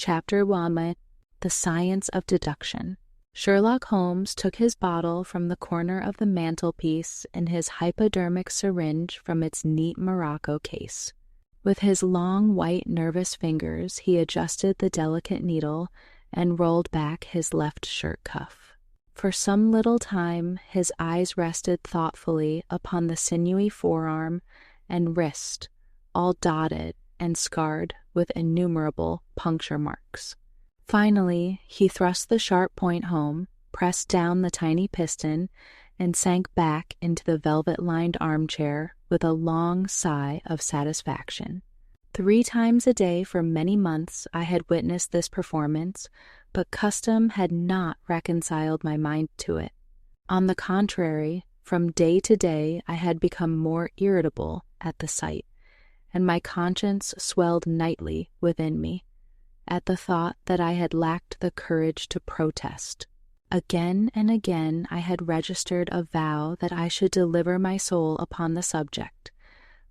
Chapter 1, The Science of Deduction. Sherlock Holmes took his bottle from the corner of the mantelpiece and his hypodermic syringe from its neat morocco case. With his long, white, nervous fingers, he adjusted the delicate needle and rolled back his left shirt cuff. For some little time, his eyes rested thoughtfully upon the sinewy forearm and wrist, all dotted and scarred with innumerable puncture marks. Finally, he thrust the sharp point home, pressed down the tiny piston, and sank back into the velvet-lined armchair with a long sigh of satisfaction. 3 times a day for many months I had witnessed this performance, but custom had not reconciled my mind to it. On the contrary, from day to day I had become more irritable at the sight, and my conscience swelled nightly within me at the thought that I had lacked the courage to protest. Again and again I had registered a vow that I should deliver my soul upon the subject,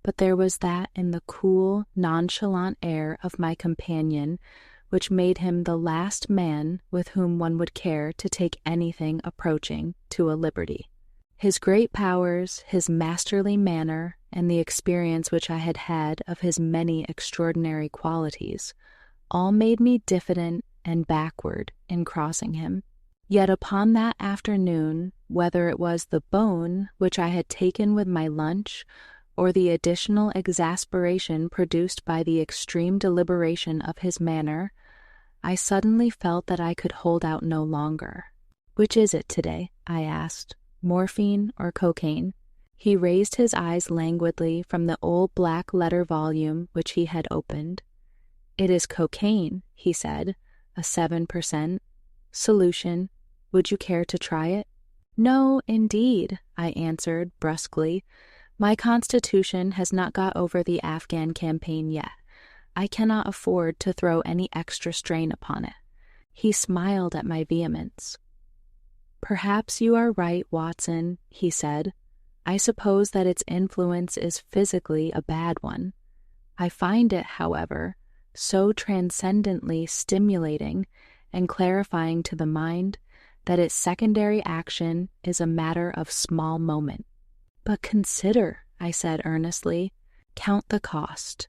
but there was that in the cool, nonchalant air of my companion which made him the last man with whom one would care to take anything approaching to a liberty. His great powers, his masterly manner, and the experience which I had had of his many extraordinary qualities all made me diffident and backward in crossing him. Yet upon that afternoon, whether it was the bone which I had taken with my lunch, or the additional exasperation produced by the extreme deliberation of his manner, I suddenly felt that I could hold out no longer. "Which is it today?" I asked. "Morphine or cocaine?" He raised his eyes languidly from the old black letter volume which he had opened. "It is cocaine," he said, "a 7% solution. Would you care to try it?" "No, indeed," I answered brusquely. "My constitution has not got over the Afghan campaign yet. I cannot afford to throw any extra strain upon it." He smiled at my vehemence. "Perhaps you are right, Watson," he said. "I suppose that its influence is physically a bad one. I find it, however, so transcendently stimulating and clarifying to the mind that its secondary action is a matter of small moment." "But consider," I said earnestly, "count the cost.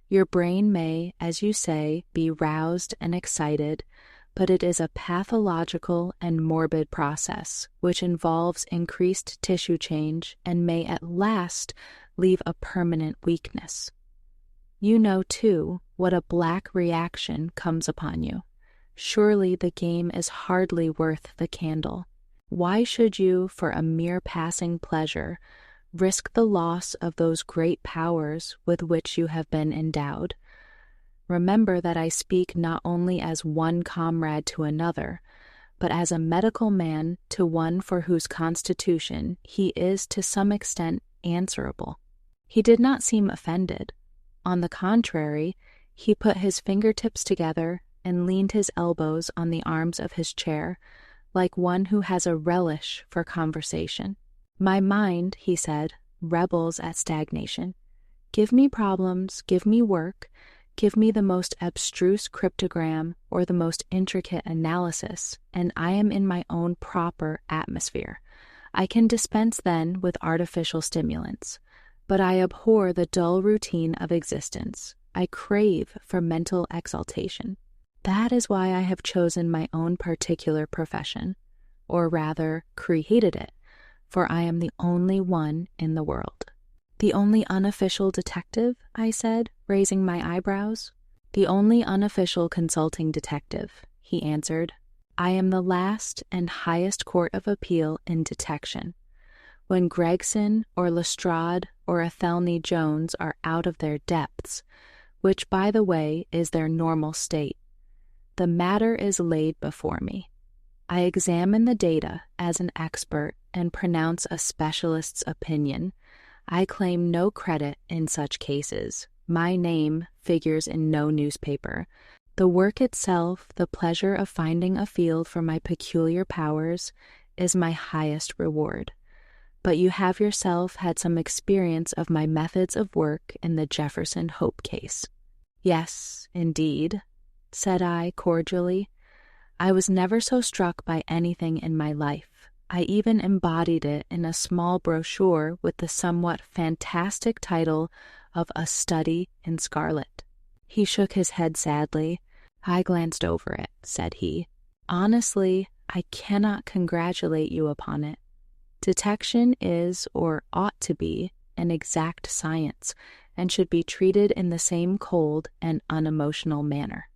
Your brain may, as you say, be roused and excited, but it is a pathological and morbid process which involves increased tissue change and may at last leave a permanent weakness. You know, too, what a black reaction comes upon you. Surely the game is hardly worth the candle. Why should you, for a mere passing pleasure, risk the loss of those great powers with which you have been endowed? Remember that I speak not only as one comrade to another, but as a medical man to one for whose constitution he is to some extent answerable." He did not seem offended. On the contrary, he put his fingertips together and leaned his elbows on the arms of his chair, like one who has a relish for conversation. "My mind," he said, "rebels at stagnation. Give me problems, give me work, give me the most abstruse cryptogram or the most intricate analysis, and I am in my own proper atmosphere. I can dispense then with artificial stimulants. But I abhor the dull routine of existence. I crave for mental exaltation. That is why I have chosen my own particular profession, or rather created it, for I am the only one in the world." "The only unofficial detective?" I said, raising my eyebrows. "The only unofficial consulting detective," he answered. "I am the last and highest court of appeal in detection. When Gregson or Lestrade or Athelney Jones are out of their depths, which, by the way, is their normal state, the matter is laid before me. I examine the data as an expert and pronounce a specialist's opinion. I claim no credit in such cases. My name figures in no newspaper. The work itself, the pleasure of finding a field for my peculiar powers, is my highest reward. But you have yourself had some experience of my methods of work in the Jefferson Hope case." "Yes, indeed." said I cordially. I was never so struck by anything in my life. I even embodied it in a small brochure with the somewhat fantastic title of A Study in Scarlet. He shook his head sadly. I glanced over it, said he. Honestly, I cannot congratulate you upon it. Detection is, or ought to be, an exact science, and should be treated in the same cold and unemotional manner.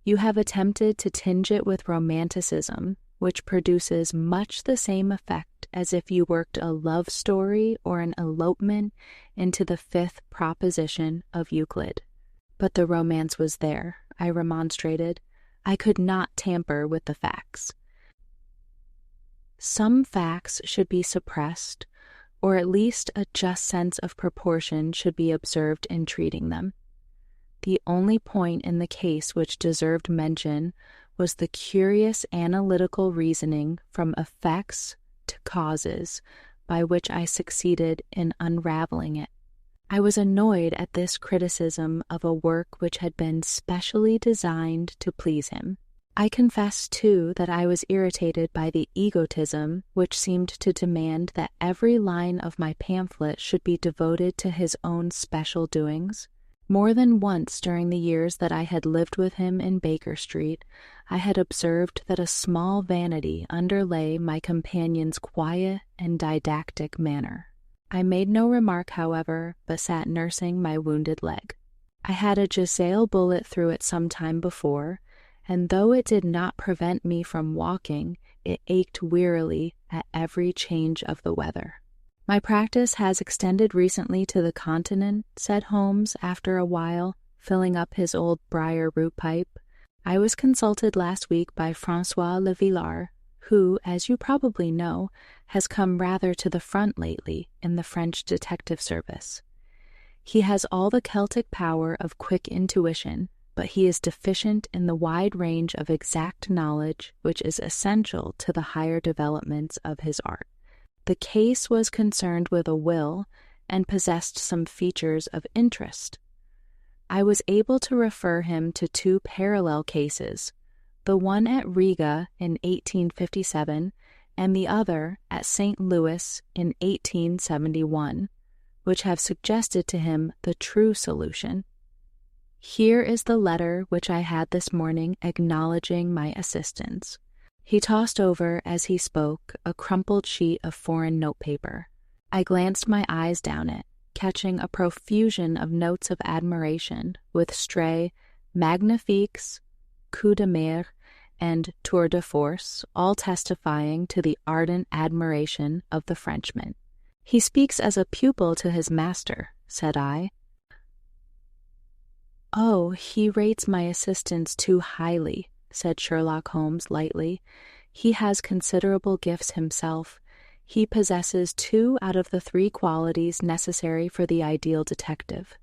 You have attempted to tinge it with romanticism, which produces much the same effect as if you worked a love story or an elopement into the fifth proposition of Euclid. But the romance was there, I remonstrated. I could not tamper with the facts. Some facts should be suppressed, or at least a just sense of proportion should be observed in treating them. The only point in the case which deserved mention was the curious analytical reasoning from effects to causes by which I succeeded in unraveling it. I was annoyed at this criticism of a work which had been specially designed to please him. I confess, too, that I was irritated by the egotism which seemed to demand that every line of my pamphlet should be devoted to his own special doings. More than once during the years that I had lived with him in Baker Street, I had observed that a small vanity underlay my companion's quiet and didactic manner. I made no remark, however, but sat nursing my wounded leg. I had a Giselle bullet through it some time before, and though it did not prevent me from walking, it ached wearily at every change of the weather. My practice has extended recently to the continent, said Holmes after a while, filling up his old briar root pipe. I was consulted last week by François Le Villard, who, as you probably know, has come rather to the front lately in the French detective service. He has all the Celtic power of quick intuition, but he is deficient in the wide range of exact knowledge which is essential to the higher developments of his art. The case was concerned with a will and possessed some features of interest. I was able to refer him to two parallel cases, the one at Riga in 1857 and the other at St. Louis in 1871, which have suggested to him the true solution. Here is the letter which I had this morning acknowledging my assistance. He tossed over, as he spoke, a crumpled sheet of foreign notepaper. I glanced my eyes down it, catching a profusion of notes of admiration, with stray magnifiques, coup de mer, and tour de force, all testifying to the ardent admiration of the Frenchman. He speaks as a pupil to his master, said I. Oh, he rates my assistance too highly, said Sherlock Holmes lightly. He has considerable gifts himself. He possesses 2 out of the 3 qualities necessary for the ideal detective.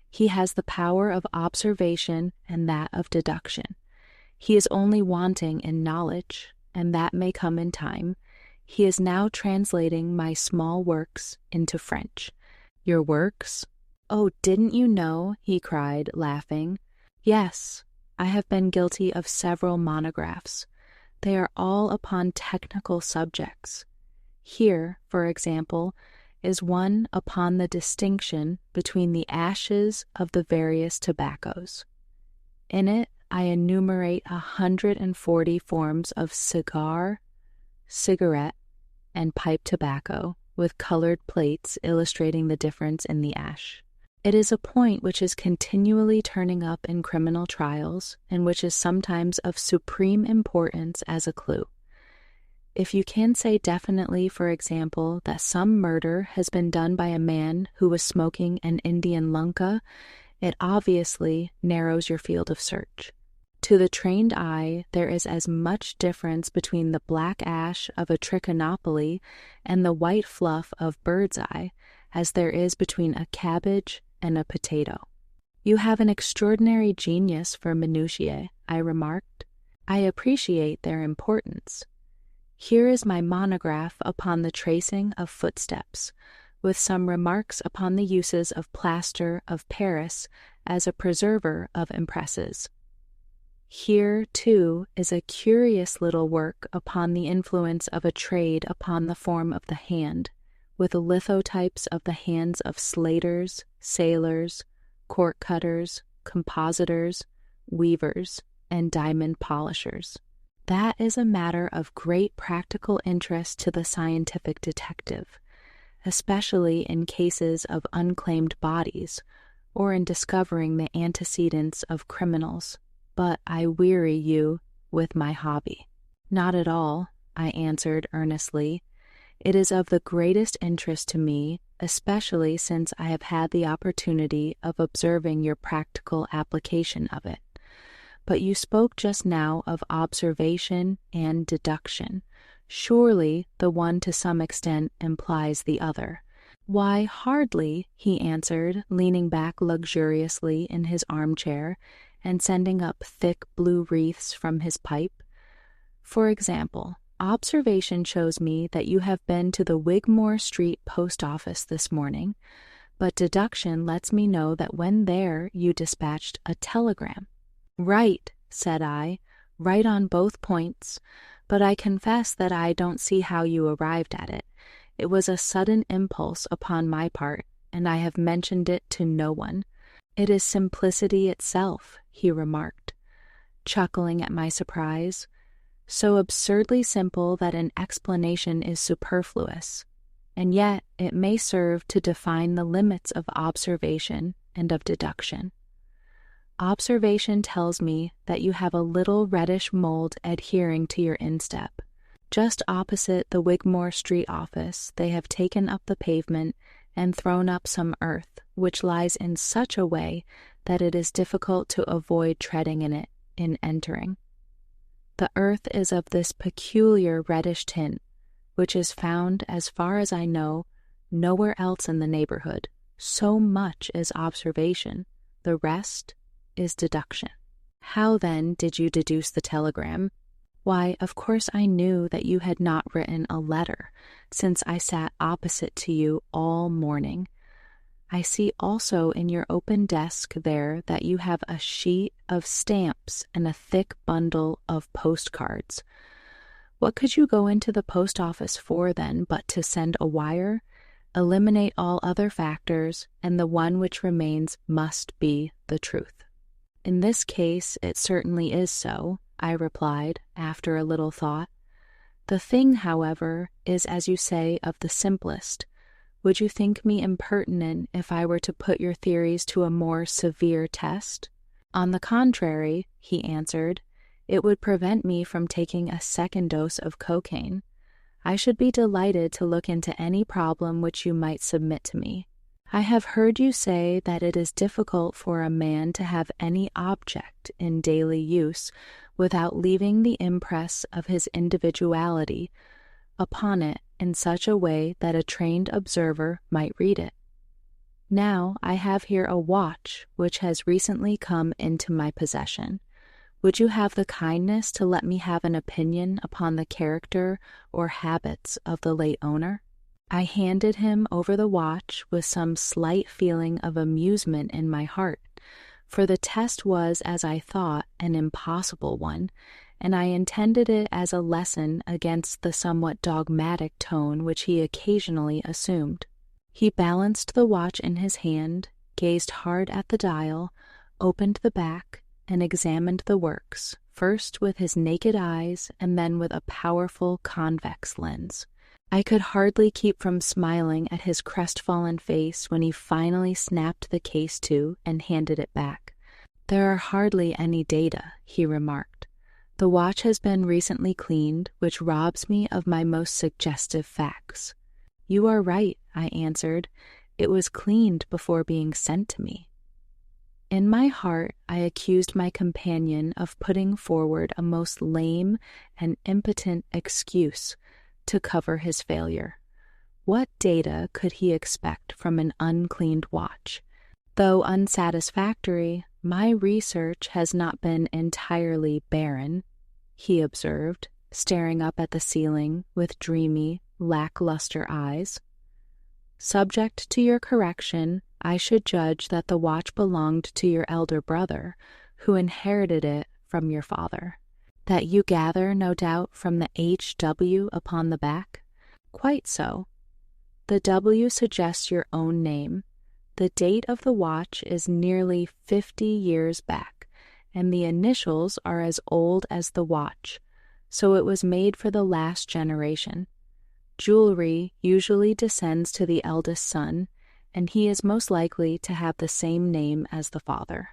He has the power of observation and that of deduction. He is only wanting in knowledge, and that may come in time. He is now translating my small works into French. Your works? Oh, didn't you know? He cried, laughing. Yes, I have been guilty of several monographs. They are all upon technical subjects. Here, for example, is one upon the distinction between the ashes of the various tobaccos. In it, I enumerate 140 forms of cigar, cigarette, and pipe tobacco, with colored plates illustrating the difference in the ash. It is a point which is continually turning up in criminal trials, and which is sometimes of supreme importance as a clue. If you can say definitely, for example, that some murder has been done by a man who was smoking an Indian lunka, it obviously narrows your field of search. To the trained eye, there is as much difference between the black ash of a trichinopoly and the white fluff of bird's eye as there is between a cabbage and a potato. You have an extraordinary genius for minutiae, I remarked. I appreciate their importance. Here is my monograph upon the tracing of footsteps, with some remarks upon the uses of plaster of Paris as a preserver of impresses. Here, too, is a curious little work upon the influence of a trade upon the form of the hand, with lithotypes of the hands of slaters, sailors, cork cutters, compositors, weavers, and diamond polishers. That is a matter of great practical interest to the scientific detective, especially in cases of unclaimed bodies or in discovering the antecedents of criminals. But I weary you with my hobby. Not at all, I answered earnestly. It is of the greatest interest to me, especially since I have had the opportunity of observing your practical application of it. But you spoke just now of observation and deduction. Surely the one to some extent implies the other. Why, hardly, he answered, leaning back luxuriously in his armchair and sending up thick blue wreaths from his pipe. For example, observation shows me that you have been to the Wigmore Street post office this morning, but deduction lets me know that when there you dispatched a telegram. Right, said I, right on both points, but I confess that I don't see how you arrived at it. It was a sudden impulse upon my part, and I have mentioned it to no one. It is simplicity itself, he remarked, chuckling at my surprise, so absurdly simple that an explanation is superfluous, and yet it may serve to define the limits of observation and of deduction. Observation tells me that you have a little reddish mold adhering to your instep. Just opposite the Wigmore Street office, they have taken up the pavement and thrown up some earth, which lies in such a way that it is difficult to avoid treading in it in entering. The earth is of this peculiar reddish tint, which is found, as far as I know, nowhere else in the neighborhood. So much is observation, the rest is deduction. How then did you deduce the telegram? Why, of course I knew that you had not written a letter, since I sat opposite to you all morning. I see also in your open desk there that you have a sheet of stamps and a thick bundle of postcards. What could you go into the post office for then but to send a wire? Eliminate all other factors, and the one which remains must be the truth. In this case, it certainly is so, I replied, after a little thought. The thing, however, is, as you say, of the simplest. Would you think me impertinent if I were to put your theories to a more severe test? On the contrary, he answered, it would prevent me from taking a second dose of cocaine. I should be delighted to look into any problem which you might submit to me. I have heard you say that it is difficult for a man to have any object in daily use without leaving the impress of his individuality upon it in such a way that a trained observer might read it. Now I have here a watch which has recently come into my possession. Would you have the kindness to let me have an opinion upon the character or habits of the late owner? I handed him over the watch with some slight feeling of amusement in my heart, for the test was, as I thought, an impossible one, and I intended it as a lesson against the somewhat dogmatic tone which he occasionally assumed. He balanced the watch in his hand, gazed hard at the dial, opened the back, and examined the works, first with his naked eyes and then with a powerful convex lens. I could hardly keep from smiling at his crestfallen face when he finally snapped the case to and handed it back. There are hardly any data, he remarked. The watch has been recently cleaned, which robs me of my most suggestive facts. You are right, I answered. It was cleaned before being sent to me. In my heart, I accused my companion of putting forward a most lame and impotent excuse to cover his failure. What data could he expect from an uncleaned watch? Though unsatisfactory, my research has not been entirely barren, he observed, staring up at the ceiling with dreamy, lackluster eyes. Subject to your correction, I should judge that the watch belonged to your elder brother, who inherited it from your father. That you gather, no doubt, from the HW upon the back? Quite so. The W suggests your own name. The date of the watch is nearly 50 years back, and the initials are as old as the watch, so it was made for the last generation. Jewelry usually descends to the eldest son, and he is most likely to have the same name as the father.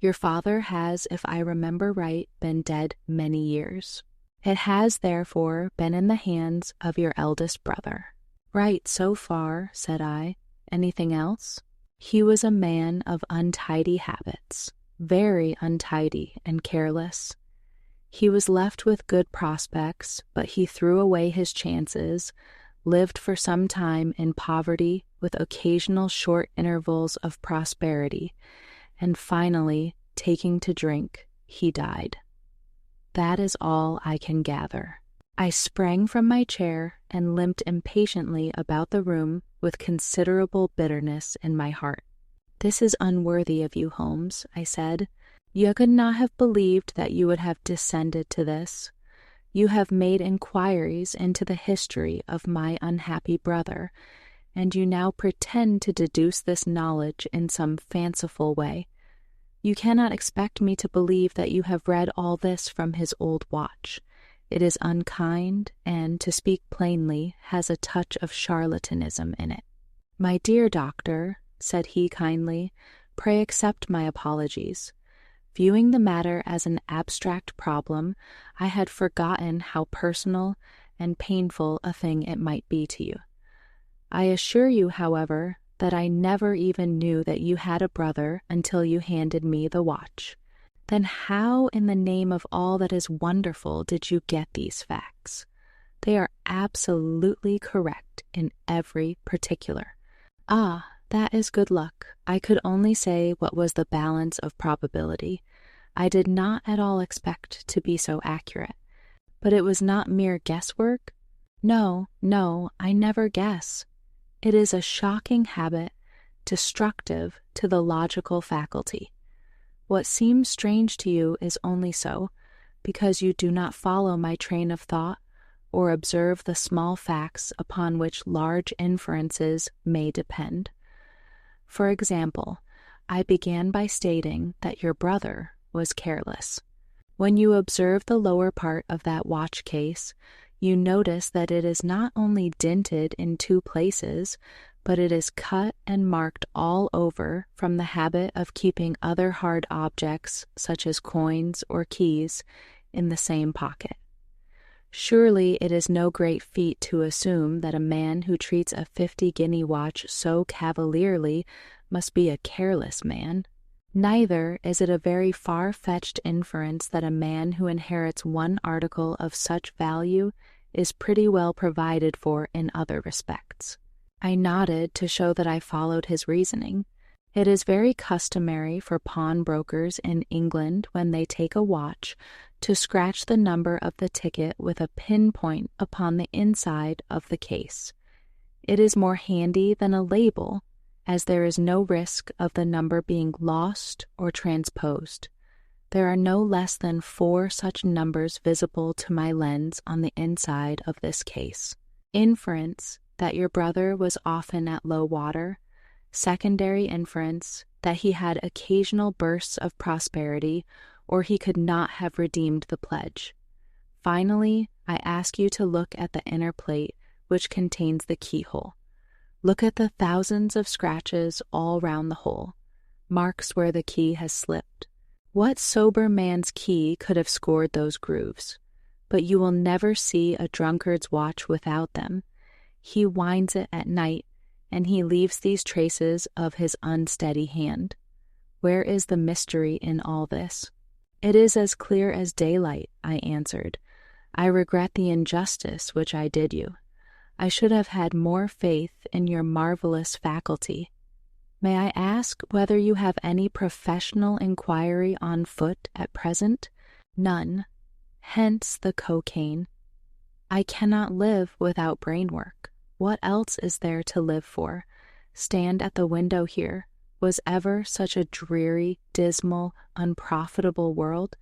Your father has, if I remember right, been dead many years. It has, therefore, been in the hands of your eldest brother. Right, so far, said I. Anything else? He was a man of untidy habits, very untidy and careless. He was left with good prospects, but he threw away his chances, lived for some time in poverty with occasional short intervals of prosperity, and finally, taking to drink, he died. That is all I can gather. I sprang from my chair and limped impatiently about the room with considerable bitterness in my heart. This is unworthy of you, Holmes, I said. You could not have believed that you would have descended to this. You have made inquiries into the history of my unhappy brother, and you now pretend to deduce this knowledge in some fanciful way. You cannot expect me to believe that you have read all this from his old watch. It is unkind and, to speak plainly, has a touch of charlatanism in it. My dear doctor, said he kindly, pray accept my apologies. Viewing the matter as an abstract problem, I had forgotten how personal and painful a thing it might be to you. I assure you, however, that I never even knew that you had a brother until you handed me the watch. Then how in the name of all that is wonderful did you get these facts? They are absolutely correct in every particular. Ah, that is good luck. I could only say what was the balance of probability. I did not at all expect to be so accurate. But it was not mere guesswork? No, I never guess. It is a shocking habit, destructive to the logical faculty. What seems strange to you is only so because you do not follow my train of thought or observe the small facts upon which large inferences may depend. For example, I began by stating that your brother was careless. When you observe the lower part of that watch case, you notice that it is not only dinted in 2 places, but it is cut and marked all over from the habit of keeping other hard objects, such as coins or keys, in the same pocket. Surely it is no great feat to assume that a man who treats a 50-guinea watch so cavalierly must be a careless man. Neither is it a very far-fetched inference that a man who inherits one article of such value is pretty well provided for in other respects. I nodded to show that I followed his reasoning. It is very customary for pawnbrokers in England, when they take a watch, to scratch the number of the ticket with a pinpoint upon the inside of the case. It is more handy than a label, as there is no risk of the number being lost or transposed. There are no less than 4 such numbers visible to my lens on the inside of this case. Inference that your brother was often at low water. Secondary inference that he had occasional bursts of prosperity, or he could not have redeemed the pledge. Finally, I ask you to look at the inner plate which contains the keyhole. Look at the thousands of scratches all round the hole, marks where the key has slipped. What sober man's key could have scored those grooves? But you will never see a drunkard's watch without them. He winds it at night, and he leaves these traces of his unsteady hand. Where is the mystery in all this? It is as clear as daylight, I answered. I regret the injustice which I did you. I should have had more faith in your marvelous faculty. May I ask whether you have any professional inquiry on foot at present? None. Hence the cocaine. I cannot live without brain work. What else is there to live for? Stand at the window here. Was ever such a dreary, dismal, unprofitable world?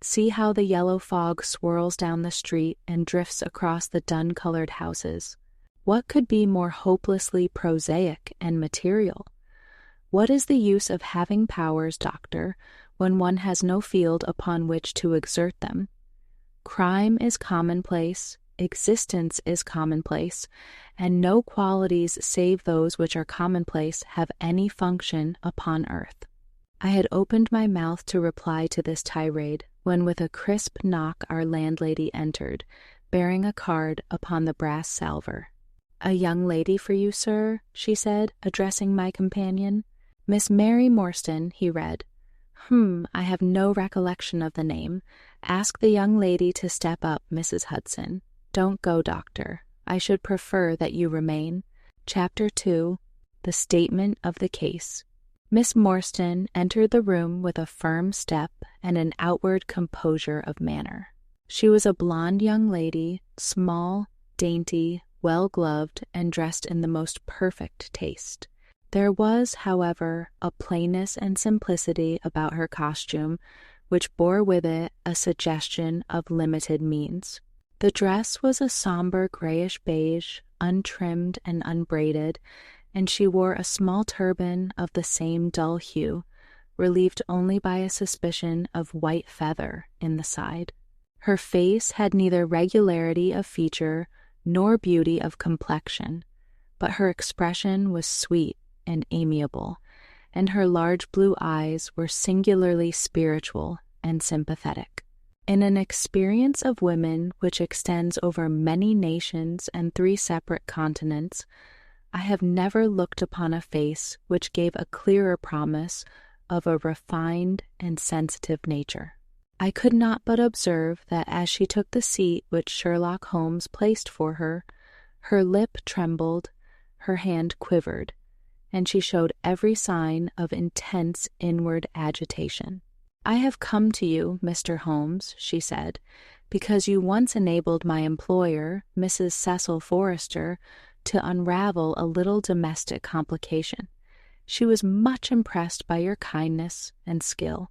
See how the yellow fog swirls down the street and drifts across the dun-colored houses. What could be more hopelessly prosaic and material? What is the use of having powers, doctor, when one has no field upon which to exert them? Crime is commonplace, existence is commonplace, and no qualities save those which are commonplace have any function upon earth. I had opened my mouth to reply to this tirade, when with a crisp knock our landlady entered, bearing a card upon the brass salver. "A young lady for you, sir," she said, addressing my companion. "Miss Mary Morstan," he read. I have no recollection of the name. Ask the young lady to step up, Mrs. Hudson. Don't go, doctor. I should prefer that you remain." Chapter 2. The Statement of the Case. Miss Morstan entered the room with a firm step and an outward composure of manner. She was a blonde young lady, small, dainty, well-gloved, and dressed in the most perfect taste. There was, however, a plainness and simplicity about her costume which bore with it a suggestion of limited means. The dress was a somber grayish beige, untrimmed and unbraided, and she wore a small turban of the same dull hue, relieved only by a suspicion of white feather in the side. Her face had neither regularity of feature nor beauty of complexion, but her expression was sweet and amiable, and her large blue eyes were singularly spiritual and sympathetic. In an experience of women which extends over many nations and 3 separate continents, I have never looked upon a face which gave a clearer promise of a refined and sensitive nature. I could not but observe that as she took the seat which Sherlock Holmes placed for her, her lip trembled, her hand quivered, and she showed every sign of intense inward agitation. "I have come to you, Mr. Holmes," she said, "because you once enabled my employer, Mrs. Cecil Forrester, to unravel a little domestic complication. She was much impressed by your kindness and skill."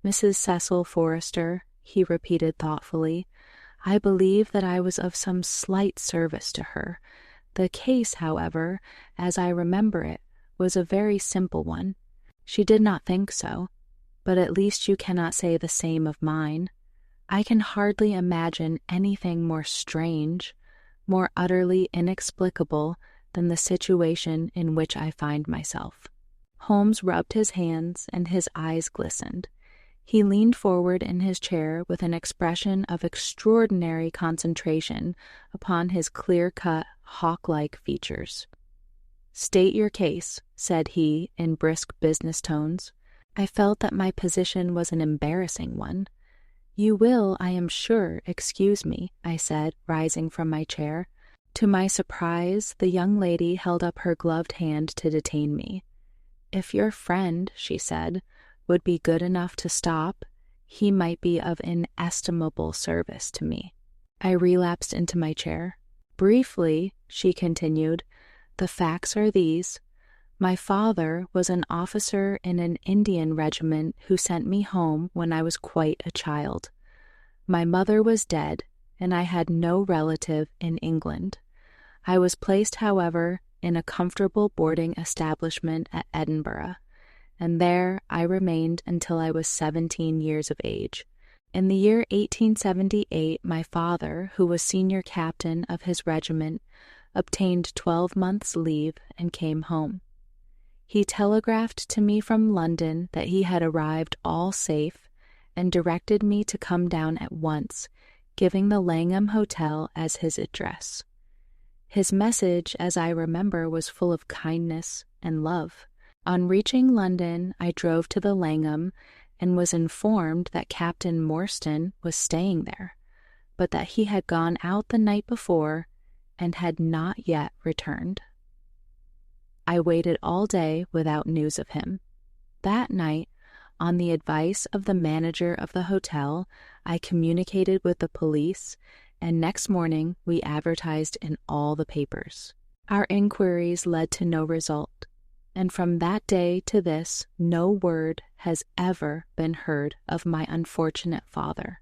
"Mrs. Cecil Forrester," he repeated thoughtfully. "I believe that I was of some slight service to her. The case, however, as I remember it, was a very simple one. She did not think so, but at least you cannot say the same of mine. I can hardly imagine anything more strange, more utterly inexplicable than the situation in which I find myself." Holmes rubbed his hands and his eyes glistened. He leaned forward in his chair with an expression of extraordinary concentration upon his clear-cut, hawk-like features. "State your case," said he in brisk business tones. I felt that my position was an embarrassing one. "You will, I am sure, excuse me," I said, rising from my chair. To my surprise, the young lady held up her gloved hand to detain me. "If your friend," she said, "would be good enough to stop, he might be of inestimable service to me." I relapsed into my chair. "Briefly," she continued, "the facts are these. My father was an officer in an Indian regiment who sent me home when I was quite a child. My mother was dead, and I had no relative in England. I was placed, however, in a comfortable boarding establishment at Edinburgh, and there I remained until I was 17 years of age. In the year 1878, my father, who was senior captain of his regiment, obtained 12 months' leave and came home. He telegraphed to me from London that he had arrived all safe and directed me to come down at once, giving the Langham Hotel as his address. His message, as I remember, was full of kindness and love. On reaching London, I drove to the Langham and was informed that Captain Morstan was staying there, but that he had gone out the night before and had not yet returned. I waited all day without news of him. That night, on the advice of the manager of the hotel, I communicated with the police, and next morning we advertised in all the papers. Our inquiries led to no result. and from that day to this no word has ever been heard of my unfortunate father.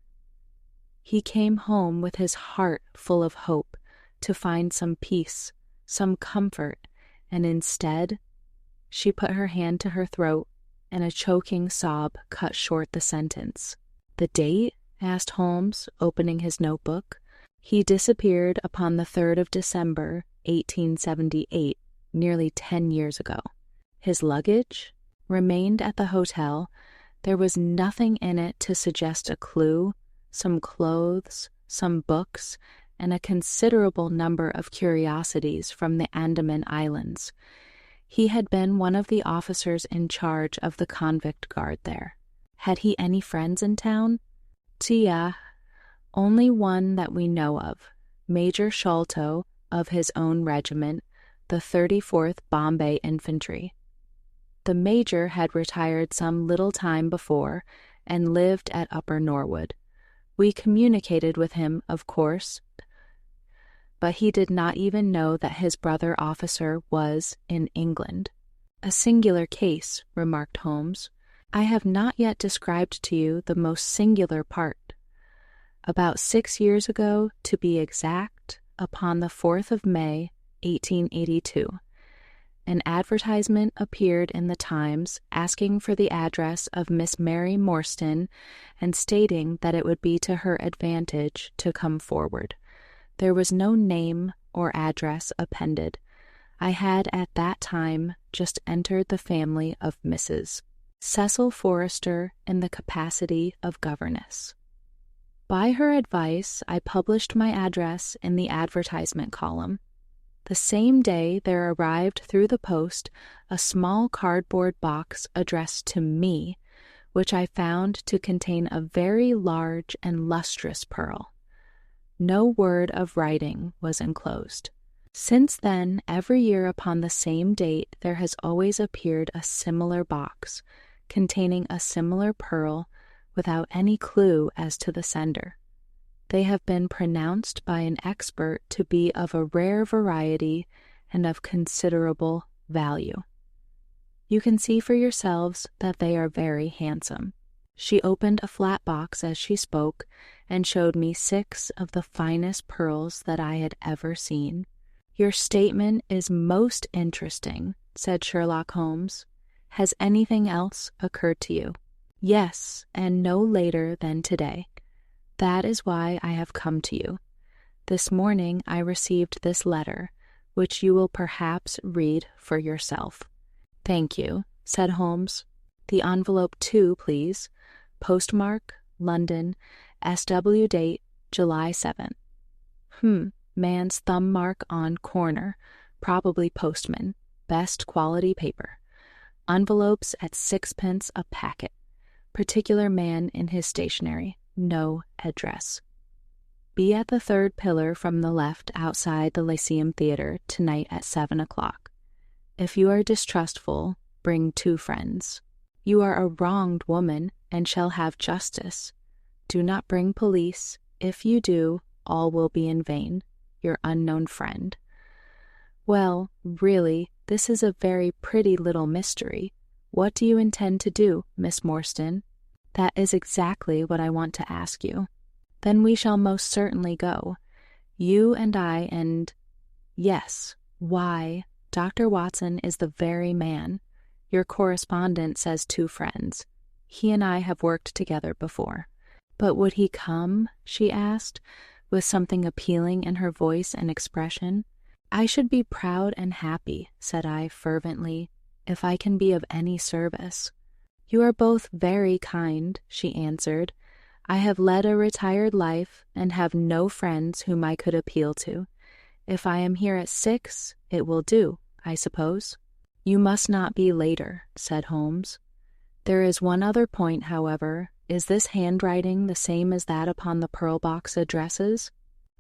He came home with his heart full of hope to find some peace, some comfort, and instead, she put her hand to her throat, and a choking sob cut short the sentence. "The date?" asked Holmes, opening his notebook. "He disappeared upon the 3rd of December, 1878, nearly 10 years ago. His luggage remained at the hotel. There was nothing in it to suggest a clue. Some clothes, some books, and a considerable number of curiosities from the Andaman Islands. He had been one of the officers in charge of the convict guard there. Had he any friends in town? Tia, only one that we know of, Major Sholto of his own regiment, the 34th Bombay Infantry. The major had retired some little time before and lived at Upper Norwood. We communicated with him, of course, but he did not even know that his brother officer was in England." "A singular case," remarked Holmes. "I have not yet described to you the most singular part. About 6 years ago, to be exact, upon the 4th of May, 1882, an advertisement appeared in the Times asking for the address of Miss Mary Morstan and stating that it would be to her advantage to come forward. There was no name or address appended. I had at that time just entered the family of Mrs. Cecil Forrester in the capacity of governess. By her advice, I published my address in the advertisement column. The same day there arrived through the post a small cardboard box addressed to me, which I found to contain a very large and lustrous pearl. No word of writing was enclosed. Since then, every year upon the same date there has always appeared a similar box, containing a similar pearl, without any clue as to the sender. They have been pronounced by an expert to be of a rare variety and of considerable value. You can see for yourselves that they are very handsome." She opened a flat box as she spoke and showed me 6 of the finest pearls that I had ever seen. "Your statement is most interesting," said Sherlock Holmes. "Has anything else occurred to you?" "Yes, and no later than today. That is why I have come to you. This morning I received this letter, which you will perhaps read for yourself." "Thank you," said Holmes. "The envelope too, please. Postmark, London, SW date, July 7th. Man's thumb mark on corner, probably postman. Best quality paper. Envelopes at 6d a packet. Particular man in his stationery. No address. Be at the 3rd pillar from the left outside the Lyceum Theatre tonight at 7 o'clock. If you are distrustful, bring 2 friends. You are a wronged woman and shall have justice. Do not bring police. If you do, all will be in vain. Your unknown friend." "Well, really, this is a very pretty little mystery. What do you intend to do, Miss Morstan?" "That is exactly what I want to ask you." "Then we shall most certainly go. You and I and— Yes, why, Dr. Watson is the very man. Your correspondent says 2 friends. He and I have worked together before." "But would he come?" she asked, with something appealing in her voice and expression. "I should be proud and happy," said I fervently, "if I can be of any service." "You are both very kind," she answered. "I have led a retired life and have no friends whom I could appeal to. If I am here at 6, it will do, I suppose." "You must not be later," said Holmes. "There is one other point, however. Is this handwriting the same as that upon the pearl box addresses?"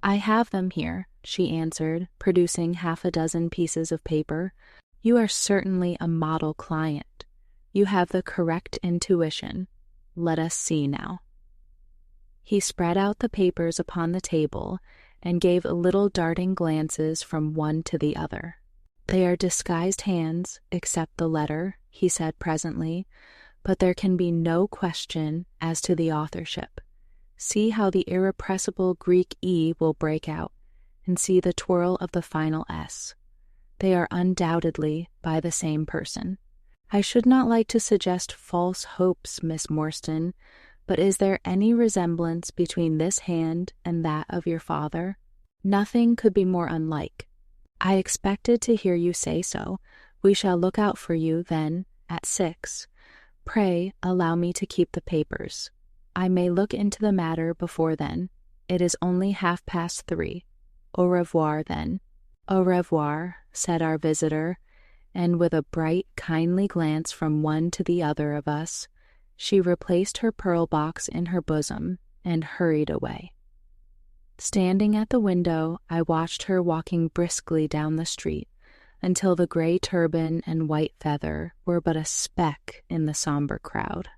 "I have them here," she answered, producing 6 pieces of paper. "You are certainly a model client. You have the correct intuition. Let us see now." He spread out the papers upon the table and gave little darting glances from one to the other. They are disguised hands, except the letter, he said presently, but there can be no question as to the authorship. See how the irrepressible Greek E will break out, and see the twirl of the final S. They are undoubtedly by the same person. I should not like to suggest false hopes, Miss Morstan, but is there any resemblance between this hand and that of your father? Nothing could be more unlike. I expected to hear you say so. We shall look out for you, then, at 6. Pray allow me to keep the papers. I may look into the matter before then. It is only 3:30. Au revoir, then. Au revoir, said our visitor, and with a bright, kindly glance from one to the other of us, she replaced her pearl box in her bosom and hurried away. Standing at the window, I watched her walking briskly down the street until the gray turban and white feather were but a speck in the somber crowd.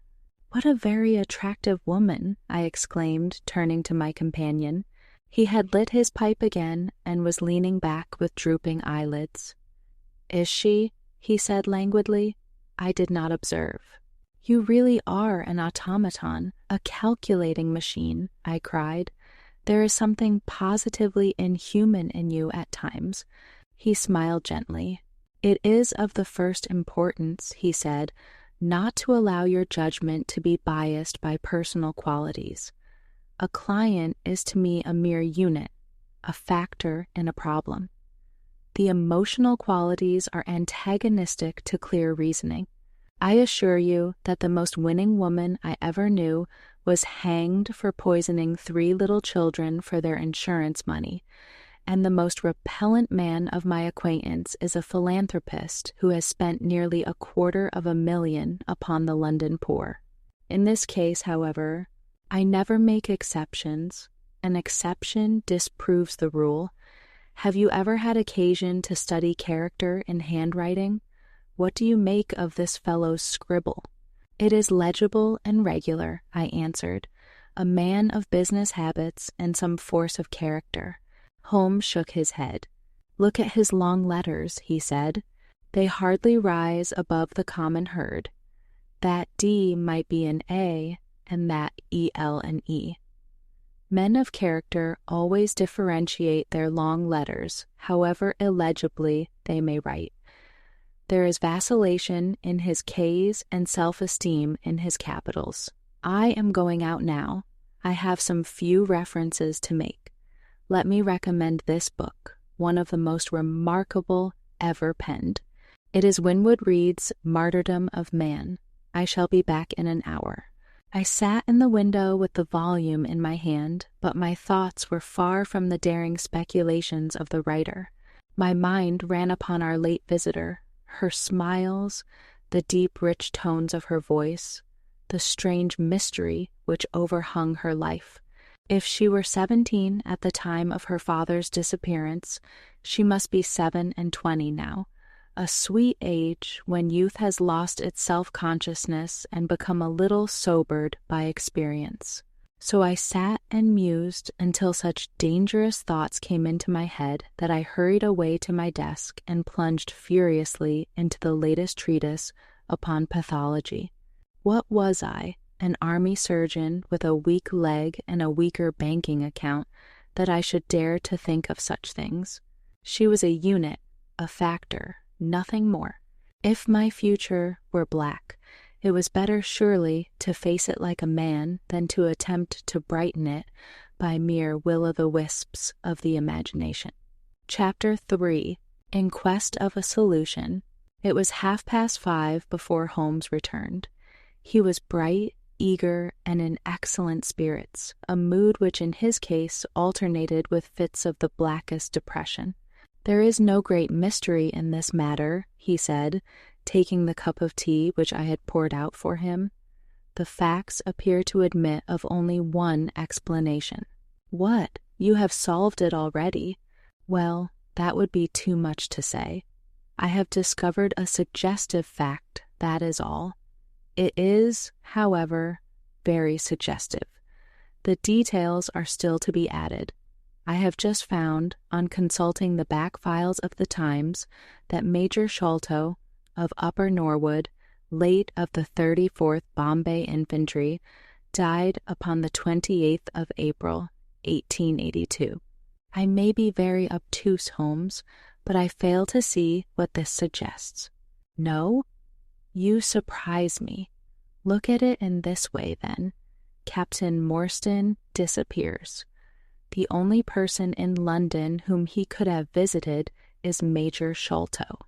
"What a very attractive woman," I exclaimed, turning to my companion. He had lit his pipe again and was leaning back with drooping eyelids. "Is she?" he said languidly. I did not observe. "You really are an automaton, a calculating machine," I cried. "There is something positively inhuman in you at times." He smiled gently. "It is of the first importance," he said, "not to allow your judgment to be biased by personal qualities. A client is to me a mere unit, a factor in a problem. The emotional qualities are antagonistic to clear reasoning. I assure you that the most winning woman I ever knew was hanged for poisoning 3 little children for their insurance money, and the most repellent man of my acquaintance is a philanthropist who has spent nearly $250,000 upon the London poor. In this case, however, I never make exceptions. An exception disproves the rule. Have you ever had occasion to study character in handwriting? What do you make of this fellow's scribble?" "It is legible and regular," I answered. "A man of business habits and some force of character." Holmes shook his head. "Look at his long letters," he said. "They hardly rise above the common herd. That D might be an A, and that EL an E. Men of character always differentiate their long letters, however illegibly they may write. There is vacillation in his K's and self-esteem in his capitals. I am going out now. I have some few references to make. Let me recommend this book, one of the most remarkable ever penned. It is Winwood Reade's Martyrdom of Man. I shall be back in an hour." I sat in the window with the volume in my hand, but my thoughts were far from the daring speculations of the writer. My mind ran upon our late visitor, her smiles, the deep, rich tones of her voice, the strange mystery which overhung her life. If she were 17 at the time of her father's disappearance, she must be 27 now, a sweet age when youth has lost its self-consciousness and become a little sobered by experience. So I sat and mused until such dangerous thoughts came into my head that I hurried away to my desk and plunged furiously into the latest treatise upon pathology. What was I, an army surgeon with a weak leg and a weaker banking account, that I should dare to think of such things? She was a unit, a factor, nothing more. If my future were black, it was better surely to face it like a man than to attempt to brighten it by mere will-o'-the-wisps of the imagination. Chapter 3. In Quest of a Solution. It was 5:30 before Holmes returned. He was bright, eager, and in excellent spirits, a mood which in his case alternated with fits of the blackest depression. "There is no great mystery in this matter," he said, taking the cup of tea which I had poured out for him. "The facts appear to admit of only one explanation." "What? You have solved it already." "Well, that would be too much to say. I have discovered a suggestive fact, that is all. It is, however, very suggestive. The details are still to be added. I have just found, on consulting the back files of the Times, that Major Sholto, of Upper Norwood, late of the 34th Bombay Infantry, died upon the 28th of April, 1882. I may be very obtuse, Holmes, but I fail to see what this suggests. No? You surprise me. Look at it in this way, then. Captain Morstan disappears. The only person in London whom he could have visited is Major Sholto.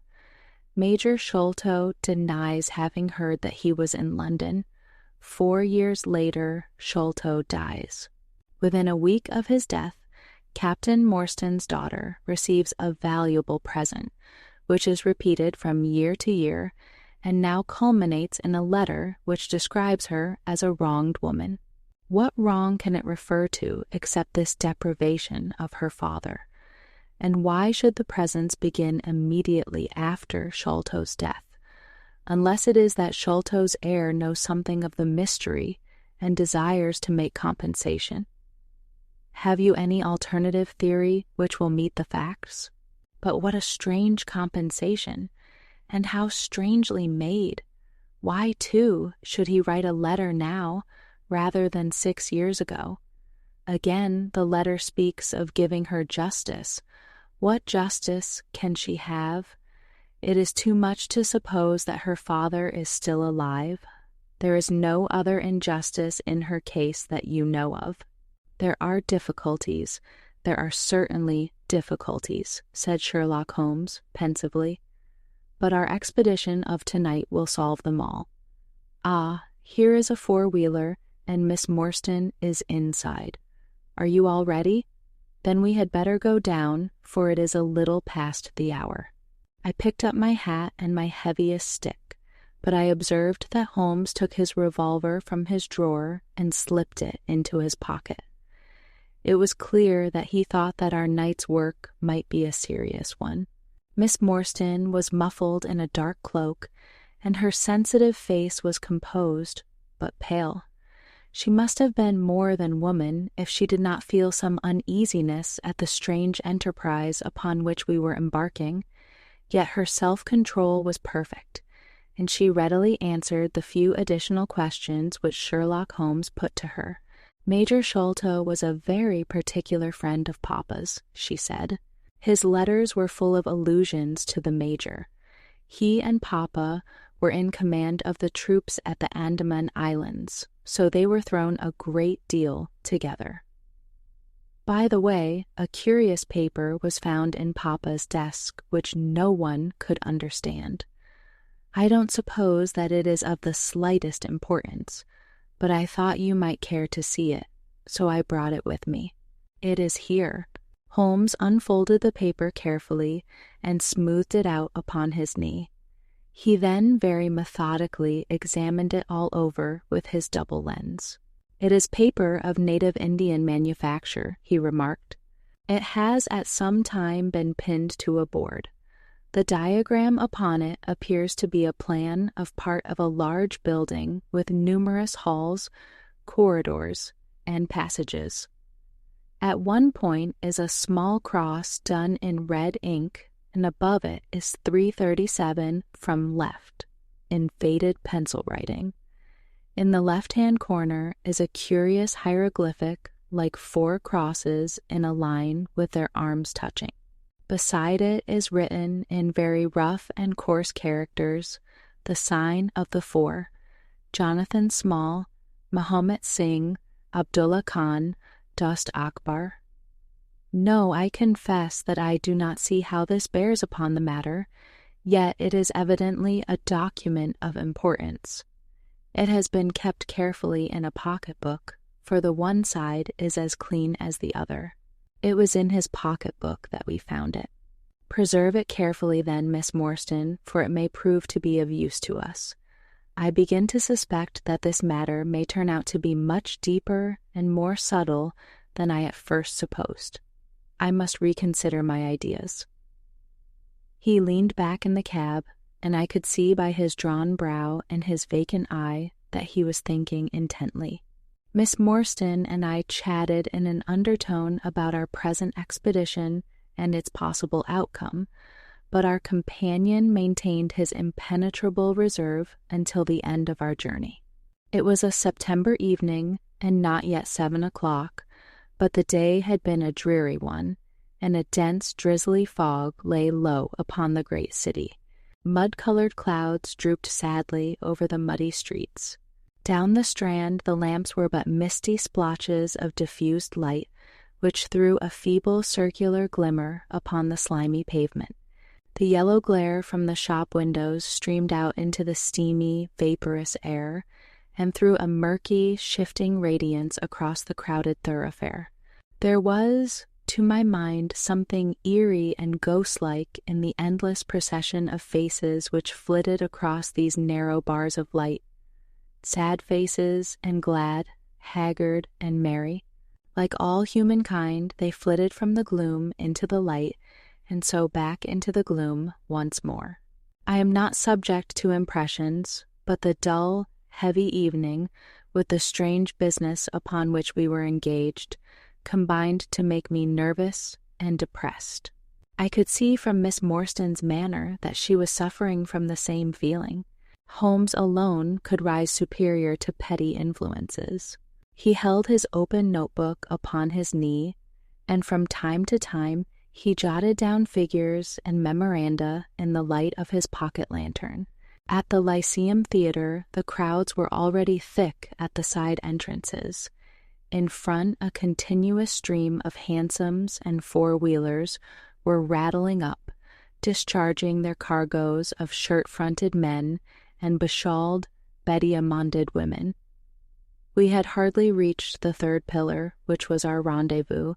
Major Sholto denies having heard that he was in London. 4 years later, Sholto dies. Within a week of his death, Captain Morstan's daughter receives a valuable present, which is repeated from year to year, and now culminates in a letter which describes her as a wronged woman. What wrong can it refer to except this deprivation of her father? And why should the presents begin immediately after Sholto's death, unless it is that Sholto's heir knows something of the mystery and desires to make compensation? Have you any alternative theory which will meet the facts? But what a strange compensation, and how strangely made! Why, too, should he write a letter now, rather than 6 years ago? Again, the letter speaks of giving her justice. What justice can she have? It is too much to suppose that her father is still alive. There is no other injustice in her case that you know of. There are difficulties. There are certainly difficulties, said Sherlock Holmes pensively. But our expedition of tonight will solve them all. Ah, here is a four-wheeler, and Miss Morstan is inside. Are you all ready? Then we had better go down, for it is a little past the hour. I picked up my hat and my heaviest stick, but I observed that Holmes took his revolver from his drawer and slipped it into his pocket. It was clear that he thought that our night's work might be a serious one. Miss Morstan was muffled in a dark cloak, and her sensitive face was composed, but pale. She must have been more than woman if she did not feel some uneasiness at the strange enterprise upon which we were embarking, yet her self-control was perfect, and she readily answered the few additional questions which Sherlock Holmes put to her. Major Sholto was a very particular friend of Papa's, she said. His letters were full of allusions to the Major. He and Papa were in command of the troops at the Andaman Islands, so they were thrown a great deal together. By the way, a curious paper was found in Papa's desk which no one could understand. I don't suppose that it is of the slightest importance, but I thought you might care to see it, so I brought it with me. It is here. Holmes unfolded the paper carefully and smoothed it out upon his knee. He then very methodically examined it all over with his double lens. It is paper of native Indian manufacture, he remarked. It has at some time been pinned to a board. The diagram upon it appears to be a plan of part of a large building with numerous halls, corridors, and passages. At one point is a small cross done in red ink, and above it is 337 from left, in faded pencil writing. In the left-hand corner is a curious hieroglyphic like 4 crosses in a line with their arms touching. Beside it is written in very rough and coarse characters the sign of the 4, Jonathan Small, Mahomet Singh, Abdullah Khan, Dost Akbar. No, I confess that I do not see how this bears upon the matter, yet it is evidently a document of importance. It has been kept carefully in a pocketbook, for the one side is as clean as the other. It was in his pocketbook that we found it. Preserve it carefully then, Miss Morstan, for it may prove to be of use to us. I begin to suspect that this matter may turn out to be much deeper and more subtle than I at first supposed. I must reconsider my ideas. He leaned back in the cab, and I could see by his drawn brow and his vacant eye that he was thinking intently. Miss Morstan and I chatted in an undertone about our present expedition and its possible outcome, but our companion maintained his impenetrable reserve until the end of our journey. It was a September evening and not yet 7 o'clock, but the day had been a dreary one, and a dense, drizzly fog lay low upon the great city. Mud-colored clouds drooped sadly over the muddy streets. Down the Strand the lamps were but misty splotches of diffused light, which threw a feeble circular glimmer upon the slimy pavement. The yellow glare from the shop windows streamed out into the steamy, vaporous air, and threw a murky, shifting radiance across the crowded thoroughfare. There was, to my mind, something eerie and ghost-like in the endless procession of faces which flitted across these narrow bars of light. Sad faces and glad, haggard and merry. Like all humankind, they flitted from the gloom into the light, and so back into the gloom once more. I am not subject to impressions, but the dull, heavy evening, with the strange business upon which we were engaged, combined to make me nervous and depressed. I could see from Miss Morstan's manner that she was suffering from the same feeling. Holmes alone could rise superior to petty influences. He held his open notebook upon his knee, and from time to time he jotted down figures and memoranda in the light of his pocket lantern. At the Lyceum Theatre, the crowds were already thick at the side entrances. In front, a continuous stream of hansoms and four-wheelers were rattling up, discharging their cargoes of shirt-fronted men and beshawled, Betty-amonded women. We had hardly reached the third pillar, which was our rendezvous,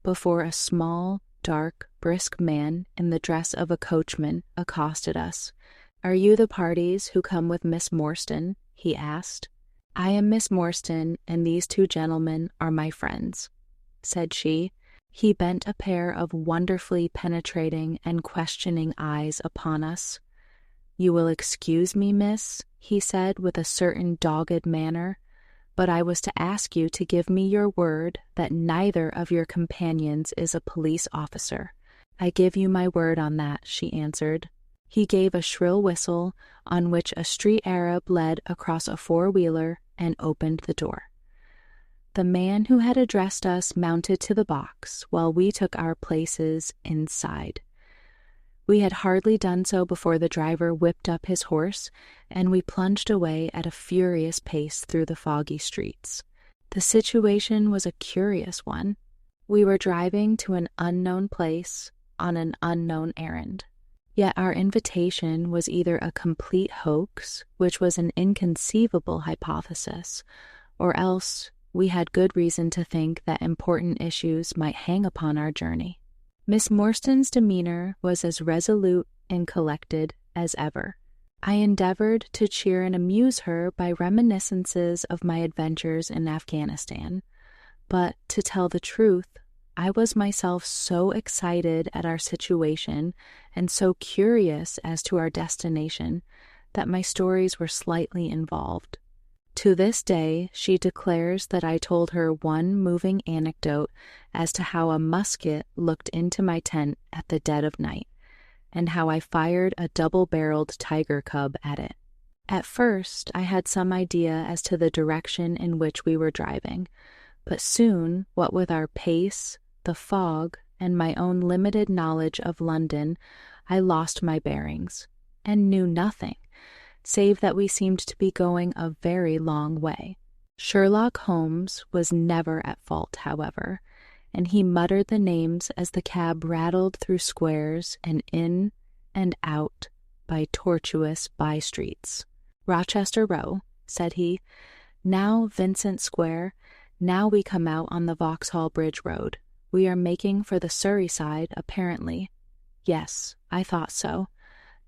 before a small, dark, brisk man in the dress of a coachman accosted us. "Are you the parties who come with Miss Morstan?" he asked. "I am Miss Morstan, and these two gentlemen are my friends," said she. He bent a pair of wonderfully penetrating and questioning eyes upon us. "You will excuse me, miss," he said with a certain dogged manner, "but I was to ask you to give me your word that neither of your companions is a police officer." "I give you my word on that," she answered. He gave a shrill whistle, on which a street Arab led across a four-wheeler and opened the door. The man who had addressed us mounted to the box, while we took our places inside. We had hardly done so before the driver whipped up his horse, and we plunged away at a furious pace through the foggy streets. The situation was a curious one. We were driving to an unknown place on an unknown errand. Yet our invitation was either a complete hoax, which was an inconceivable hypothesis, or else we had good reason to think that important issues might hang upon our journey. Miss Morstan's demeanor was as resolute and collected as ever. I endeavored to cheer and amuse her by reminiscences of my adventures in Afghanistan, but, to tell the truth, I was myself so excited at our situation and so curious as to our destination that my stories were slightly involved. To this day, she declares that I told her one moving anecdote as to how a musket looked into my tent at the dead of night, and how I fired a double-barreled tiger cub at it. At first, I had some idea as to the direction in which we were driving, but soon, what with our pace, the fog, and my own limited knowledge of London, I lost my bearings, and knew nothing, save that we seemed to be going a very long way. Sherlock Holmes was never at fault, however, and he muttered the names as the cab rattled through squares and in and out by tortuous by-streets. "Rochester Row," said he. "Now Vincent Square. Now we come out on the Vauxhall Bridge Road. We are making for the Surrey side, apparently. Yes, I thought so.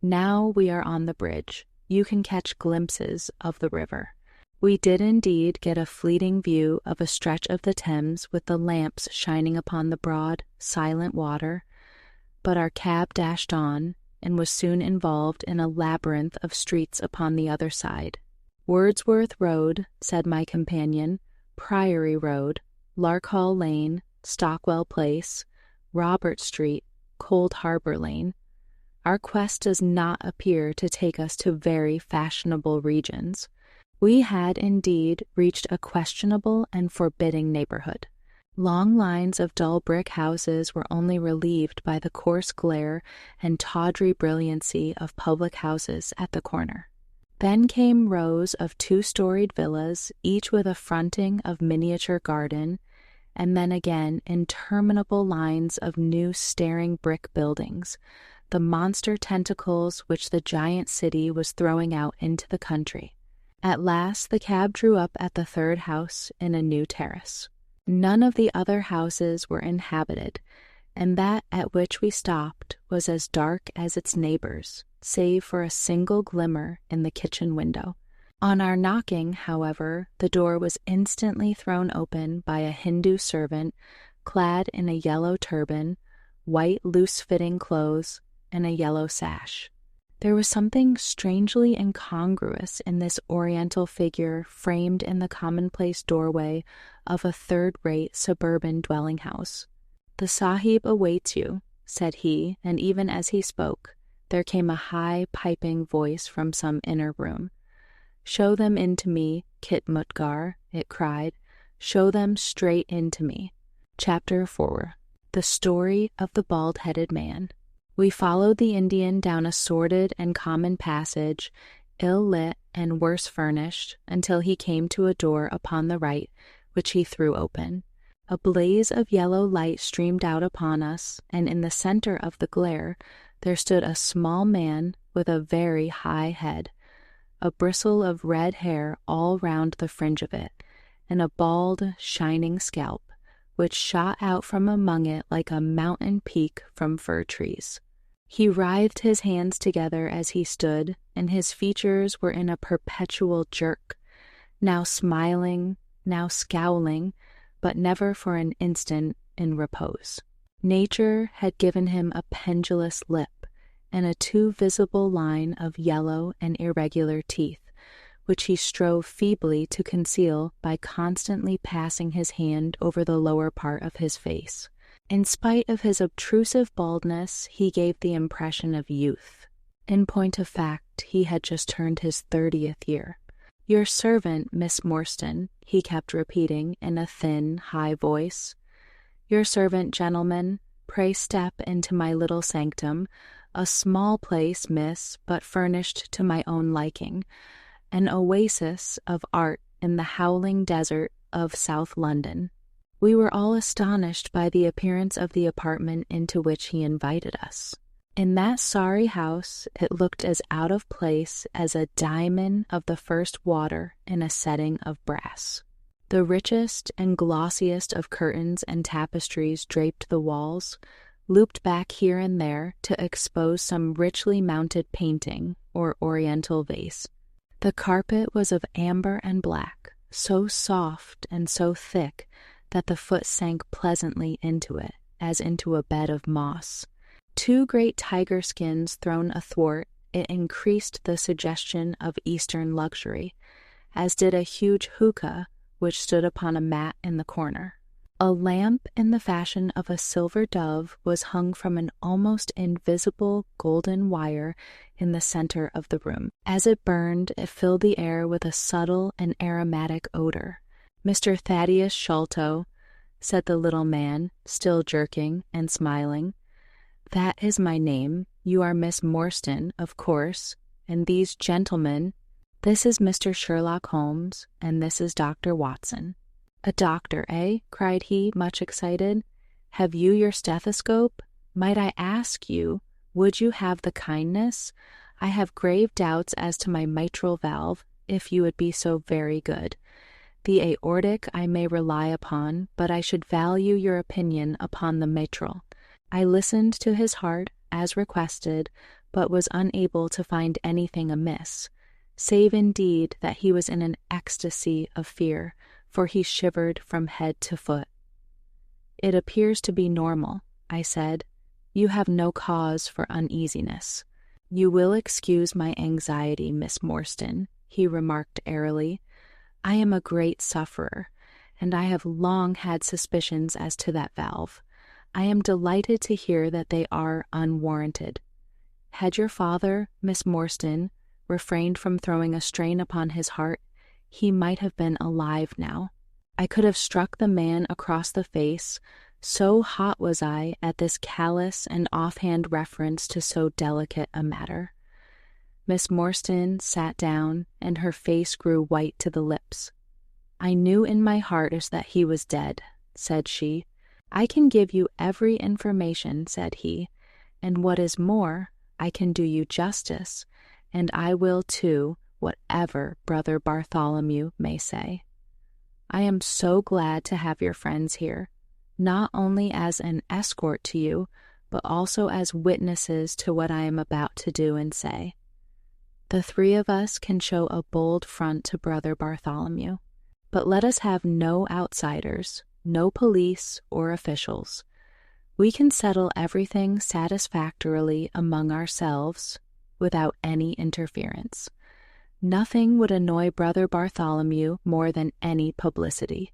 Now we are on the bridge. You can catch glimpses of the river." We did indeed get a fleeting view of a stretch of the Thames with the lamps shining upon the broad, silent water, but our cab dashed on and was soon involved in a labyrinth of streets upon the other side. "Wordsworth Road," said my companion, Priory Road, Larkhall Lane, Stockwell Place, Robert Street, Cold Harbor Lane. Our quest does not appear to take us to very fashionable regions. We had indeed reached a questionable and forbidding neighborhood. Long lines of dull brick houses were only relieved by the coarse glare and tawdry brilliancy of public houses at the corner. Then came rows of two-storied villas, each with a fronting of miniature garden, and then again interminable lines of new staring brick buildings, the monster tentacles which the giant city was throwing out into the country. At last the cab drew up at the third house in a new terrace. None of the other houses were inhabited, and that at which we stopped was as dark as its neighbors, save for a single glimmer in the kitchen window. On our knocking, however, the door was instantly thrown open by a Hindu servant clad in a yellow turban, white loose-fitting clothes, and a yellow sash. There was something strangely incongruous in this oriental figure framed in the commonplace doorway of a third-rate suburban dwelling house. "The Sahib awaits you," said he, and even as he spoke, there came a high, piping voice from some inner room. "Show them in to me, Kit Mutgar," it cried. "Show them straight in to me." Chapter 4. The Story of the Bald-Headed Man. We followed the Indian down a sordid and common passage, ill-lit and worse furnished, until he came to a door upon the right, which he threw open. A blaze of yellow light streamed out upon us, and in the center of the glare there stood a small man with a very high head, a bristle of red hair all round the fringe of it, and a bald, shining scalp, which shot out from among it like a mountain peak from fir trees. He writhed his hands together as he stood, and his features were in a perpetual jerk, now smiling, now scowling, but never for an instant in repose. Nature had given him a pendulous lip and a too visible line of yellow and irregular teeth, which he strove feebly to conceal by constantly passing his hand over the lower part of his face. In spite of his obtrusive baldness, he gave the impression of youth. In point of fact, he had just turned his 30th year. "Your servant, Miss Morstan," he kept repeating in a thin, high voice. "Your servant, gentlemen. Pray step into my little sanctum, a small place, miss, but furnished to my own liking, an oasis of art in the howling desert of South London." We were all astonished by the appearance of the apartment into which he invited us. In that sorry house, it looked as out of place as a diamond of the first water in a setting of brass. The richest and glossiest of curtains and tapestries draped the walls, looped back here and there to expose some richly mounted painting or oriental vase. The carpet was of amber and black, so soft and so thick that the foot sank pleasantly into it, as into a bed of moss. Two great tiger skins thrown athwart it increased the suggestion of Eastern luxury, as did a huge hookah which stood upon a mat in the corner. A lamp in the fashion of a silver dove was hung from an almost invisible golden wire in the center of the room. As it burned, it filled the air with a subtle and aromatic odor. "Mr. Thaddeus Sholto," said the little man, still jerking and smiling. "That is my name. You are Miss Morstan, of course, and these gentlemen—" "This is Mr. Sherlock Holmes, and this is Dr. Watson." "A doctor, eh?" cried he, much excited. "Have you your stethoscope? Might I ask you, would you have the kindness? I have grave doubts as to my mitral valve, if you would be so very good. The aortic I may rely upon, but I should value your opinion upon the mitral." I listened to his heart, as requested, but was unable to find anything amiss, save indeed that he was in an ecstasy of fear, for he shivered from head to foot. "It appears to be normal," I said. "You have no cause for uneasiness." "You will excuse my anxiety, Miss Morstan," he remarked airily. "I am a great sufferer, and I have long had suspicions as to that valve. I am delighted to hear that they are unwarranted. Had your father, Miss Morstan, refrained from throwing a strain upon his heart, he might have been alive now. I could have struck the man across the face, so hot was I at this callous and offhand reference to so delicate a matter. Miss Morstan sat down, and her face grew white to the lips. I knew in my heart that he was dead, said she. I can give you every information, said he, and what is more, I can do you justice, and I will too, whatever Brother Bartholomew may say. I am so glad to have your friends here, not only as an escort to you, but also as witnesses to what I am about to do and say. The three of us can show a bold front to Brother Bartholomew, but let us have no outsiders, no police or officials. We can settle everything satisfactorily among ourselves without any interference. Nothing would annoy Brother Bartholomew more than any publicity.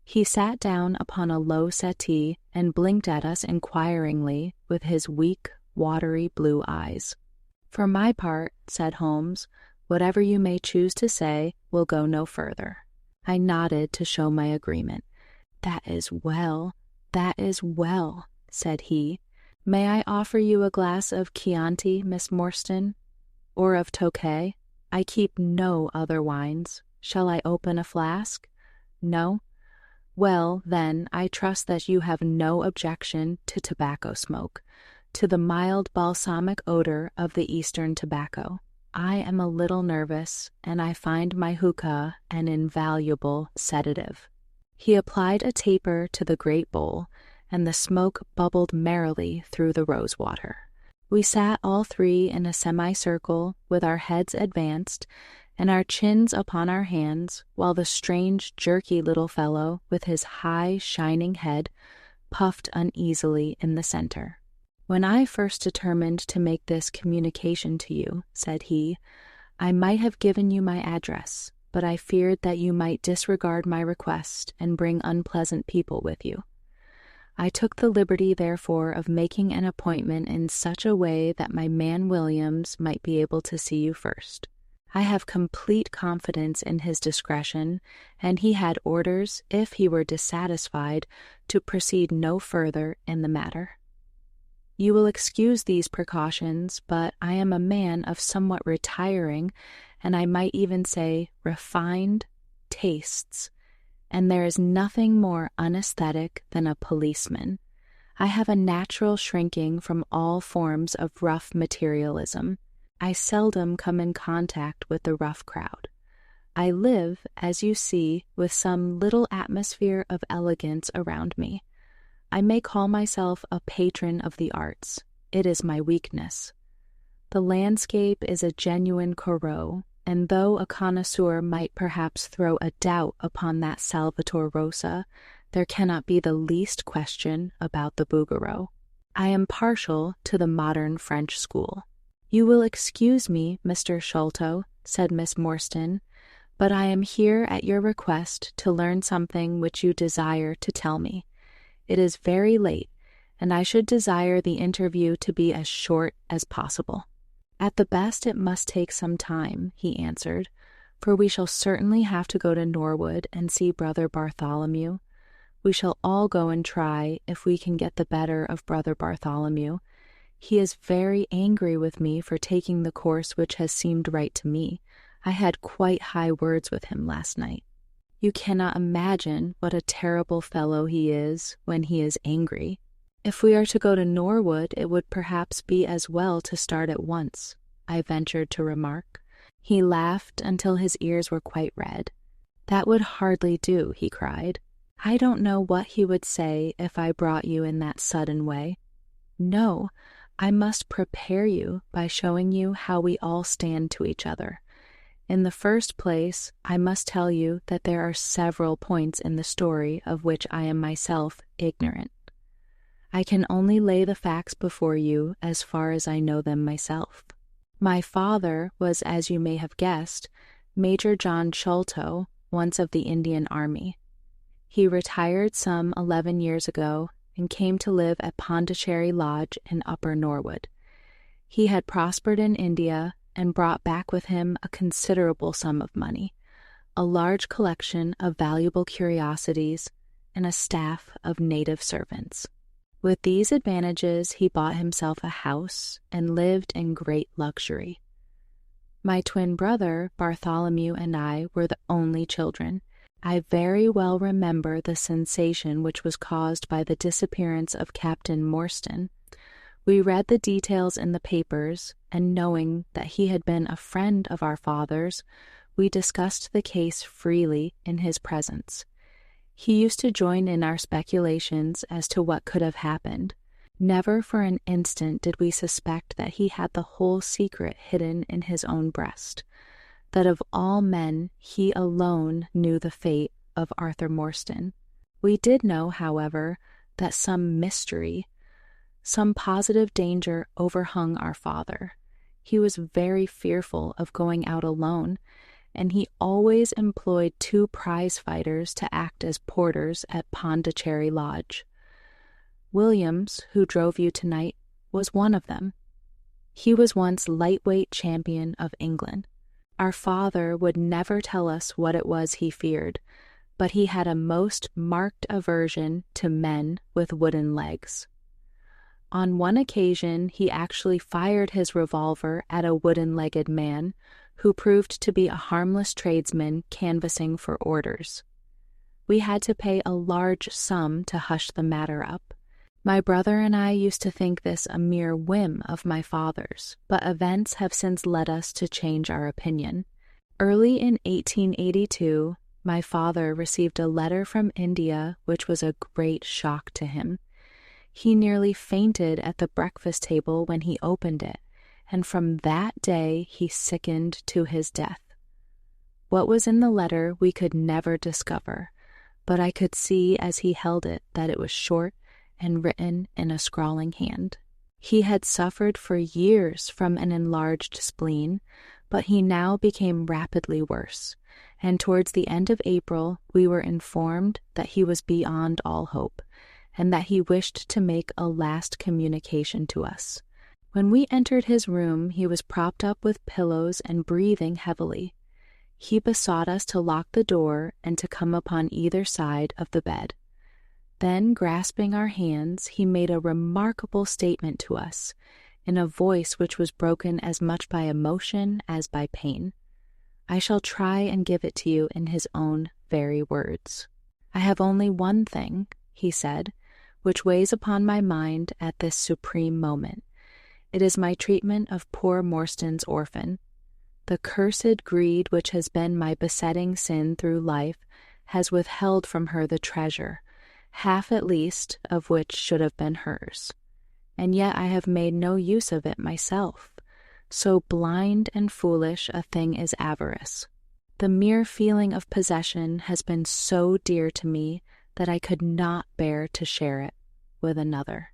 He sat down upon a low settee and blinked at us inquiringly with his weak, watery blue eyes. For my part, said Holmes, whatever you may choose to say will go no further. I nodded to show my agreement. That is well, said he. May I offer you a glass of Chianti, Miss Morstan? Or of Tokay? I keep no other wines. Shall I open a flask? No? Well, then, I trust that you have no objection to tobacco smoke, to the mild balsamic odor of the Eastern tobacco. I am a little nervous, and I find my hookah an invaluable sedative. He applied a taper to the great bowl, and the smoke bubbled merrily through the rosewater. We sat all three in a semicircle with our heads advanced and our chins upon our hands, while the strange, jerky little fellow with his high, shining head puffed uneasily in the center. When I first determined to make this communication to you, said he, I might have given you my address, but I feared that you might disregard my request and bring unpleasant people with you. I took the liberty, therefore, of making an appointment in such a way that my man Williams might be able to see you first. I have complete confidence in his discretion, and he had orders, if he were dissatisfied, to proceed no further in the matter. You will excuse these precautions, but I am a man of somewhat retiring, and I might even say refined, tastes, and there is nothing more unaesthetic than a policeman. I have a natural shrinking from all forms of rough materialism. I seldom come in contact with the rough crowd. I live, as you see, with some little atmosphere of elegance around me. I may call myself a patron of the arts. It is my weakness. The landscape is a genuine Corot, and though a connoisseur might perhaps throw a doubt upon that Salvator Rosa, there cannot be the least question about the Bouguereau. I am partial to the modern French school. You will excuse me, Mr. Sholto, said Miss Morstan, but I am here at your request to learn something which you desire to tell me. It is very late, and I should desire the interview to be as short as possible. At the best it must take some time, he answered, for we shall certainly have to go to Norwood and see Brother Bartholomew. We shall all go and try if we can get the better of Brother Bartholomew. He is very angry with me for taking the course which has seemed right to me. I had quite high words with him last night. You cannot imagine what a terrible fellow he is when he is angry. If we are to go to Norwood, it would perhaps be as well to start at once, I ventured to remark. He laughed until his ears were quite red. That would hardly do, he cried. I don't know what he would say if I brought you in that sudden way. No, I must prepare you by showing you how we all stand to each other. In the first place, I must tell you that there are several points in the story of which I am myself ignorant. I can only lay the facts before you as far as I know them myself. My father was, as you may have guessed, Major John Sholto, once of the Indian Army. He retired some 11 years ago and came to live at Pondicherry Lodge in Upper Norwood. He had prospered in India and brought back with him a considerable sum of money, a large collection of valuable curiosities, and a staff of native servants. With these advantages, he bought himself a house and lived in great luxury. My twin brother, Bartholomew, and I were the only children. I very well remember the sensation which was caused by the disappearance of Captain Morstan. We read the details in the papers, and knowing that he had been a friend of our father's, we discussed the case freely in his presence. He used to join in our speculations as to what could have happened. Never for an instant did we suspect that he had the whole secret hidden in his own breast, that of all men he alone knew the fate of Arthur Morstan. We did know, however, that some mystery, some positive danger overhung our father. He was very fearful of going out alone, and he always employed 2 prize fighters to act as porters at Pondicherry Lodge. Williams, who drove you tonight, was one of them. He was once lightweight champion of England. Our father would never tell us what it was he feared, but he had a most marked aversion to men with wooden legs. On one occasion, he actually fired his revolver at a wooden-legged man who proved to be a harmless tradesman canvassing for orders. We had to pay a large sum to hush the matter up. My brother and I used to think this a mere whim of my father's, but events have since led us to change our opinion. Early in 1882, my father received a letter from India which was a great shock to him. He nearly fainted at the breakfast table when he opened it, and from that day he sickened to his death. What was in the letter we could never discover, but I could see as he held it that it was short and written in a scrawling hand. He had suffered for years from an enlarged spleen, but he now became rapidly worse, and towards the end of April we were informed that he was beyond all hope, and that he wished to make a last communication to us. When we entered his room, he was propped up with pillows and breathing heavily. He besought us to lock the door and to come upon either side of the bed. Then, grasping our hands, he made a remarkable statement to us, in a voice which was broken as much by emotion as by pain. I shall try and give it to you in his own very words. I have only one thing, he said, which weighs upon my mind at this supreme moment. It is my treatment of poor Morstan's orphan. The cursed greed which has been my besetting sin through life has withheld from her the treasure, half at least of which should have been hers. And yet I have made no use of it myself. So blind and foolish a thing is avarice. The mere feeling of possession has been so dear to me that I could not bear to share it with another.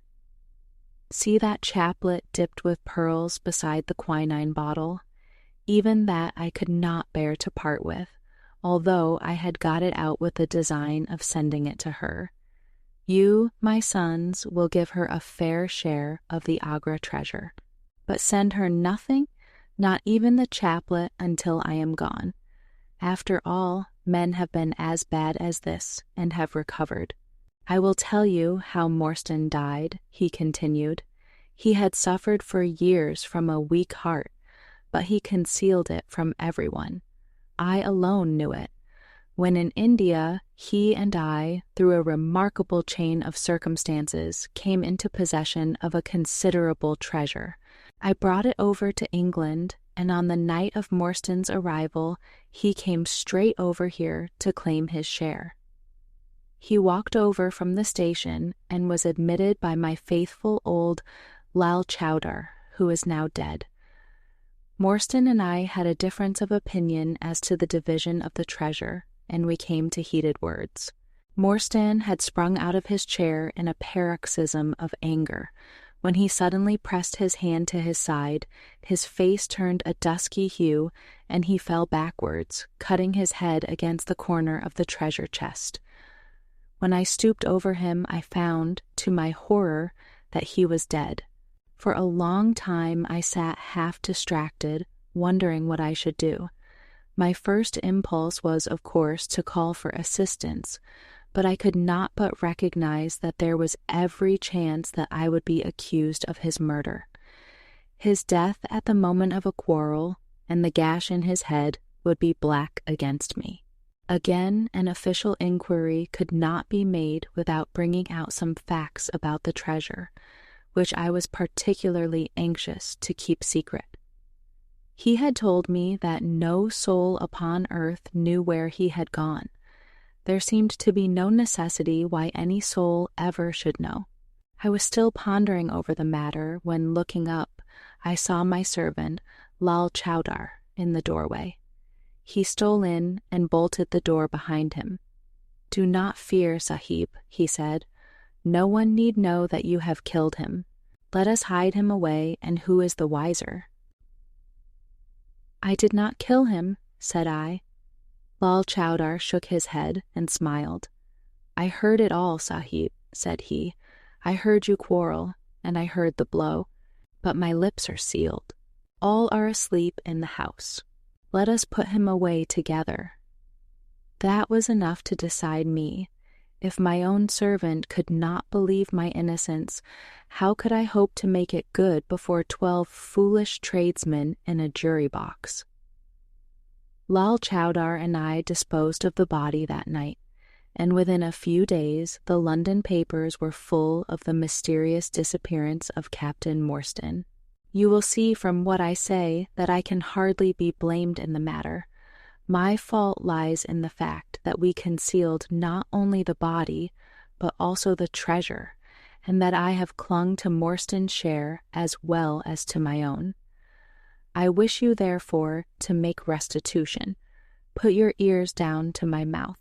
See that chaplet dipped with pearls beside the quinine bottle? Even that I could not bear to part with, although I had got it out with the design of sending it to her. You, my sons, will give her a fair share of the Agra treasure, but send her nothing, not even the chaplet, until I am gone. After all, men have been as bad as this, and have recovered. I will tell you how Morstan died, he continued. He had suffered for years from a weak heart, but he concealed it from everyone. I alone knew it. When in India, he and I, through a remarkable chain of circumstances, came into possession of a considerable treasure. I brought it over to England, and on the night of Morstan's arrival, he came straight over here to claim his share. He walked over from the station and was admitted by my faithful old Lal Chowdar, who is now dead. Morstan and I had a difference of opinion as to the division of the treasure, and we came to heated words. Morstan had sprung out of his chair in a paroxysm of anger, when he suddenly pressed his hand to his side, his face turned a dusky hue, and he fell backwards, cutting his head against the corner of the treasure chest. When I stooped over him, I found, to my horror, that he was dead. For a long time I sat half distracted, wondering what I should do. My first impulse was, of course, to call for assistance, but I could not but recognize that there was every chance that I would be accused of his murder. His death at the moment of a quarrel, and the gash in his head, would be black against me. Again, an official inquiry could not be made without bringing out some facts about the treasure, which I was particularly anxious to keep secret. He had told me that no soul upon earth knew where he had gone. There seemed to be no necessity why any soul ever should know. I was still pondering over the matter when, looking up, I saw my servant, Lal Chowdar, in the doorway. He stole in and bolted the door behind him. "Do not fear, Sahib," he said. "No one need know that you have killed him. Let us hide him away, and who is the wiser?" "I did not kill him," said I. Lal Chowdar shook his head and smiled. "I heard it all, Sahib," said he. "I heard you quarrel, and I heard the blow, but my lips are sealed. All are asleep in the house. Let us put him away together." That was enough to decide me. If my own servant could not believe my innocence, how could I hope to make it good before 12 foolish tradesmen in a jury box? Lal Chowdar and I disposed of the body that night, and within a few days the London papers were full of the mysterious disappearance of Captain Morstan. You will see from what I say that I can hardly be blamed in the matter. My fault lies in the fact that we concealed not only the body, but also the treasure, and that I have clung to Morstan's share as well as to my own. I wish you, therefore, to make restitution. Put your ears down to my mouth.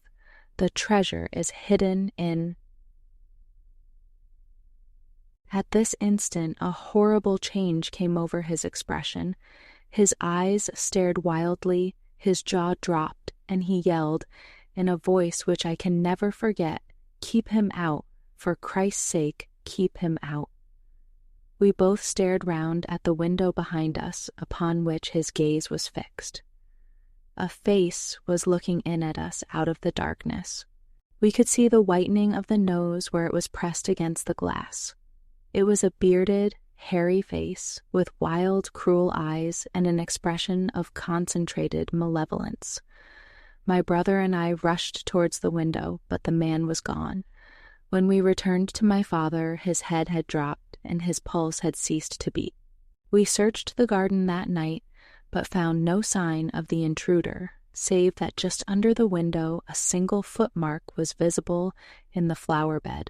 The treasure is hidden in... At this instant a horrible change came over his expression. His eyes stared wildly, his jaw dropped, and he yelled, in a voice which I can never forget, "Keep him out! For Christ's sake, keep him out!" We both stared round at the window behind us, upon which his gaze was fixed. A face was looking in at us out of the darkness. We could see the whitening of the nose where it was pressed against the glass. It was a bearded, hairy face, with wild, cruel eyes and an expression of concentrated malevolence. My brother and I rushed towards the window, but the man was gone. When we returned to my father, his head had dropped and his pulse had ceased to beat. We searched the garden that night, but found no sign of the intruder, save that just under the window a single footmark was visible in the flower bed.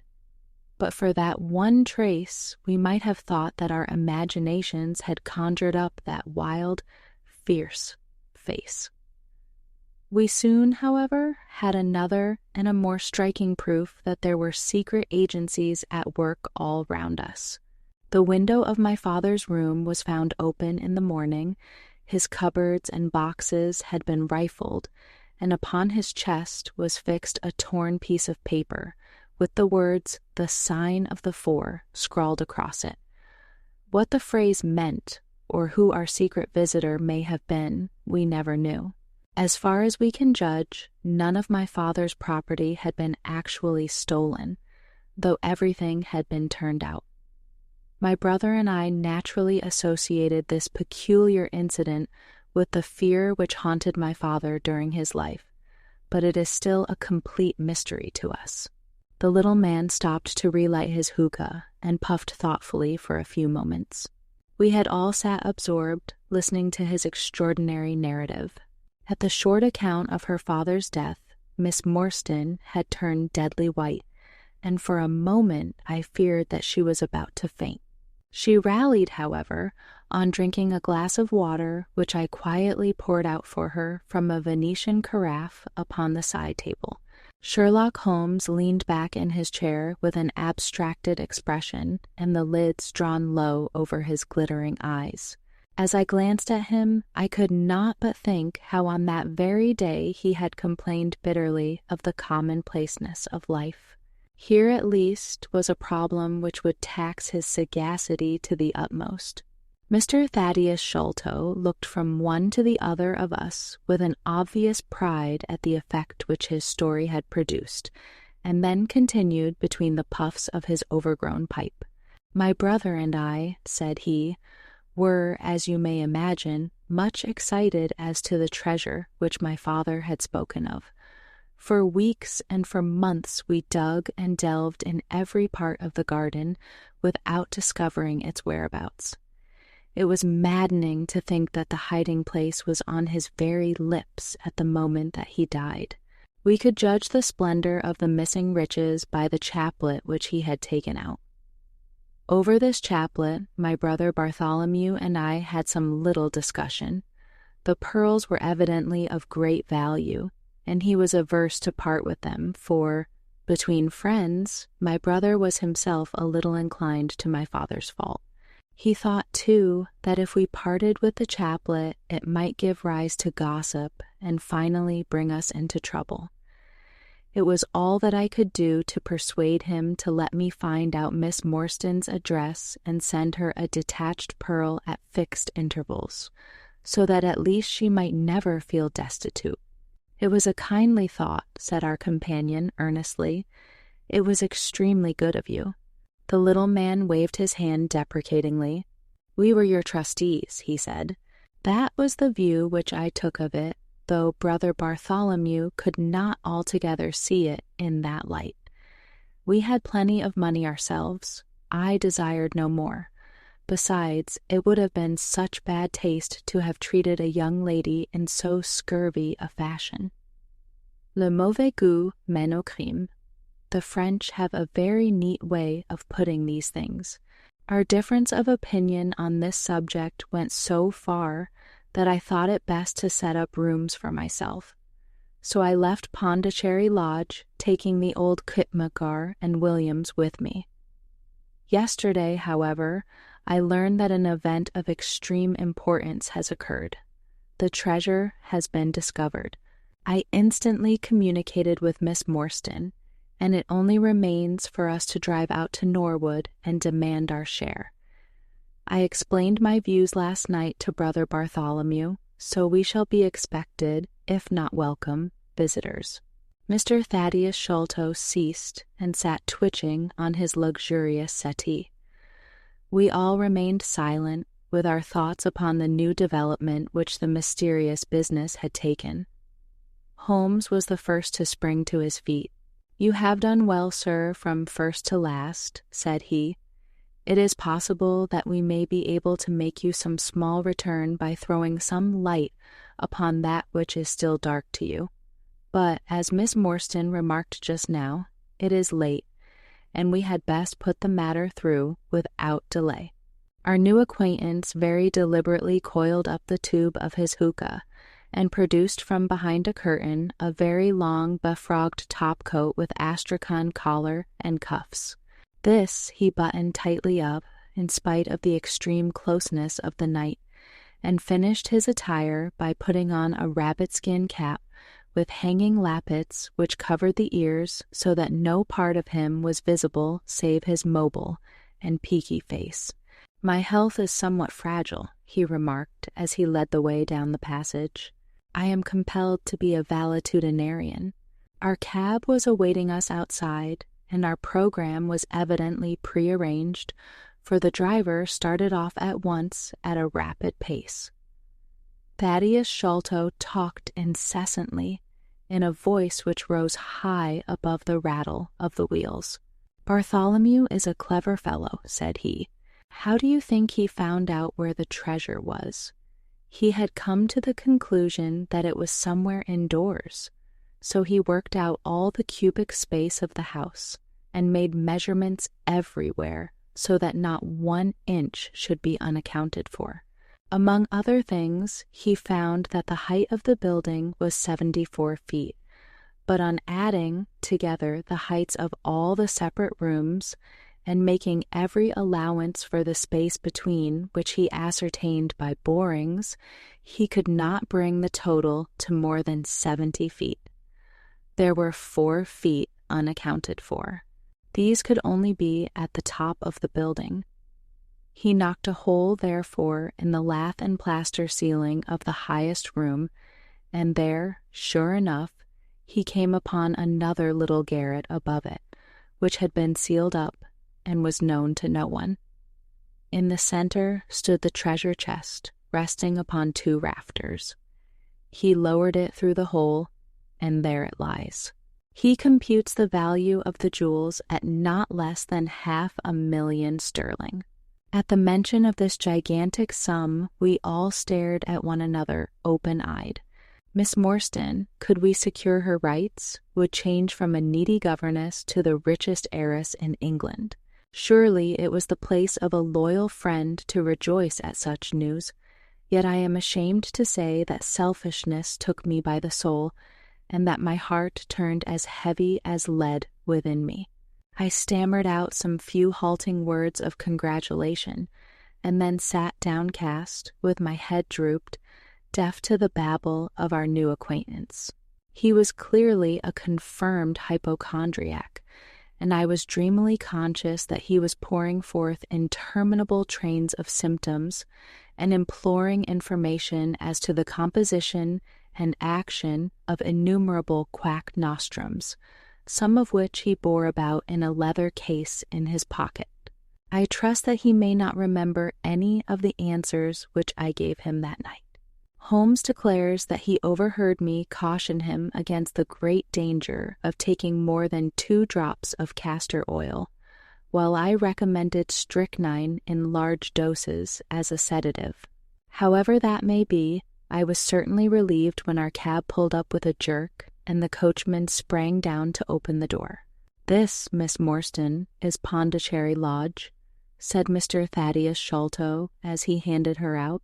But for that one trace, we might have thought that our imaginations had conjured up that wild, fierce face. We soon, however, had another and a more striking proof that there were secret agencies at work all round us. The window of my father's room was found open in the morning, his cupboards and boxes had been rifled, and upon his chest was fixed a torn piece of paper, with the words, "The Sign of the Four," scrawled across it. What the phrase meant, or who our secret visitor may have been, we never knew. As far as we can judge, none of my father's property had been actually stolen, though everything had been turned out. My brother and I naturally associated this peculiar incident with the fear which haunted my father during his life, but it is still a complete mystery to us. The little man stopped to relight his hookah and puffed thoughtfully for a few moments. We had all sat absorbed, listening to his extraordinary narrative. At the short account of her father's death, Miss Morstan had turned deadly white, and for a moment I feared that she was about to faint. She rallied, however, on drinking a glass of water which I quietly poured out for her from a Venetian carafe upon the side table. Sherlock Holmes leaned back in his chair with an abstracted expression and the lids drawn low over his glittering eyes. As I glanced at him, I could not but think how on that very day he had complained bitterly of the commonplaceness of life. Here at least was a problem which would tax his sagacity to the utmost. Mr. Thaddeus Sholto looked from one to the other of us with an obvious pride at the effect which his story had produced, and then continued between the puffs of his overgrown pipe. "My brother and I," said he, "were, as you may imagine, much excited as to the treasure which my father had spoken of. For weeks and for months we dug and delved in every part of the garden without discovering its whereabouts. It was maddening to think that the hiding place was on his very lips at the moment that he died. We could judge the splendor of the missing riches by the chaplet which he had taken out. Over this chaplet, my brother Bartholomew and I had some little discussion. The pearls were evidently of great value, and he was averse to part with them, for, between friends, my brother was himself a little inclined to my father's fault. He thought, too, that if we parted with the chaplet, it might give rise to gossip and finally bring us into trouble. It was all that I could do to persuade him to let me find out Miss Morstan's address and send her a detached pearl at fixed intervals, so that at least she might never feel destitute. It was a kindly thought," said our companion earnestly. "It was extremely good of you." The little man waved his hand deprecatingly. "We were your trustees," he said. That was the view which I took of it, though Brother Bartholomew could not altogether see it in that light. We had plenty of money ourselves. I desired no more. Besides, it would have been such bad taste to have treated a young lady in so scurvy a fashion. Le mauvais goût mène au crime. The French have a very neat way of putting these things. Our difference of opinion on this subject went so far that I thought it best to set up rooms for myself. So I left Pondicherry Lodge, taking the old Khitmutgar and Williams with me. Yesterday, however, I learned that an event of extreme importance has occurred. The treasure has been discovered. I instantly communicated with Miss Morstan, and it only remains for us to drive out to Norwood and demand our share. I explained my views last night to Brother Bartholomew, so we shall be expected, if not welcome, visitors." Mr. Thaddeus Sholto ceased and sat twitching on his luxurious settee. We all remained silent, with our thoughts upon the new development which the mysterious business had taken. Holmes was the first to spring to his feet. "You have done well, sir, from first to last," said he. "It is possible that we may be able to make you some small return by throwing some light upon that which is still dark to you. But, as Miss Morstan remarked just now, it is late, and we had best put the matter through without delay." Our new acquaintance very deliberately coiled up the tube of his hookah, and produced from behind a curtain a very long befrogged topcoat with astrakhan collar and cuffs. This he buttoned tightly up, in spite of the extreme closeness of the night, and finished his attire by putting on a rabbit-skin cap with hanging lappets which covered the ears so that no part of him was visible save his mobile and peaky face. "My health is somewhat fragile," he remarked as he led the way down the passage. "I am compelled to be a valetudinarian." Our cab was awaiting us outside, and our program was evidently prearranged, for the driver started off at once at a rapid pace. Thaddeus Sholto talked incessantly, in a voice which rose high above the rattle of the wheels. "Bartholomew is a clever fellow," said he. "How do you think he found out where the treasure was? He had come to the conclusion that it was somewhere indoors, so he worked out all the cubic space of the house, and made measurements everywhere, so that not 1 inch should be unaccounted for. Among other things, he found that the height of the building was 74 feet, but on adding together the heights of all the separate rooms, and making every allowance for the space between, which he ascertained by borings, he could not bring the total to more than 70 feet. There were 4 feet unaccounted for. These could only be at the top of the building. He knocked a hole, therefore, in the lath and plaster ceiling of the highest room, and there, sure enough, he came upon another little garret above it, which had been sealed up and was known to no one. In the center stood the treasure chest, resting upon 2 rafters. He lowered it through the hole, and there it lies. He computes the value of the jewels at not less than £500,000 sterling. At the mention of this gigantic sum, we all stared at one another, open-eyed. Miss Morstan, could we secure her rights, would change from a needy governess to the richest heiress in England. Surely it was the place of a loyal friend to rejoice at such news. Yet I am ashamed to say that selfishness took me by the soul, and that my heart turned as heavy as lead within me. I stammered out some few halting words of congratulation, and then sat downcast, with my head drooped, deaf to the babble of our new acquaintance. He was clearly a confirmed hypochondriac, and I was dreamily conscious that he was pouring forth interminable trains of symptoms and imploring information as to the composition and action of innumerable quack nostrums, some of which he bore about in a leather case in his pocket. I trust that he may not remember any of the answers which I gave him that night. Holmes declares that he overheard me caution him against the great danger of taking more than 2 drops of castor oil, while I recommended strychnine in large doses as a sedative. However that may be, I was certainly relieved when our cab pulled up with a jerk and the coachman sprang down to open the door. "This, Miss Morstan, is Pondicherry Lodge," said Mr. Thaddeus Sholto as he handed her out.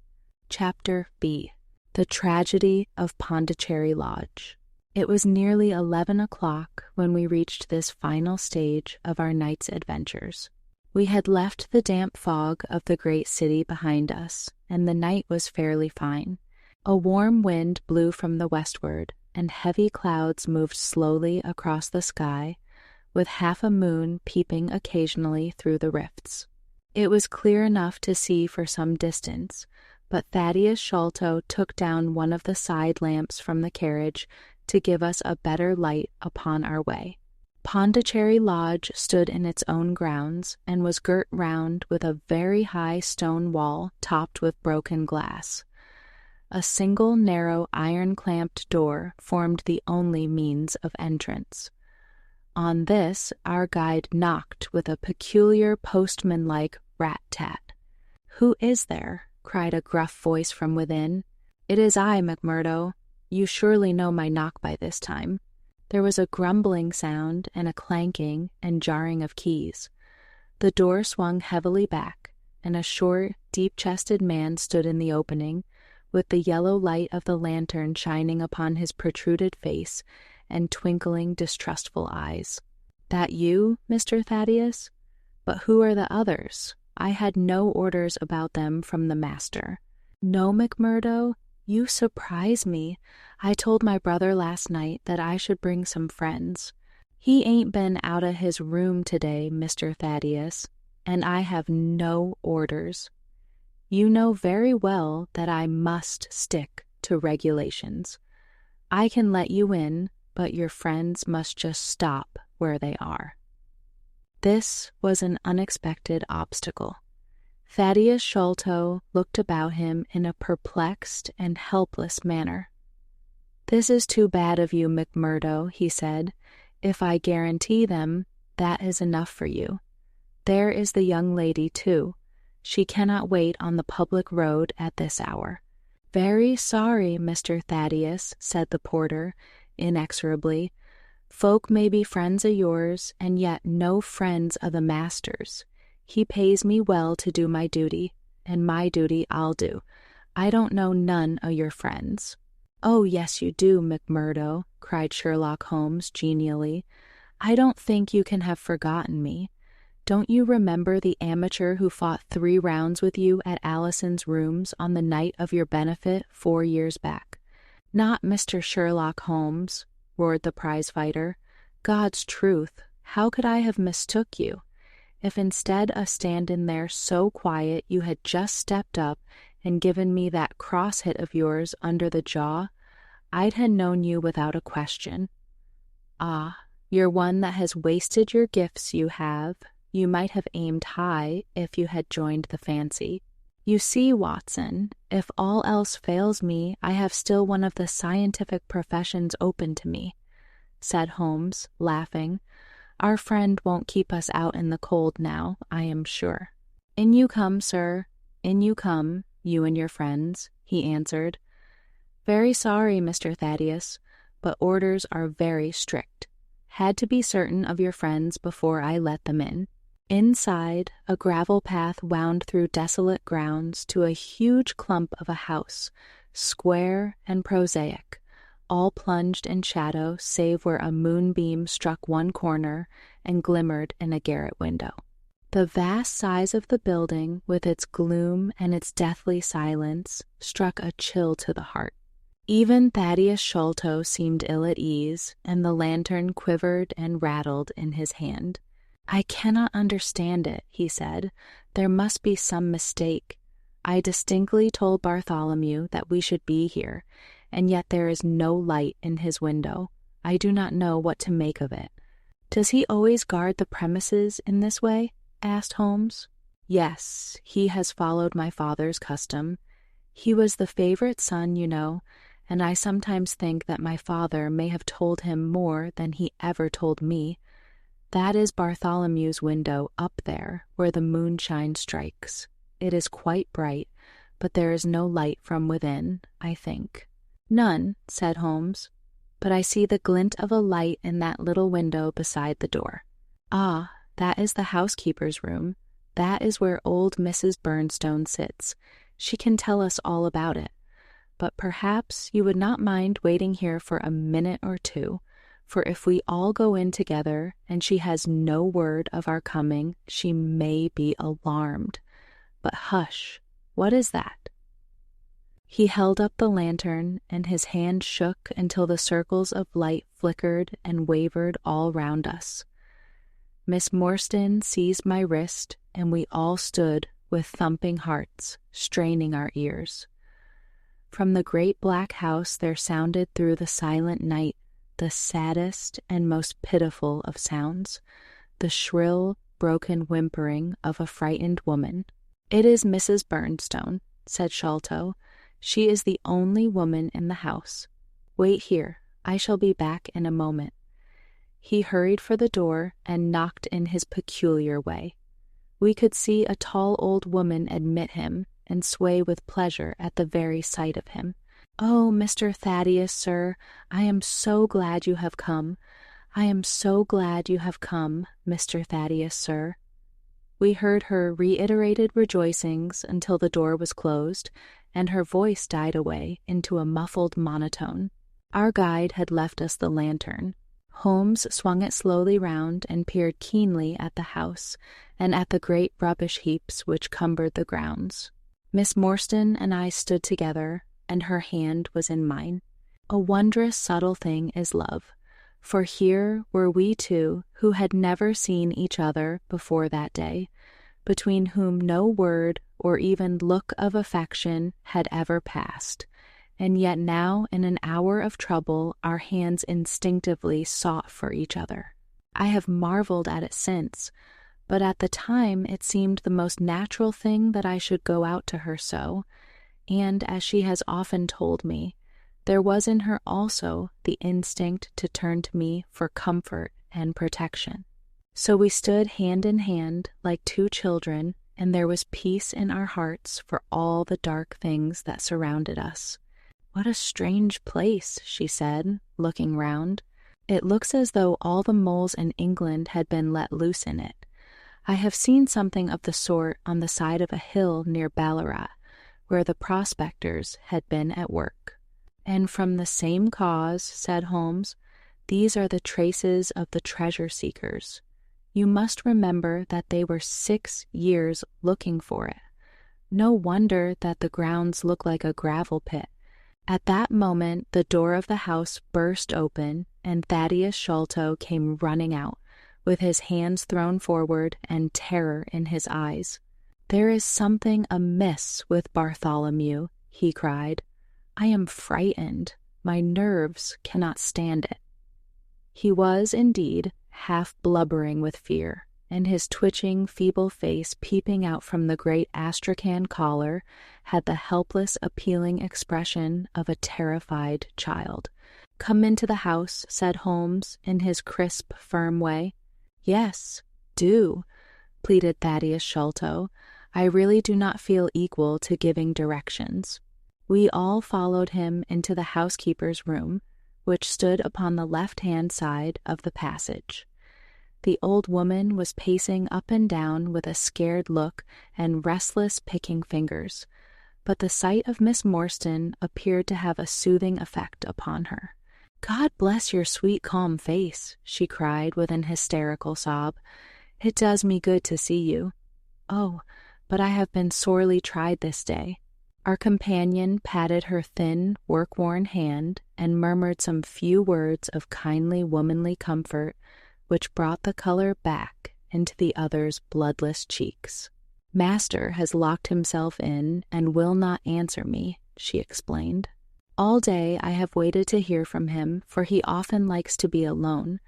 Chapter B. The Tragedy of Pondicherry Lodge. It was nearly 11 o'clock when we reached this final stage of our night's adventures. We had left the damp fog of the great city behind us, and the night was fairly fine. A warm wind blew from the westward, and heavy clouds moved slowly across the sky, with half a moon peeping occasionally through the rifts. It was clear enough to see for some distance, but Thaddeus Sholto took down one of the side lamps from the carriage to give us a better light upon our way. Pondicherry Lodge stood in its own grounds, and was girt round with a very high stone wall topped with broken glass. A single narrow iron-clamped door formed the only means of entrance. On this our guide knocked with a peculiar postman-like rat-tat. "Who is there?" cried a gruff voice from within. "It is I, McMurdo. You surely know my knock by this time." There was a grumbling sound and a clanking and jarring of keys. The door swung heavily back, and a short, deep-chested man stood in the opening, with the yellow light of the lantern shining upon his protruded face and twinkling, distrustful eyes. "That you, Mr. Thaddeus? But who are the others? I had no orders about them from the master." "No, McMurdo, you surprise me. I told my brother last night that I should bring some friends. He ain't been out of his room today, Mr. Thaddeus, and I have no orders. You know very well that I must stick to regulations. I can let you in, but your friends must just stop where they are." This was an unexpected obstacle. Thaddeus Sholto looked about him in a perplexed and helpless manner. "This is too bad of you, McMurdo," he said. "If I guarantee them, that is enough for you. There is the young lady, too. She cannot wait on the public road at this hour." "Very sorry, Mr. Thaddeus," said the porter, inexorably. "Folk may be friends o' yours, and yet no friends o' the master's. He pays me well to do my duty, and my duty I'll do. I don't know none o' your friends." "Oh, yes, you do, McMurdo," cried Sherlock Holmes genially. "I don't think you can have forgotten me. Don't you remember the amateur who fought 3 rounds with you at Allison's rooms on the night of your benefit 4 years back?" "Not Mr. Sherlock Holmes," roared the prize-fighter. "God's truth, How could I have mistook you? If instead of standin' there so quiet you had just stepped up and given me that cross hit of yours under the jaw, I'd ha' known you without a question. Ah, you're one that has wasted your gifts, you have. You might have aimed high if you had joined the fancy. You see, Watson, if all else fails me, I have still one of the scientific professions open to me, said Holmes, laughing. Our friend won't keep us out in the cold now, I am sure. In you come, sir, in you come, you and your friends, he answered. Very sorry, Mr. Thaddeus, but orders are very strict. Had to be certain of your friends before I let them in. Inside, a gravel path wound through desolate grounds to a huge clump of a house, square and prosaic, all plunged in shadow save where a moonbeam struck one corner and glimmered in a garret window. The vast size of the building, with its gloom and its deathly silence, struck a chill to the heart. Even Thaddeus Sholto seemed ill at ease, and the lantern quivered and rattled in his hand. I cannot understand it, he said. There must be some mistake. I distinctly told Bartholomew that we should be here, and yet there is no light in his window. I do not know what to make of it. Does he always guard the premises in this way? Asked Holmes. Yes, he has followed my father's custom. He was the favorite son, you know, and I sometimes think that my father may have told him more than he ever told me. That is Bartholomew's window up there, where the moonshine strikes. It is quite bright, but there is no light from within, I think. None, said Holmes, but I see the glint of a light in that little window beside the door. Ah, that is the housekeeper's room. That is where old Mrs. Burnstone sits. She can tell us all about it. But perhaps you would not mind waiting here for a minute or two, for if we all go in together and she has no word of our coming, she may be alarmed. But hush, what is that? He held up the lantern, and his hand shook until the circles of light flickered and wavered all round us. Miss Morstan seized my wrist, and we all stood with thumping hearts, straining our ears. From the great black house there sounded through the silent night the saddest and most pitiful of sounds, the shrill, broken whimpering of a frightened woman. It is Mrs. Burnstone, said Sholto. She is the only woman in the house. Wait here, I shall be back in a moment. He hurried for the door and knocked in his peculiar way. We could see a tall old woman admit him and sway with pleasure at the very sight of him. Oh, Mr. Thaddeus, sir, I am so glad you have come. I am so glad you have come, Mr. Thaddeus, sir. We heard her reiterated rejoicings until the door was closed, and her voice died away into a muffled monotone. Our guide had left us the lantern. Holmes swung it slowly round and peered keenly at the house and at the great rubbish heaps which cumbered the grounds. Miss Morstan and I stood together, and her hand was in mine. A wondrous subtle thing is love, for here were we two who had never seen each other before that day, between whom no word or even look of affection had ever passed, and yet now in an hour of trouble our hands instinctively sought for each other. I have marveled at it since, but at the time it seemed the most natural thing that I should go out to her so, and as she has often told me, there was in her also the instinct to turn to me for comfort and protection. So we stood hand in hand like two children, and there was peace in our hearts for all the dark things that surrounded us. What a strange place, she said, looking round. It looks as though all the moles in England had been let loose in it. I have seen something of the sort on the side of a hill near Ballarat, where the prospectors had been at work. And from the same cause, said Holmes, these are the traces of the treasure-seekers. You must remember that they were 6 years looking for it. No wonder that the grounds look like a gravel pit. At that moment the door of the house burst open, and Thaddeus Sholto came running out, with his hands thrown forward and terror in his eyes. "There is something amiss with Bartholomew," he cried. "I am frightened. My nerves cannot stand it." He was, indeed, half blubbering with fear, and his twitching, feeble face peeping out from the great astrakhan collar had the helpless, appealing expression of a terrified child. "Come into the house," said Holmes in his crisp, firm way. "Yes, do," pleaded Thaddeus Sholto. "I really do not feel equal to giving directions." We all followed him into the housekeeper's room, which stood upon the left-hand side of the passage. The old woman was pacing up and down with a scared look and restless picking fingers, but the sight of Miss Morstan appeared to have a soothing effect upon her. "God bless your sweet, calm face," she cried with an hysterical sob. "It does me good to see you. Oh, but I have been sorely tried this day." Our companion patted her thin, work-worn hand and murmured some few words of kindly, womanly comfort, which brought the color back into the other's bloodless cheeks. "Master has locked himself in and will not answer me," she explained. "All day I have waited to hear from him, for he often likes to be alone.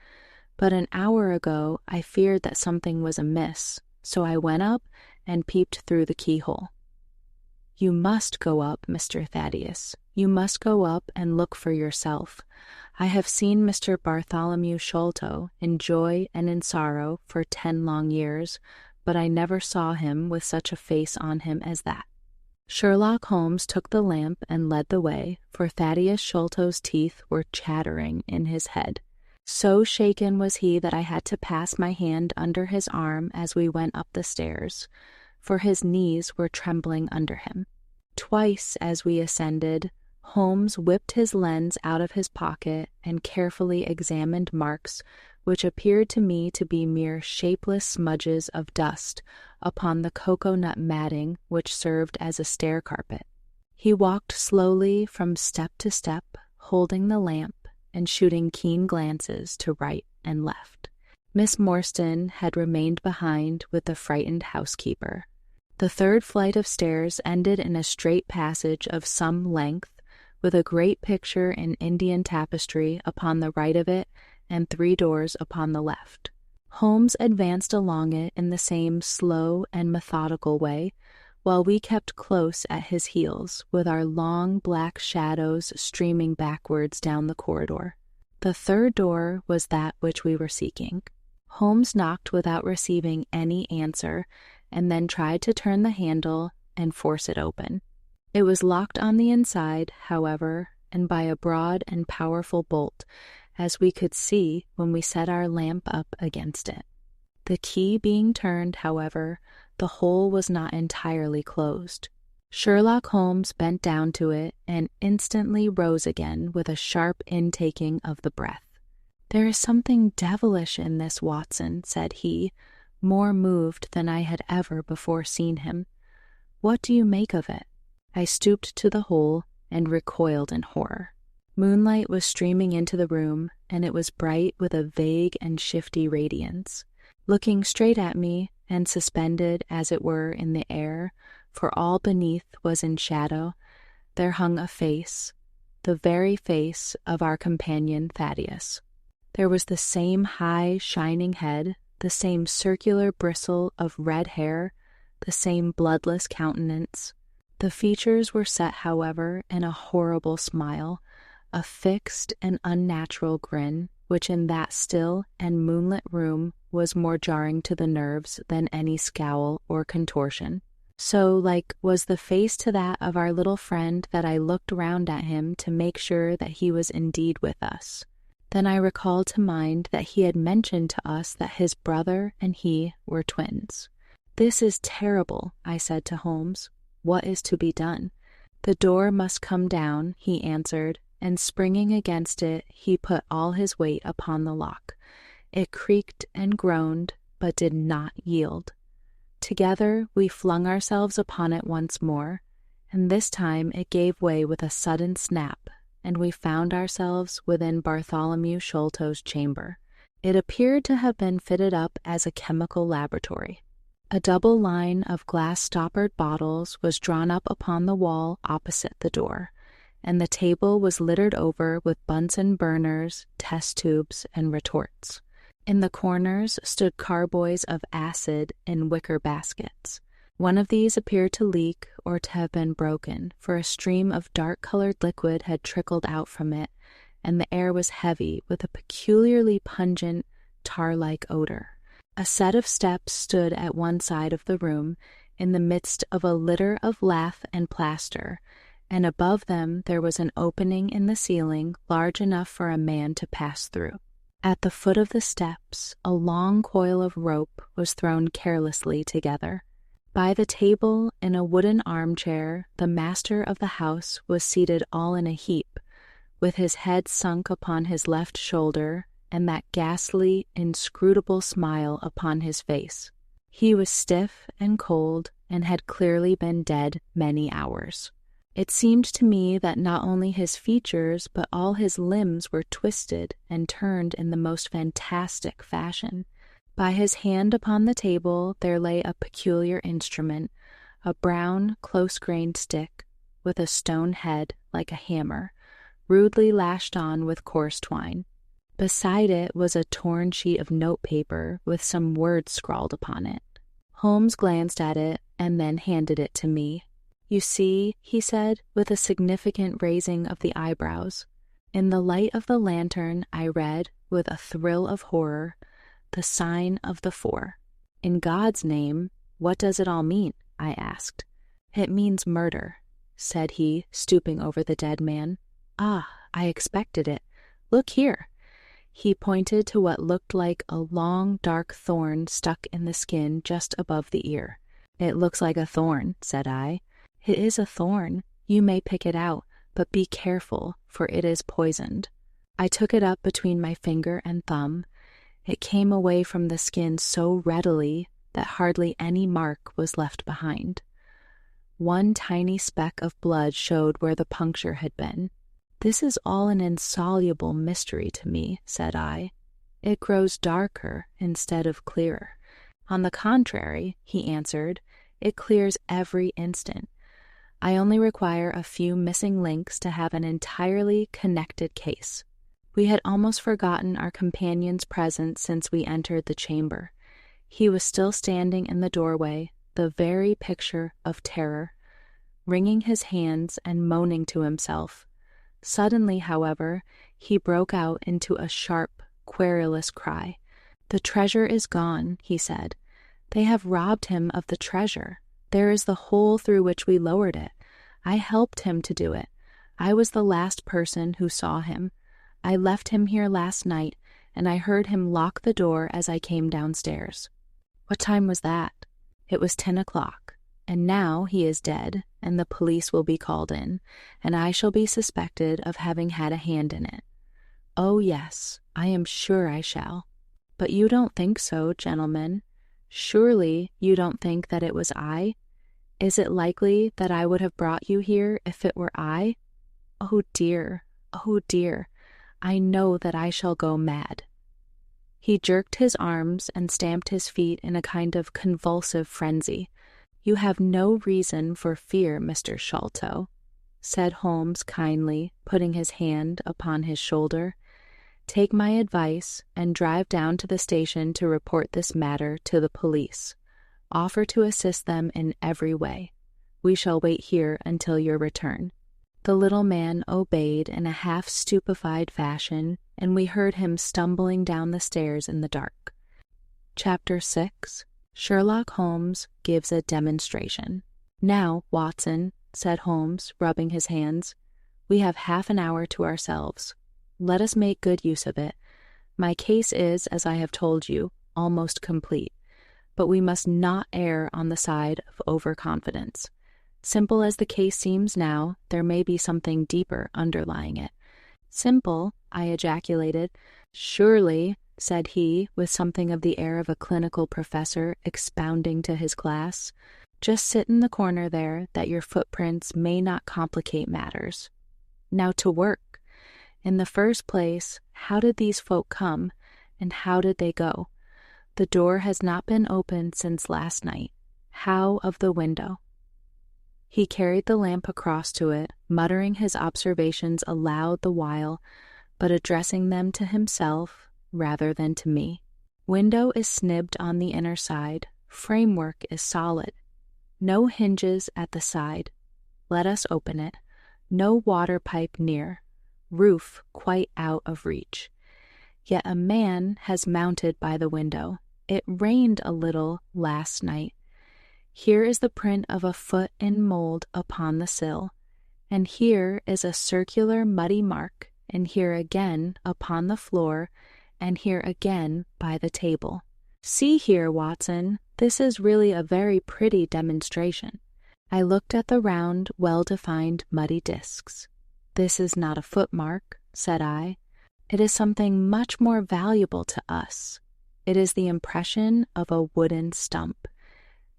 But an hour ago I feared that something was amiss, so I went up and peeped through the keyhole." "You must go up, Mr. Thaddeus. You must go up and look for yourself. I have seen Mr. Bartholomew Sholto in joy and in sorrow for 10 long years, but I never saw him with such a face on him as that." Sherlock Holmes took the lamp and led the way, for Thaddeus Sholto's teeth were chattering in his head. So shaken was he that I had to pass my hand under his arm as we went up the stairs, for his knees were trembling under him. Twice as we ascended, Holmes whipped his lens out of his pocket and carefully examined marks which appeared to me to be mere shapeless smudges of dust upon the cocoa-nut matting which served as a stair carpet. He walked slowly from step to step, holding the lamp and shooting keen glances to right and left. Miss Morstan had remained behind with the frightened housekeeper. The third flight of stairs ended in a straight passage of some length, with a great picture in Indian tapestry upon the right of it and 3 doors upon the left. Holmes advanced along it in the same slow and methodical way, while we kept close at his heels, with our long black shadows streaming backwards down the corridor. The third door was that which we were seeking. Holmes knocked without receiving any answer, and then tried to turn the handle and force it open. It was locked on the inside, however, and by a broad and powerful bolt, as we could see when we set our lamp up against it. The key being turned, however, the hole was not entirely closed. Sherlock Holmes bent down to it and instantly rose again with a sharp intaking of the breath. "There is something devilish in this, Watson," said he, more moved than I had ever before seen him. "What do you make of it?" I stooped to the hole and recoiled in horror. Moonlight was streaming into the room, and it was bright with a vague and shifty radiance. Looking straight at me, and suspended as it were in the air, for all beneath was in shadow, there hung a face, the very face of our companion Thaddeus. There was the same high, shining head, the same circular bristle of red hair, the same bloodless countenance. The features were set, however, in a horrible smile, a fixed and unnatural grin, which in that still and moonlit room was more jarring to the nerves than any scowl or contortion. So like was the face to that of our little friend that I looked round at him to make sure that he was indeed with us. Then I recalled to mind that he had mentioned to us that his brother and he were twins. "This is terrible," I said to Holmes. "What is to be done?" "The door must come down," he answered, and springing against it, he put all his weight upon the lock. It creaked and groaned, but did not yield. Together we flung ourselves upon it once more, and this time it gave way with a sudden snap, and we found ourselves within Bartholomew Sholto's chamber. It appeared to have been fitted up as a chemical laboratory. A double line of glass-stoppered bottles was drawn up upon the wall opposite the door, and the table was littered over with Bunsen burners, test tubes, and retorts. In the corners stood carboys of acid in wicker baskets. One of these appeared to leak or to have been broken, for a stream of dark-colored liquid had trickled out from it, and the air was heavy with a peculiarly pungent, tar-like odor. A set of steps stood at one side of the room, in the midst of a litter of lath and plaster, and above them there was an opening in the ceiling large enough for a man to pass through. At the foot of the steps, a long coil of rope was thrown carelessly together. By the table, in a wooden armchair, the master of the house was seated all in a heap, with his head sunk upon his left shoulder, and that ghastly, inscrutable smile upon his face. He was stiff and cold, and had clearly been dead many hours. It seemed to me that not only his features, but all his limbs were twisted and turned in the most fantastic fashion. By his hand upon the table there lay a peculiar instrument, a brown, close-grained stick, with a stone head like a hammer, rudely lashed on with coarse twine. Beside it was a torn sheet of notepaper with some words scrawled upon it. Holmes glanced at it and then handed it to me. "You see," he said, with a significant raising of the eyebrows. In the light of the lantern I read, with a thrill of horror, the sign of the 4. "In God's name, what does it all mean?" I asked. "It means murder," said he, stooping over the dead man. "Ah, I expected it. Look here." He pointed to what looked like a long, dark thorn stuck in the skin just above the ear. "It looks like a thorn," said I. "It is a thorn. You may pick it out, but be careful, for it is poisoned." I took it up between my finger and thumb. It came away from the skin so readily that hardly any mark was left behind. One tiny speck of blood showed where the puncture had been. "This is all an insoluble mystery to me," said I. "It grows darker instead of clearer." "On the contrary," he answered, "it clears every instant. I only require a few missing links to have an entirely connected case." We had almost forgotten our companion's presence since we entered the chamber. He was still standing in the doorway, the very picture of terror, wringing his hands and moaning to himself. Suddenly, however, he broke out into a sharp, querulous cry. "The treasure is gone," he said. "They have robbed him of the treasure. There is the hole through which we lowered it. I helped him to do it. I was the last person who saw him. I left him here last night, and I heard him lock the door as I came downstairs." "What time was that?" "It was 10 o'clock, and now he is dead, and the police will be called in, and I shall be suspected of having had a hand in it." "Oh, yes, I am sure I shall." "But you don't think so, gentlemen? Surely you don't think that it was I? Is it likely that I would have brought you here if it were I? Oh dear, I know that I shall go mad." He jerked his arms and stamped his feet in a kind of convulsive frenzy. "You have no reason for fear, Mr. Sholto," said Holmes kindly, putting his hand upon his shoulder. "Take my advice and drive down to the station to report this matter to the police. Offer to assist them in every way. We shall wait here until your return." The little man obeyed in a half-stupefied fashion, and we heard him stumbling down the stairs in the dark. Chapter 6. Sherlock Holmes gives a demonstration. "Now, Watson," said Holmes, rubbing his hands, "we have half an hour to ourselves. Let us make good use of it. My case is, as I have told you, almost complete, but we must not err on the side of overconfidence. Simple as the case seems now, there may be something deeper underlying it." "Simple?" I ejaculated. "Surely," said he, with something of the air of a clinical professor expounding to his class. "Just sit in the corner there, that your footprints may not complicate matters. Now to work. In the first place, how did these folk come, And how did they go? The door has not been opened since last night. How of the window? He carried the lamp across to it, muttering his observations aloud the while, but addressing them to himself rather than to me. Window is snibbed on the inner side. Framework is solid. No hinges at the side. Let us open it. No water pipe near. Roof quite out of reach. Yet a man has mounted by the window. It rained a little last night. Here is the print of a foot in mold upon the sill, and here is a circular muddy mark, and here again upon the floor, and here again by the table. See here, Watson, this is really a very pretty demonstration. I looked at the round, well-defined muddy discs. This is not a footmark, said I. It is something much more valuable to us. It is the impression of a wooden stump.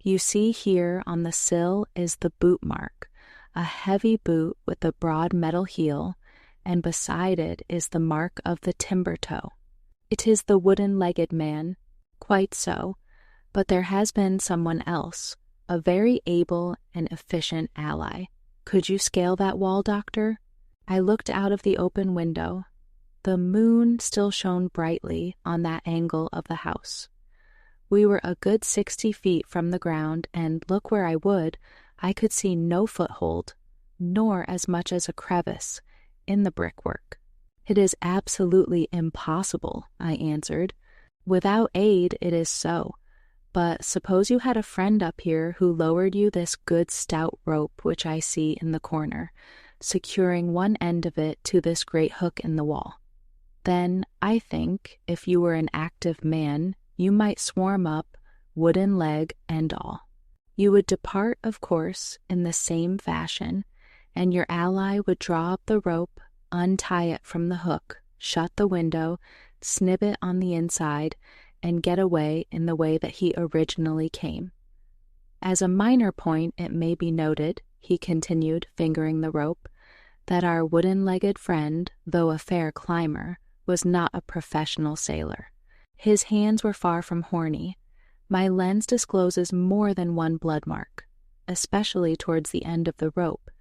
You see here on the sill is the boot mark, a heavy boot with a broad metal heel, and beside it is the mark of the timber toe. It is the wooden-legged man. Quite so, but there has been someone else, a very able and efficient ally. Could you scale that wall, Doctor? I looked out of the open window. The moon still shone brightly on that angle of the house. We were a good 60 feet from the ground, and look where I would, I could see no foothold, nor as much as a crevice, in the brickwork. It is absolutely impossible, I answered. Without aid, it is so. But suppose you had a friend up here who lowered you this good stout rope which I see in the corner, securing one end of it to this great hook in the wall. Then, I think, if you were an active man, you might swarm up, wooden leg and all. You would depart, of course, in the same fashion, and your ally would draw up the rope, untie it from the hook, shut the window, snib it on the inside, and get away in the way that he originally came. As a minor point, it may be noted, he continued, fingering the rope, that our wooden-legged friend, though a fair climber, was not a professional sailor. His hands were far from horny. My lens discloses more than one blood mark, especially towards the end of the rope,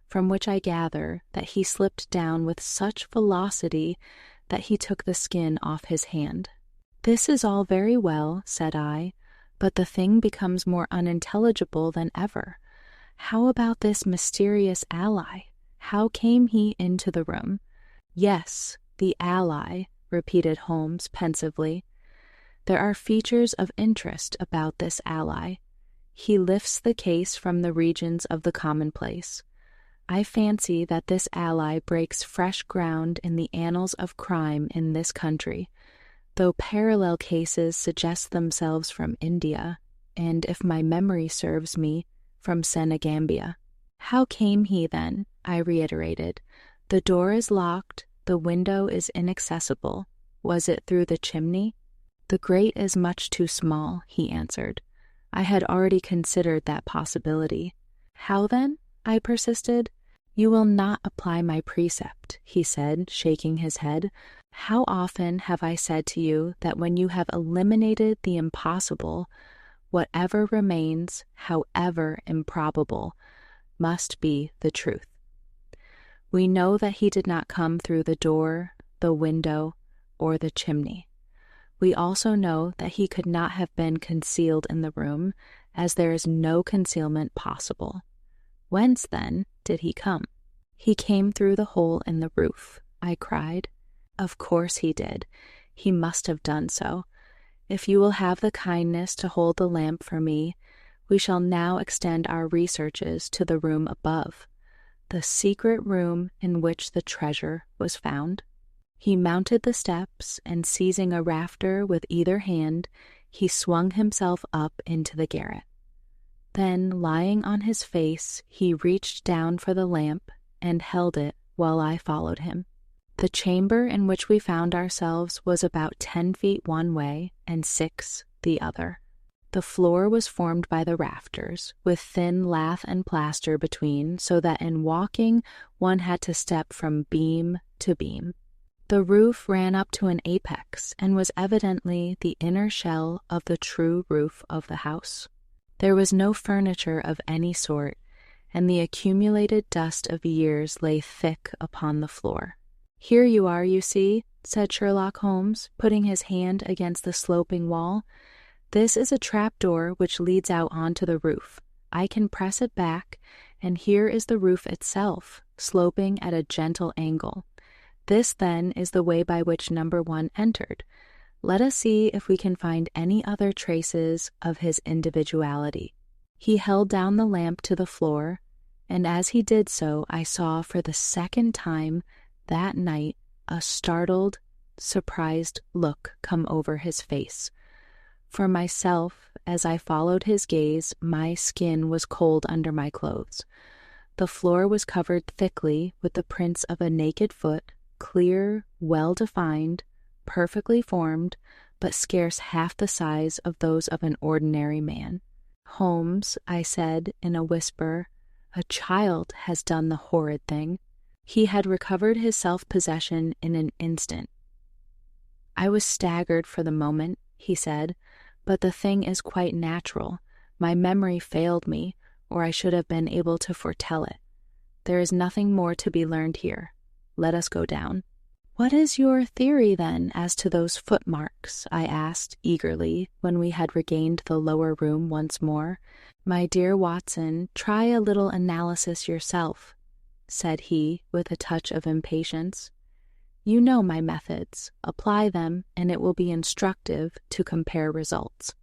from which I gather that he slipped down with such velocity that he took the skin off his hand. This is all very well, said I, but the thing becomes more unintelligible than ever. How about this mysterious ally? How came he into the room? Yes, the ally, repeated Holmes pensively. There are features of interest about this ally. He lifts the case from the regions of the commonplace. I fancy that this ally breaks fresh ground in the annals of crime in this country, though parallel cases suggest themselves from India, and, if my memory serves me, from Senegambia. How came he, then? I reiterated. The door is locked, the window is inaccessible. Was it through the chimney? The grate is much too small, he answered. I had already considered that possibility. How then? I persisted. You will not apply my precept, he said, shaking his head. How often have I said to you that when you have eliminated the impossible, whatever remains, however improbable, must be the truth. We know that he did not come through the door, the window, or the chimney. We also know that he could not have been concealed in the room, as there is no concealment possible. Whence, then, did he come? He came through the hole in the roof, I cried. Of course he did. He must have done so. If you will have the kindness to hold the lamp for me, we shall now extend our researches to the room above, the secret room in which the treasure was found. He mounted the steps, and seizing a rafter with either hand, he swung himself up into the garret. Then, lying on his face, he reached down for the lamp and held it while I followed him. The chamber in which we found ourselves was about 10 feet one way and 6 the other. The floor was formed by the rafters, with thin lath and plaster between, so that in walking one had to step from beam to beam. The roof ran up to an apex and was evidently the inner shell of the true roof of the house. There was no furniture of any sort, and the accumulated dust of years lay thick upon the floor. "Here you are, you see," said Sherlock Holmes, putting his hand against the sloping wall. "This is a trapdoor which leads out onto the roof. I can press it back, and here is the roof itself, sloping at a gentle angle. This, then, is the way by which number 1 entered. Let us see if we can find any other traces of his individuality." He held down the lamp to the floor, and as he did so, I saw for the second time that night a startled, surprised look come over his face. For myself, as I followed his gaze, my skin was cold under my clothes. The floor was covered thickly with the prints of a naked foot, clear, well-defined, perfectly formed, but scarce half the size of those of an ordinary man. "Holmes," I said in a whisper, "a child has done the horrid thing." He had recovered his self-possession in an instant. "I was staggered for the moment," he said, "but the thing is quite natural. My memory failed me, or I should have been able to foretell it. There is nothing more to be learned here. Let us go down." "What is your theory, then, as to those footmarks?" I asked eagerly, when we had regained the lower room once more. "My dear Watson, try a little analysis yourself," said he, with a touch of impatience. "You know my methods. Apply them, and it will be instructive to compare results."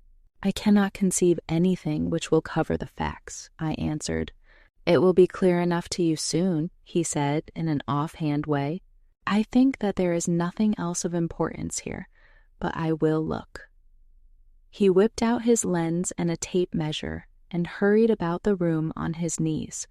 "I cannot conceive anything which will cover the facts," I answered. "It will be clear enough to you soon," he said in an offhand way. "I think that there is nothing else of importance here, but I will look." He whipped out his lens and a tape measure and hurried about the room on his knees,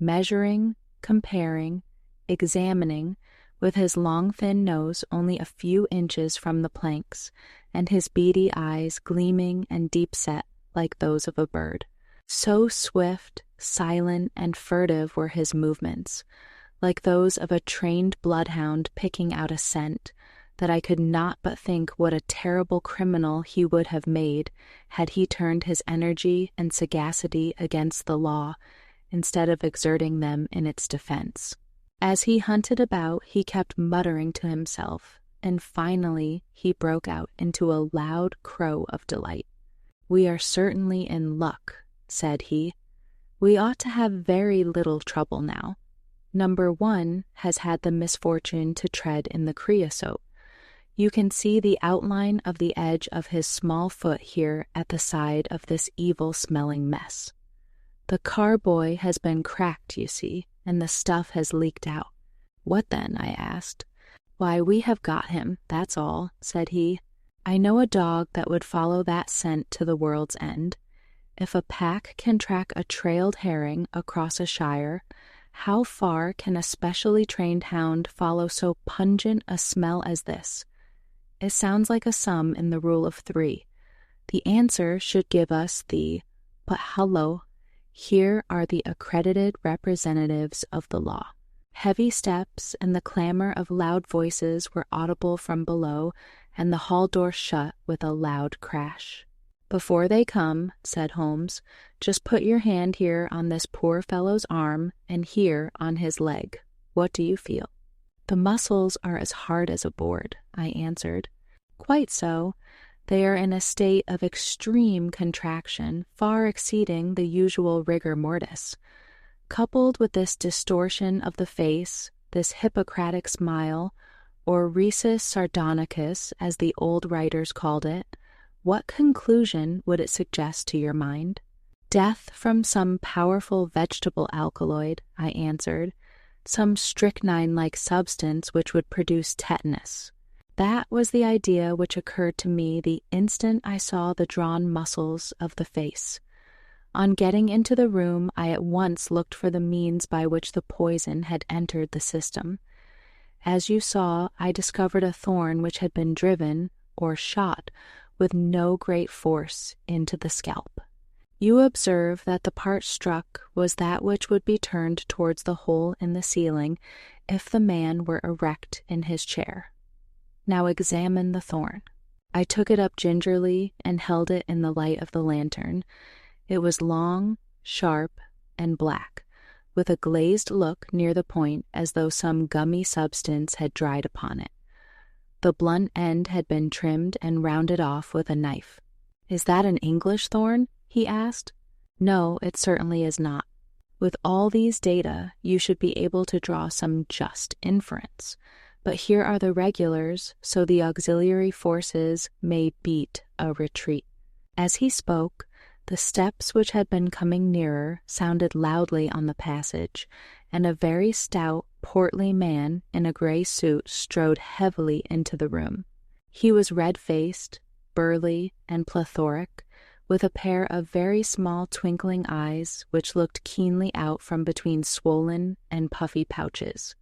measuring, comparing, examining, with his long thin nose only a few inches from the planks, and his beady eyes gleaming and deep-set like those of a bird. So swift, silent, and furtive were his movements, like those of a trained bloodhound picking out a scent, that I could not but think what a terrible criminal he would have made had he turned his energy and sagacity against the law, instead of exerting them in its defense. As he hunted about, he kept muttering to himself, and finally he broke out into a loud crow of delight. "We are certainly in luck," said he. "We ought to have very little trouble now. Number 1 has had the misfortune to tread in the creosote. You can see the outline of the edge of his small foot here at the side of this evil-smelling mess. The carboy has been cracked, you see, and the stuff has leaked out." "What then?" I asked. "Why, we have got him, that's all," said he. "I know a dog that would follow that scent to the world's end. If a pack can track a trailed herring across a shire, how far can a specially trained hound follow so pungent a smell as this? It sounds like a sum in the rule of 3. The answer should give us but hullo, here are the accredited representatives of the law." Heavy steps and the clamor of loud voices were audible from below, and the hall door shut with a loud crash. "Before they come," said Holmes, "just put your hand here on this poor fellow's arm and here on his leg. What do you feel?" "The muscles are as hard as a board," I answered. "Quite so. They are in a state of extreme contraction, far exceeding the usual rigor mortis. Coupled with this distortion of the face, this Hippocratic smile, or risus sardonicus, as the old writers called it, what conclusion would it suggest to your mind?" "Death from some powerful vegetable alkaloid," I answered, "some strychnine-like substance which would produce tetanus." That was the idea which occurred to me the instant I saw the drawn muscles of the face. On getting into the room, I at once looked for the means by which the poison had entered the system. As you saw, I discovered a thorn which had been driven, or shot, with no great force into the scalp. You observe that the part struck was that which would be turned towards the hole in the ceiling if the man were erect in his chair. Now examine the thorn. I took it up gingerly and held it in the light of the lantern. It was long, sharp, and black, with a glazed look near the point as though some gummy substance had dried upon it. The blunt end had been trimmed and rounded off with a knife. "Is that an English thorn?" he asked. "No, it certainly is not. With all these data, you should be able to draw some just inference. But here are the regulars, so the auxiliary forces may beat a retreat." As he spoke, the steps which had been coming nearer sounded loudly on the passage, and a very stout, portly man in a gray suit strode heavily into the room. He was red-faced, burly, and plethoric, with a pair of very small twinkling eyes which looked keenly out from between swollen and puffy pouches.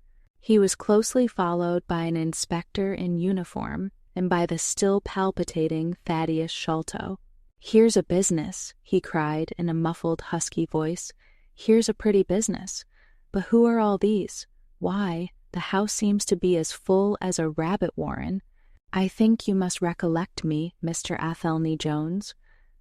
He was closely followed by an inspector in uniform and by the still palpitating Thaddeus Sholto. "Here's a business," he cried in a muffled, husky voice. "Here's a pretty business. But who are all these? Why, the house seems to be as full as a rabbit warren." "I think you must recollect me, Mr. Athelney Jones,"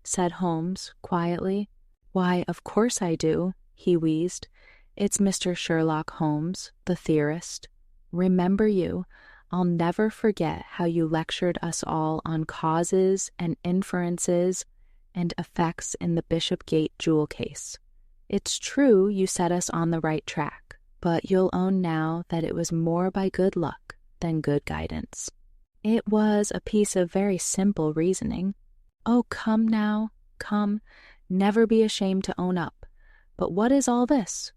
said Holmes quietly. "Why, of course I do," he wheezed. "It's Mr. Sherlock Holmes, the theorist. Remember you? I'll never forget how you lectured us all on causes and inferences and effects in the Bishopgate jewel case. It's true you set us on the right track, but you'll own now that it was more by good luck than good guidance." "It was a piece of very simple reasoning." "Oh, come now, come. Never be ashamed to own up. But what is all this?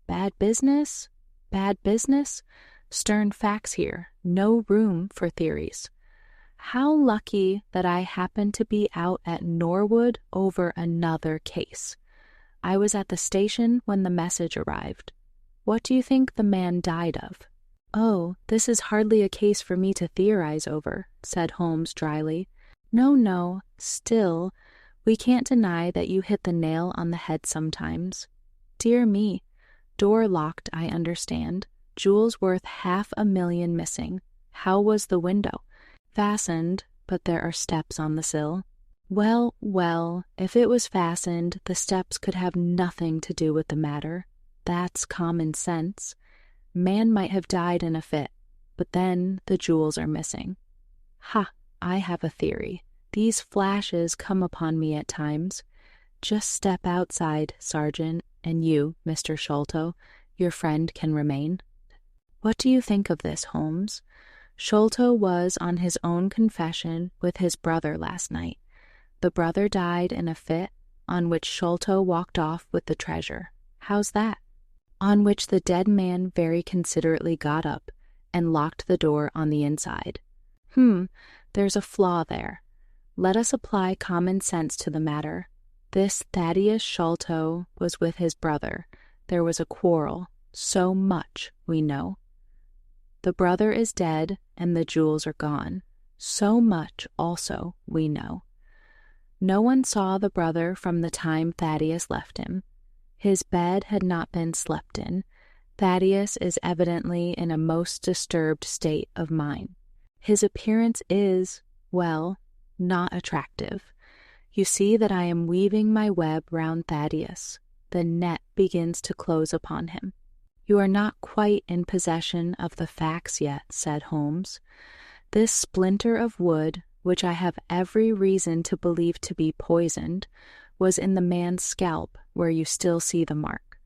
Bad business? Bad business? Stern facts here, no room for theories. How lucky that I happened to be out at Norwood over another case. I was at the station when the message arrived. What do you think the man died of?" "Oh, this is hardly a case for me to theorize over," said Holmes dryly. No, still, we can't deny that you hit the nail on the head sometimes. Dear me, door locked, I understand. Jewels worth $500,000 missing. How was the window?" "Fastened, but there are steps on the sill." Well, if it was fastened, the steps could have nothing to do with the matter. That's common sense. Man might have died in a fit, but then the jewels are missing. Ha! I have a theory. These flashes come upon me at times. Just step outside, Sergeant, and you, Mr. Sholto, your friend can remain. What do you think of this, Holmes? Sholto was on his own confession with his brother last night. The brother died in a fit, on which Sholto walked off with the treasure. How's that? On which the dead man very considerately got up and locked the door on the inside. There's a flaw there. Let us apply common sense to the matter. This Thaddeus Sholto was with his brother. There was a quarrel. So much we know. The brother is dead, and the jewels are gone. So much also we know. No one saw the brother from the time Thaddeus left him. His bed had not been slept in. Thaddeus is evidently in a most disturbed state of mind. His appearance is, well, not attractive. You see that I am weaving my web round Thaddeus. The net begins to close upon him. "You are not quite in possession of the facts yet," said Holmes. "This splinter of wood, which I have every reason to believe to be poisoned, was in the man's scalp where you still see the mark.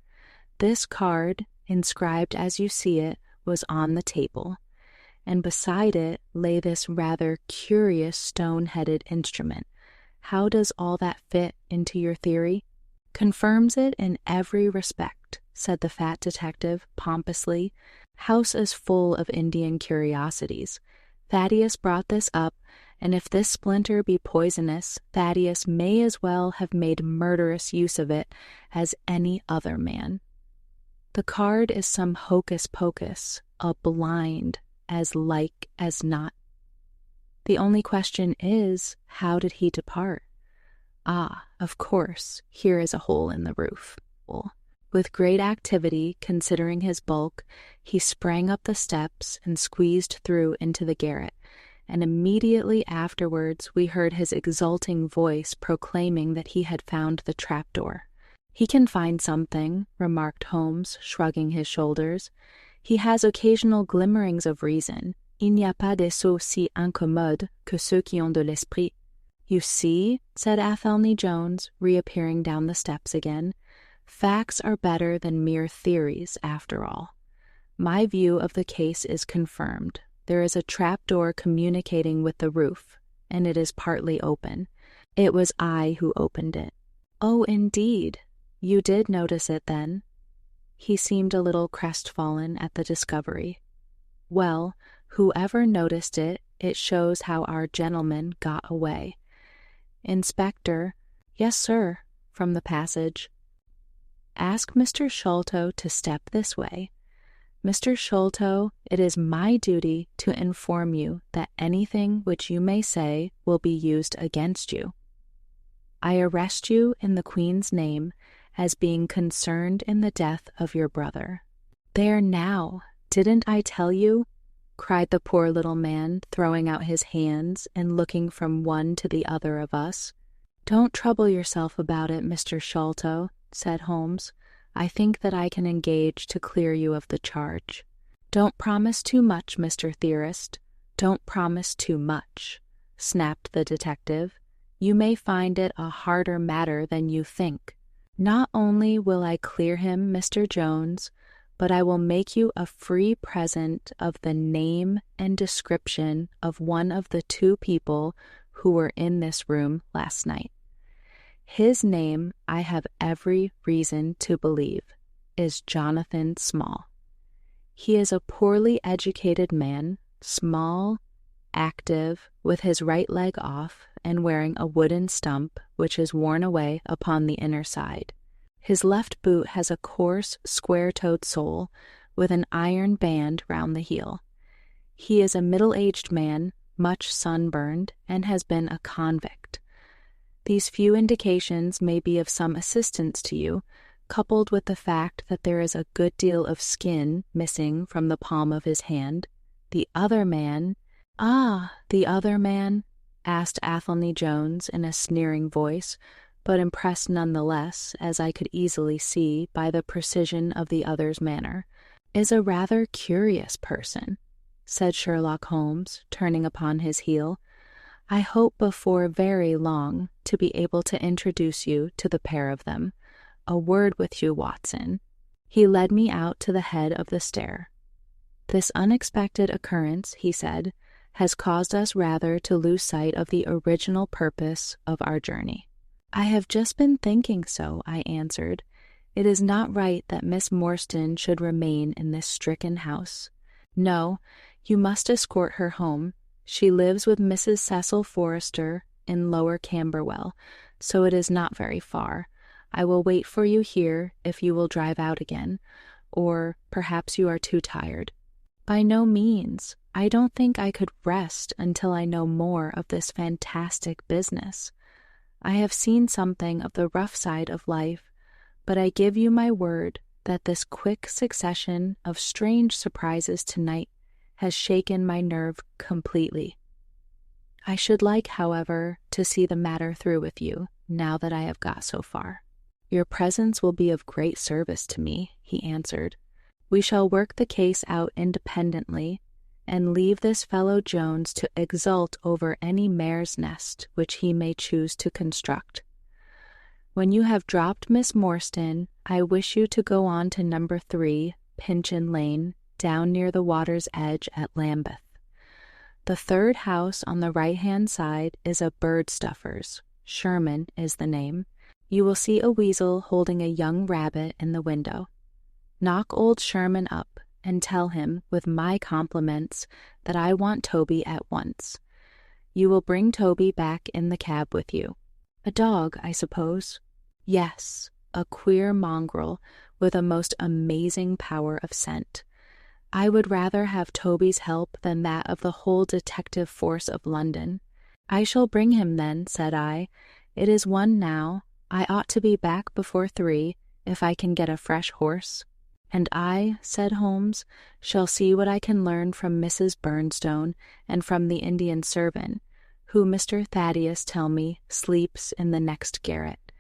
This card, inscribed as you see it, was on the table, and beside it lay this rather curious stone-headed instrument. How does all that fit into your theory?" "Confirms it in every respect," said the fat detective pompously. "House is full of Indian curiosities. Thaddeus brought this up, and if this splinter be poisonous, Thaddeus may as well have made murderous use of it as any other man. The card is some hocus-pocus, a blind, as like as not. The only question is, how did he depart? Ah, of course, here is a hole in the roof." With great activity, considering his bulk, he sprang up the steps and squeezed through into the garret. and immediately afterwards we heard his exulting voice proclaiming that he had found the trapdoor. "He can find something," remarked Holmes, shrugging his shoulders. "He has occasional glimmerings of reason. Il n'y a pas de sots si incommodes que ceux qui ont de l'esprit." "You see," said Athelney Jones, reappearing down the steps again, "facts are better than mere theories, after all. My view of the case is confirmed. There is a trapdoor communicating with the roof, and it is partly open. It was I who opened it." "Oh, indeed. You did notice it, then?" He seemed a little crestfallen at the discovery. "Well, whoever noticed it, it shows how our gentleman got away." "Inspector." "Yes, sir," from the passage. "Ask Mr. Sholto to step this way. Mr. Sholto, it is my duty to inform you that anything which you may say will be used against you. I arrest you in the Queen's name as being concerned in the death of your brother." "There now, didn't I tell you?" cried the poor little man, throwing out his hands and looking from one to the other of us. "Don't trouble yourself about it, Mr. Sholto," said Holmes. "I think that I can engage to clear you of the charge." "Don't promise too much, Mr. Theorist. Don't promise too much," snapped the detective. "You may find it a harder matter than you think. Not only will I clear him, Mr. Jones, but I will make you a free present of the name and description of one of the two people who were in this room last night. His name, I have every reason to believe, is Jonathan Small. He is a poorly educated man, small, active, with his right leg off and wearing a wooden stump which is worn away upon the inner side. His left boot has a coarse, square-toed sole with an iron band round the heel. He is a middle-aged man, much sunburned, and has been a convict. These few indications may be of some assistance to you, coupled with the fact that there is a good deal of skin missing from the palm of his hand. The other man—" "Ah, the other man?" asked Athelney Jones in a sneering voice, but impressed none the less, as I could easily see by the precision of the other's manner, "is a rather curious person," said Sherlock Holmes, turning upon his heel. "I hope before very long to be able to introduce you to the pair of them. A word with you, Watson." He led me out to the head of the stair. "This unexpected occurrence," he said, "has caused us rather to lose sight of the original purpose of our journey." "I have just been thinking so," I answered. "It is not right that Miss Morstan should remain in this stricken house. No, you must escort her home. She lives with Mrs. Cecil Forrester in Lower Camberwell, so it is not very far. I will wait for you here if you will drive out again, or perhaps you are too tired." "By no means. I don't think I could rest until I know more of this fantastic business. I have seen something of the rough side of life, but I give you my word that this quick succession of strange surprises tonight has shaken my nerve completely. I should like, however, to see the matter through with you, now that I have got so far." "Your presence will be of great service to me," he answered. "We shall work the case out independently, and leave this fellow Jones to exult over any mare's nest which he may choose to construct. When you have dropped Miss Morstan, I wish you to go on to number 3, Pinchin Lane, down near the water's edge at Lambeth. The third house on the right-hand side is a bird stuffer's. Sherman is the name. You will see a weasel holding a young rabbit in the window. Knock old Sherman up and tell him, with my compliments, that I want Toby at once. You will bring Toby back in the cab with you. A dog, I suppose?" "Yes, a queer mongrel with a most amazing power of scent. I would rather have Toby's help than that of the whole detective force of London." "I shall bring him then," said I. "It is 1 now. I ought to be back before 3, if I can get a fresh horse." "And I," said Holmes, "shall see what I can learn from Mrs. Burnstone and from the Indian servant, who Mr. Thaddeus tell me sleeps in the next garret.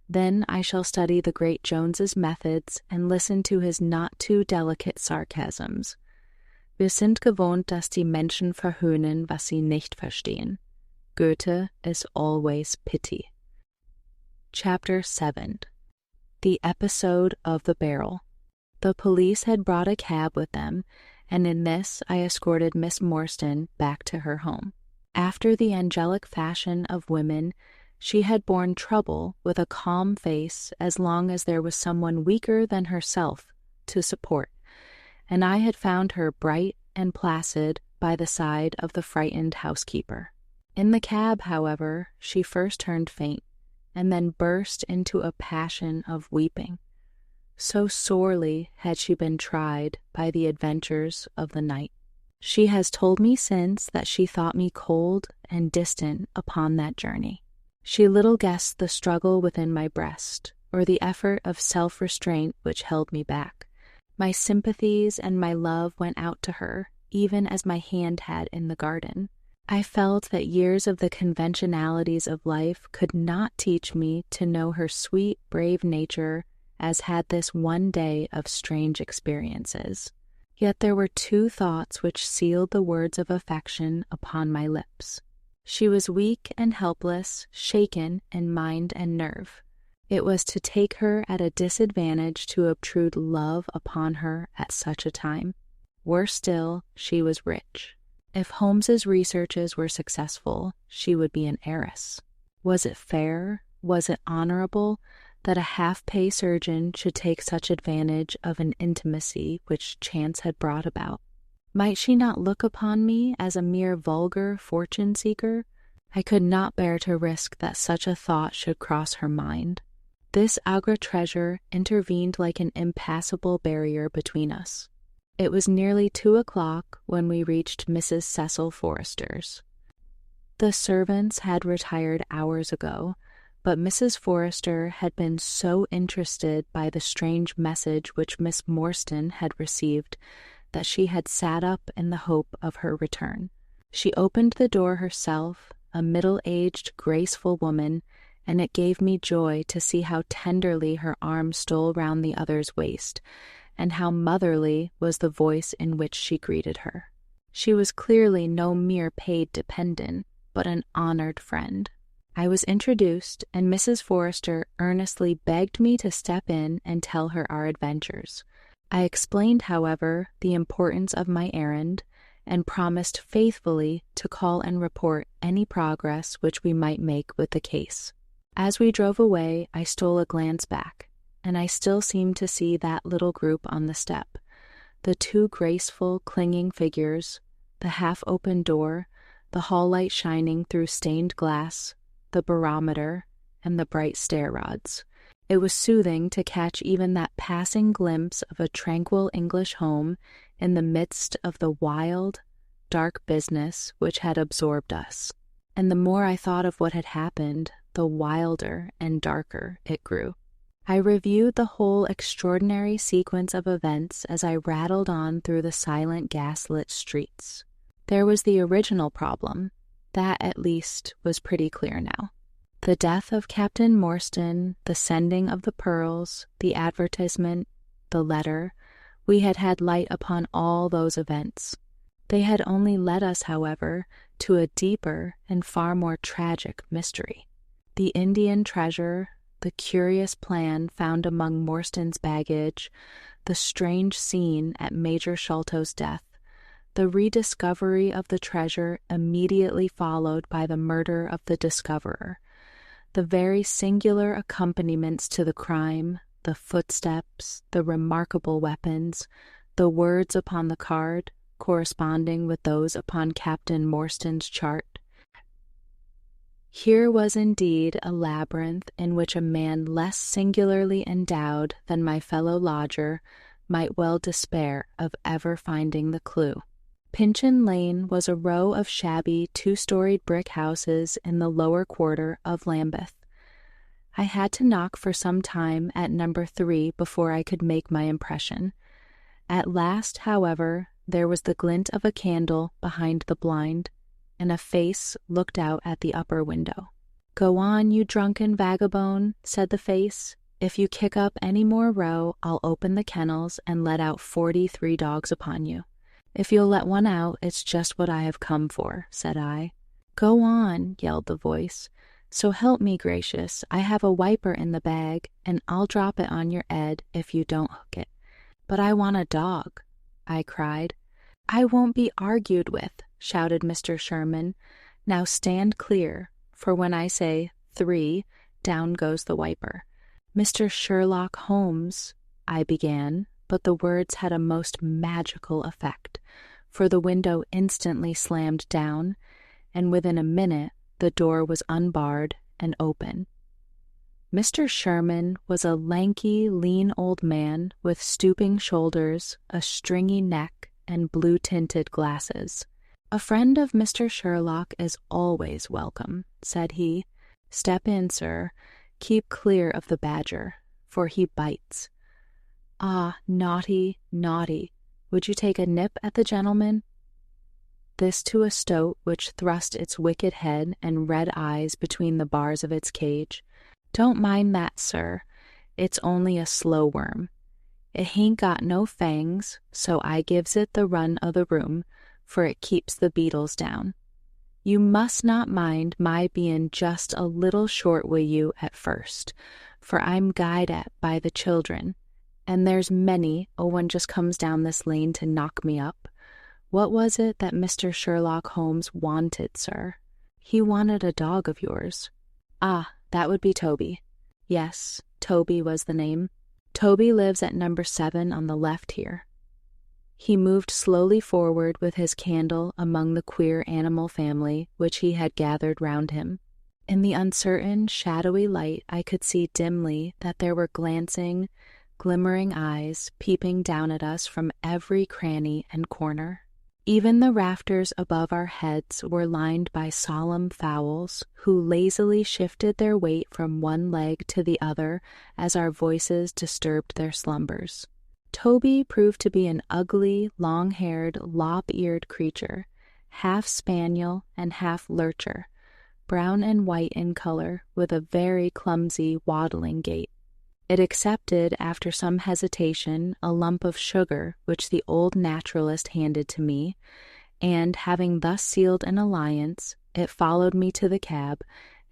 Then I shall study the great Jones's methods and listen to his not too delicate sarcasms. Wir sind gewohnt, dass die Menschen verhöhnen, was sie nicht verstehen. Goethe is always pity." Chapter 7. The Episode of the Barrel. The police had brought a cab with them, and in this I escorted Miss Morstan back to her home. After the angelic fashion of women, she had borne trouble with a calm face as long as there was someone weaker than herself to support, and I had found her bright and placid by the side of the frightened housekeeper. In the cab, however, she first turned faint, and then burst into a passion of weeping. So sorely had she been tried by the adventures of the night. She has told me since that she thought me cold and distant upon that journey. She little guessed the struggle within my breast, or the effort of self-restraint which held me back. My sympathies and my love went out to her, even as my hand had in the garden. I felt that years of the conventionalities of life could not teach me to know her sweet, brave nature as had this one day of strange experiences. Yet there were two thoughts which sealed the words of affection upon my lips. She was weak and helpless, shaken in mind and nerve. It was to take her at a disadvantage to obtrude love upon her at such a time. Worse still, she was rich. If Holmes's researches were successful, she would be an heiress. Was it fair, was it honorable, that a half-pay surgeon should take such advantage of an intimacy which chance had brought about? Might she not look upon me as a mere vulgar fortune-seeker? I could not bear to risk that such a thought should cross her mind. This Agra treasure intervened like an impassable barrier between us. It was nearly 2 o'clock when we reached Mrs. Cecil Forrester's. The servants had retired hours ago, but Mrs. Forrester had been so interested by the strange message which Miss Morstan had received that she had sat up in the hope of her return. She opened the door herself, a middle-aged, graceful woman, and it gave me joy to see how tenderly her arm stole round the other's waist, and how motherly was the voice in which she greeted her. She was clearly no mere paid dependent, but an honored friend. I was introduced, and Mrs. Forrester earnestly begged me to step in and tell her our adventures. I explained, however, the importance of my errand, and promised faithfully to call and report any progress which we might make with the case. As we drove away, I stole a glance back, and I still seemed to see that little group on the step, the two graceful, clinging figures, the half-open door, the hall light shining through stained glass, the barometer, and the bright stair rods. It was soothing to catch even that passing glimpse of a tranquil English home in the midst of the wild, dark business which had absorbed us. And the more I thought of what had happened, the wilder and darker it grew. I reviewed the whole extraordinary sequence of events as I rattled on through the silent gas-lit streets. There was the original problem. That, at least, was pretty clear now. The death of Captain Morstan, the sending of the pearls, the advertisement, the letter, we had had light upon all those events. They had only led us, however, to a deeper and far more tragic mystery. The Indian treasure, the curious plan found among Morstan's baggage, the strange scene at Major Sholto's death, the rediscovery of the treasure immediately followed by the murder of the discoverer, the very singular accompaniments to the crime, the footsteps, the remarkable weapons, the words upon the card, corresponding with those upon Captain Morstan's chart. Here was indeed a labyrinth in which a man less singularly endowed than my fellow lodger might well despair of ever finding the clue. Pinchin Lane was a row of shabby 2-storied brick houses in the lower quarter of Lambeth. I had to knock for some time at number 3 before I could make my impression. At last, however, there was the glint of a candle behind the blind, and a face looked out at the upper window. "Go on, you drunken vagabond," said the face. "If you kick up any more row, I'll open the kennels and let out 43 dogs upon you." "If you'll let one out, it's just what I have come for," said I. "Go on," yelled the voice. "So help me gracious, I have a wiper in the bag, and I'll drop it on your head if you don't hook it." "But I want a dog," I cried. "I won't be argued with," shouted Mr. Sherman. "Now stand clear, for when I say 3, down goes the wiper." "Mr. Sherlock Holmes," I began, but the words had a most magical effect, for the window instantly slammed down, and within a minute the door was unbarred and open. Mr. Sherman was a lanky, lean old man with stooping shoulders, a stringy neck, and blue-tinted glasses. "A friend of Mr. Sherlock is always welcome," said he. "Step in, sir. Keep clear of the badger, for he bites." "Ah, naughty, naughty. Would you take a nip at the gentleman?" This to a stoat which thrust its wicked head and red eyes between the bars of its cage. "Don't mind that, sir. It's only a slow worm. It hain't got no fangs, so I gives it the run o' the room, for it keeps the beetles down. You must not mind my bein' just a little short wi' you at first, for I'm guyed at by the children, and there's many a one just comes down this lane to knock me up. What was it that Mr. Sherlock Holmes wanted, sir?" "He wanted a dog of yours." "Ah, that would be Toby." Yes, Toby was the name. "Toby lives at number 7 on the left here." He moved slowly forward with his candle among the queer animal family which he had gathered round him. In the uncertain, shadowy light I could see dimly that there were glancing, glimmering eyes peeping down at us from every cranny and corner. Even the rafters above our heads were lined by solemn fowls, who lazily shifted their weight from one leg to the other as our voices disturbed their slumbers. Toby proved to be an ugly, long-haired, lop-eared creature, half spaniel and half lurcher, brown and white in color, with a very clumsy, waddling gait. It accepted, after some hesitation, a lump of sugar which the old naturalist handed to me, and, having thus sealed an alliance, it followed me to the cab,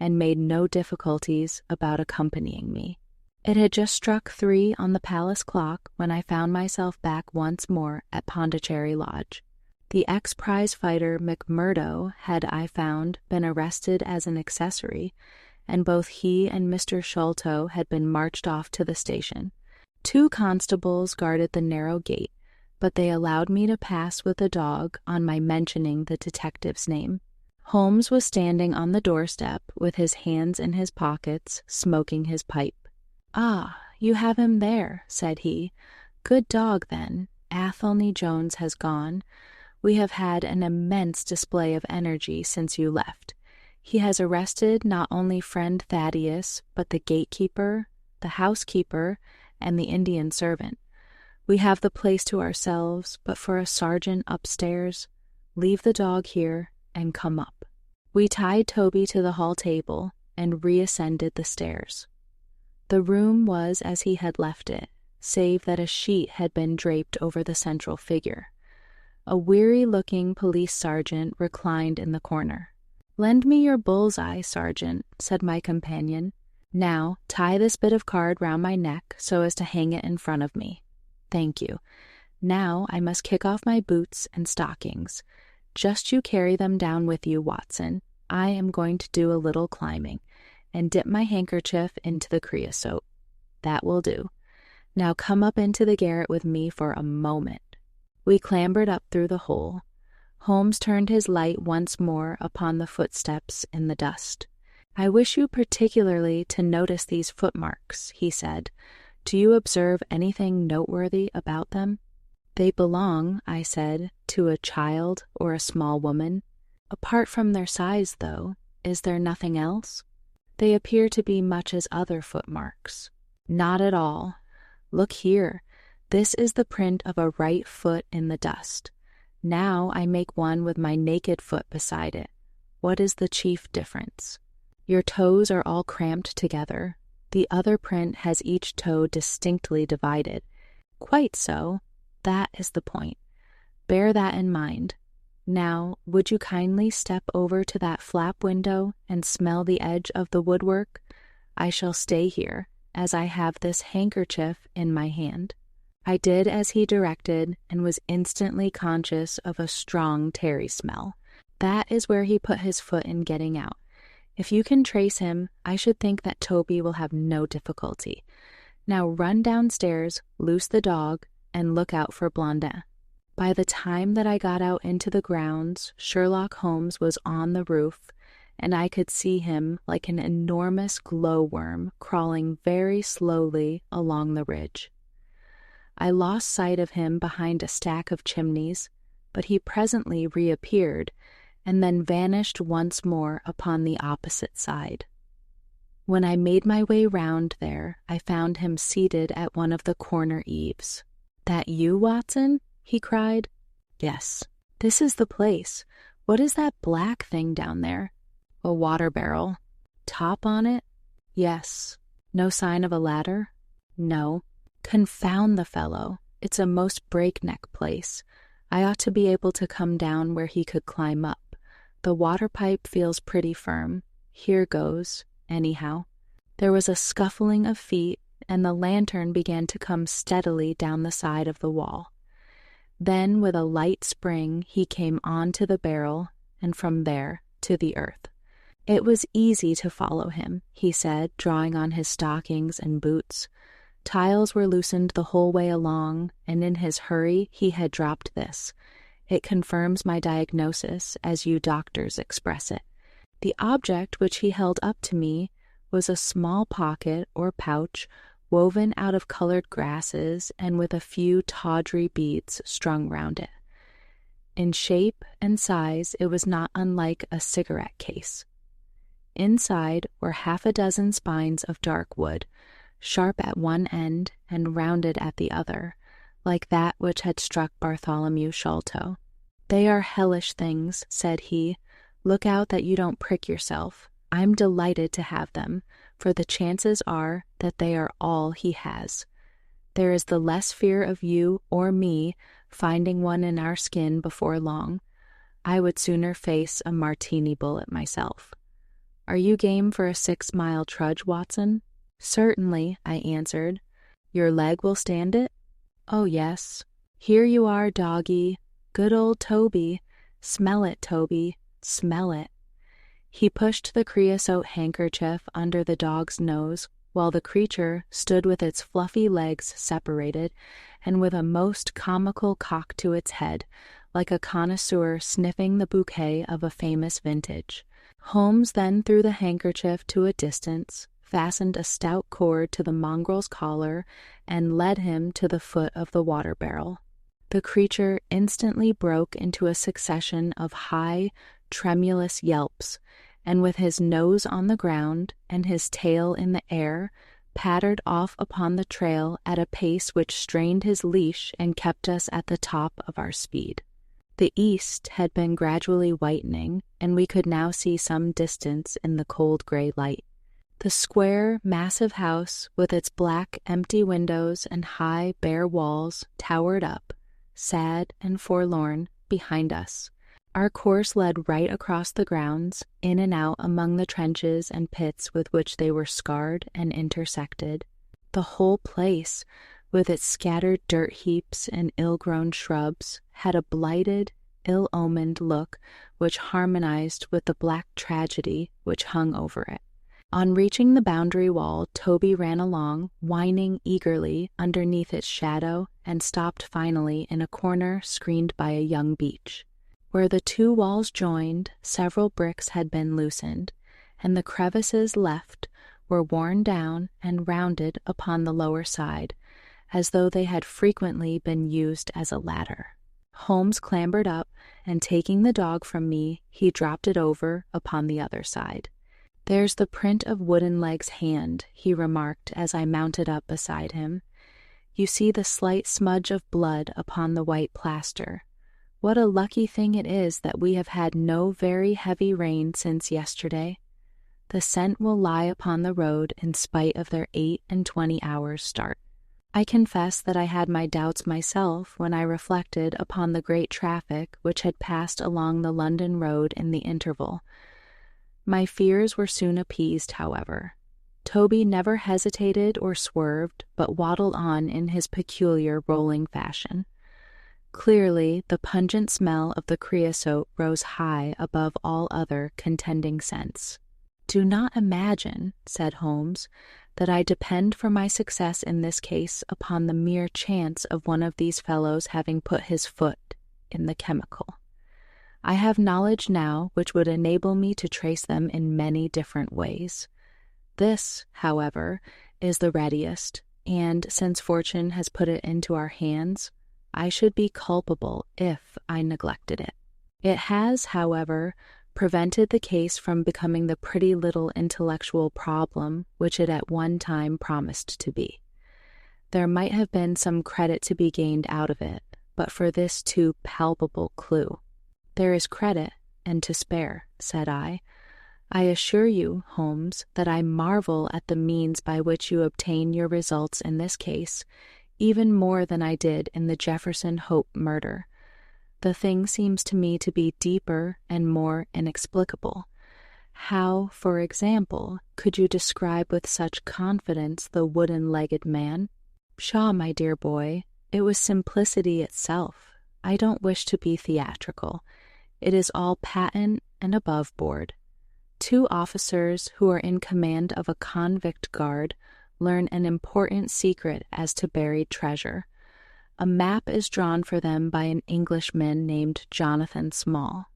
and made no difficulties about accompanying me. It had just struck 3 on the palace clock when I found myself back once more at Pondicherry Lodge. The ex-prize-fighter McMurdo had, I found, been arrested as an accessory, and both he and Mr. Sholto had been marched off to the station. 2 constables guarded the narrow gate, but they allowed me to pass with the dog on my mentioning the detective's name. Holmes was standing on the doorstep with his hands in his pockets, smoking his pipe. "Ah, you have him there," said he. "Good dog, then. Athelney Jones has gone. We have had an immense display of energy since you left. He has arrested not only friend Thaddeus, but the gatekeeper, the housekeeper, and the Indian servant. We have the place to ourselves, but for a sergeant upstairs, leave the dog here and come up." We tied Toby to the hall table and reascended the stairs. The room was as he had left it, save that a sheet had been draped over the central figure. A weary-looking police sergeant reclined in the corner. "Lend me your bull's-eye, sergeant," said my companion. "Now, tie this bit of card round my neck so as to hang it in front of me. Thank you. Now I must kick off my boots and stockings. Just you carry them down with you, Watson. I am going to do a little climbing, and dip my handkerchief into the creosote. That will do. Now come up into the garret with me for a moment." We clambered up through the hole. Holmes turned his light once more upon the footsteps in the dust. "I wish you particularly to notice these footmarks," he said. "Do you observe anything noteworthy about them?" "They belong," I said, "to a child or a small woman. Apart from their size, though, is there nothing else?" They appear to be much as other footmarks. Not at all. Look here. This is the print of a right foot in the dust. Now I make one with my naked foot beside it. What is the chief difference? Your toes are all cramped together. The other print has each toe distinctly divided. Quite so. That is the point. Bear that in mind. Now, would you kindly step over to that flap window and smell the edge of the woodwork? I shall stay here, as I have this handkerchief in my hand. I did as he directed and was instantly conscious of a strong terry smell. That is where he put his foot in getting out. If you can trace him, I should think that Toby will have no difficulty. Now run downstairs, loose the dog, and look out for Blondin. By the time that I got out into the grounds, Sherlock Holmes was on the roof, and I could see him like an enormous glowworm crawling very slowly along the ridge. I lost sight of him behind a stack of chimneys, but he presently reappeared, and then vanished once more upon the opposite side. When I made my way round there, I found him seated at one of the corner eaves. "That you, Watson?" he cried. "Yes. This is the place. What is that black thing down there?" "A water barrel." "Top on it?" "Yes." "No sign of a ladder?" "No." "Confound the fellow. It's a most breakneck place. I ought to be able to come down where he could climb up. The water pipe feels pretty firm. Here goes, anyhow." There was a scuffling of feet, and the lantern began to come steadily down the side of the wall. Then, with a light spring, he came on to the barrel, and from there to the earth. It was easy to follow him, he said, drawing on his stockings and boots. Tiles were loosened the whole way along, and in his hurry he had dropped this. It confirms my diagnosis, as you doctors express it. The object which he held up to me was a small pocket or pouch woven out of colored grasses and with a few tawdry beads strung round it. In shape and size it was not unlike a cigarette case. Inside were 6 spines of dark wood, sharp at one end and rounded at the other, like that which had struck Bartholomew Sholto. "They are hellish things," said he. "Look out that you don't prick yourself. I'm delighted to have them, for the chances are that they are all he has. There is the less fear of you or me finding one in our skin before long. I would sooner face a martini bullet myself. Are you game for a 6-mile trudge, Watson?" "Certainly," I answered. "Your leg will stand it?" "Oh, yes. Here you are, doggy. Good old Toby. Smell it, Toby. Smell it." He pushed the creosote handkerchief under the dog's nose, while the creature stood with its fluffy legs separated, and with a most comical cock to its head, like a connoisseur sniffing the bouquet of a famous vintage. Holmes then threw the handkerchief to a distance, fastened a stout cord to the mongrel's collar, and led him to the foot of the water barrel. The creature instantly broke into a succession of high, tremulous yelps, and with his nose on the ground and his tail in the air, pattered off upon the trail at a pace which strained his leash and kept us at the top of our speed. The east had been gradually whitening, and we could now see some distance in the cold gray light. The square, massive house, with its black, empty windows and high, bare walls, towered up, sad and forlorn, behind us. Our course led right across the grounds, in and out among the trenches and pits with which they were scarred and intersected. The whole place, with its scattered dirt heaps and ill-grown shrubs, had a blighted, ill-omened look which harmonized with the black tragedy which hung over it. On reaching the boundary wall, Toby ran along, whining eagerly underneath its shadow, and stopped finally in a corner screened by a young beech. Where the two walls joined, several bricks had been loosened, and the crevices left were worn down and rounded upon the lower side, as though they had frequently been used as a ladder. Holmes clambered up, and taking the dog from me, he dropped it over upon the other side. "There's the print of Woodenleg's hand," he remarked as I mounted up beside him. "You see the slight smudge of blood upon the white plaster. What a lucky thing it is that we have had no very heavy rain since yesterday. The scent will lie upon the road in spite of their 28 hours' start." I confess that I had my doubts myself when I reflected upon the great traffic which had passed along the London road in the interval. My fears were soon appeased, however. Toby never hesitated or swerved, but waddled on in his peculiar rolling fashion. Clearly, the pungent smell of the creosote rose high above all other contending scents. "Do not imagine," said Holmes, "that I depend for my success in this case upon the mere chance of one of these fellows having put his foot in the chemical. I have knowledge now which would enable me to trace them in many different ways. This, however, is the readiest, and since fortune has put it into our hands, I should be culpable if I neglected it. It has, however, prevented the case from becoming the pretty little intellectual problem which it at one time promised to be. There might have been some credit to be gained out of it, but for this too palpable clue." "There is credit, and to spare," said I. "I assure you, Holmes, that I marvel at the means by which you obtain your results in this case, even more than I did in the Jefferson Hope murder. The thing seems to me to be deeper and more inexplicable. How, for example, could you describe with such confidence the wooden-legged man?" "Pshaw, my dear boy, it was simplicity itself. I don't wish to be theatrical. It is all patent and above board. 2 officers who are in command of a convict guard learn an important secret as to buried treasure. A map is drawn for them by an Englishman named Jonathan Small.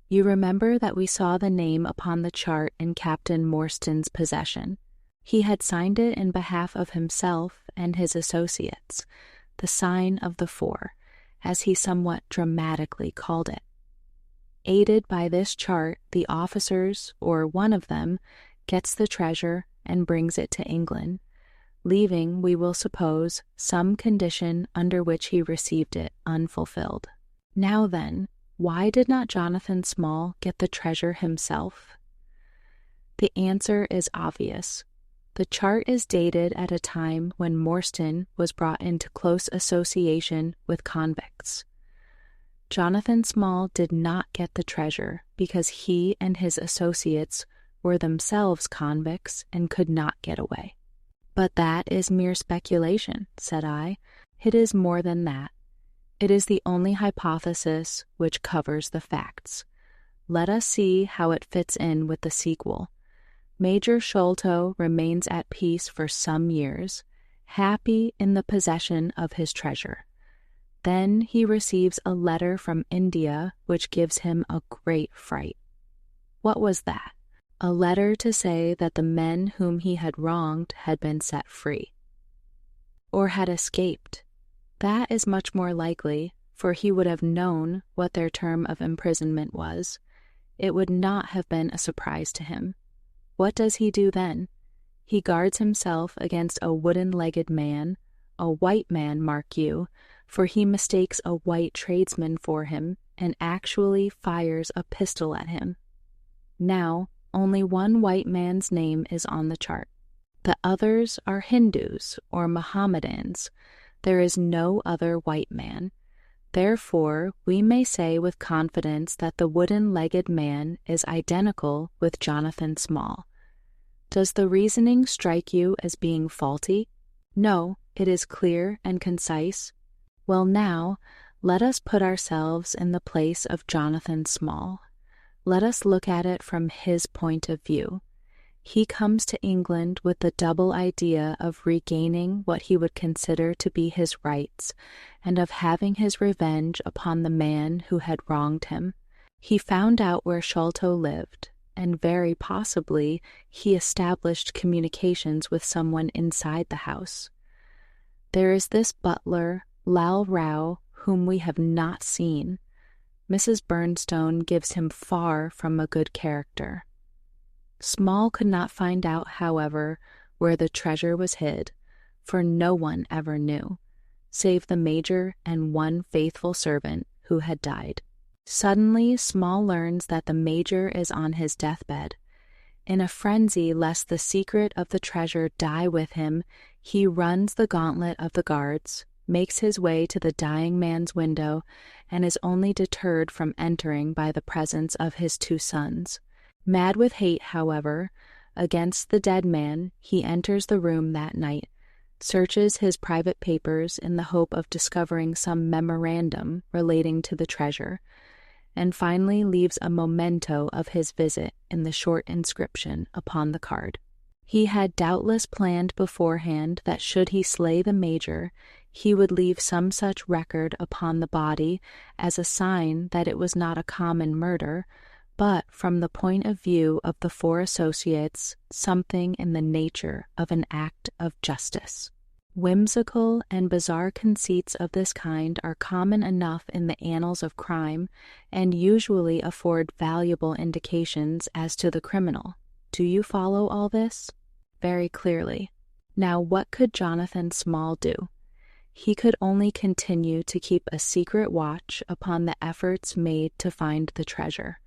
You remember that we saw the name upon the chart in Captain Morstan's possession. He had signed it in behalf of himself and his associates, the sign of the 4, as he somewhat dramatically called it. Aided by this chart, the officers, or one of them, gets the treasure and brings it to England, leaving, we will suppose, some condition under which he received it unfulfilled. Now then, why did not Jonathan Small get the treasure himself? The answer is obvious. The chart is dated at a time when Morstan was brought into close association with convicts. Jonathan Small did not get the treasure because he and his associates were themselves convicts and could not get away. "But that is mere speculation," said I. "It is more than that. It is the only hypothesis which covers the facts. Let us see how it fits in with the sequel. Major Sholto remains at peace for some years, happy in the possession of his treasure. Then he receives a letter from India which gives him a great fright. What was that? A letter to say that the men whom he had wronged had been set free, or had escaped. That is much more likely, for he would have known what their term of imprisonment was. It would not have been a surprise to him. What does he do then? He guards himself against a wooden-legged man, a white man, mark you, for he mistakes a white tradesman for him and actually fires a pistol at him. Now, only one white man's name is on the chart. The others are Hindus or Mohammedans. There is no other white man. Therefore, we may say with confidence that the wooden-legged man is identical with Jonathan Small. Does the reasoning strike you as being faulty? No, it is clear and concise. Well now, let us put ourselves in the place of Jonathan Small. Let us look at it from his point of view. He comes to England with the double idea of regaining what he would consider to be his rights, and of having his revenge upon the man who had wronged him. He found out where Sholto lived, and very possibly he established communications with someone inside the house. There is this butler, Lal Rao, whom we have not seen. Mrs. Burnstone gives him far from a good character. Small could not find out, however, where the treasure was hid, for no one ever knew, save the major and one faithful servant who had died. Suddenly, Small learns that the major is on his deathbed. In a frenzy lest the secret of the treasure die with him, he runs the gauntlet of the guards, makes his way to the dying man's window, and is only deterred from entering by the presence of his 2 sons. Mad with hate, however, against the dead man, he enters the room that night, searches his private papers in the hope of discovering some memorandum relating to the treasure, and finally leaves a memento of his visit in the short inscription upon the card. He had doubtless planned beforehand that should he slay the major, he would leave some such record upon the body as a sign that it was not a common murder, but from the point of view of the 4 associates, something in the nature of an act of justice. Whimsical and bizarre conceits of this kind are common enough in the annals of crime and usually afford valuable indications as to the criminal. Do you follow all this? Very clearly. Now, what could Jonathan Small do? He could only continue to keep a secret watch upon the efforts made to find the treasure.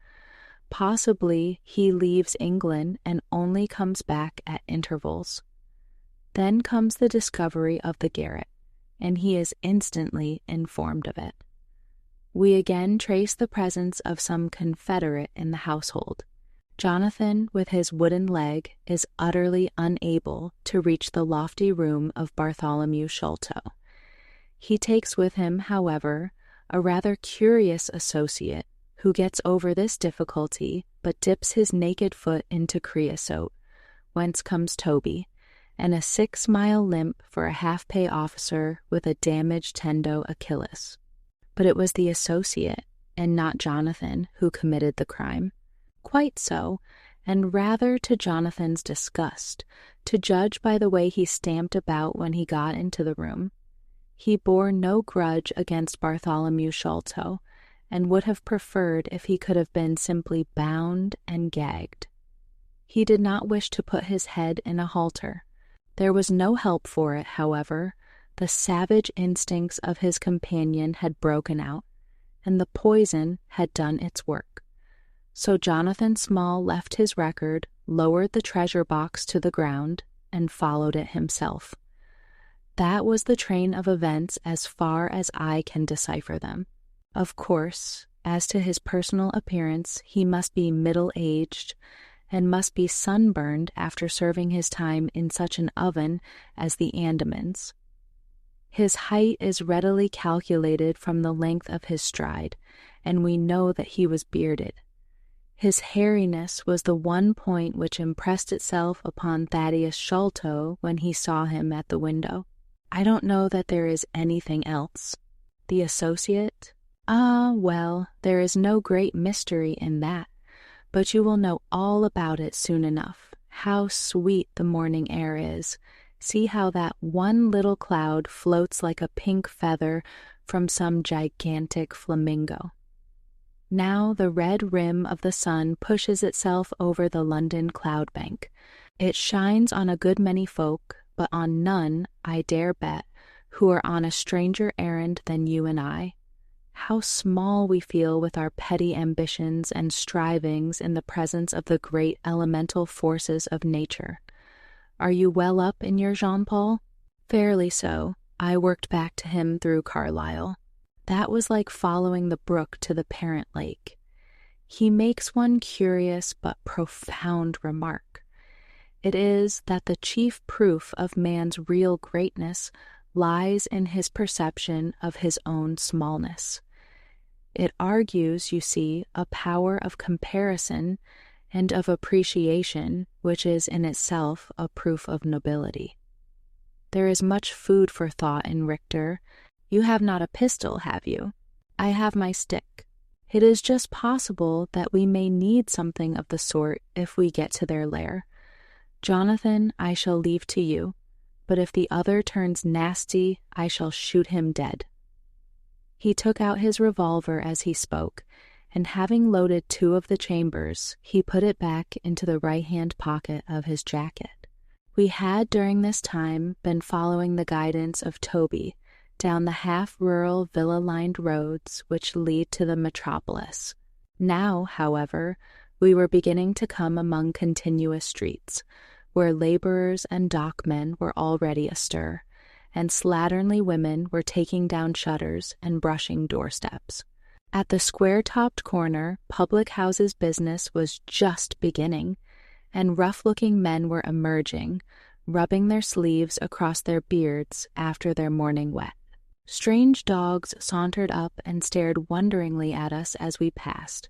Possibly he leaves England and only comes back at intervals. Then comes the discovery of the garret, and he is instantly informed of it. We again trace the presence of some confederate in the household. Jonathan, with his wooden leg, is utterly unable to reach the lofty room of Bartholomew Sholto. He takes with him, however, a rather curious associate who gets over this difficulty but dips his naked foot into creosote, whence comes Toby, and a 6-mile limp for a half-pay officer with a damaged tendo Achilles. But it was the associate, and not Jonathan, who committed the crime. Quite so, and rather to Jonathan's disgust, to judge by the way he stamped about when he got into the room. He bore no grudge against Bartholomew Sholto, and would have preferred if he could have been simply bound and gagged. He did not wish to put his head in a halter. There was no help for it, however. The savage instincts of his companion had broken out, and the poison had done its work. So Jonathan Small left his record, lowered the treasure box to the ground, and followed it himself. That was the train of events as far as I can decipher them. Of course, as to his personal appearance, he must be middle-aged, and must be sunburned after serving his time in such an oven as the Andamans. His height is readily calculated from the length of his stride, and we know that he was bearded. His hairiness was the one point which impressed itself upon Thaddeus Sholto when he saw him at the window. I don't know that there is anything else. The associate? Ah, well, there is no great mystery in that, but you will know all about it soon enough. How sweet the morning air is. See how that one little cloud floats like a pink feather from some gigantic flamingo. Now the red rim of the sun pushes itself over the London cloud bank. It shines on a good many folk, but on none, I dare bet, who are on a stranger errand than you and I. How small we feel with our petty ambitions and strivings in the presence of the great elemental forces of nature. Are you well up in your Jean-Paul? Fairly so. I worked back to him through Carlisle. That was like following the brook to the parent lake. He makes one curious but profound remark. It is that the chief proof of man's real greatness lies in his perception of his own smallness. It argues, you see, a power of comparison and of appreciation, which is in itself a proof of nobility. There is much food for thought in Richter. You have not a pistol, have you? I have my stick. It is just possible that we may need something of the sort if we get to their lair. Jonathan, I shall leave to you, but if the other turns nasty, I shall shoot him dead. He took out his revolver as he spoke, and having loaded 2 of the chambers, he put it back into the right-hand pocket of his jacket. We had during this time been following the guidance of Toby down the half-rural villa-lined roads which lead to the metropolis. Now, however, we were beginning to come among continuous streets, where laborers and dockmen were already astir, and slatternly women were taking down shutters and brushing doorsteps. At the square-topped corner, public houses business was just beginning, and rough-looking men were emerging, rubbing their sleeves across their beards after their morning wet. Strange dogs sauntered up and stared wonderingly at us as we passed,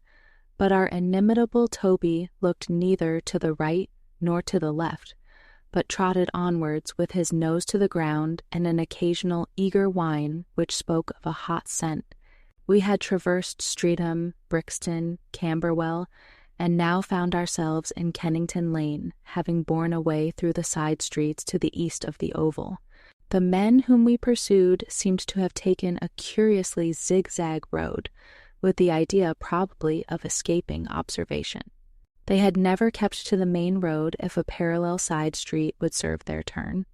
but our inimitable Toby looked neither to the right nor to the left, but trotted onwards with his nose to the ground and an occasional eager whine which spoke of a hot scent. We had traversed Streatham, Brixton, Camberwell, and now found ourselves in Kennington Lane, having borne away through the side streets to the east of the Oval. The men whom we pursued seemed to have taken a curiously zigzag road, with the idea probably of escaping observation. They had never kept to the main road if a parallel side street would serve their turn.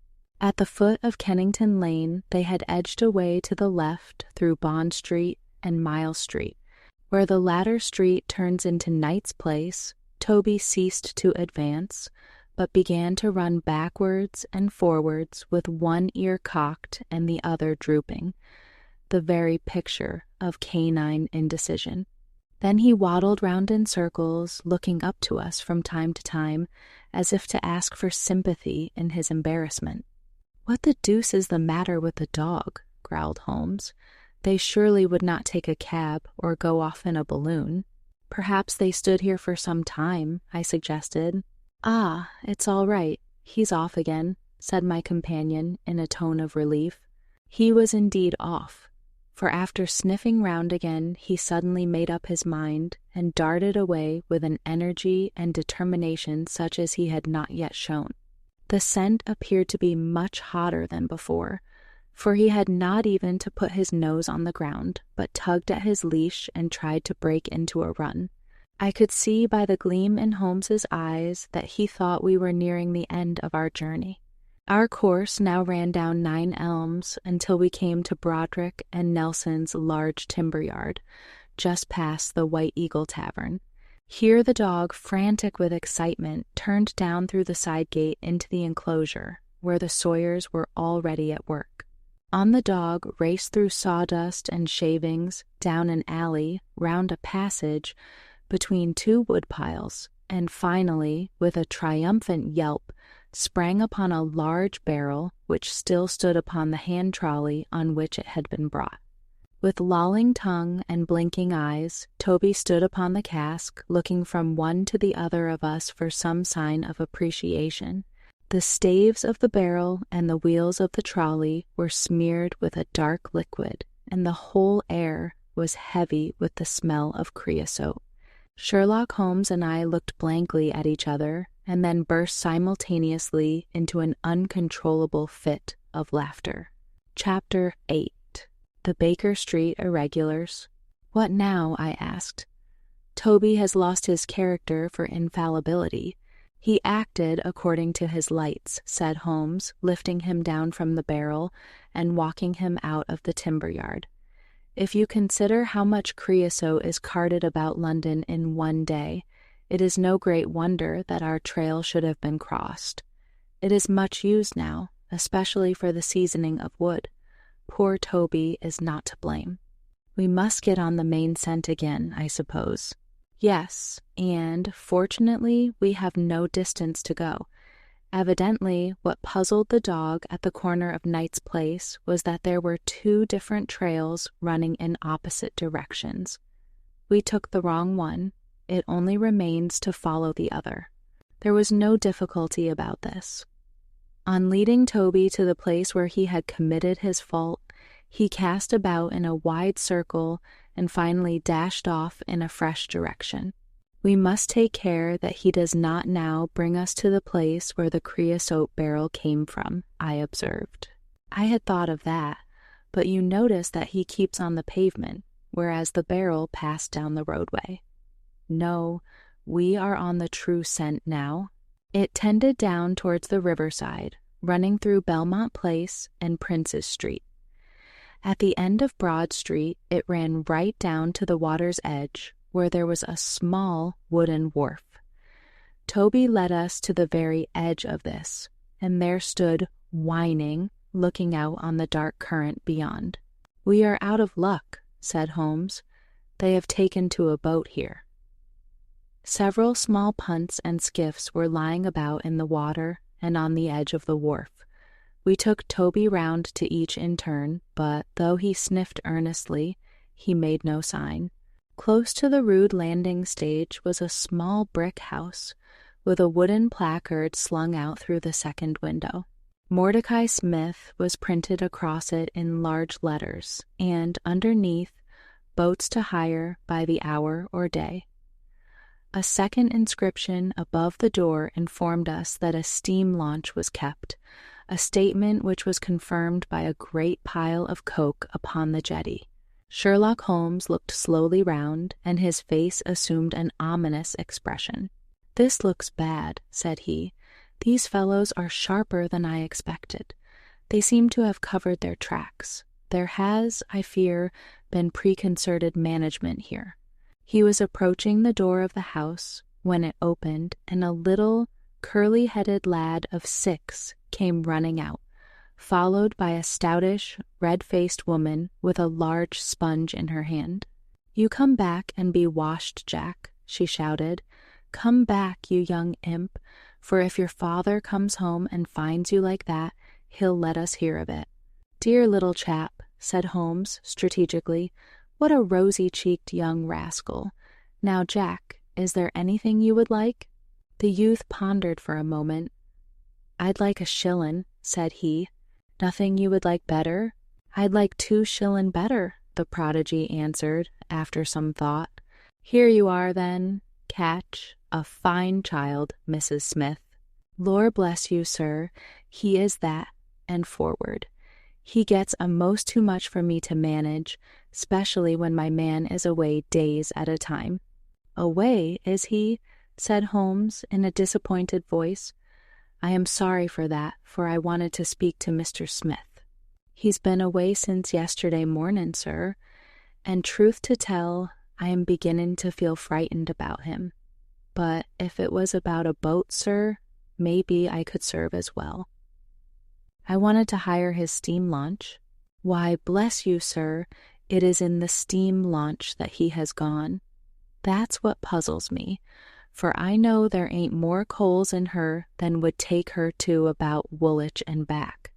At the foot of Kennington Lane they had edged away to the left through Bond Street and Miles Street. Where the latter street turns into Knight's Place, Toby ceased to advance, but began to run backwards and forwards with one ear cocked and the other drooping, the very picture of canine indecision. Then he waddled round in circles, looking up to us from time to time, as if to ask for sympathy in his embarrassment. "What the deuce is the matter with the dog?" growled Holmes. "They surely would not take a cab or go off in a balloon." "Perhaps they stood here for some time," I suggested. "Ah, it's all right. He's off again," said my companion in a tone of relief. He was indeed off, for after sniffing round again he suddenly made up his mind and darted away with an energy and determination such as he had not yet shown. The scent appeared to be much hotter than before, for he had not even to put his nose on the ground, but tugged at his leash and tried to break into a run. I could see by the gleam in Holmes's eyes that he thought we were nearing the end of our journey. Our course now ran down 9 Elms until we came to Broderick and Nelson's large timber yard, just past the White Eagle Tavern. Here the dog, frantic with excitement, turned down through the side gate into the enclosure, where the sawyers were already at work. On the dog raced through sawdust and shavings, down an alley, round a passage, between 2 woodpiles, and finally, with a triumphant yelp, sprang upon a large barrel which still stood upon the hand trolley on which it had been brought. With lolling tongue and blinking eyes, Toby stood upon the cask, looking from one to the other of us for some sign of appreciation. The staves of the barrel and the wheels of the trolley were smeared with a dark liquid, and the whole air was heavy with the smell of creosote. Sherlock Holmes and I looked blankly at each other, and then burst simultaneously into an uncontrollable fit of laughter. Chapter 8. The Baker Street Irregulars. "What now?" I asked. "Toby has lost his character for infallibility. He acted according to his lights," said Holmes, lifting him down from the barrel and walking him out of the timber yard. "If you consider how much creosote is carted about London in one day, it is no great wonder that our trail should have been crossed. It is much used now, especially for the seasoning of wood. Poor Toby is not to blame. We must get on the main scent again, I suppose." "Yes, and, fortunately, we have no distance to go." Evidently, what puzzled the dog at the corner of Knight's Place was that there were 2 different trails running in opposite directions. We took the wrong one. It only remains to follow the other. There was no difficulty about this. On leading Toby to the place where he had committed his fault, he cast about in a wide circle and finally dashed off in a fresh direction. "We must take care that he does not now bring us to the place where the creosote barrel came from," I observed. "I had thought of that, but you notice that he keeps on the pavement. whereas the barrel passed down the roadway. No, we are on the true scent now. It tended down towards the riverside, running through Belmont Place and Prince's Street. At the end of Broad Street, it ran right down to the water's edge, where there was a small wooden wharf. Toby led us to the very edge of this, and there stood, whining, looking out on the dark current beyond. "We are out of luck," said Holmes. "They have taken to a boat here." Several small punts and skiffs were lying about in the water and on the edge of the wharf. We took Toby round to each in turn, but, though he sniffed earnestly, he made no sign. Close to the rude landing stage was a small brick house, with a wooden placard slung out through the second window. Mordecai Smith was printed across it in large letters, and underneath, boats to hire by the hour or day. A second inscription above the door informed us that a steam launch was kept, a statement which was confirmed by a great pile of coke upon the jetty. Sherlock Holmes looked slowly round, and his face assumed an ominous expression. "This looks bad," said he. "These fellows are sharper than I expected. They seem to have covered their tracks. There has, I fear, been preconcerted management here." He was approaching the door of the house when it opened, and a little, curly-headed lad of 6 came running out, followed by a stoutish, red-faced woman with a large sponge in her hand. "You come back and be washed, Jack," she shouted. "Come back, you young imp, for if your father comes home and finds you like that, he'll let us hear of it." "Dear little chap," said Holmes strategically. "What a rosy-cheeked young rascal. Now, Jack, is there anything you would like?" The youth pondered for a moment. "I'd like a shillin'," said he. "Nothing you would like better?" "I'd like 2 shillin' better," the prodigy answered, after some thought. "Here you are, then. Catch. A fine child, Mrs. Smith." "Lor bless you, sir, he is that, and forward. He gets a most too much for me to manage, specially when my man is away days at a time." "Away, is he?" said Holmes in a disappointed voice. "I am sorry for that, for I wanted to speak to Mr. Smith." "He's been away since yesterday mornin', sir, and truth to tell, I am beginning to feel frightened about him. But if it was about a boat, sir, maybe I could serve as well." "I wanted to hire his steam launch." "Why, bless you, sir, it is in the steam launch that he has gone. That's what puzzles me, for I know there ain't more coals in her than would take her to about Woolwich and back.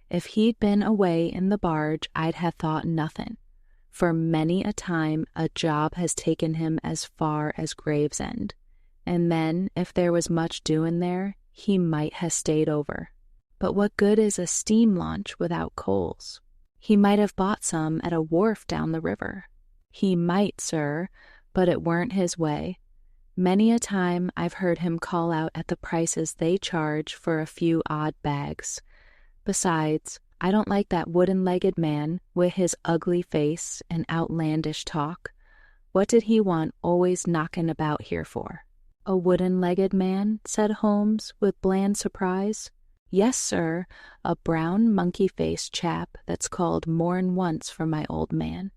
If he'd been away in the barge, I'd have thought nothing, for many a time a job has taken him as far as Gravesend, and then, if there was much doing there, he might have stayed over. But what good is a steam launch without coals? He might have bought some at a wharf down the river." "He might, sir, but it weren't his way. Many a time I've heard him call out at the prices they charge for a few odd bags. Besides, I don't like that wooden-legged man with his ugly face and outlandish talk. What did he want always knocking about here for?" "A wooden-legged man?" said Holmes with bland surprise. "Yes, sir, a brown monkey-faced chap that's called more'n once for my old man.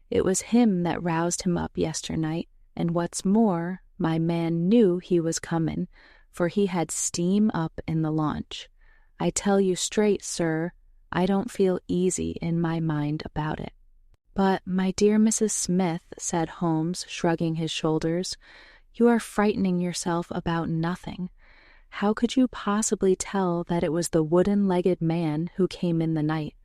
It was him that roused him up yesternight, and what's more, my man knew he was comin', for he had steam up in the launch. I tell you straight, sir, I don't feel easy in my mind about it." "But, my dear Mrs. Smith," said Holmes, shrugging his shoulders, "you are frightening yourself about nothing. How could you possibly tell that it was the wooden-legged man who came in the night?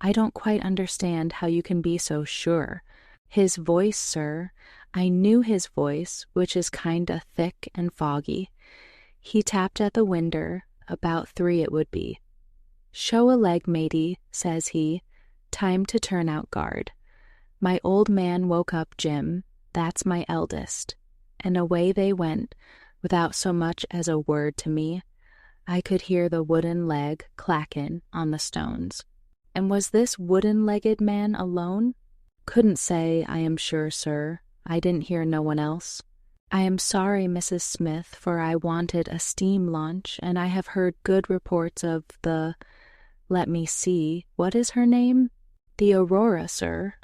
I don't quite understand how you can be so sure. His voice, sir, I knew his voice, which is kinda thick and foggy. He tapped at the winder, about 3 it would be. 'Show a leg, matey,' says he. 'Time to turn out guard.' My old man woke up Jim, that's my eldest, and away they went, without so much as a word to me. I could hear the wooden leg clackin' on the stones." "And was this wooden-legged man alone?" Couldn't say, I am sure, sir. I didn't hear no one else. I am sorry, Mrs. Smith, for I wanted a steam launch, and I have heard good reports of let me see, what is her name? The Aurora, sir.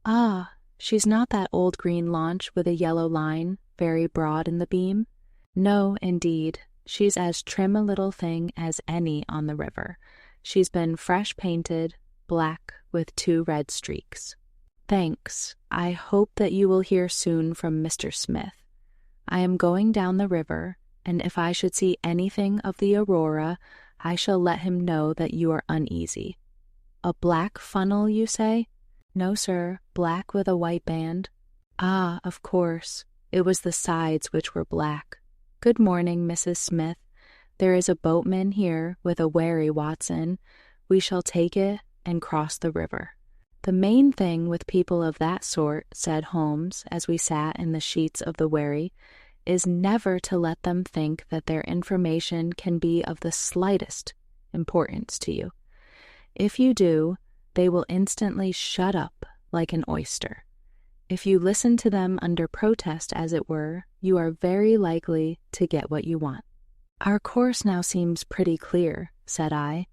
Ah, she's not that old green launch with a yellow line, very broad in the beam? No, indeed. She's as trim a little thing as any on the river. She's been fresh painted, black with 2 red streaks. Thanks. I hope that you will hear soon from Mr. Smith. I am going down the river, and if I should see anything of the Aurora, I shall let him know that you are uneasy. A black funnel, you say? No, sir, black with a white band. Ah, of course. It was the sides which were black. Good morning, Mrs. Smith. There is a boatman here with a wherry, Watson. We shall take it and cross the river. The main thing with people of that sort, said Holmes, as we sat in the sheets of the wherry, is never to let them think that their information can be of the slightest importance to you. If you do, they will instantly shut up like an oyster. If you listen to them under protest, as it were, you are very likely to get what you want. Our course now seems pretty clear, said I.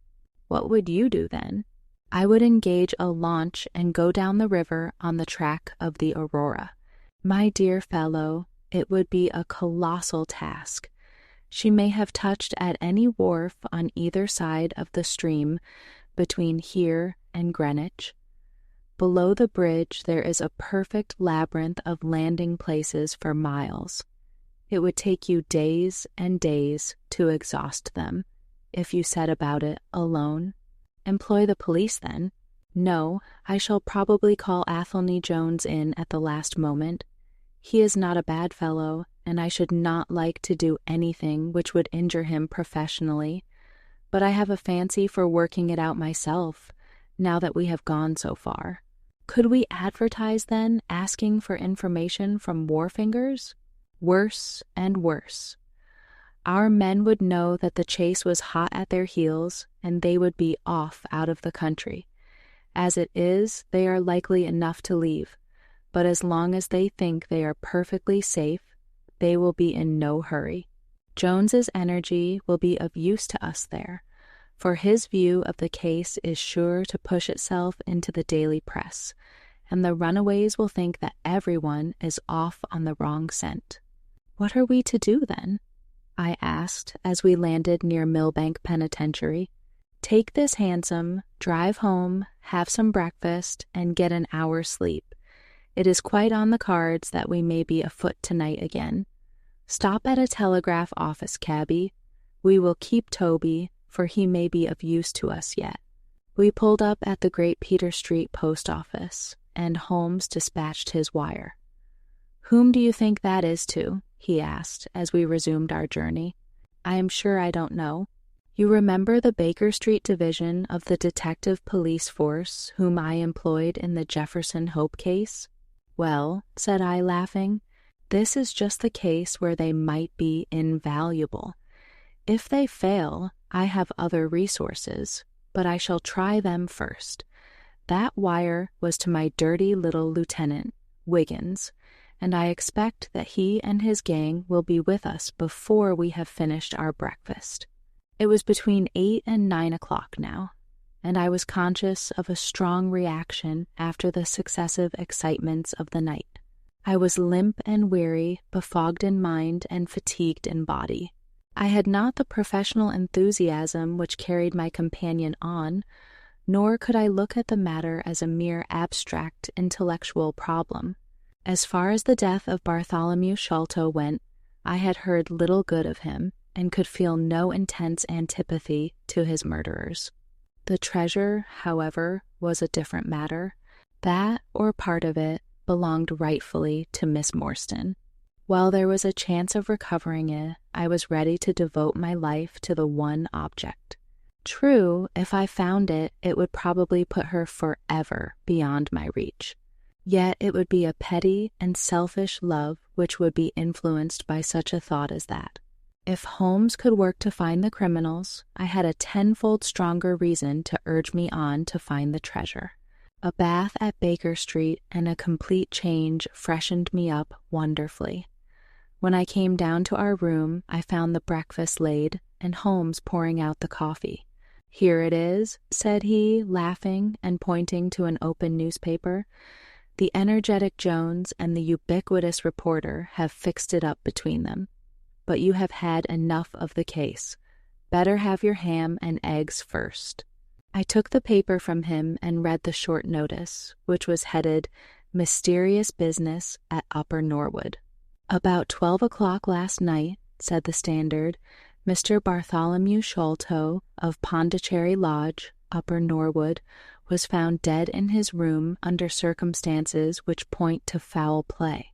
What would you do then? I would engage a launch and go down the river on the track of the Aurora. My dear fellow, it would be a colossal task. She may have touched at any wharf on either side of the stream between here and Greenwich. Below the bridge there is a perfect labyrinth of landing places for miles. It would take you days and days to exhaust them, if you set about it alone. Employ the police, then. No, I shall probably call Athelney Jones in at the last moment. He is not a bad fellow, and I should not like to do anything which would injure him professionally, but I have a fancy for working it out myself, now that we have gone so far. Could we advertise, then, asking for information from wharfingers? Worse and worse. Our men would know that the chase was hot at their heels, and they would be off out of the country. As it is, they are likely enough to leave, but as long as they think they are perfectly safe, they will be in no hurry. Jones's energy will be of use to us there, for his view of the case is sure to push itself into the daily press, and the runaways will think that everyone is off on the wrong scent. What are we to do, then? I asked as we landed near Millbank Penitentiary. Take this hansom, drive home, have some breakfast, and get an hour's sleep. It is quite on the cards that we may be afoot tonight again. Stop at a telegraph office, cabby. We will keep Toby, for he may be of use to us yet. We pulled up at the Great Peter Street post office, and Holmes dispatched his wire. Whom do you think that is to? He asked as we resumed our journey. I am sure I don't know. You remember the Baker Street division of the detective police force whom I employed in the Jefferson Hope case? Well, said I, laughing, this is just the case where they might be invaluable. If they fail, I have other resources, but I shall try them first. That wire was to my dirty little lieutenant, Wiggins, and I expect that he and his gang will be with us before we have finished our breakfast. It was between 8 and 9 o'clock now, and I was conscious of a strong reaction after the successive excitements of the night. I was limp and weary, befogged in mind and fatigued in body. I had not the professional enthusiasm which carried my companion on, nor could I look at the matter as a mere abstract intellectual problem. As far as the death of Bartholomew Sholto went, I had heard little good of him, and could feel no intense antipathy to his murderers. The treasure, however, was a different matter. That, or part of it, belonged rightfully to Miss Morstan. While there was a chance of recovering it, I was ready to devote my life to the one object. True, if I found it, it would probably put her forever beyond my reach. Yet it would be a petty and selfish love which would be influenced by such a thought as that. If Holmes could work to find the criminals, I had a tenfold stronger reason to urge me on to find the treasure. A bath at Baker Street and a complete change freshened me up wonderfully. When I came down to our room, I found the breakfast laid and Holmes pouring out the coffee. "Here it is," said he, laughing and pointing to an open newspaper. "The energetic Jones and the ubiquitous reporter have fixed it up between them. But you have had enough of the case. Better have your ham and eggs first." I took the paper from him and read the short notice, which was headed "Mysterious Business at Upper Norwood." "About 12 o'clock last night," said the Standard, "Mr. Bartholomew Sholto of Pondicherry Lodge, Upper Norwood, was found dead in his room under circumstances which point to foul play.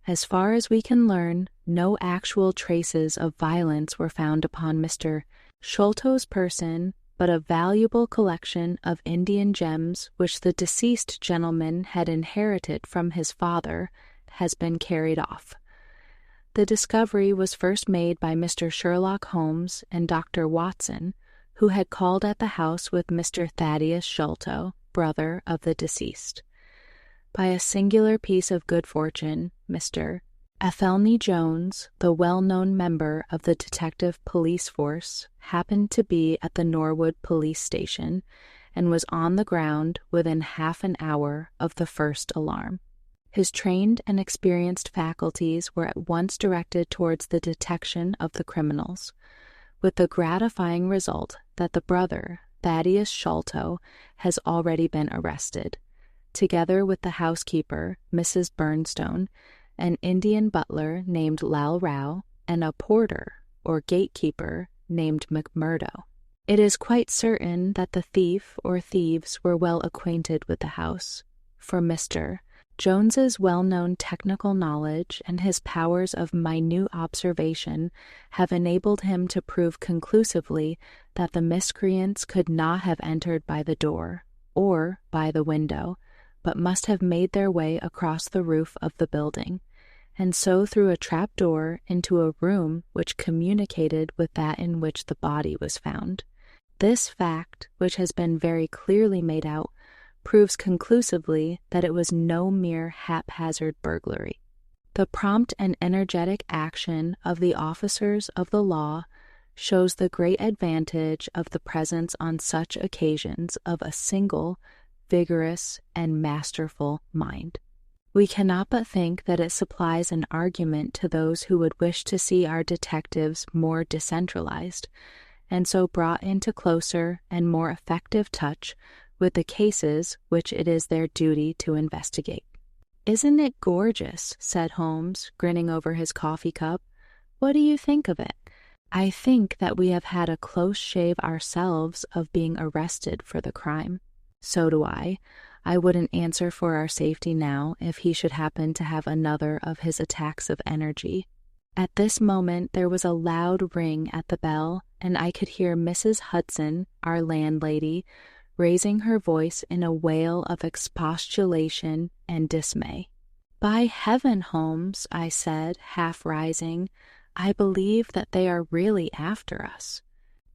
As far as we can learn, no actual traces of violence were found upon Mr. Sholto's person, but a valuable collection of Indian gems which the deceased gentleman had inherited from his father has been carried off. The discovery was first made by Mr. Sherlock Holmes and Dr. Watson, who had called at the house with Mr. Thaddeus Sholto, brother of the deceased. By a singular piece of good fortune, Mr. Athelney Jones, the well-known member of the detective police force, happened to be at the Norwood police station and was on the ground within half an hour of the first alarm. His trained and experienced faculties were at once directed towards the detection of the criminals, with the gratifying result that the brother, Thaddeus Sholto, has already been arrested, together with the housekeeper, Mrs. Burnstone, an Indian butler named Lal Rao, and a porter, or gatekeeper, named McMurdo. It is quite certain that the thief or thieves were well acquainted with the house, for Mr. Jones's well-known technical knowledge and his powers of minute observation have enabled him to prove conclusively that the miscreants could not have entered by the door or by the window, but must have made their way across the roof of the building, and so through a trap-door into a room which communicated with that in which the body was found. This fact, which has been very clearly made out, proves conclusively that it was no mere haphazard burglary. The prompt and energetic action of the officers of the law shows the great advantage of the presence on such occasions of a single, vigorous, and masterful mind. We cannot but think that it supplies an argument to those who would wish to see our detectives more decentralized, and so brought into closer and more effective touch with the cases which it is their duty to investigate. "Isn't it gorgeous?" said Holmes, grinning over his coffee cup. "What do you think of it?" "I think that we have had a close shave ourselves of being arrested for the crime." "So do I. I wouldn't answer for our safety now if he should happen to have another of his attacks of energy." At this moment there was a loud ring at the bell, and I could hear Mrs. Hudson, our landlady, raising her voice in a wail of expostulation and dismay. "By heaven, Holmes," I said, half rising, "I believe that they are really after us."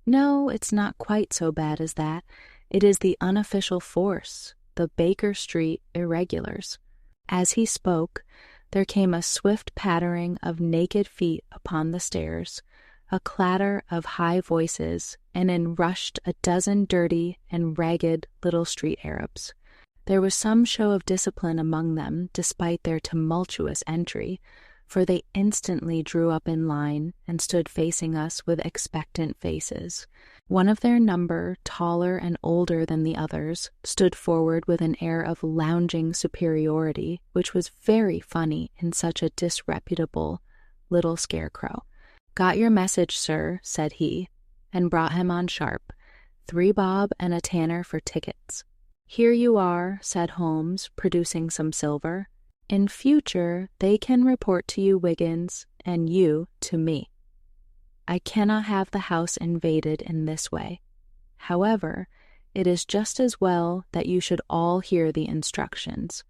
"No, it's not quite so bad as that. It is the unofficial force, the Baker Street irregulars." As he spoke, there came a swift pattering of naked feet upon the stairs, a clatter of high voices, and in rushed a dozen dirty and ragged little street Arabs. There was some show of discipline among them despite their tumultuous entry, for they instantly drew up in line and stood facing us with expectant faces. One of their number, taller and older than the others, stood forward with an air of lounging superiority, which was very funny in such a disreputable little scarecrow. "Got your message, sir," said he, and brought him on sharp. 3 bob and a tanner for tickets. "Here you are," said Holmes, producing some silver. "In future they can report to you, Wiggins, and you to me. I cannot have the house invaded in this way. However, it is just as well that you should all hear the instructions.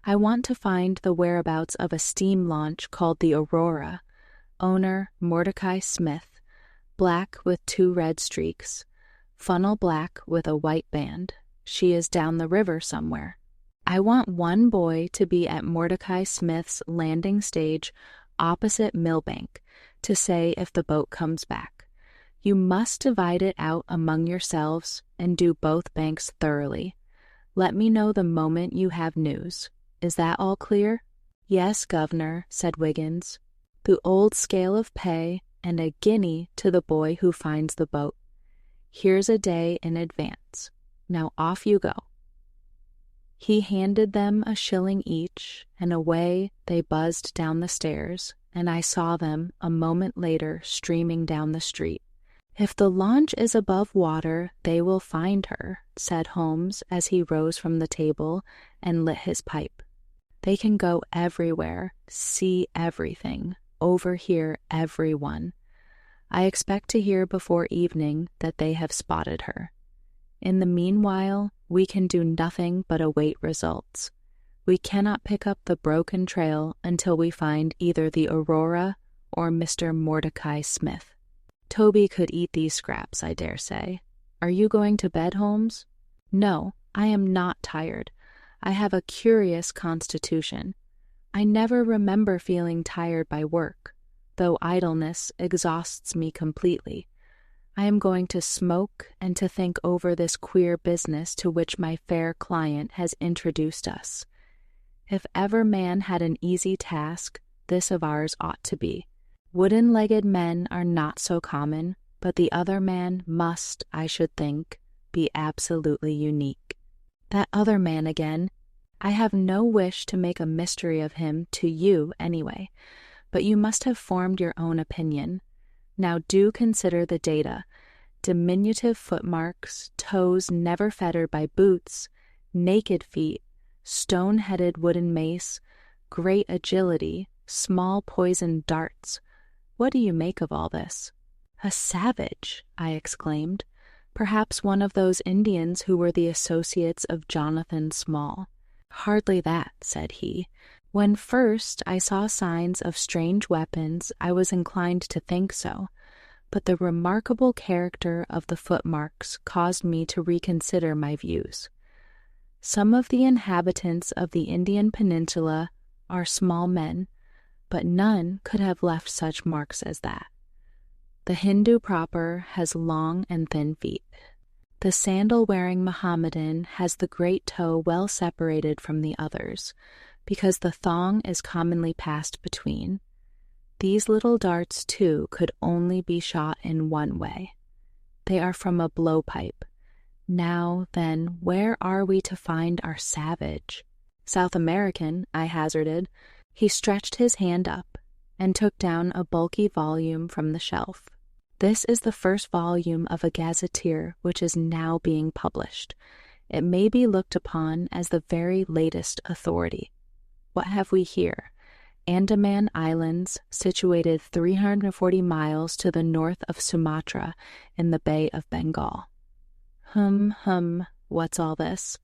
I want to find the whereabouts of a steam launch called the Aurora, owner Mordecai Smith, black with 2 red streaks, funnel black with a white band, She is down the river somewhere. I want one boy to be at Mordecai Smith's landing stage opposite Millbank to say if the boat comes back. You must divide it out among yourselves and do both banks thoroughly. Let me know the moment you have news. Is that all clear?" "Yes, Governor," said Wiggins. "The old scale of pay and a guinea to the boy who finds the boat. Here's a day in advance. Now off you go." He handed them a shilling each, and away they buzzed down the stairs, and I saw them a moment later streaming down the street. "If the launch is above water, they will find her," said Holmes as he rose from the table and lit his pipe. "They can go everywhere, see everything, overhear everyone. I expect to hear before evening that they have spotted her. In the meanwhile, we can do nothing but await results. We cannot pick up the broken trail until we find either the Aurora or Mr. Mordecai Smith. Toby could eat these scraps, I dare say. Are you going to bed, Holmes?" "No, I am not tired. I have a curious constitution. I never remember feeling tired by work, though idleness exhausts me completely. I am going to smoke and to think over this queer business to which my fair client has introduced us. If ever man had an easy task, this of ours ought to be. Wooden-legged men are not so common, but the other man must, I should think, be absolutely unique. That other man again. I have no wish to make a mystery of him to you anyway, but you must have formed your own opinion. Now do consider the data. Diminutive footmarks, toes never fettered by boots, naked feet, stone-headed wooden mace, great agility, small poisoned darts. What do you make of all this?" "A savage," I exclaimed. "Perhaps one of those Indians who were the associates of Jonathan Small." "Hardly that," said he. "When first I saw signs of strange weapons, I was inclined to think so, but the remarkable character of the footmarks caused me to reconsider my views. Some of the inhabitants of the Indian Peninsula are small men, but none could have left such marks as that. The Hindu proper has long and thin feet. The sandal-wearing Mohammedan has the great toe well separated from the others, because the thong is commonly passed between. These little darts, too, could only be shot in one way. They are from a blowpipe. Now, then, where are we to find our savage?" "South American," I hazarded. He stretched his hand up and took down a bulky volume from the shelf. "This is the first volume of a gazetteer which is now being published. It may be looked upon as the very latest authority. What have we here? Andaman Islands, situated 340 miles to the north of Sumatra in the Bay of Bengal. What's all this?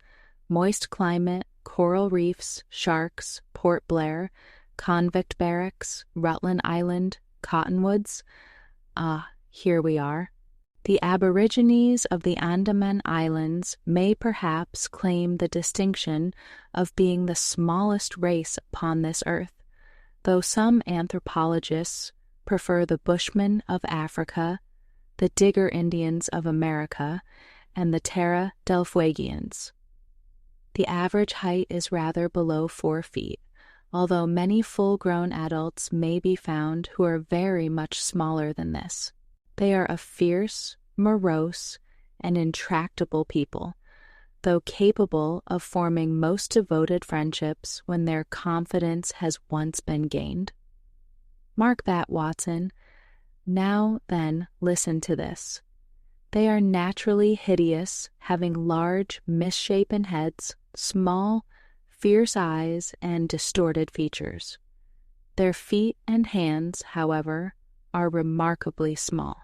Moist climate, coral reefs, sharks, Port Blair, convict barracks, Rutland Island, cottonwoods. Ah, here we are. The aborigines of the Andaman Islands may perhaps claim the distinction of being the smallest race upon this earth, though some anthropologists prefer the Bushmen of Africa, the Digger Indians of America, and the Terra del Fuegians. The average height is rather below 4 feet, although many full-grown adults may be found who are very much smaller than this. They are a fierce, morose, and intractable people, though capable of forming most devoted friendships when their confidence has once been gained. Mark that, Watson. Now, then, listen to this. They are naturally hideous, having large, misshapen heads, small, fierce eyes, and distorted features. Their feet and hands, however, are remarkably small.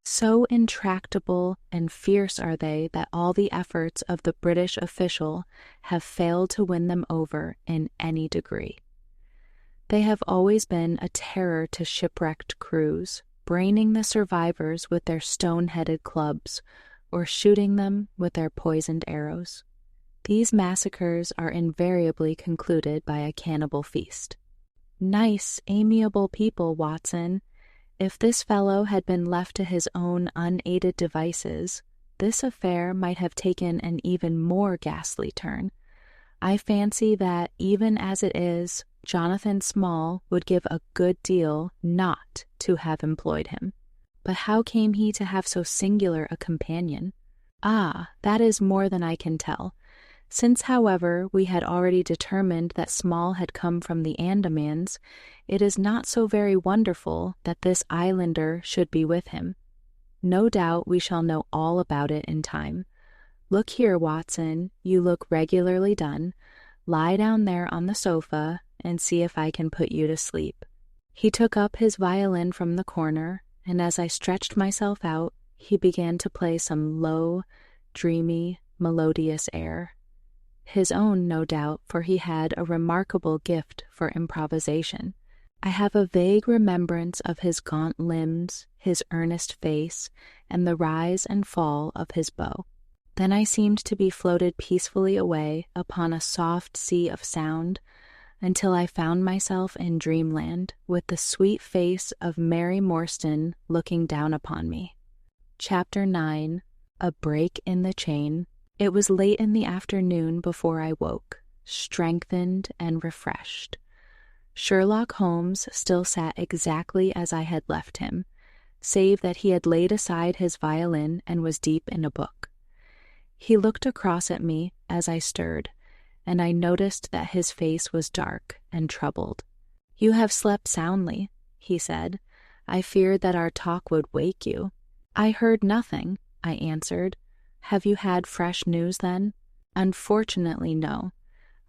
So intractable and fierce are they that all the efforts of the British official have failed to win them over in any degree. They have always been a terror to shipwrecked crews, braining the survivors with their stone-headed clubs, or shooting them with their poisoned arrows. These massacres are invariably concluded by a cannibal feast. Nice, amiable people, Watson. If this fellow had been left to his own unaided devices, this affair might have taken an even more ghastly turn. I fancy that, even as it is, Jonathan Small would give a good deal not to have employed him. But how came he to have so singular a companion? Ah, that is more than I can tell. Since, however, we had already determined that Small had come from the Andamans, it is not so very wonderful that this islander should be with him. No doubt we shall know all about it in time. Look here, Watson, you look regularly done. Lie down there on the sofa and see if I can put you to sleep. He took up his violin from the corner, and as I stretched myself out, he began to play some low, dreamy, melodious air. His own, no doubt, for he had a remarkable gift for improvisation. I have a vague remembrance of his gaunt limbs, his earnest face, and the rise and fall of his bow. Then I seemed to be floated peacefully away upon a soft sea of sound, until I found myself in dreamland, with the sweet face of Mary Morstan looking down upon me. Chapter 9. A Break in the Chain. It was late in the afternoon before I woke, strengthened and refreshed. Sherlock Holmes still sat exactly as I had left him, save that he had laid aside his violin and was deep in a book. He looked across at me as I stirred, and I noticed that his face was dark and troubled. "You have slept soundly," he said. "I feared that our talk would wake you." "I heard nothing," I answered. "Have you had fresh news, then?" "Unfortunately, no.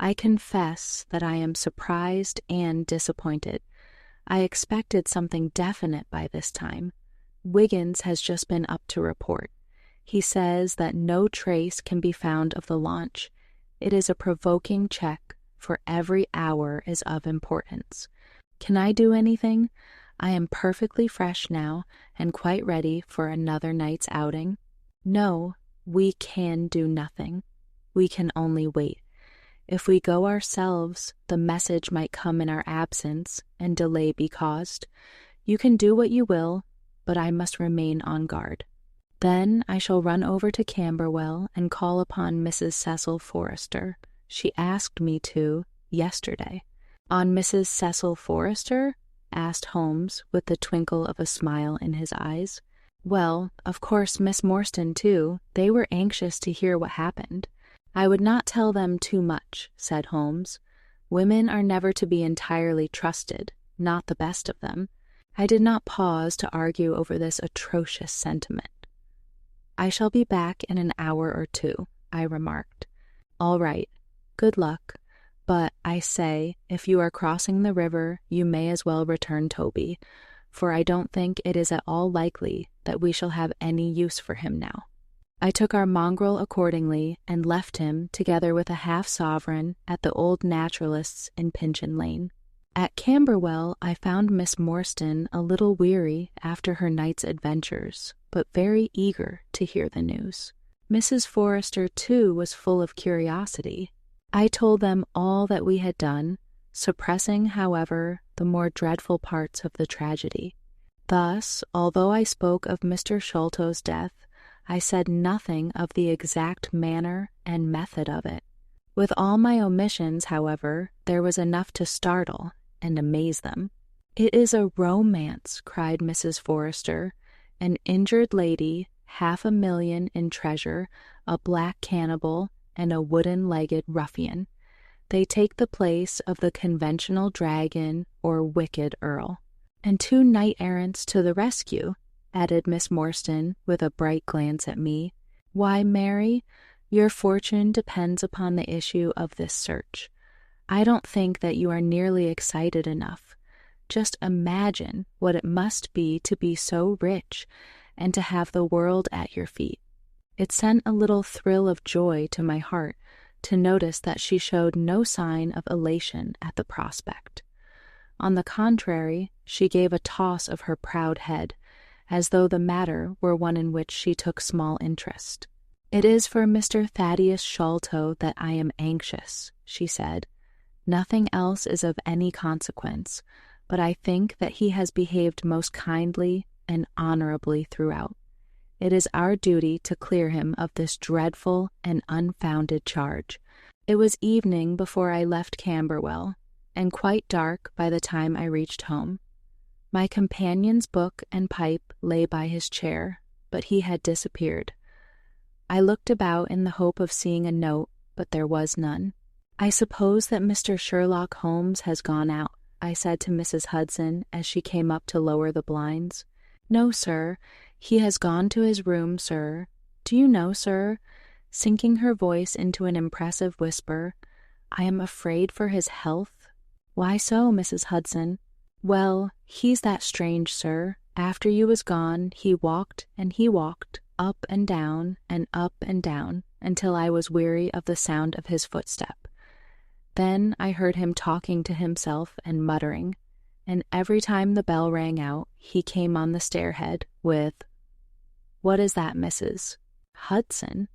I confess that I am surprised and disappointed. I expected something definite by this time. Wiggins has just been up to report. He says that no trace can be found of the launch. It is a provoking check, for every hour is of importance. Can I do anything? I am perfectly fresh now and quite ready for another night's outing." "No, we can do nothing. We can only wait. If we go ourselves, the message might come in our absence and delay be caused. You can do what you will, but I must remain on guard. Then I shall run over to Camberwell and call upon Mrs. Cecil Forrester. She asked me to yesterday." "On Mrs. Cecil Forrester?" asked Holmes, with the twinkle of a smile in his eyes. "Well, of course, Miss Morstan, too. They were anxious to hear what happened." "I would not tell them too much," said Holmes. "Women are never to be entirely trusted, not the best of them." I did not pause to argue over this atrocious sentiment. "I shall be back in an hour or two," I remarked. "All right. Good luck. But, I say, if you are crossing the river, you may as well return Toby, for I don't think it is at all likely that we shall have any use for him now." I took our mongrel accordingly and left him, together with a half-sovereign, at the old naturalist's in Pinchin Lane. At Camberwell I found Miss Morstan a little weary after her night's adventures, but very eager to hear the news. Mrs. Forrester, too, was full of curiosity. I told them all that we had done, suppressing, however, the more dreadful parts of the tragedy. Thus, although I spoke of Mr. Sholto's death, I said nothing of the exact manner and method of it. With all my omissions, however, there was enough to startle and amaze them. "It is a romance," cried Mrs. Forrester. "An injured lady, 500,000 in treasure, a black cannibal, and a wooden-legged ruffian. They take the place of the conventional dragon or wicked earl. And 2 knight-errants to the rescue," added Miss Morstan, with a bright glance at me. "Why, Mary, your fortune depends upon the issue of this search. I don't think that you are nearly excited enough. Just imagine what it must be to be so rich and to have the world at your feet." It sent a little thrill of joy to my heart to notice that she showed no sign of elation at the prospect. On the contrary, she gave a toss of her proud head, as though the matter were one in which she took small interest. "It is for Mr. Thaddeus Sholto that I am anxious," she said. "Nothing else is of any consequence, but I think that he has behaved most kindly and honorably throughout. It is our duty to clear him of this dreadful and unfounded charge." It was evening before I left Camberwell, and quite dark by the time I reached home. My companion's book and pipe lay by his chair, but he had disappeared. I looked about in the hope of seeing a note, but there was none. "I suppose that Mr. Sherlock Holmes has gone out," I said to Mrs. Hudson as she came up to lower the blinds. "No, sir. He has gone to his room, sir. Do you know, sir," sinking her voice into an impressive whisper, "I am afraid for his health." "Why so, Mrs. Hudson?" "Well, he's that strange, sir. After you was gone, he walked, up and down, until I was weary of the sound of his footstep. Then I heard him talking to himself and muttering, and every time the bell rang out, he came on the stairhead with, 'What is that, Mrs. Hudson?'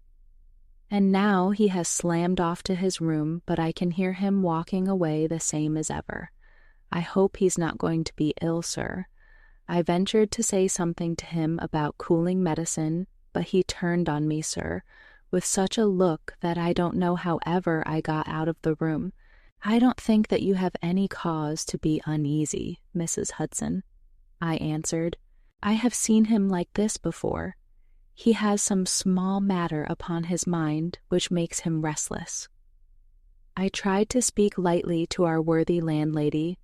And now he has slammed off to his room, but I can hear him walking away the same as ever. I hope he's not going to be ill, sir. I ventured to say something to him about cooling medicine, but he turned on me, sir, with such a look that I don't know how ever I got out of the room. I don't think that you have any cause to be uneasy, Mrs. Hudson," I answered. "I have seen him like this before. He has some small matter upon his mind which makes him restless." I tried to speak lightly to our worthy landlady,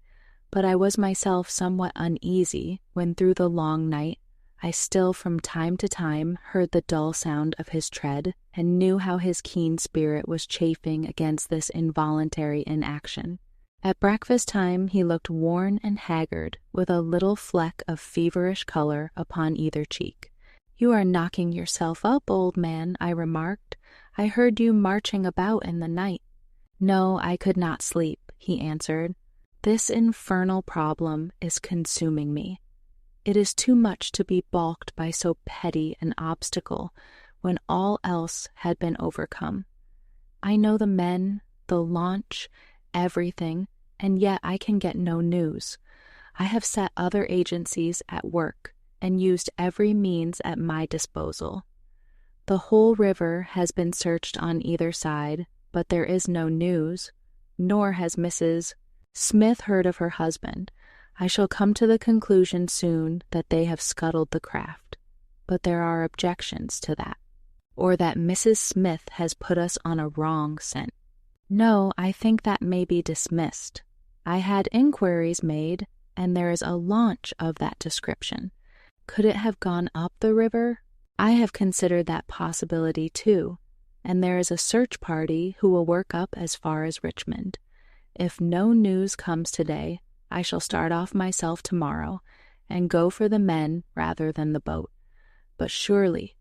but I was myself somewhat uneasy when through the long night I still from time to time heard the dull sound of his tread, and knew how his keen spirit was chafing against this involuntary inaction. At breakfast time he looked worn and haggard, with a little fleck of feverish color upon either cheek. "You are knocking yourself up, old man," I remarked. "I heard you marching about in the night." "No, I could not sleep," he answered. "This infernal problem is consuming me. It is too much to be balked by so petty an obstacle when all else had been overcome. I know the men, the launch, everything, and yet I can get no news. I have set other agencies at work and used every means at my disposal. The whole river has been searched on either side, but there is no news, nor has Mrs. Smith heard of her husband. I shall come to the conclusion soon that they have scuttled the craft, but there are objections to that, or that Mrs. Smith has put us on a wrong scent. No, I think that may be dismissed. I had inquiries made, and there is a launch of that description. Could it have gone up the river? I have considered that possibility too, and there is a search party who will work up as far as Richmond. If no news comes today, I shall start off myself tomorrow, and go for the men rather than the boat. But surely,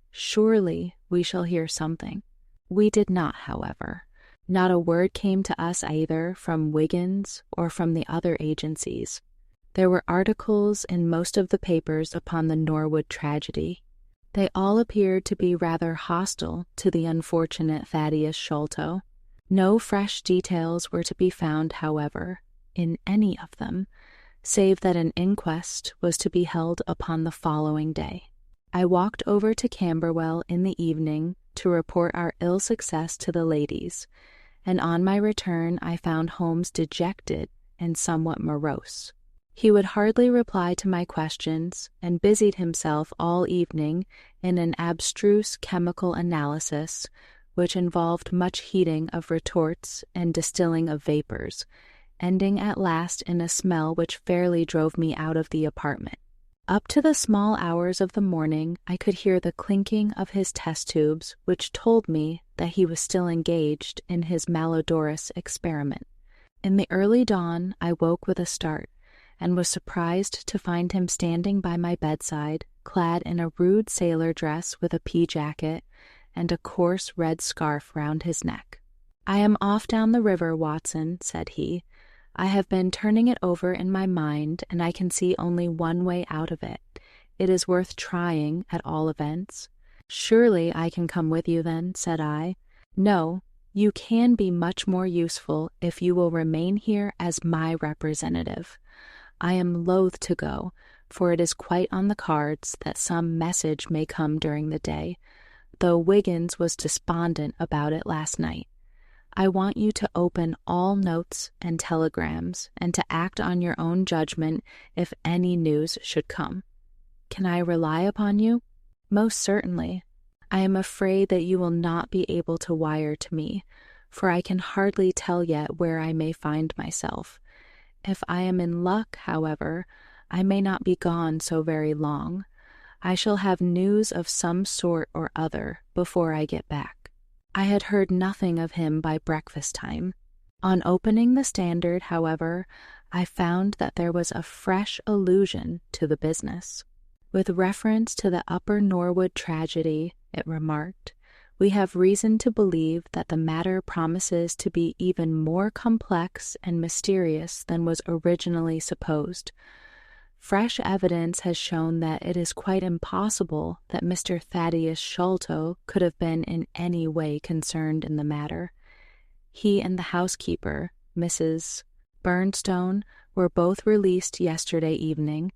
we shall hear something." We did not, however. Not a word came to us either from Wiggins or from the other agencies. There were articles in most of the papers upon the Norwood tragedy. They all appeared to be rather hostile to the unfortunate Thaddeus Sholto. No fresh details were to be found, however, in any of them, save that an inquest was to be held upon the following day. I walked over to Camberwell in the evening to report our ill success to the ladies, and on my return I found Holmes dejected and somewhat morose. He would hardly reply to my questions, and busied himself all evening in an abstruse chemical analysis, which involved much heating of retorts and distilling of vapors, ending at last in a smell which fairly drove me out of the apartment. Up to the small hours of the morning I could hear the clinking of his test tubes, which told me that he was still engaged in his malodorous experiment. In the early dawn I woke with a start, and was surprised to find him standing by my bedside, clad in a rude sailor dress with a pea-jacket, and a coarse red scarf round his neck. "I am off down the river, Watson," said he. "I have been turning it over in my mind, and I can see only one way out of it. It is worth trying, at all events. Surely I can come with you then, said I. No, you can be much more useful if you will remain here as my representative. I am loath to go, for it is quite on the cards that some message may come during the day, though Wiggins was despondent about it last night. I want you to open all notes and telegrams and to act on your own judgment if any news should come. Can I rely upon you? Most certainly. I am afraid that you will not be able to wire to me, for I can hardly tell yet where I may find myself. If I am in luck, however, I may not be gone so very long. I shall have news of some sort or other before I get back. I had heard nothing of him by breakfast time. On opening the Standard, however, I found that there was a fresh allusion to the business. With reference to the Upper Norwood tragedy, it remarked, we have reason to believe that the matter promises to be even more complex and mysterious than was originally supposed. Fresh evidence has shown that it is quite impossible that Mr. Thaddeus Sholto could have been in any way concerned in the matter. He and the housekeeper, Mrs. Burnstone, were both released yesterday evening.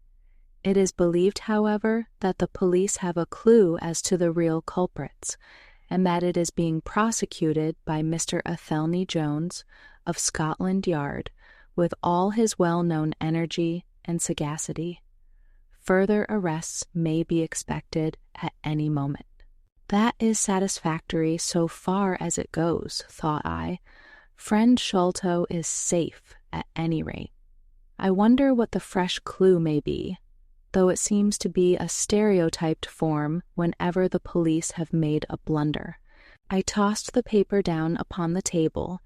It is believed, however, that the police have a clue as to the real culprits, and that it is being prosecuted by Mr. Athelney Jones of Scotland Yard with all his well-known energy and sagacity. Further arrests may be expected at any moment. That is satisfactory so far as it goes, thought I. Friend Sholto is safe at any rate. I wonder what the fresh clue may be, though it seems to be a stereotyped form whenever the police have made a blunder. I tossed the paper down upon the table,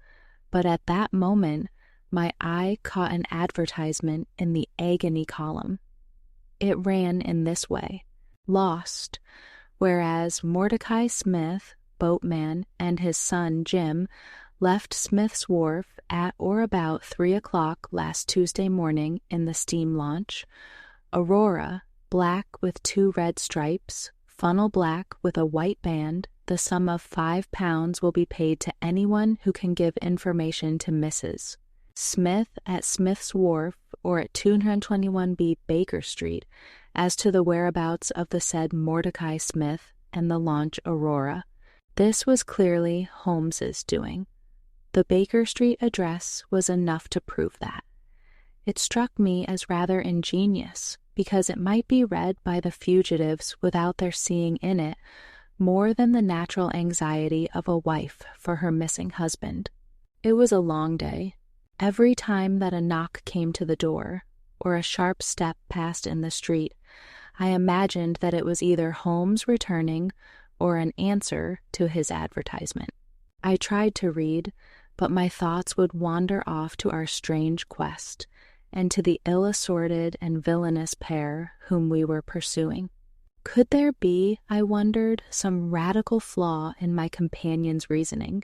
but at that moment my eye caught an advertisement in the agony column. It ran in this way: lost, whereas Mordecai Smith, boatman, and his son Jim left Smith's Wharf at or about 3 o'clock last Tuesday morning in the steam launch. Aurora, black with 2 red stripes, funnel black with a white band. The sum of £5 will be paid to anyone who can give information to Mrs. Smith at Smith's Wharf or at 221B Baker Street as to the whereabouts of the said Mordecai Smith and the launch Aurora. This was clearly Holmes's doing. The Baker Street address was enough to prove that. It struck me as rather ingenious, because it might be read by the fugitives without their seeing in it more than the natural anxiety of a wife for her missing husband. It was a long day. Every time that a knock came to the door, or a sharp step passed in the street, I imagined that it was either Holmes returning or an answer to his advertisement. I tried to read, but my thoughts would wander off to our strange quest, and to the ill-assorted and villainous pair whom we were pursuing. Could there be, I wondered, some radical flaw in my companion's reasoning?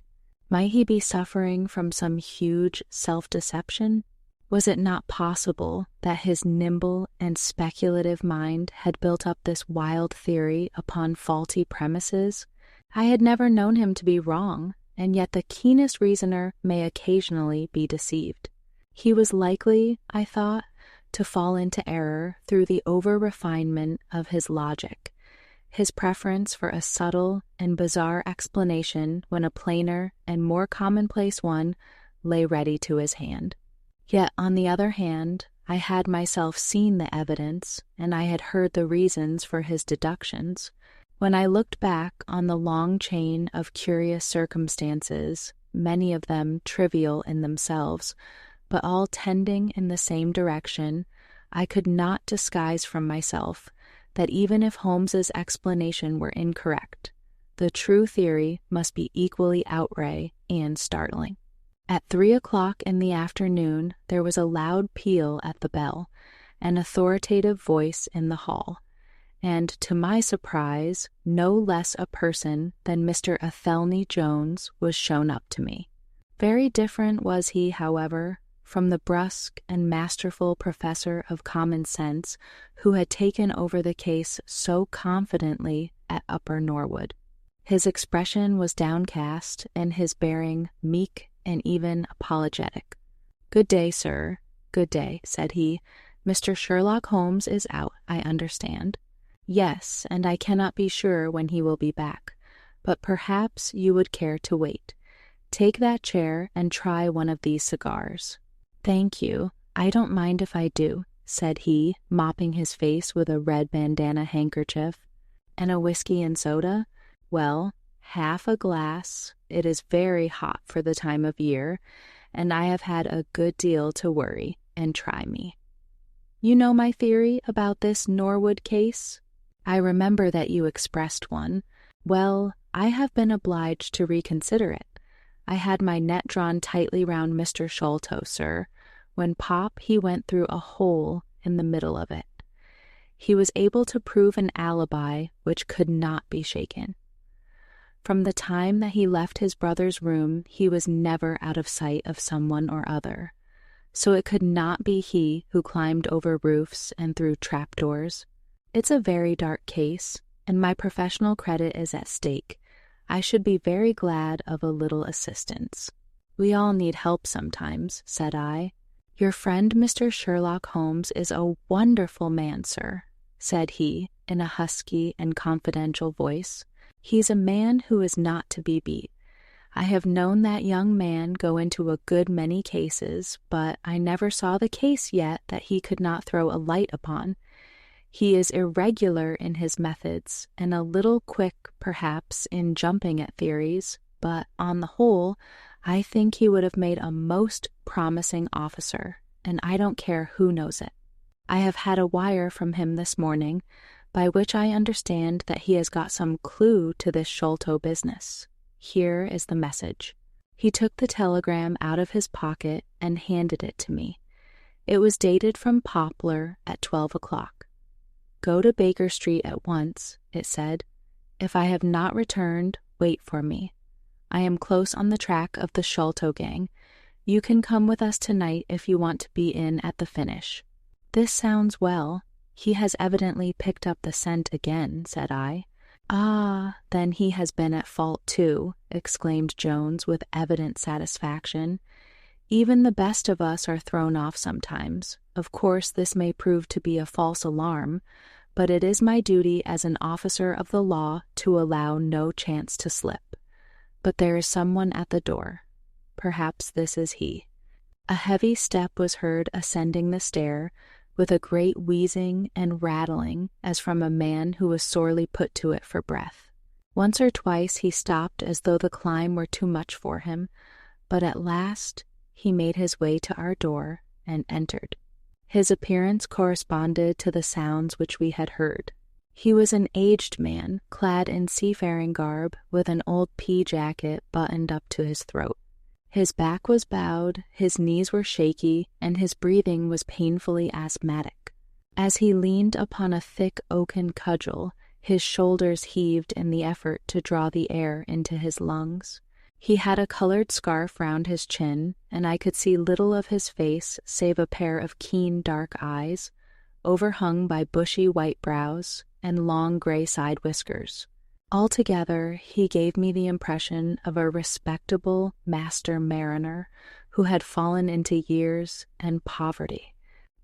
Might he be suffering from some huge self-deception? Was it not possible that his nimble and speculative mind had built up this wild theory upon faulty premises? I had never known him to be wrong, and yet the keenest reasoner may occasionally be deceived. He was likely, I thought, to fall into error through the over-refinement of his logic, his preference for a subtle and bizarre explanation when a plainer and more commonplace one lay ready to his hand. Yet, on the other hand, I had myself seen the evidence, and I had heard the reasons for his deductions. When I looked back on the long chain of curious circumstances, many of them trivial in themselves, but all tending in the same direction, I could not disguise from myself that even if Holmes's explanation were incorrect, the true theory must be equally outre and startling. At 3 o'clock in the afternoon there was a loud peal at the bell, an authoritative voice in the hall, and, to my surprise, no less a person than Mr. Athelney Jones was shown up to me. Very different was he, however, from the brusque and masterful professor of common sense who had taken over the case so confidently at Upper Norwood. His expression was downcast and his bearing meek and even apologetic. "Good day, sir. Good day," said he. "Mr. Sherlock Holmes is out, I understand." "Yes, and I cannot be sure when he will be back, but perhaps you would care to wait. Take that chair and try one of these cigars." "Thank you. I don't mind if I do," said he, mopping his face with a red bandana handkerchief. "And a whiskey and soda? Well, half a glass. It is very hot for the time of year, and I have had a good deal to worry and try me. You know my theory about this Norwood case? I remember that you expressed one. Well, I have been obliged to reconsider it. I had my net drawn tightly round Mr. Sholto, sir, when pop he went through a hole in the middle of it. He was able to prove an alibi which could not be shaken. From the time that he left his brother's room, he was never out of sight of someone or other. So it could not be he who climbed over roofs and through trapdoors. It's a very dark case, and my professional credit is at stake. I should be very glad of a little assistance." "We all need help sometimes," said I. "Your friend Mr. Sherlock Holmes is a wonderful man, sir," said he in a husky and confidential voice. "He's a man who is not to be beat. I have known that young man go into a good many cases, but I never saw the case yet that he could not throw a light upon. He is irregular in his methods, and a little quick, perhaps, in jumping at theories, but on the whole, I think he would have made a most promising officer, and I don't care who knows it. I have had a wire from him this morning, by which I understand that he has got some clue to this Sholto business. Here is the message." He took the telegram out of his pocket and handed it to me. It was dated from Poplar at 12 o'clock. "Go to Baker Street at once," it said. "If I have not returned, wait for me. I am close on the track of the Sholto gang. You can come with us tonight if you want to be in at the finish." "This sounds well. He has evidently picked up the scent again," said I. "Ah, then he has been at fault too," exclaimed Jones with evident satisfaction. "Even the best of us are thrown off sometimes. Of course this may prove to be a false alarm, but it is my duty as an officer of the law to allow no chance to slip. But there is someone at the door. Perhaps this is he." A heavy step was heard ascending the stair, with a great wheezing and rattling as from a man who was sorely put to it for breath. Once or twice he stopped as though the climb were too much for him, but at last he made his way to our door and entered. His appearance corresponded to the sounds which we had heard. He was an aged man, clad in seafaring garb, with an old pea jacket buttoned up to his throat. His back was bowed, his knees were shaky, and his breathing was painfully asthmatic. As he leaned upon a thick oaken cudgel, his shoulders heaved in the effort to draw the air into his lungs. He had a colored scarf round his chin, and I could see little of his face save a pair of keen dark eyes, overhung by bushy white brows and long gray side whiskers. Altogether, he gave me the impression of a respectable master mariner who had fallen into years and poverty.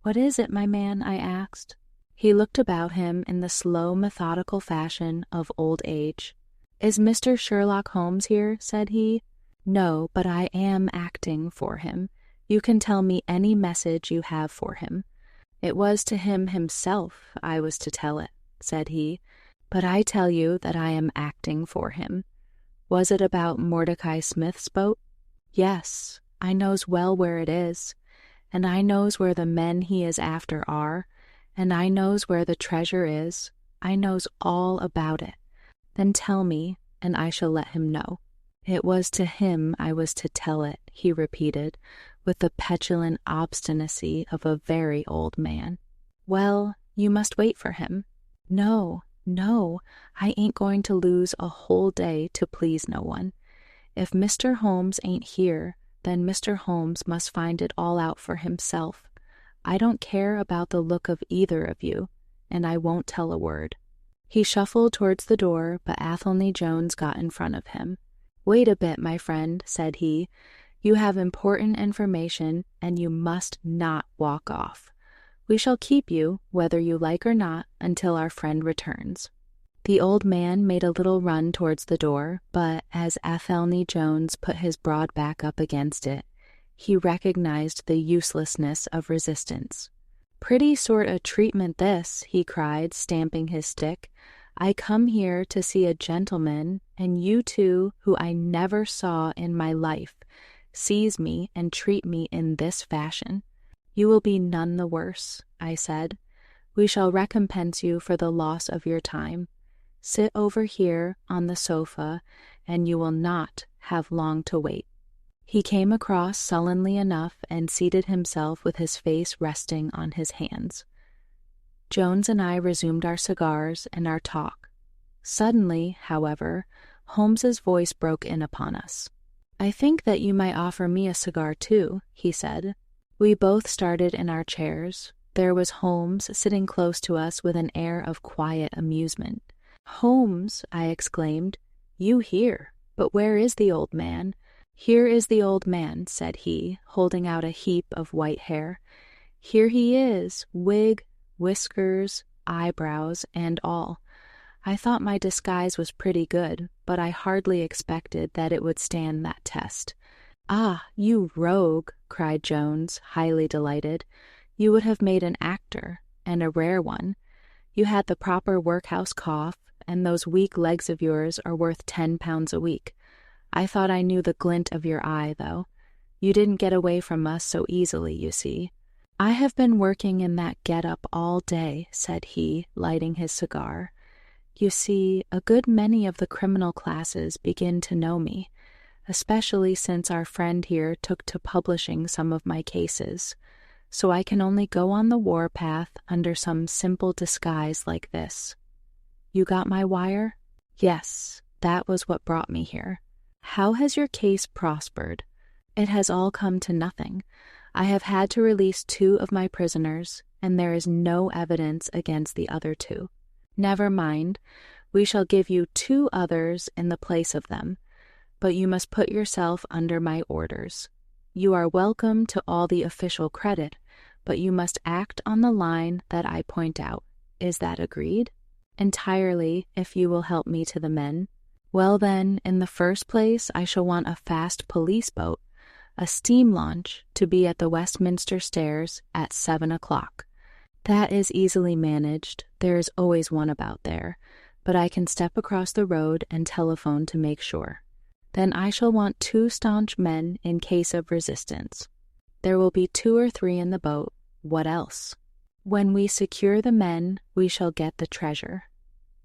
"What is it, my man?" I asked. He looked about him in the slow, methodical fashion of old age. "Is Mr. Sherlock Holmes here?" said he. "No, but I am acting for him. You can tell me any message you have for him." "It was to him himself I was to tell it," said he. "But I tell you that I am acting for him. Was it about Mordecai Smith's boat?" "Yes, I knows well where it is, and I knows where the men he is after are, and I knows where the treasure is. I knows all about it." "Then tell me, and I shall let him know." "It was to him I was to tell it," he repeated, with the petulant obstinacy of a very old man. "Well, you must wait for him." No, I ain't going to lose a whole day to please no one. If Mr. Holmes ain't here, then Mr. Holmes must find it all out for himself. I don't care about the look of either of you, and I won't tell a word." He shuffled towards the door, but Athelney Jones got in front of him. "Wait a bit, my friend," said he. "You have important information, and you must not walk off. We shall keep you, whether you like or not, until our friend returns." The old man made a little run towards the door, but as Athelney Jones put his broad back up against it, he recognized the uselessness of resistance. "Pretty sort of treatment this," he cried, stamping his stick. "I come here to see a gentleman, and you two, who I never saw in my life, seize me and treat me in this fashion. You will be none the worse," I said. "We shall recompense you for the loss of your time. Sit over here on the sofa, and you will not have long to wait." He came across sullenly enough and seated himself with his face resting on his hands. Jones and I resumed our cigars and our talk. Suddenly, however, Holmes's voice broke in upon us. "I think that you might offer me a cigar too," he said. We both started in our chairs. There was Holmes sitting close to us with an air of quiet amusement. "Holmes," I exclaimed, "you here? But where is the old man?" "Here is the old man," said he, holding out a heap of white hair. "Here he is, wig, whiskers, eyebrows, and all. I thought my disguise was pretty good, but I hardly expected that it would stand that test." "Ah, you rogue," cried Jones, highly delighted. "You would have made an actor, and a rare one. You had the proper workhouse cough, and those weak legs of yours are worth £10 a week. I thought I knew the glint of your eye, though. You didn't get away from us so easily, you see." "I have been working in that get-up all day," said he, lighting his cigar. "You see, a good many of the criminal classes begin to know me, especially since our friend here took to publishing some of my cases. So I can only go on the warpath under some simple disguise like this. You got my wire?" "Yes, that was what brought me here." "How has your case prospered?" "It has all come to nothing. I have had to release 2 of my prisoners, and there is no evidence against the other 2. Never mind, we shall give you 2 others in the place of them, but you must put yourself under my orders. You are welcome to all the official credit, but you must act on the line that I point out. Is that agreed?" "Entirely, if you will help me to the men." "Well then, in the first place I shall want a fast police boat, a steam launch, to be at the Westminster Stairs at 7 o'clock. "That is easily managed. There is always one about there, but I can step across the road and telephone to make sure. Then I shall want 2 staunch men in case of resistance. There will be 2 or 3 in the boat. What else? When we secure the men, we shall get the treasure.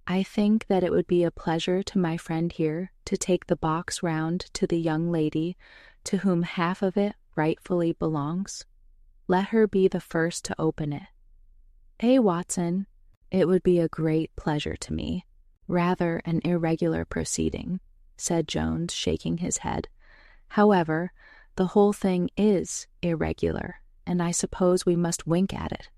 I think that it would be a pleasure to my friend here to take the box round to the young lady to whom half of it rightfully belongs. Let her be the first to open it." Watson?" "It would be a great pleasure to me. Rather an irregular proceeding," said Jones, shaking his head. "However, the whole thing is irregular, and I suppose we must wink at it.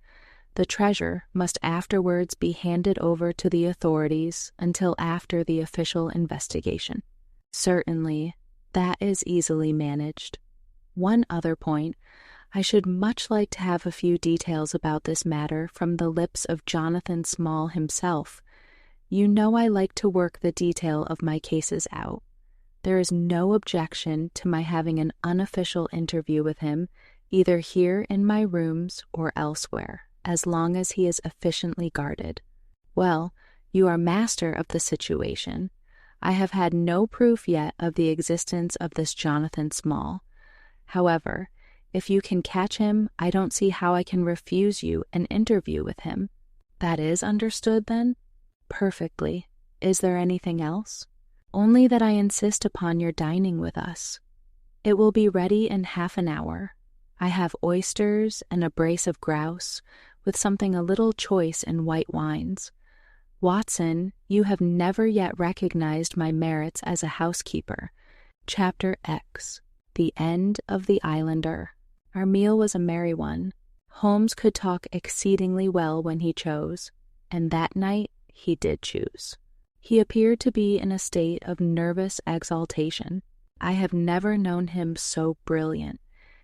The treasure must afterwards be handed over to the authorities until after the official investigation." "Certainly, that is easily managed. One other point. I should much like to have a few details about this matter from the lips of Jonathan Small himself. You know I like to work the detail of my cases out. There is no objection to my having an unofficial interview with him, either here in my rooms or elsewhere, as long as he is efficiently guarded. Well, you are master of the situation. I have had no proof yet of the existence of this Jonathan Small. However, if you can catch him, I don't see how I can refuse you an interview with him." "That is understood, then?" "Perfectly. Is there anything else?" "Only that I insist upon your dining with us. It will be ready in half an hour. I have oysters and a brace of grouse, with something a little choice in white wines. Watson, you have never yet recognized my merits as a housekeeper. Chapter X. The End of the Islander. Our meal was a merry one. Holmes could talk exceedingly well when he chose, and that night he did choose. He appeared to be in a state of nervous exaltation. I have never known him so brilliant.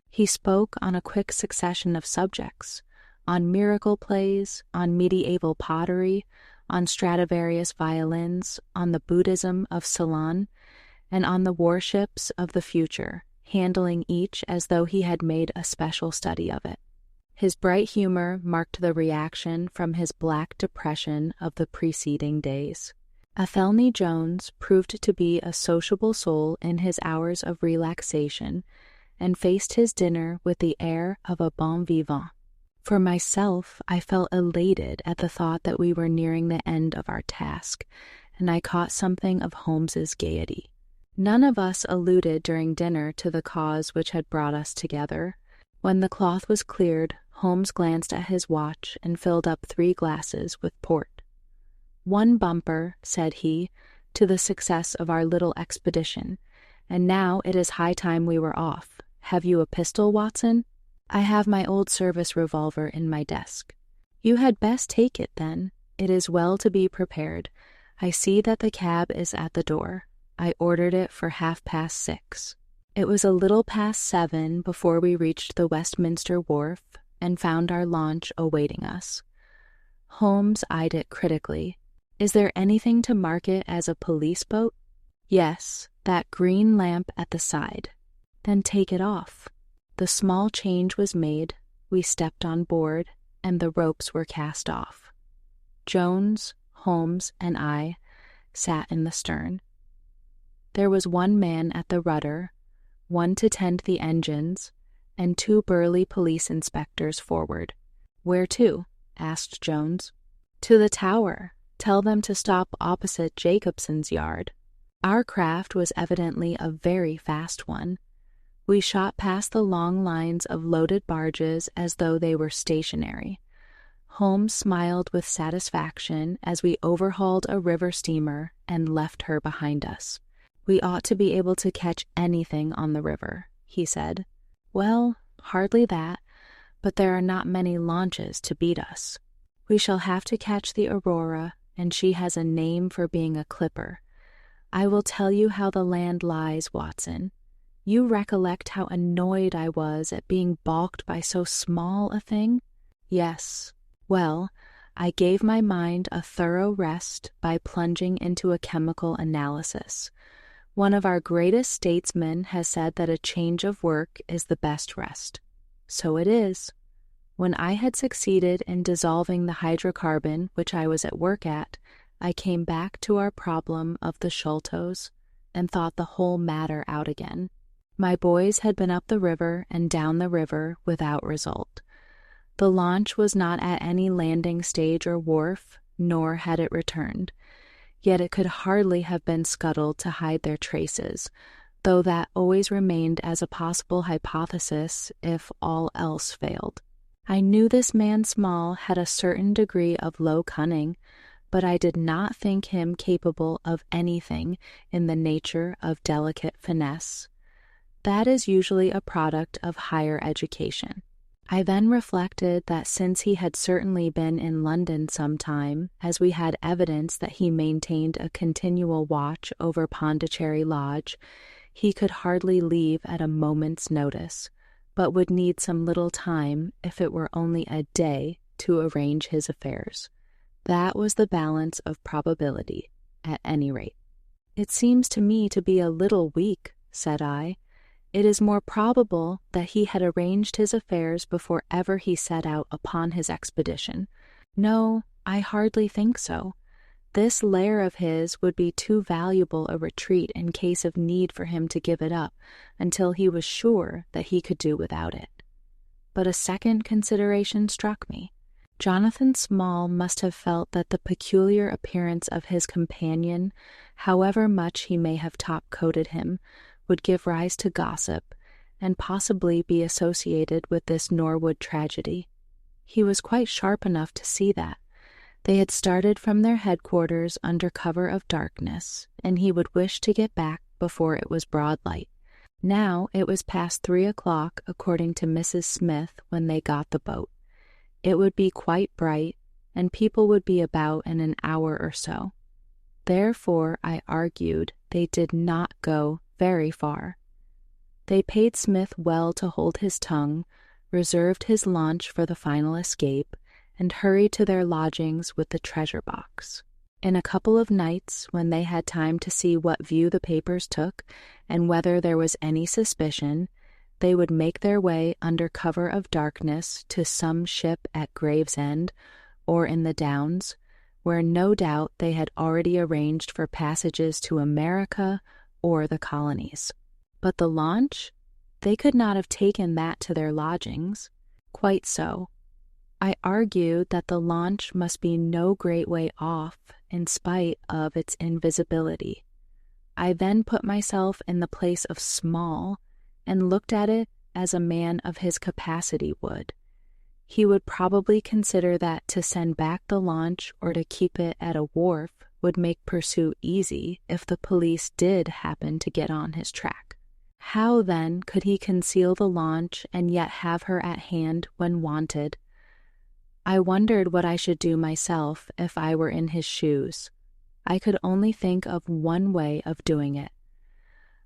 He spoke on a quick succession of subjects, on miracle plays, on medieval pottery, on Stradivarius violins, on the Buddhism of Ceylon, and on the warships of the future, handling each as though he had made a special study of it. His bright humor marked the reaction from his black depression of the preceding days. Athelney Jones proved to be a sociable soul in his hours of relaxation, and faced his dinner with the air of a bon vivant. For myself, I felt elated at the thought that we were nearing the end of our task, and I caught something of Holmes's gaiety. None of us alluded during dinner to the cause which had brought us together. When the cloth was cleared, Holmes glanced at his watch and filled up 3 glasses with port. "One bumper," said he, "to the success of our little expedition, and now it is high time we were off. Have you a pistol, Watson?" "I have my old service revolver in my desk." "You had best take it, then. It is well to be prepared. I see that the cab is at the door. I ordered it for 6:30. It was a little past 7 before we reached the Westminster Wharf and found our launch awaiting us. Holmes eyed it critically. "Is there anything to mark it as a police boat?" "Yes, that green lamp at the side." "Then take it off." The small change was made, we stepped on board, and the ropes were cast off. Jones, Holmes, and I sat in the stern. There was one man at the rudder, one to tend the engines, and 2 burly police inspectors forward. "Where to?" asked Jones. "To the Tower. Tell them to stop opposite Jacobson's yard." Our craft was evidently a very fast one. We shot past the long lines of loaded barges as though they were stationary. Holmes smiled with satisfaction as we overhauled a river steamer and left her behind us. "We ought to be able to catch anything on the river," he said. "Well, hardly that, but there are not many launches to beat us. We shall have to catch the Aurora, and she has a name for being a clipper. I will tell you how the land lies, Watson. You recollect how annoyed I was at being balked by so small a thing?" "Yes. Well, I gave my mind a thorough rest by plunging into a chemical analysis. One of our greatest statesmen has said that a change of work is the best rest. So it is. When I had succeeded in dissolving the hydrocarbon which I was at work at, I came back to our problem of the Sholtos and thought the whole matter out again. My boys had been up the river and down the river without result. The launch was not at any landing stage or wharf, nor had it returned. Yet it could hardly have been scuttled to hide their traces, though that always remained as a possible hypothesis if all else failed. I knew this man Small had a certain degree of low cunning, but I did not think him capable of anything in the nature of delicate finesse. That is usually a product of higher education. I then reflected that since he had certainly been in London some time, as we had evidence that he maintained a continual watch over Pondicherry Lodge, he could hardly leave at a moment's notice, but would need some little time, if it were only a day, to arrange his affairs. That was the balance of probability, at any rate. "It seems to me to be a little weak," said I. "It is more probable that he had arranged his affairs before ever he set out upon his expedition." "No, I hardly think so. This lair of his would be too valuable a retreat in case of need for him to give it up until he was sure that he could do without it." But a second consideration struck me. Jonathan Small must have felt that the peculiar appearance of his companion, however much he may have top-coated him, would give rise to gossip, and possibly be associated with this Norwood tragedy. He was quite sharp enough to see that. They had started from their headquarters under cover of darkness, and he would wish to get back before it was broad light. Now it was past 3 o'clock, according to Mrs. Smith, when they got the boat. It would be quite bright, and people would be about in an hour or so. Therefore, I argued, they did not go very far. They paid Smith well to hold his tongue, reserved his launch for the final escape, and hurried to their lodgings with the treasure box. In a couple of nights, when they had time to see what view the papers took and whether there was any suspicion, they would make their way under cover of darkness to some ship at Gravesend or in the Downs, where no doubt they had already arranged for passages to America or the colonies. But the launch? They could not have taken that to their lodgings. Quite so. I argued that the launch must be no great way off in spite of its invisibility. I then put myself in the place of Small and looked at it as a man of his capacity would. He would probably consider that to send back the launch or to keep it at a wharf would make pursuit easy if the police did happen to get on his track. How, then, could he conceal the launch and yet have her at hand when wanted? I wondered what I should do myself if I were in his shoes. I could only think of one way of doing it.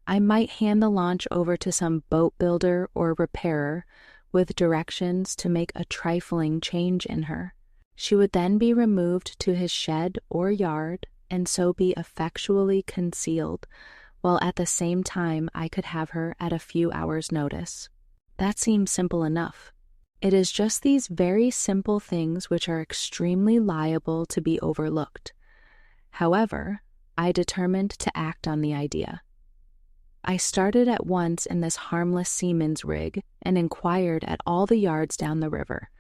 I might hand the launch over to some boat builder or repairer with directions to make a trifling change in her. She would then be removed to his shed or yard and so be effectually concealed, while at the same time I could have her at a few hours' notice. That seems simple enough. It is just these very simple things which are extremely liable to be overlooked. However, I determined to act on the idea. I started at once in this harmless seaman's rig and inquired at all the yards down the river.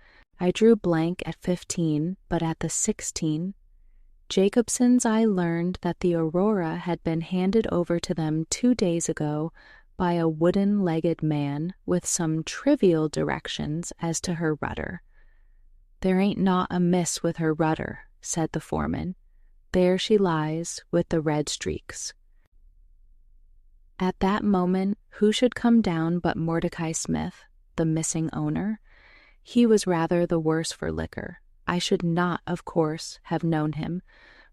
I drew blank at 15, but at the 16, Jacobson's I learned that the Aurora had been handed over to them 2 days ago by a wooden-legged man with some trivial directions as to her rudder. "There ain't naught amiss with her rudder," said the foreman. "There she lies with the red streaks." At that moment, who should come down but Mordecai Smith, the missing owner? He was rather the worse for liquor. I should not, of course, have known him,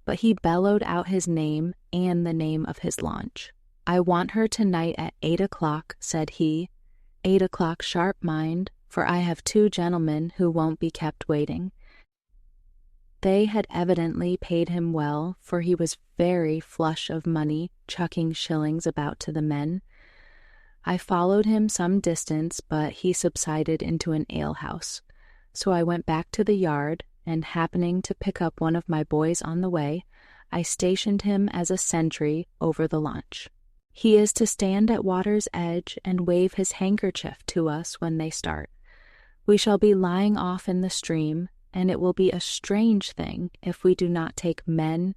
but he bellowed out his name and the name of his launch. "I want her tonight at 8 o'clock, said he. 8 o'clock sharp, mind, for I have 2 gentlemen who won't be kept waiting. They had evidently paid him well, for he was very flush of money, chucking shillings about to the men. I followed him some distance, but he subsided into an alehouse. So I went back to the yard, and happening to pick up one of my boys on the way, I stationed him as a sentry over the launch. He is to stand at water's edge and wave his handkerchief to us when they start. We shall be lying off in the stream, and it will be a strange thing if we do not take men,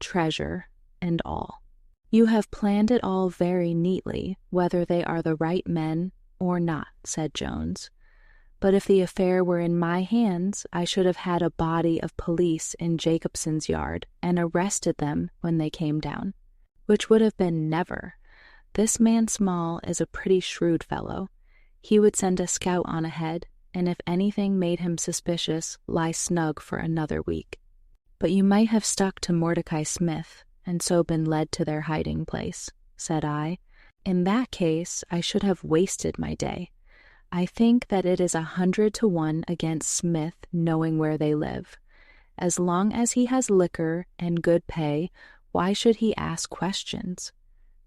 treasure, and all. You have planned it all very neatly, whether they are the right men or not, said Jones. But if the affair were in my hands, I should have had a body of police in Jacobson's yard and arrested them when they came down, which would have been never. This man Small is a pretty shrewd fellow. He would send a scout on ahead, and if anything made him suspicious, lie snug for another week. But you might have stuck to Mordecai Smith, and so been led to their hiding place, said I. In that case, I should have wasted my day. I think that it is 100 to 1 against Smith knowing where they live. As long as he has liquor and good pay, why should he ask questions?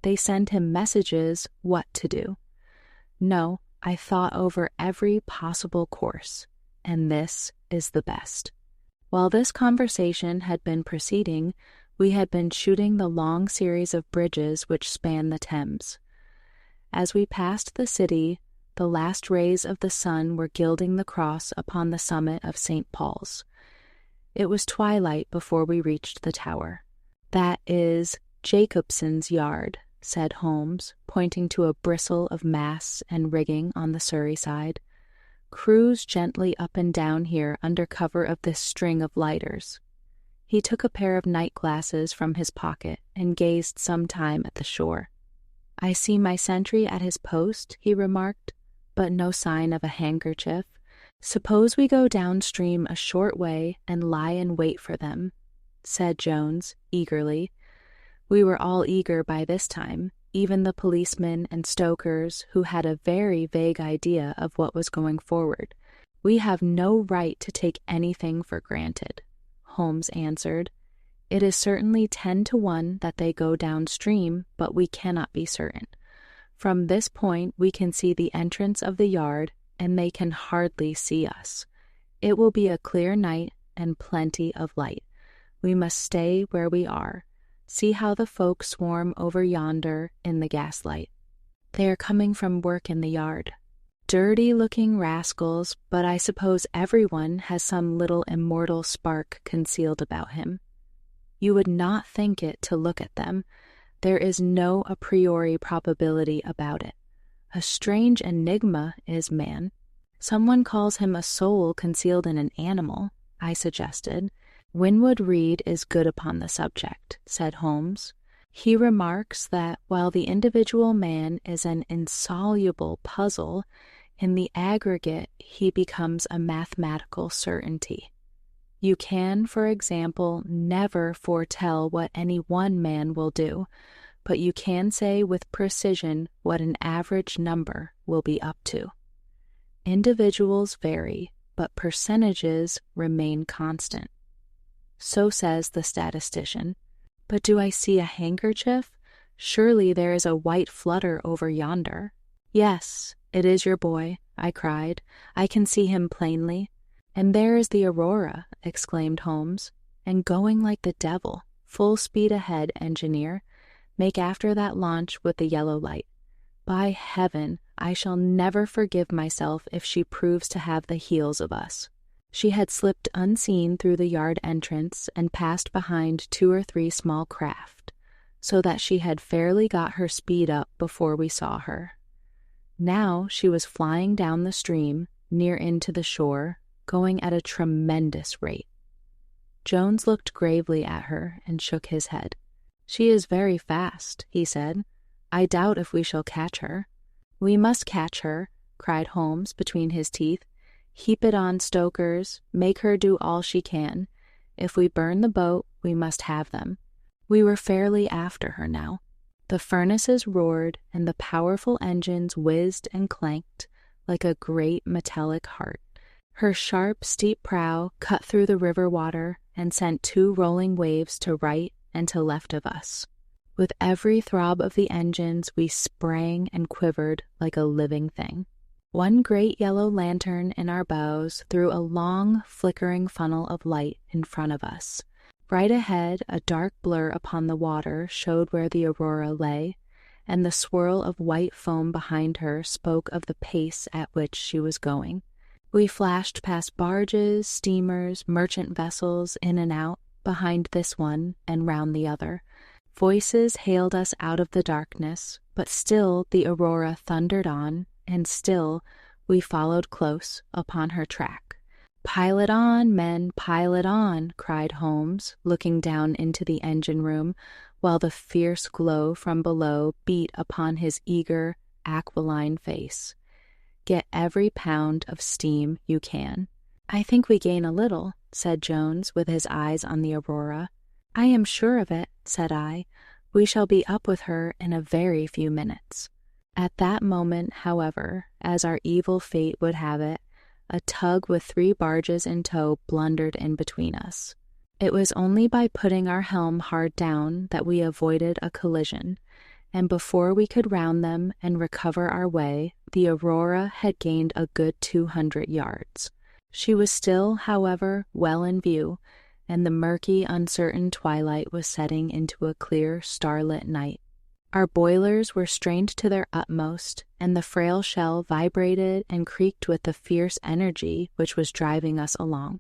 They send him messages what to do. No, I thought over every possible course, and this is the best. While this conversation had been proceeding, we had been shooting the long series of bridges which span the Thames. As we passed the city, the last rays of the sun were gilding the cross upon the summit of St. Paul's. It was twilight before we reached the tower. That is Jacobson's yard, said Holmes, pointing to a bristle of masts and rigging on the Surrey side. Cruise gently up and down here under cover of this string of lighters. He took a pair of night glasses from his pocket and gazed some time at the shore. "I see my sentry at his post," he remarked, "but no sign of a handkerchief. Suppose we go downstream a short way and lie in wait for them," said Jones, eagerly. We were all eager by this time, even the policemen and stokers, who had a very vague idea of what was going forward. "We have no right to take anything for granted," Holmes answered. "It is certainly 10 to 1 that they go downstream, but we cannot be certain. From this point we can see the entrance of the yard, and they can hardly see us. It will be a clear night and plenty of light. We must stay where we are. See how the folk swarm over yonder in the gaslight. They are coming from work in the yard. Dirty-looking rascals, but I suppose everyone has some little immortal spark concealed about him. You would not think it to look at them. There is no a priori probability about it. A strange enigma is man. Someone calls him a soul concealed in an animal," I suggested. "Winwood Reade is good upon the subject," said Holmes. "He remarks that while the individual man is an insoluble puzzle, in the aggregate he becomes a mathematical certainty. You can, for example, never foretell what any one man will do, but you can say with precision what an average number will be up to. Individuals vary, but percentages remain constant. So says the statistician. But do I see a handkerchief? Surely there is a white flutter over yonder." "Yes, it is your boy," I cried. "I can see him plainly." "And there is the Aurora," exclaimed Holmes, "and going like the devil. Full speed ahead, engineer. Make after that launch with the yellow light. By heaven, I shall never forgive myself if she proves to have the heels of us." She had slipped unseen through the yard entrance and passed behind 2 or 3 small craft, so that she had fairly got her speed up before we saw her. Now she was flying down the stream, near in to the shore, going at a tremendous rate. Jones looked gravely at her and shook his head. "She is very fast," he said. "I doubt if we shall catch her." "We must catch her," cried Holmes between his teeth. "Heap it on, stokers. Make her do all she can. If we burn the boat, we must have them." We were fairly after her now. The furnaces roared, and the powerful engines whizzed and clanked like a great metallic heart. Her sharp, steep prow cut through the river water and sent 2 rolling waves to right and to left of us. With every throb of the engines, we sprang and quivered like a living thing. One great yellow lantern in our bows threw a long, flickering funnel of light in front of us. Right ahead, a dark blur upon the water showed where the Aurora lay, and the swirl of white foam behind her spoke of the pace at which she was going. We flashed past barges, steamers, merchant vessels, in and out, behind this one and round the other. Voices hailed us out of the darkness, but still the Aurora thundered on, and still we followed close upon her track. "Pile it on, men, pile it on," cried Holmes, looking down into the engine room, while the fierce glow from below beat upon his eager, aquiline face. "Get every pound of steam you can." "I think we gain a little," said Jones, with his eyes on the Aurora. "I am sure of it," said I. "We shall be up with her in a very few minutes." At that moment, however, as our evil fate would have it, a tug with 3 barges in tow blundered in between us. It was only by putting our helm hard down that we avoided a collision, and before we could round them and recover our way, the Aurora had gained a good 200 yards. She was still, however, well in view, and the murky, uncertain twilight was setting into a clear, starlit night. Our boilers were strained to their utmost, and the frail shell vibrated and creaked with the fierce energy which was driving us along.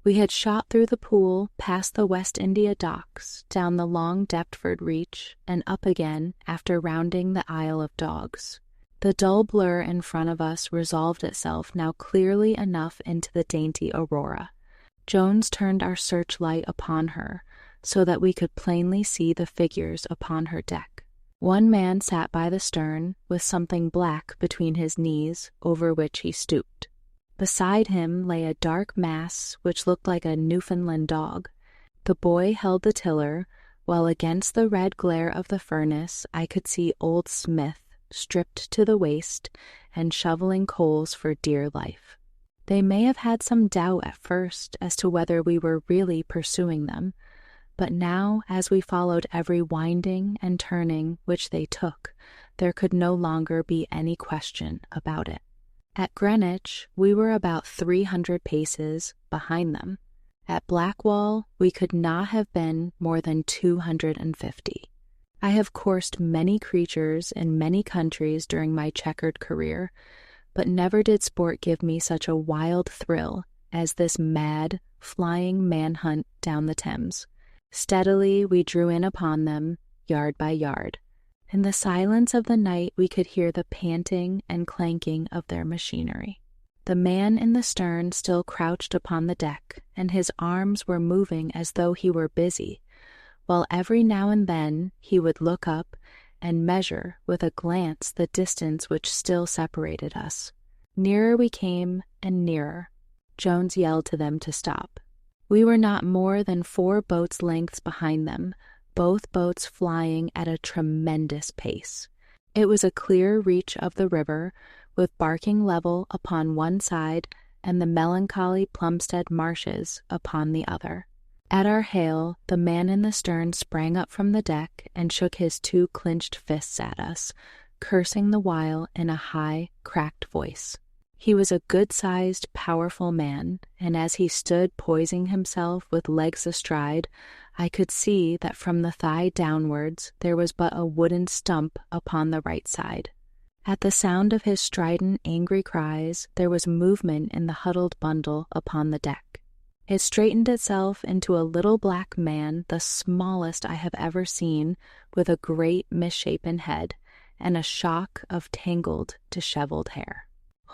We had shot through the pool, past the West India docks, down the long Deptford reach, and up again after rounding the Isle of Dogs. The dull blur in front of us resolved itself now clearly enough into the dainty Aurora. Jones turned our searchlight upon her, so that we could plainly see the figures upon her deck. One man sat by the stern with something black between his knees over which he stooped. Beside him lay a dark mass which looked like a Newfoundland dog. The boy held the tiller, while against the red glare of the furnace I could see old Smith, stripped to the waist and shoveling coals for dear life. They may have had some doubt at first as to whether we were really pursuing them, but now, as we followed every winding and turning which they took, there could no longer be any question about it. At Greenwich, we were about 300 paces behind them. At Blackwall, we could not have been more than 250. I have coursed many creatures in many countries during my checkered career, but never did sport give me such a wild thrill as this mad, flying manhunt down the Thames. Steadily we drew in upon them, yard by yard. In the silence of the night we could hear the panting and clanking of their machinery. The man in the stern still crouched upon the deck, and his arms were moving as though he were busy, while every now and then he would look up and measure with a glance the distance which still separated us. Nearer we came, and nearer. Jones yelled to them to stop. We were not more than 4 boats' lengths behind them, both boats flying at a tremendous pace. It was a clear reach of the river, with Barking Level upon one side and the melancholy Plumstead Marshes upon the other. At our hail, the man in the stern sprang up from the deck and shook his 2 clenched fists at us, cursing the while in a high, cracked voice. He was a good-sized, powerful man, and as he stood poising himself with legs astride, I could see that from the thigh downwards there was but a wooden stump upon the right side. At the sound of his strident, angry cries, there was movement in the huddled bundle upon the deck. It straightened itself into a little black man, the smallest I have ever seen, with a great misshapen head, and a shock of tangled, disheveled hair.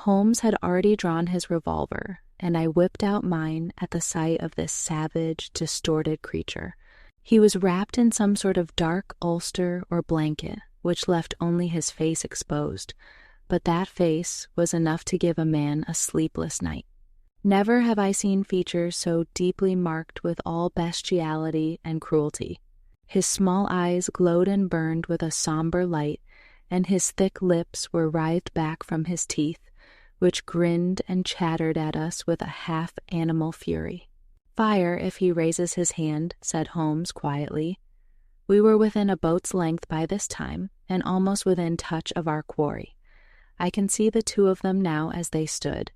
Holmes had already drawn his revolver, and I whipped out mine at the sight of this savage, distorted creature. He was wrapped in some sort of dark ulster or blanket, which left only his face exposed, but that face was enough to give a man a sleepless night. Never have I seen features so deeply marked with all bestiality and cruelty. His small eyes glowed and burned with a somber light, and his thick lips were writhed back from his teeth, which grinned and chattered at us with a half-animal fury. "Fire if he raises his hand," said Holmes quietly. We were within a boat's length by this time, and almost within touch of our quarry. I can see the 2 of them now as they stood,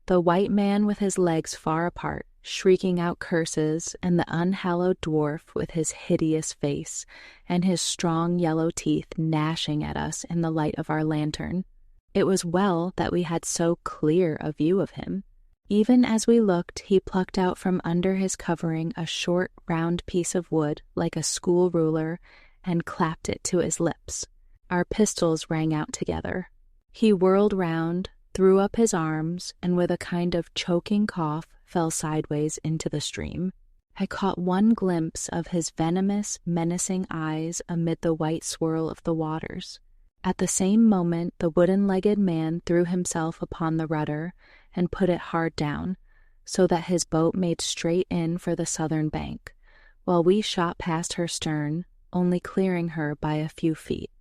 the white man with his legs far apart, shrieking out curses, and the unhallowed dwarf with his hideous face, and his strong yellow teeth gnashing at us in the light of our lantern. It was well that we had so clear a view of him. Even as we looked, he plucked out from under his covering a short, round piece of wood like a school ruler and clapped it to his lips. Our pistols rang out together. He whirled round, threw up his arms, and with a kind of choking cough fell sideways into the stream. I caught one glimpse of his venomous, menacing eyes amid the white swirl of the waters. At the same moment the wooden-legged man threw himself upon the rudder and put it hard down, so that his boat made straight in for the southern bank, while we shot past her stern, only clearing her by a few feet.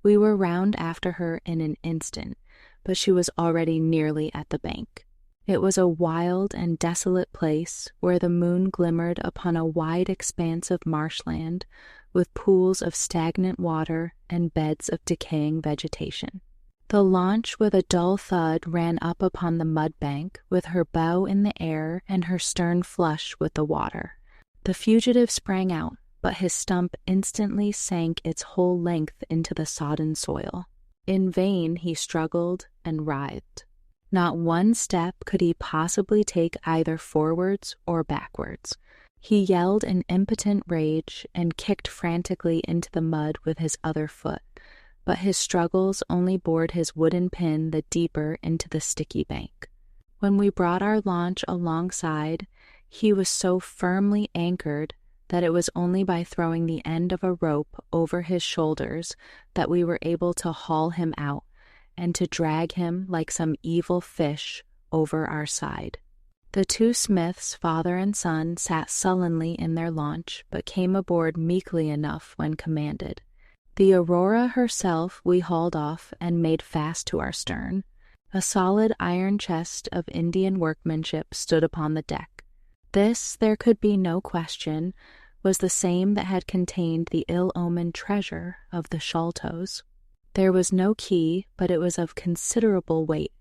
We were round after her in an instant, but she was already nearly at the bank. It was a wild and desolate place where the moon glimmered upon a wide expanse of marshland, with pools of stagnant water and beds of decaying vegetation. The launch with a dull thud ran up upon the mud bank, with her bow in the air and her stern flush with the water. The fugitive sprang out, but his stump instantly sank its whole length into the sodden soil. In vain he struggled and writhed. Not one step could he possibly take either forwards or backwards. He yelled in impotent rage and kicked frantically into the mud with his other foot, but his struggles only bored his wooden pin the deeper into the sticky bank. When we brought our launch alongside, he was so firmly anchored that it was only by throwing the end of a rope over his shoulders that we were able to haul him out and to drag him like some evil fish over our side. The two Smiths, father and son, sat sullenly in their launch, but came aboard meekly enough when commanded. The Aurora herself we hauled off and made fast to our stern. A solid iron chest of Indian workmanship stood upon the deck. This, there could be no question, was the same that had contained the ill-omened treasure of the Sholtos. There was no key, but it was of considerable weight,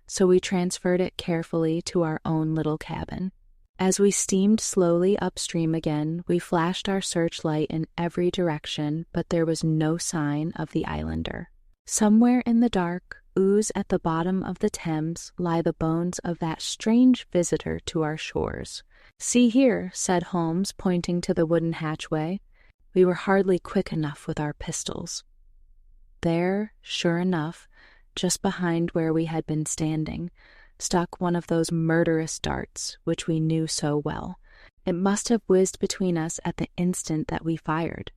so we transferred it carefully to our own little cabin. As we steamed slowly upstream again, we flashed our searchlight in every direction, but there was no sign of the islander. Somewhere in the dark ooze at the bottom of the Thames lie the bones of that strange visitor to our shores. "See here," said Holmes, pointing to the wooden hatchway. We were hardly quick enough with our pistols. There, sure enough, just behind where we had been standing, stuck one of those murderous darts which we knew so well. It must have whizzed between us at the instant that we fired.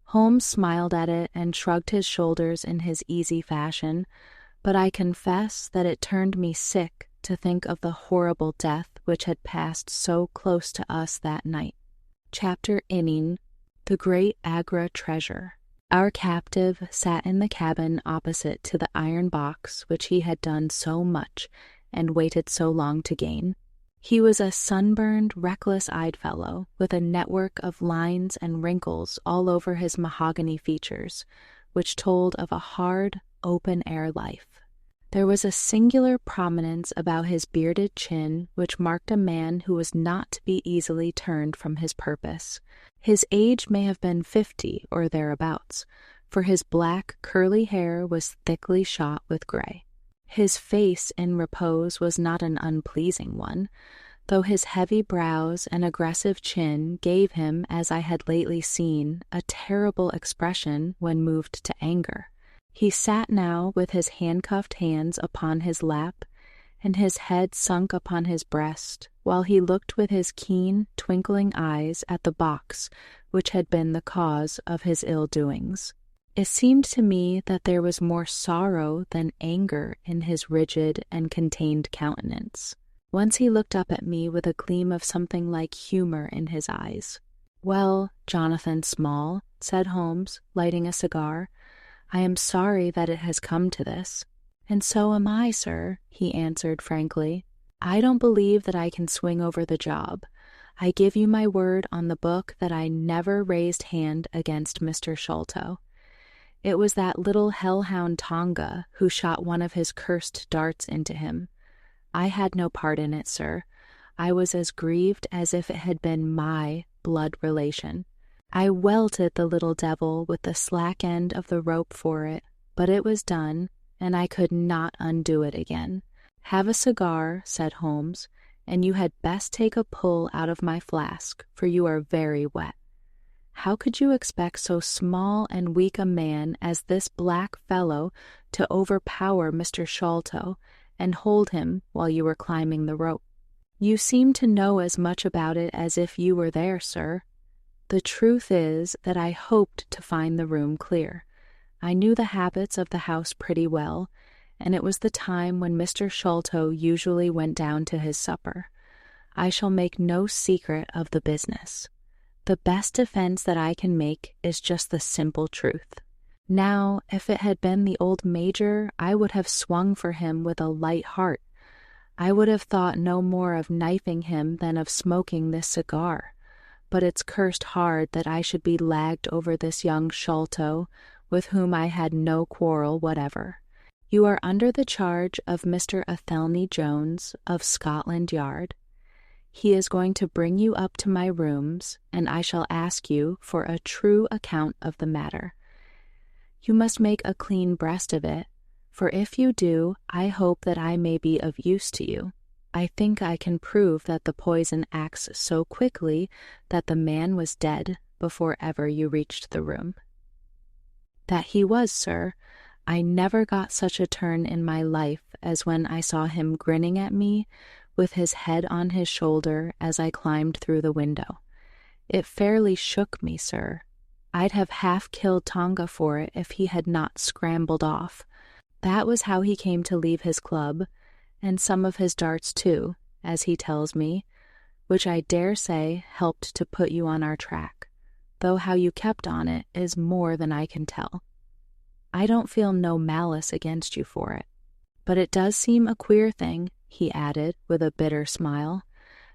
Holmes smiled at it and shrugged his shoulders in his easy fashion, but I confess that it turned me sick to think of the horrible death which had passed so close to us that night. Chapter IX. The Great Agra Treasure. Our captive sat in the cabin opposite to the iron box which he had done so much and waited so long to gain. He was a sunburned, reckless-eyed fellow, with a network of lines and wrinkles all over his mahogany features, which told of a hard, open-air life. There was a singular prominence about his bearded chin which marked a man who was not to be easily turned from his purpose. His age may have been 50 or thereabouts, for his black, curly hair was thickly shot with gray. His face in repose was not an unpleasing one, though his heavy brows and aggressive chin gave him, as I had lately seen, a terrible expression when moved to anger. He sat now with his handcuffed hands upon his lap, and his head sunk upon his breast, while he looked with his keen, twinkling eyes at the box which had been the cause of his ill-doings. It seemed to me that there was more sorrow than anger in his rigid and contained countenance. Once he looked up at me with a gleam of something like humor in his eyes. "Well, Jonathan Small," said Holmes, lighting a cigar, "I am sorry that it has come to this." "And so am I, sir," he answered frankly. "I don't believe that I can swing over the job. I give you my word on the book that I never raised hand against Mr. Sholto. It was that little hellhound Tonga who shot one of his cursed darts into him. I had no part in it, sir. I was as grieved as if it had been my blood relation. I welted the little devil with the slack end of the rope for it, but it was done, and I could not undo it again. Have a cigar," said Holmes, "and you had best take a pull out of my flask, for you are very wet. How could you expect so small and weak a man as this black fellow to overpower Mr. Sholto and hold him while you were climbing the rope? You seem to know as much about it as if you were there, sir. The truth is that I hoped to find the room clear. I knew the habits of the house pretty well, and it was the time when Mr. Sholto usually went down to his supper. I shall make no secret of the business. The best defense that I can make is just the simple truth. Now, if it had been the old Major, I would have swung for him with a light heart. I would have thought no more of knifing him than of smoking this cigar. But it's cursed hard that I should be lagged over this young Sholto, with whom I had no quarrel whatever. You are under the charge of Mr. Athelney Jones, of Scotland Yard. He is going to bring you up to my rooms, and I shall ask you for a true account of the matter. You must make a clean breast of it, for if you do, I hope that I may be of use to you. I think I can prove that the poison acts so quickly that the man was dead before ever you reached the room." "That he was, sir. I never got such a turn in my life as when I saw him grinning at me with his head on his shoulder as I climbed through the window. It fairly shook me, sir. I'd have half killed Tonga for it if he had not scrambled off. That was how he came to leave his club, and some of his darts too, as he tells me, which I dare say helped to put you on our track, though how you kept on it is more than I can tell. I don't feel no malice against you for it. But it does seem a queer thing, he added with a bitter smile,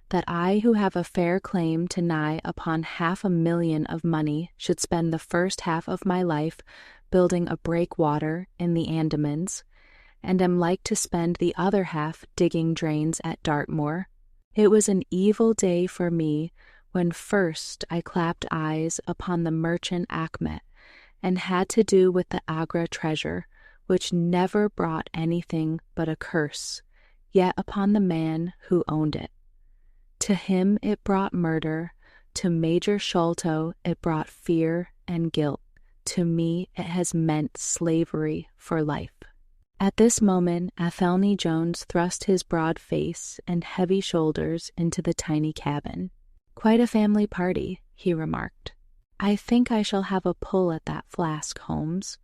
that I who have a fair claim to nigh upon $500,000 of money should spend the first half of my life building a breakwater in the Andamans, and am like to spend the other half digging drains at Dartmoor. It was an evil day for me when first I clapped eyes upon the merchant Achmet, and had to do with the Agra treasure, which never brought anything but a curse, yet upon the man who owned it. To him it brought murder, to Major Sholto it brought fear and guilt, to me it has meant slavery for life. At this moment Athelney Jones thrust his broad face and heavy shoulders into the tiny cabin. "Quite a family party," he remarked. "I think I shall have a pull at that flask, Holmes.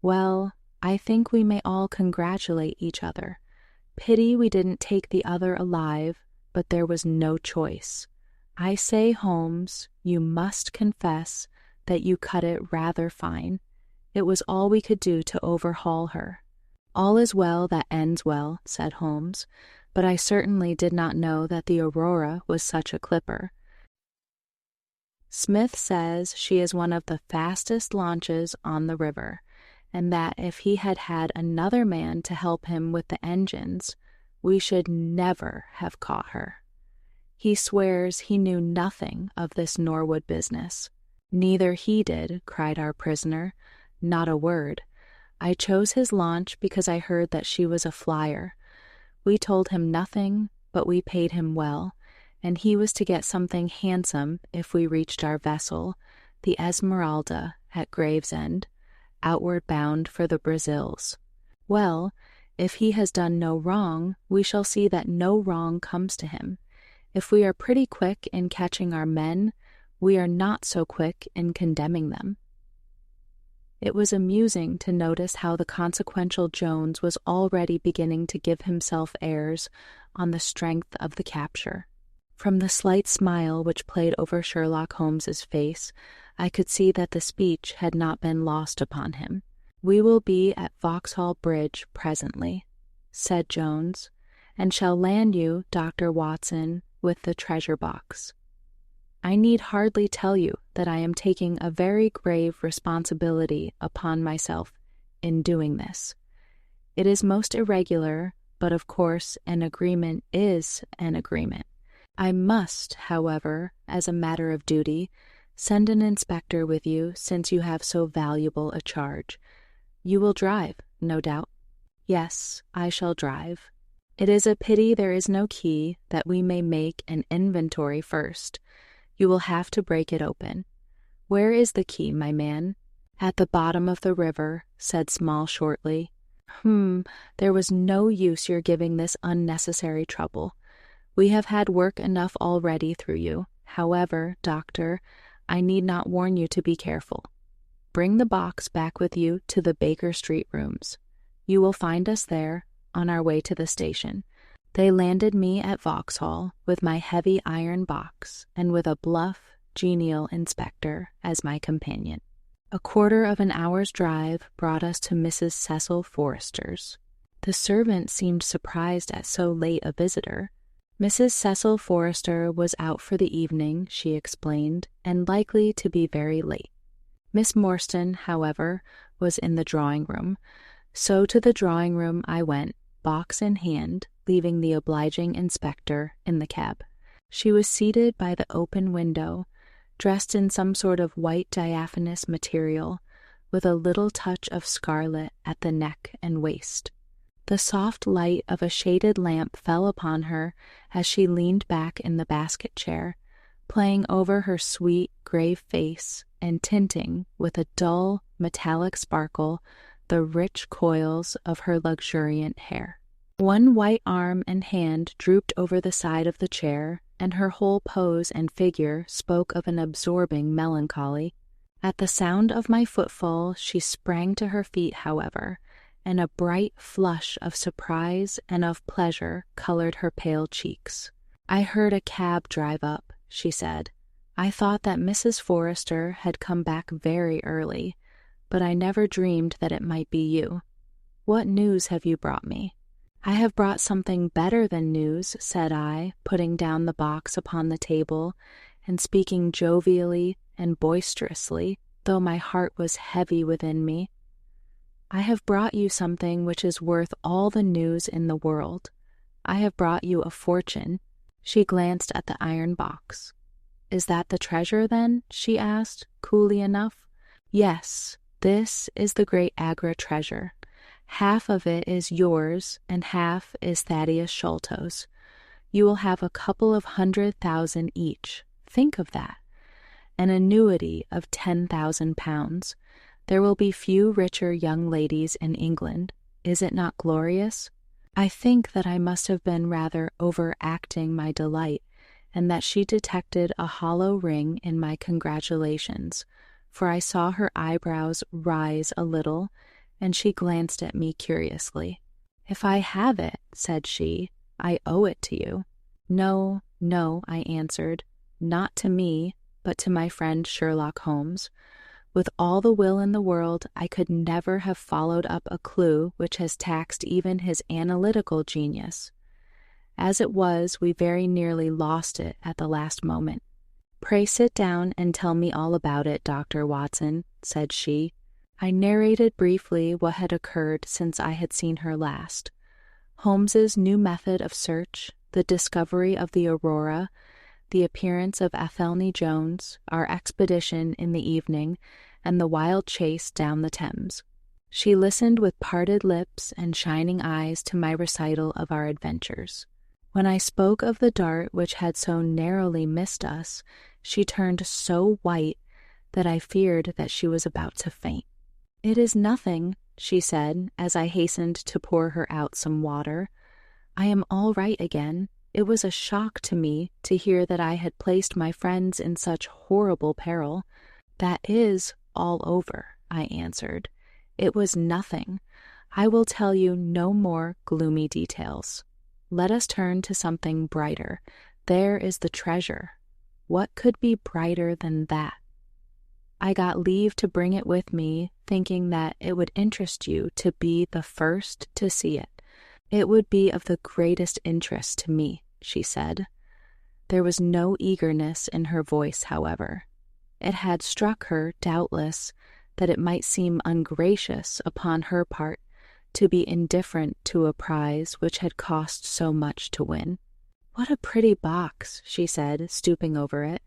Well, I think we may all congratulate each other. Pity we didn't take the other alive, but there was no choice. I say, Holmes, you must confess that you cut it rather fine. It was all we could do to overhaul her." "All is well that ends well," said Holmes, "but I certainly did not know that the Aurora was such a clipper. Smith says she is one of the fastest launches on the river, and that if he had had another man to help him with the engines, we should never have caught her. He swears he knew nothing of this Norwood business." "Neither he did," cried our prisoner. "Not a word. I chose his launch because I heard that she was a flyer. We told him nothing, but we paid him well, and he was to get something handsome if we reached our vessel, the Esmeralda, at Gravesend, outward bound for the Brazils. Well, if he has done no wrong, we shall see that no wrong comes to him. If we are pretty quick in catching our men, we are not so quick in condemning them." It was amusing to notice how the consequential Jones was already beginning to give himself airs on the strength of the capture. From the slight smile which played over Sherlock Holmes's face, I could see that the speech had not been lost upon him. "We will be at Vauxhall Bridge presently," said Jones, "and shall land you, Dr. Watson, with the treasure box. I need hardly tell you that I am taking a very grave responsibility upon myself in doing this. It is most irregular, but of course an agreement is an agreement. I must, however, as a matter of duty, send an inspector with you since you have so valuable a charge. You will drive, no doubt?" "Yes, I shall drive. It is a pity there is no key that we may make an inventory first. You will have to break it open. Where is the key, my man?" "At the bottom of the river," said Small shortly. There was no use your giving this unnecessary trouble. We have had work enough already through you. However, Doctor, I need not warn you to be careful. Bring the box back with you to the Baker Street rooms. You will find us there, on our way to the station." They landed me at Vauxhall with my heavy iron box and with a bluff, genial inspector as my companion. A quarter of an hour's drive brought us to Mrs. Cecil Forrester's. The servant seemed surprised at so late a visitor. Mrs. Cecil Forrester was out for the evening, she explained, and likely to be very late. Miss Morstan, however, was in the drawing-room, so to the drawing-room I went, box in hand, leaving the obliging inspector in the cab. She was seated by the open window, dressed in some sort of white diaphanous material, with a little touch of scarlet at the neck and waist. The soft light of a shaded lamp fell upon her as she leaned back in the basket chair, playing over her sweet, grave face and tinting with a dull, metallic sparkle the rich coils of her luxuriant hair. One white arm and hand drooped over the side of the chair, and her whole pose and figure spoke of an absorbing melancholy. At the sound of my footfall, she sprang to her feet, however, and a bright flush of surprise and of pleasure colored her pale cheeks. "I heard a cab drive up," she said. "I thought that Mrs. Forrester had come back very early, but I never dreamed that it might be you. What news have you brought me?" "I have brought something better than news," said I, putting down the box upon the table and speaking jovially and boisterously, though my heart was heavy within me. "I have brought you something which is worth all the news in the world. I have brought you a fortune." She glanced at the iron box. "Is that the treasure, then?" she asked, coolly enough. "Yes, this is the great Agra treasure. Half of it is yours, and half is Thaddeus Sholto's. You will have a couple of 100,000 each. Think of that. An annuity of 10,000 pounds. There will be few richer young ladies in England. Is it not glorious?" I think that I must have been rather overacting my delight, and that she detected a hollow ring in my congratulations, for I saw her eyebrows rise a little, and she glanced at me curiously. "If I have it," said she, "I owe it to you." "No, no," I answered, "not to me, but to my friend Sherlock Holmes. With all the will in the world, I could never have followed up a clue which has taxed even his analytical genius. As it was, we very nearly lost it at the last moment." "Pray sit down and tell me all about it, Dr. Watson," said she. I narrated briefly what had occurred since I had seen her last. Holmes's new method of search, the discovery of the Aurora, the appearance of Athelney Jones, our expedition in the evening, and the wild chase down the Thames. She listened with parted lips and shining eyes to my recital of our adventures. When I spoke of the dart which had so narrowly missed us, she turned so white that I feared that she was about to faint. "It is nothing," she said, as I hastened to pour her out some water. "I am all right again. It was a shock to me to hear that I had placed my friends in such horrible peril." "That is all over," I answered. "It was nothing. I will tell you no more gloomy details. Let us turn to something brighter. There is the treasure. What could be brighter than that? I got leave to bring it with me, thinking that it would interest you to be the first to see it." "It would be of the greatest interest to me," she said. There was no eagerness in her voice, however. It had struck her, doubtless, that it might seem ungracious upon her part to be indifferent to a prize which had cost so much to win. "What a pretty box," she said, stooping over it.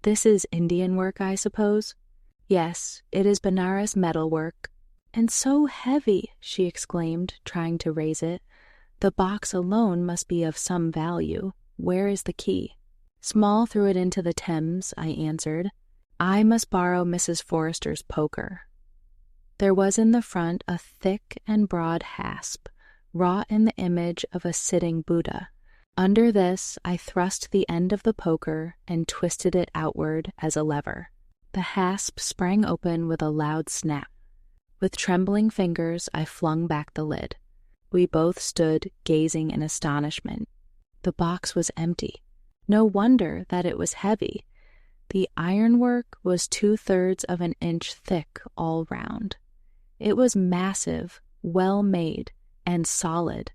"This is Indian work, I suppose?" "Yes, it is Benares metalwork." "And so heavy," she exclaimed, trying to raise it. "The box alone must be of some value. Where is the key?" "Small threw it into the Thames," I answered. "I must borrow Mrs. Forrester's poker." There was in the front a thick and broad hasp, wrought in the image of a sitting Buddha. Under this I thrust the end of the poker and twisted it outward as a lever. The hasp sprang open with a loud snap. With trembling fingers I flung back the lid. We both stood gazing in astonishment. The box was empty. No wonder that it was heavy. The ironwork was 2/3 of an inch thick all round. It was massive, well made, and solid,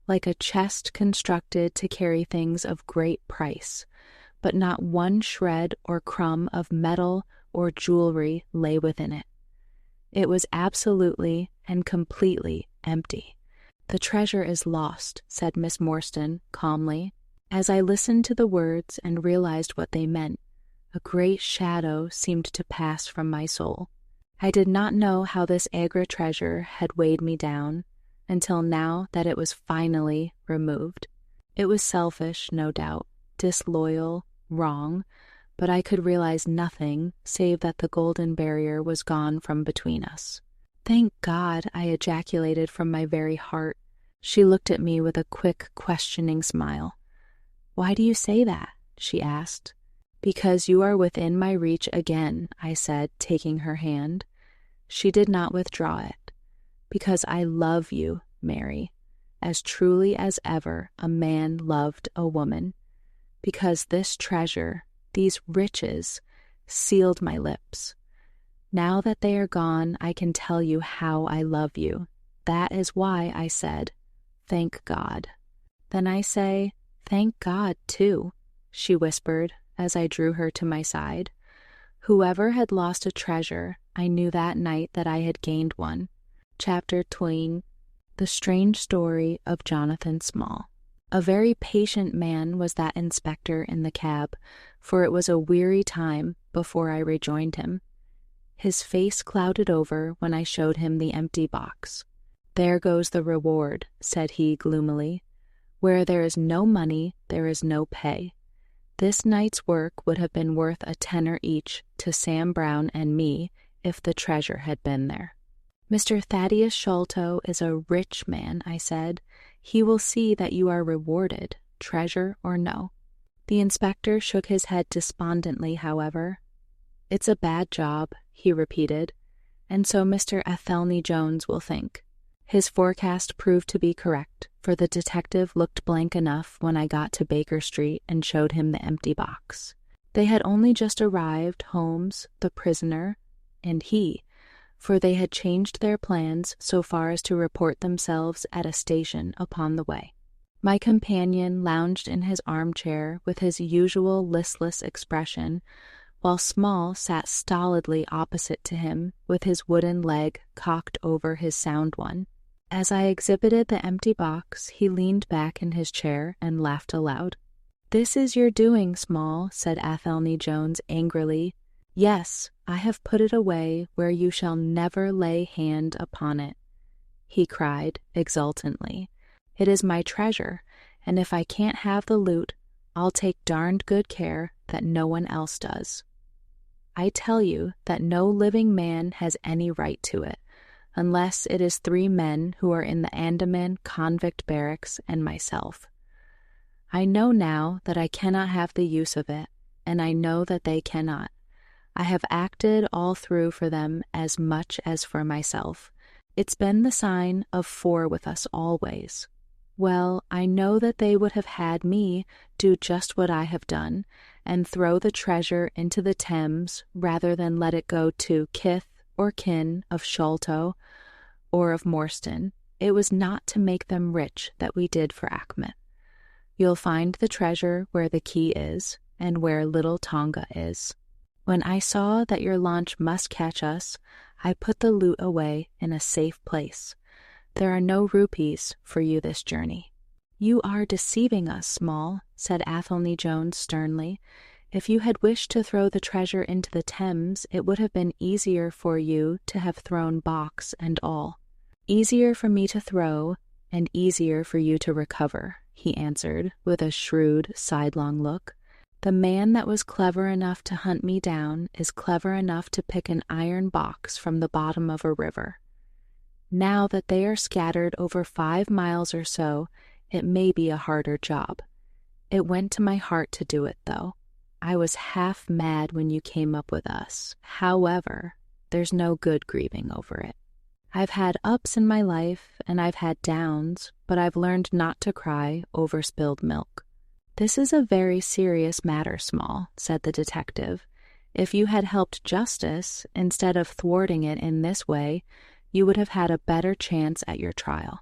like a chest constructed to carry things of great price, but not one shred or crumb of metal or jewelry lay within it. It was absolutely and completely empty. "The treasure is lost," said Miss Morstan calmly. As I listened to the words and realized what they meant, a great shadow seemed to pass from my soul. I did not know how this Agra treasure had weighed me down until now that it was finally removed. It was selfish, no doubt, disloyal, wrong, but I could realize nothing save that the golden barrier was gone from between us. "Thank God," I ejaculated from my very heart. She looked at me with a quick, questioning smile. "Why do you say that?" she asked. Because you are within my reach again, I said, taking her hand. She did not withdraw it. Because I love you, Mary, as truly as ever a man loved a woman. Because this treasure, these riches, sealed my lips. Now that they are gone, I can tell you how I love you. That is why I said, thank God. Then I say, thank God, too, she whispered as I drew her to my side. Whoever had lost a treasure, I knew that night that I had gained one. Chapter 20. The Strange Story of Jonathan Small. A very patient man was that inspector in the cab, for it was a weary time before I rejoined him. His face clouded over when I showed him the empty box. There goes the reward, said he gloomily. Where there is no money, there is no pay. This night's work would have been worth a tenner each to Sam Brown and me if the treasure had been there. Mr. Thaddeus Sholto is a rich man, I said. He will see that you are rewarded, treasure or no. The inspector shook his head despondently, however. It's a bad job, he repeated, and so Mr. Athelney Jones will think. His forecast proved to be correct, for the detective looked blank enough when I got to Baker Street and showed him the empty box. They had only just arrived, Holmes, the prisoner, and he, for they had changed their plans so far as to report themselves at a station upon the way. My companion lounged in his armchair with his usual listless expression, while Small sat stolidly opposite to him with his wooden leg cocked over his sound one. As I exhibited the empty box, he leaned back in his chair and laughed aloud. "This is your doing, Small," said Athelney Jones angrily. "Yes, I have put it away where you shall never lay hand upon it," he cried exultantly. "It is my treasure, and if I can't have the loot, I'll take darned good care that no one else does. I tell you that no living man has any right to it, unless it is 3 men who are in the Andaman convict barracks and myself. I know now that I cannot have the use of it, and I know that they cannot. I have acted all through for them as much as for myself. It's been the sign of 4 with us always. Well, I know that they would have had me do just what I have done, and throw the treasure into the Thames rather than let it go to kith or kin of Sholto or of Morstan. It was not to make them rich that we did for Achmet. You'll find the treasure where the key is, and where little Tonga is. When I saw that your launch must catch us, I put the loot away in a safe place. There are no rupees for you this journey." "You are deceiving us, Small," said Athelney Jones sternly. "If you had wished to throw the treasure into the Thames, it would have been easier for you to have thrown box and all." "Easier for me to throw, and easier for you to recover," he answered with a shrewd, sidelong look. "The man that was clever enough to hunt me down is clever enough to pick an iron box from the bottom of a river. Now that they are scattered over 5 miles or so, it may be a harder job. It went to my heart to do it, though. I was half mad when you came up with us. However, there's no good grieving over it. I've had ups in my life, and I've had downs, but I've learned not to cry over spilled milk." "This is a very serious matter, Small," said the detective. "If you had helped justice, instead of thwarting it in this way, you would have had a better chance at your trial."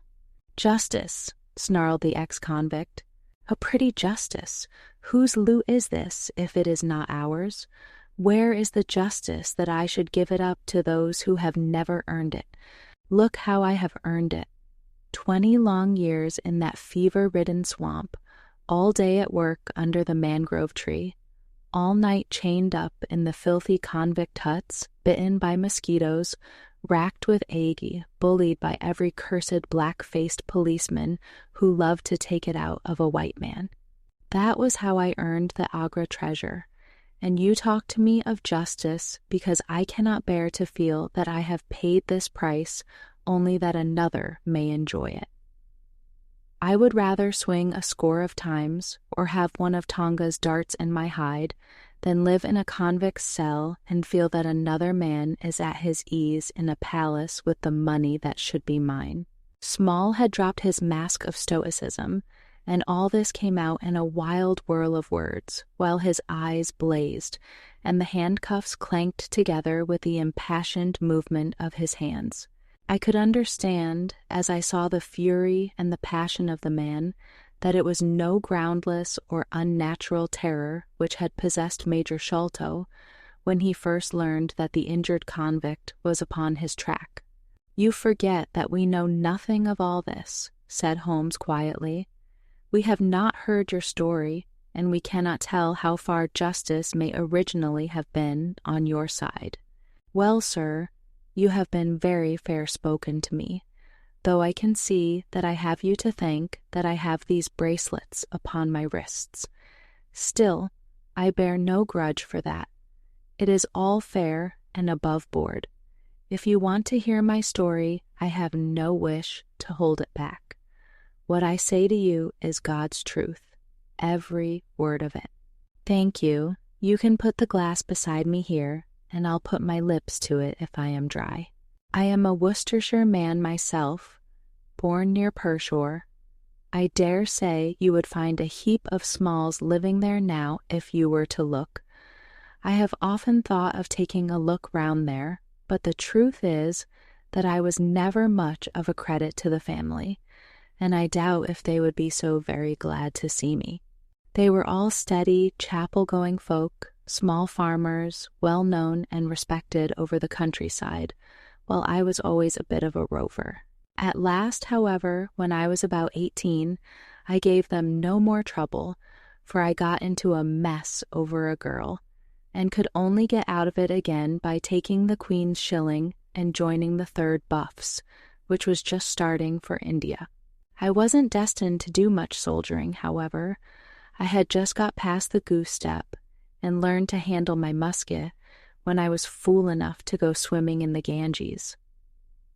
"Justice," snarled the ex-convict. "A pretty justice! Whose loot is this, if it is not ours? Where is the justice that I should give it up to those who have never earned it? Look how I have earned it. 20 long years in that fever-ridden swamp, all day at work under the mangrove tree, all night chained up in the filthy convict huts, bitten by mosquitoes, racked with ague, bullied by every cursed black-faced policeman who loved to take it out of a white man. That was how I earned the Agra treasure. And you talk to me of justice because I cannot bear to feel that I have paid this price only that another may enjoy it." I would rather swing a score of times or have one of Tonga's darts in my hide than live in a convict's cell and feel that another man is at his ease in a palace with the money that should be mine. Small had dropped his mask of stoicism, and all this came out in a wild whirl of words, while his eyes blazed, and the handcuffs clanked together with the impassioned movement of his hands. I could understand, as I saw the fury and the passion of the man, that it was no groundless or unnatural terror which had possessed Major Sholto when he first learned that the injured convict was upon his track. "You forget that we know nothing of all this," said Holmes quietly. "We have not heard your story, and we cannot tell how far justice may originally have been on your side. Well, sir, you have been very fair-spoken to me, though I can see that I have you to thank that I have these bracelets upon my wrists. Still, I bear no grudge for that. It is all fair and above board. If you want to hear my story, I have no wish to hold it back. What I say to you is God's truth, every word of it." "Thank you. You can put the glass beside me here, and I'll put my lips to it if I am dry. I am a Worcestershire man myself, born near Pershore. I dare say you would find a heap of Smalls living there now if you were to look. I have often thought of taking a look round there, but the truth is that I was never much of a credit to the family, and I doubt if they would be so very glad to see me. They were all steady, chapel-going folk, small farmers, well-known and respected over the countryside, while I was always a bit of a rover. At last, however, when I was about 18, I gave them no more trouble, for I got into a mess over a girl, and could only get out of it again by taking the Queen's shilling and joining the 3rd Buffs, which was just starting for India. I wasn't destined to do much soldiering, however. I had just got past the goose step and learned to handle my musket when I was fool enough to go swimming in the Ganges.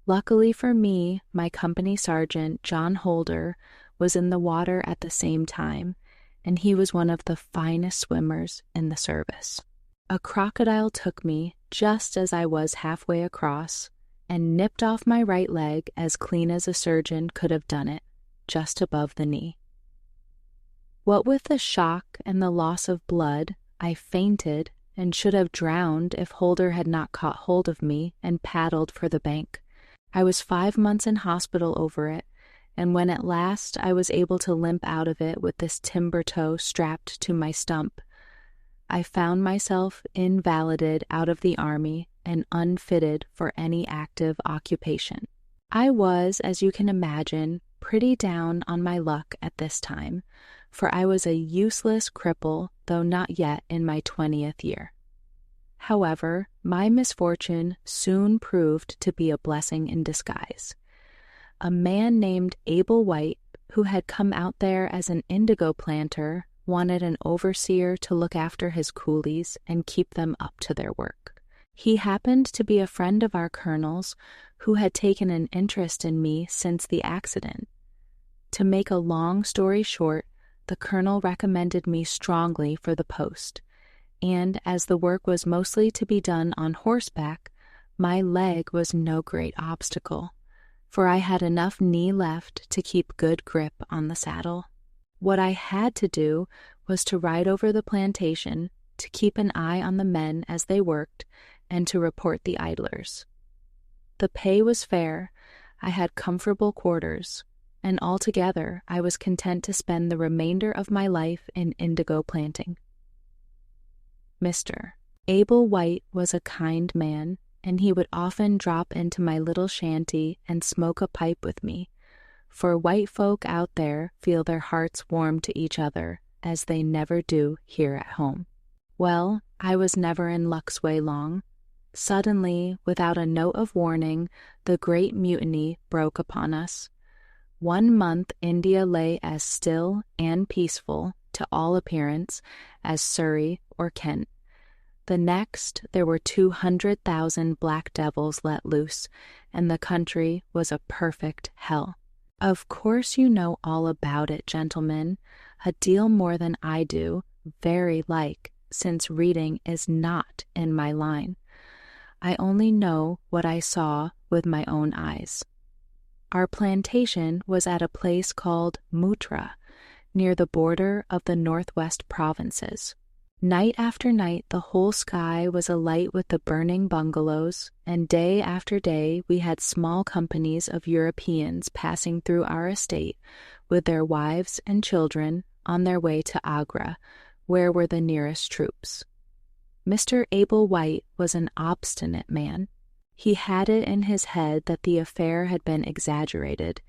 Luckily for me, my company sergeant, John Holder, was in the water at the same time, and he was one of the finest swimmers in the service. A crocodile took me just as I was halfway across and nipped off my right leg as clean as a surgeon could have done it, just above the knee. What with the shock and the loss of blood, I fainted and should have drowned if Holder had not caught hold of me and paddled for the bank. I was 5 months in hospital over it, and when at last I was able to limp out of it with this timber toe strapped to my stump, I found myself invalided out of the army and unfitted for any active occupation. I was, as you can imagine, pretty down on my luck at this time, for I was a useless cripple, though not yet in my 20th year. However, my misfortune soon proved to be a blessing in disguise. A man named Abel White, who had come out there as an indigo planter, wanted an overseer to look after his coolies and keep them up to their work. He happened to be a friend of our colonel's, who had taken an interest in me since the accident. To make a long story short, the colonel recommended me strongly for the post, and as the work was mostly to be done on horseback, my leg was no great obstacle, for I had enough knee left to keep good grip on the saddle. What I had to do was to ride over the plantation, to keep an eye on the men as they worked, and to report the idlers. The pay was fair, I had comfortable quarters, and altogether I was content to spend the remainder of my life in indigo planting. Mr. Abel White was a kind man, and he would often drop into my little shanty and smoke a pipe with me, for white folk out there feel their hearts warm to each other, as they never do here at home. Well, I was never in luck's way long. Suddenly, without a note of warning, the Great Mutiny broke upon us. 1 month India lay as still and peaceful, to all appearance, as Surrey or Kent. The next, there were 200,000 black devils let loose, and the country was a perfect hell. Of course you know all about it, gentlemen, a deal more than I do, very like, since reading is not in my line. I only know what I saw with my own eyes. Our plantation was at a place called Mutra, near the border of the northwest provinces. Night after night the whole sky was alight with the burning bungalows, and day after day we had small companies of Europeans passing through our estate with their wives and children on their way to Agra, where were the nearest troops. Mr. Abel White was an obstinate man. He had it in his head that the affair had been exaggerated,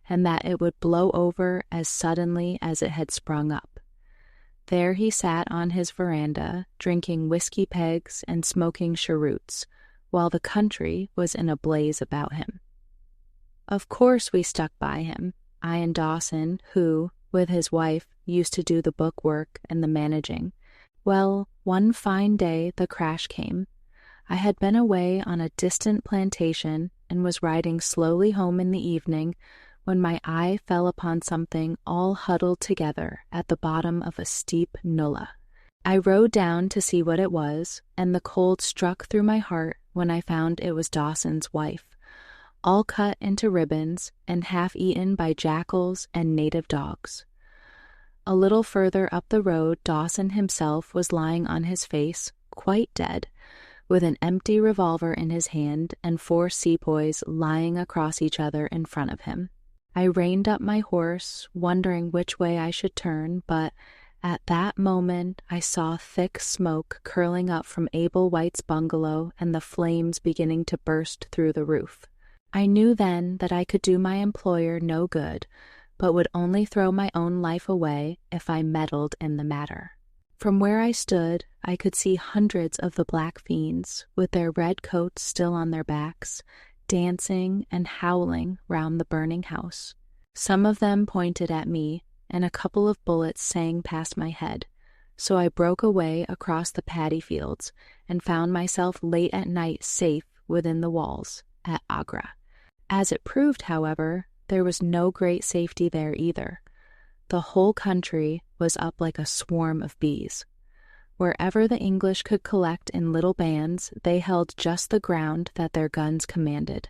and that it would blow over as suddenly as it had sprung up. There he sat on his veranda, drinking whiskey pegs and smoking cheroots, while the country was in a blaze about him. Of course we stuck by him, I and Dawson, who, with his wife, used to do the book work and the managing. Well, one fine day the crash came. I had been away on a distant plantation and was riding slowly home in the evening when my eye fell upon something all huddled together at the bottom of a steep nullah. I rode down to see what it was, and the cold struck through my heart when I found it was Dawson's wife, all cut into ribbons and half eaten by jackals and native dogs. A little further up the road Dawson himself was lying on his face, quite dead, with an empty revolver in his hand and 4 sepoys lying across each other in front of him. I reined up my horse, wondering which way I should turn, but at that moment I saw thick smoke curling up from Abel White's bungalow and the flames beginning to burst through the roof. I knew then that I could do my employer no good, but would only throw my own life away if I meddled in the matter. From where I stood, I could see hundreds of the black fiends, with their red coats still on their backs, dancing and howling round the burning house. Some of them pointed at me, and a couple of bullets sang past my head, so I broke away across the paddy fields and found myself late at night safe within the walls at Agra. As it proved, however, there was no great safety there either. The whole country was up like a swarm of bees. Wherever the English could collect in little bands, they held just the ground that their guns commanded.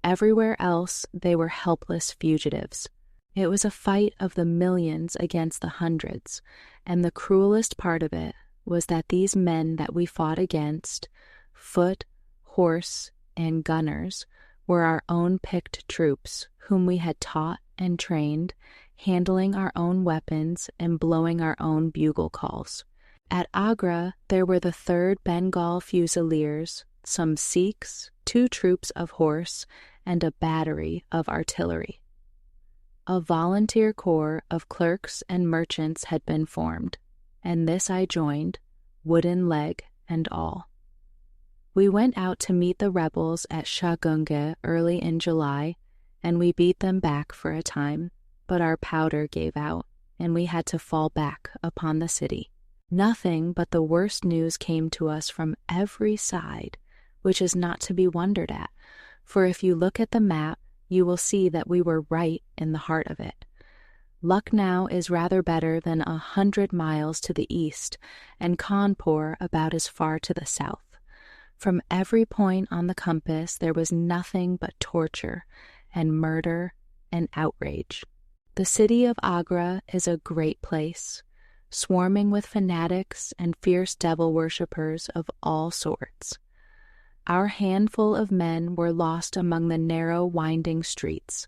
Everywhere else, they were helpless fugitives. It was a fight of the millions against the hundreds, and the cruelest part of it was that these men that we fought against, foot, horse, and gunners, were our own picked troops, whom we had taught and trained, handling our own weapons and blowing our own bugle calls. At Agra, there were the 3rd Bengal Fusiliers, some Sikhs, 2 troops of horse, and a battery of artillery. A volunteer corps of clerks and merchants had been formed, and this I joined, wooden leg and all. We went out to meet the rebels at Shagunge early in July, and we beat them back for a time, but our powder gave out, and we had to fall back upon the city. Nothing but the worst news came to us from every side, which is not to be wondered at, for if you look at the map, you will see that we were right in the heart of it. Lucknow is rather better than 100 miles to the east, and Kanpur about as far to the south. From every point on the compass there was nothing but torture and murder and outrage. The city of Agra is a great place, swarming with fanatics and fierce devil worshippers of all sorts. Our handful of men were lost among the narrow, winding streets.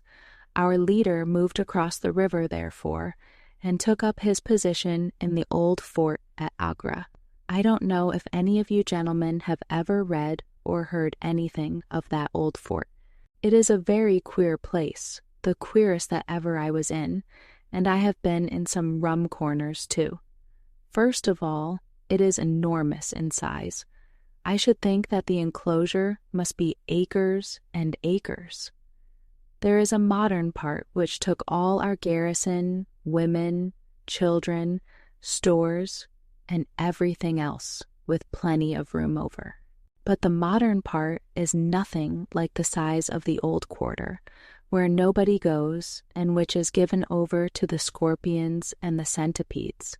Our leader moved across the river, therefore, and took up his position in the old fort at Agra. I don't know if any of you gentlemen have ever read or heard anything of that old fort. It is a very queer place, the queerest that ever I was in, and I have been in some rum corners too. First of all, it is enormous in size. I should think that the enclosure must be acres and acres. There is a modern part which took all our garrison, women, children, stores, and everything else, with plenty of room over. But the modern part is nothing like the size of the old quarter, where nobody goes, and which is given over to the scorpions and the centipedes.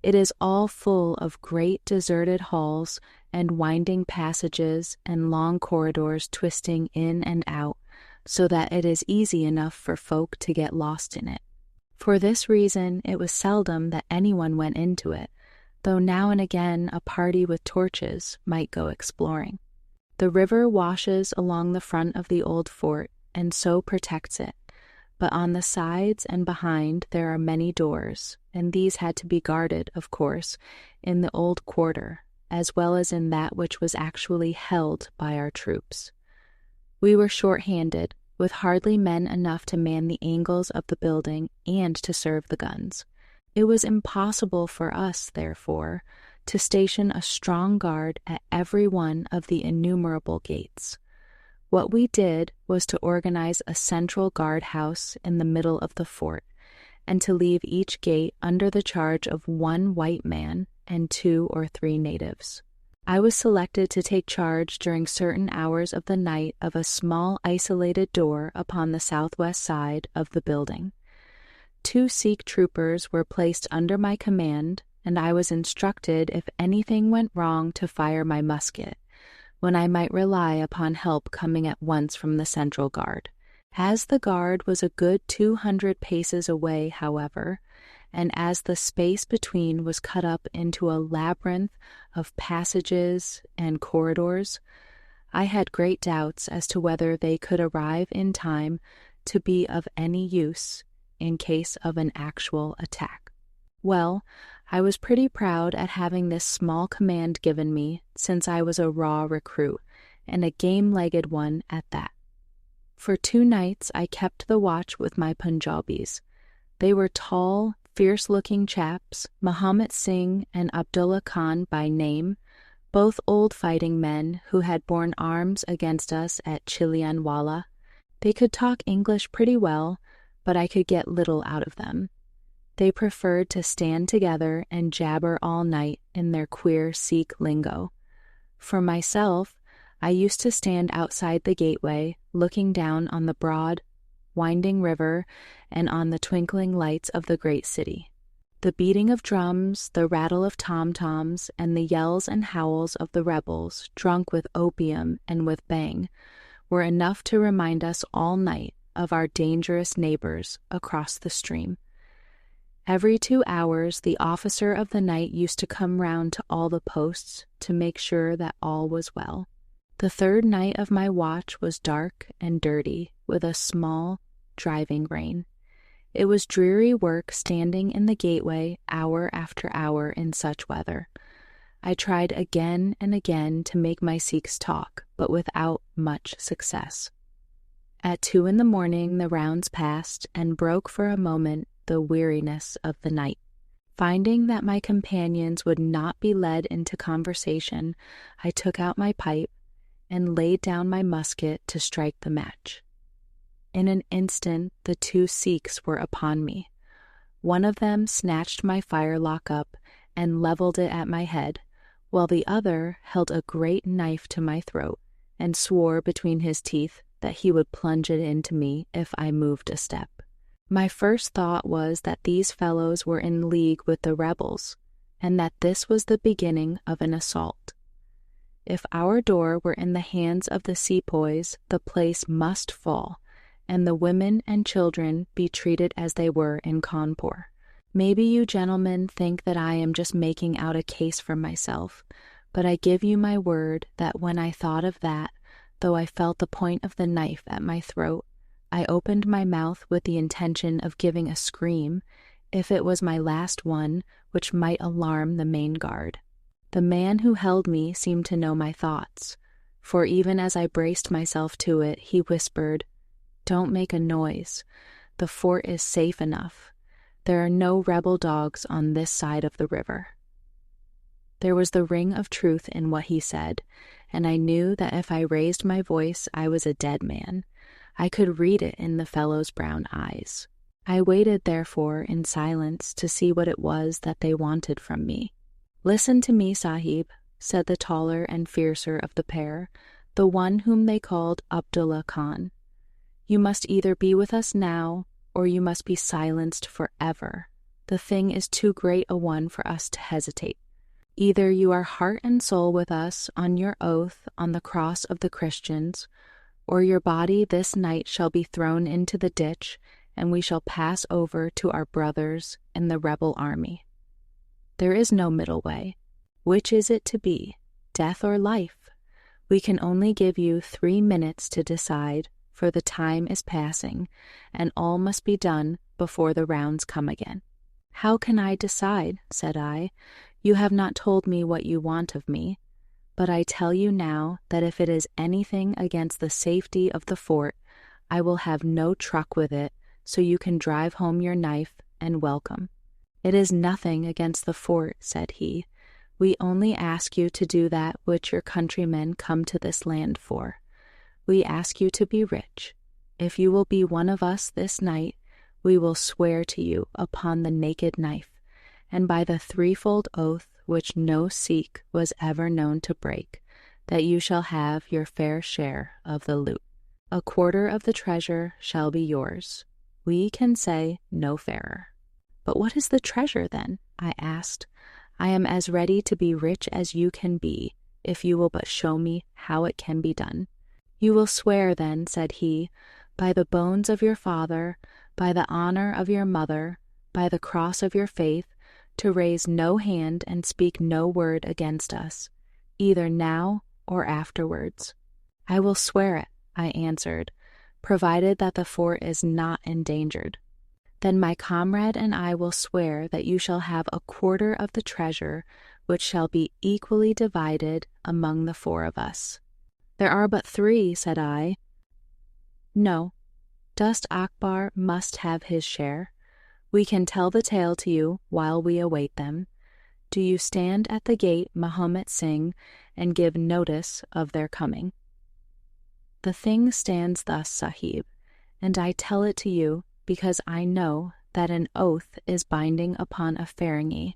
It is all full of great deserted halls and winding passages and long corridors twisting in and out, so that it is easy enough for folk to get lost in it. For this reason, it was seldom that anyone went into it, though now and again a party with torches might go exploring. The river washes along the front of the old fort and so protects it, but on the sides and behind there are many doors, and these had to be guarded, of course, in the old quarter, as well as in that which was actually held by our troops. We were short-handed, with hardly men enough to man the angles of the building and to serve the guns. It was impossible for us, therefore, to station a strong guard at every one of the innumerable gates. What we did was to organize a central guardhouse in the middle of the fort, and to leave each gate under the charge of one white man and 2 or 3 natives. I was selected to take charge during certain hours of the night of a small isolated door upon the southwest side of the building. 2 Sikh troopers were placed under my command, and I was instructed if anything went wrong to fire my musket, when I might rely upon help coming at once from the central guard. As the guard was a good 200 paces away, however, and as the space between was cut up into a labyrinth of passages and corridors, I had great doubts as to whether they could arrive in time to be of any use in case of an actual attack. Well, I was pretty proud at having this small command given me, since I was a raw recruit, and a game-legged one at that. For 2 nights I kept the watch with my Punjabis. They were tall, fierce-looking chaps, Muhammad Singh and Abdullah Khan by name, both old fighting men who had borne arms against us at Chilianwala. They could talk English pretty well, but I could get little out of them. They preferred to stand together and jabber all night in their queer Sikh lingo. For myself, I used to stand outside the gateway, looking down on the broad, winding river and on the twinkling lights of the great city. The beating of drums, the rattle of tom-toms, and the yells and howls of the rebels, drunk with opium and with bang, were enough to remind us all night of our dangerous neighbors across the stream. Every 2 hours, the officer of the night used to come round to all the posts to make sure that all was well. The 3rd night of my watch was dark and dirty, with a small, driving rain. It was dreary work standing in the gateway hour after hour in such weather. I tried again and again to make my Sikhs talk, but without much success. At 2 in the morning the rounds passed, and broke for a moment the weariness of the night. Finding that my companions would not be led into conversation, I took out my pipe and laid down my musket to strike the match. In an instant the 2 Sikhs were upon me. One of them snatched my firelock up and leveled it at my head, while the other held a great knife to my throat and swore between his teeth that he would plunge it into me if I moved a step. My first thought was that these fellows were in league with the rebels, and that this was the beginning of an assault. If our door were in the hands of the sepoys, the place must fall, and the women and children be treated as they were in Cawnpore. Maybe you gentlemen think that I am just making out a case for myself, but I give you my word that when I thought of that, though I felt the point of the knife at my throat, I opened my mouth with the intention of giving a scream, if it was my last one, which might alarm the main guard. The man who held me seemed to know my thoughts, for even as I braced myself to it, he whispered, "Don't make a noise. The fort is safe enough. There are no rebel dogs on this side of the river." There was the ring of truth in what he said, and I knew that if I raised my voice I was a dead man. I could read it in the fellow's brown eyes. I waited, therefore, in silence to see what it was that they wanted from me. "Listen to me, Sahib," said the taller and fiercer of the pair, the one whom they called Abdullah Khan. You must either be with us now, or you must be silenced forever. The thing is too great a one for us to hesitate. Either you are heart and soul with us on your oath on the cross of the Christians, or your body this night shall be thrown into the ditch, and we shall pass over to our brothers in the rebel army. There is no middle way. Which is it to be, death or life? We can only give you 3 minutes to decide, for the time is passing, and all must be done before the rounds come again. How can I decide? Said I. You have not told me what you want of me, but I tell you now that if it is anything against the safety of the fort, I will have no truck with it, so you can drive home your knife and welcome. It is nothing against the fort, said he. We only ask you to do that which your countrymen come to this land for. We ask you to be rich. If you will be one of us this night, we will swear to you upon the naked knife, and by the threefold oath which no Sikh was ever known to break, that you shall have your fair share of the loot. 1/4 of the treasure shall be yours. We can say no fairer. But what is the treasure then? I asked. I am as ready to be rich as you can be, if you will but show me how it can be done. You will swear then, said he, by the bones of your father, by the honor of your mother, by the cross of your faith, to raise no hand and speak no word against us, either now or afterwards. I will swear it, I answered, provided that the fort is not endangered. Then my comrade and I will swear that you shall have 1/4 of the treasure, which shall be equally divided among the 4 of us. There are but 3, said I. No, Dost Akbar must have his share. We can tell the tale to you while we await them. Do you stand at the gate, Mahomet Singh, and give notice of their coming. The thing stands thus, Sahib, and I tell it to you because I know that an oath is binding upon a Farangi,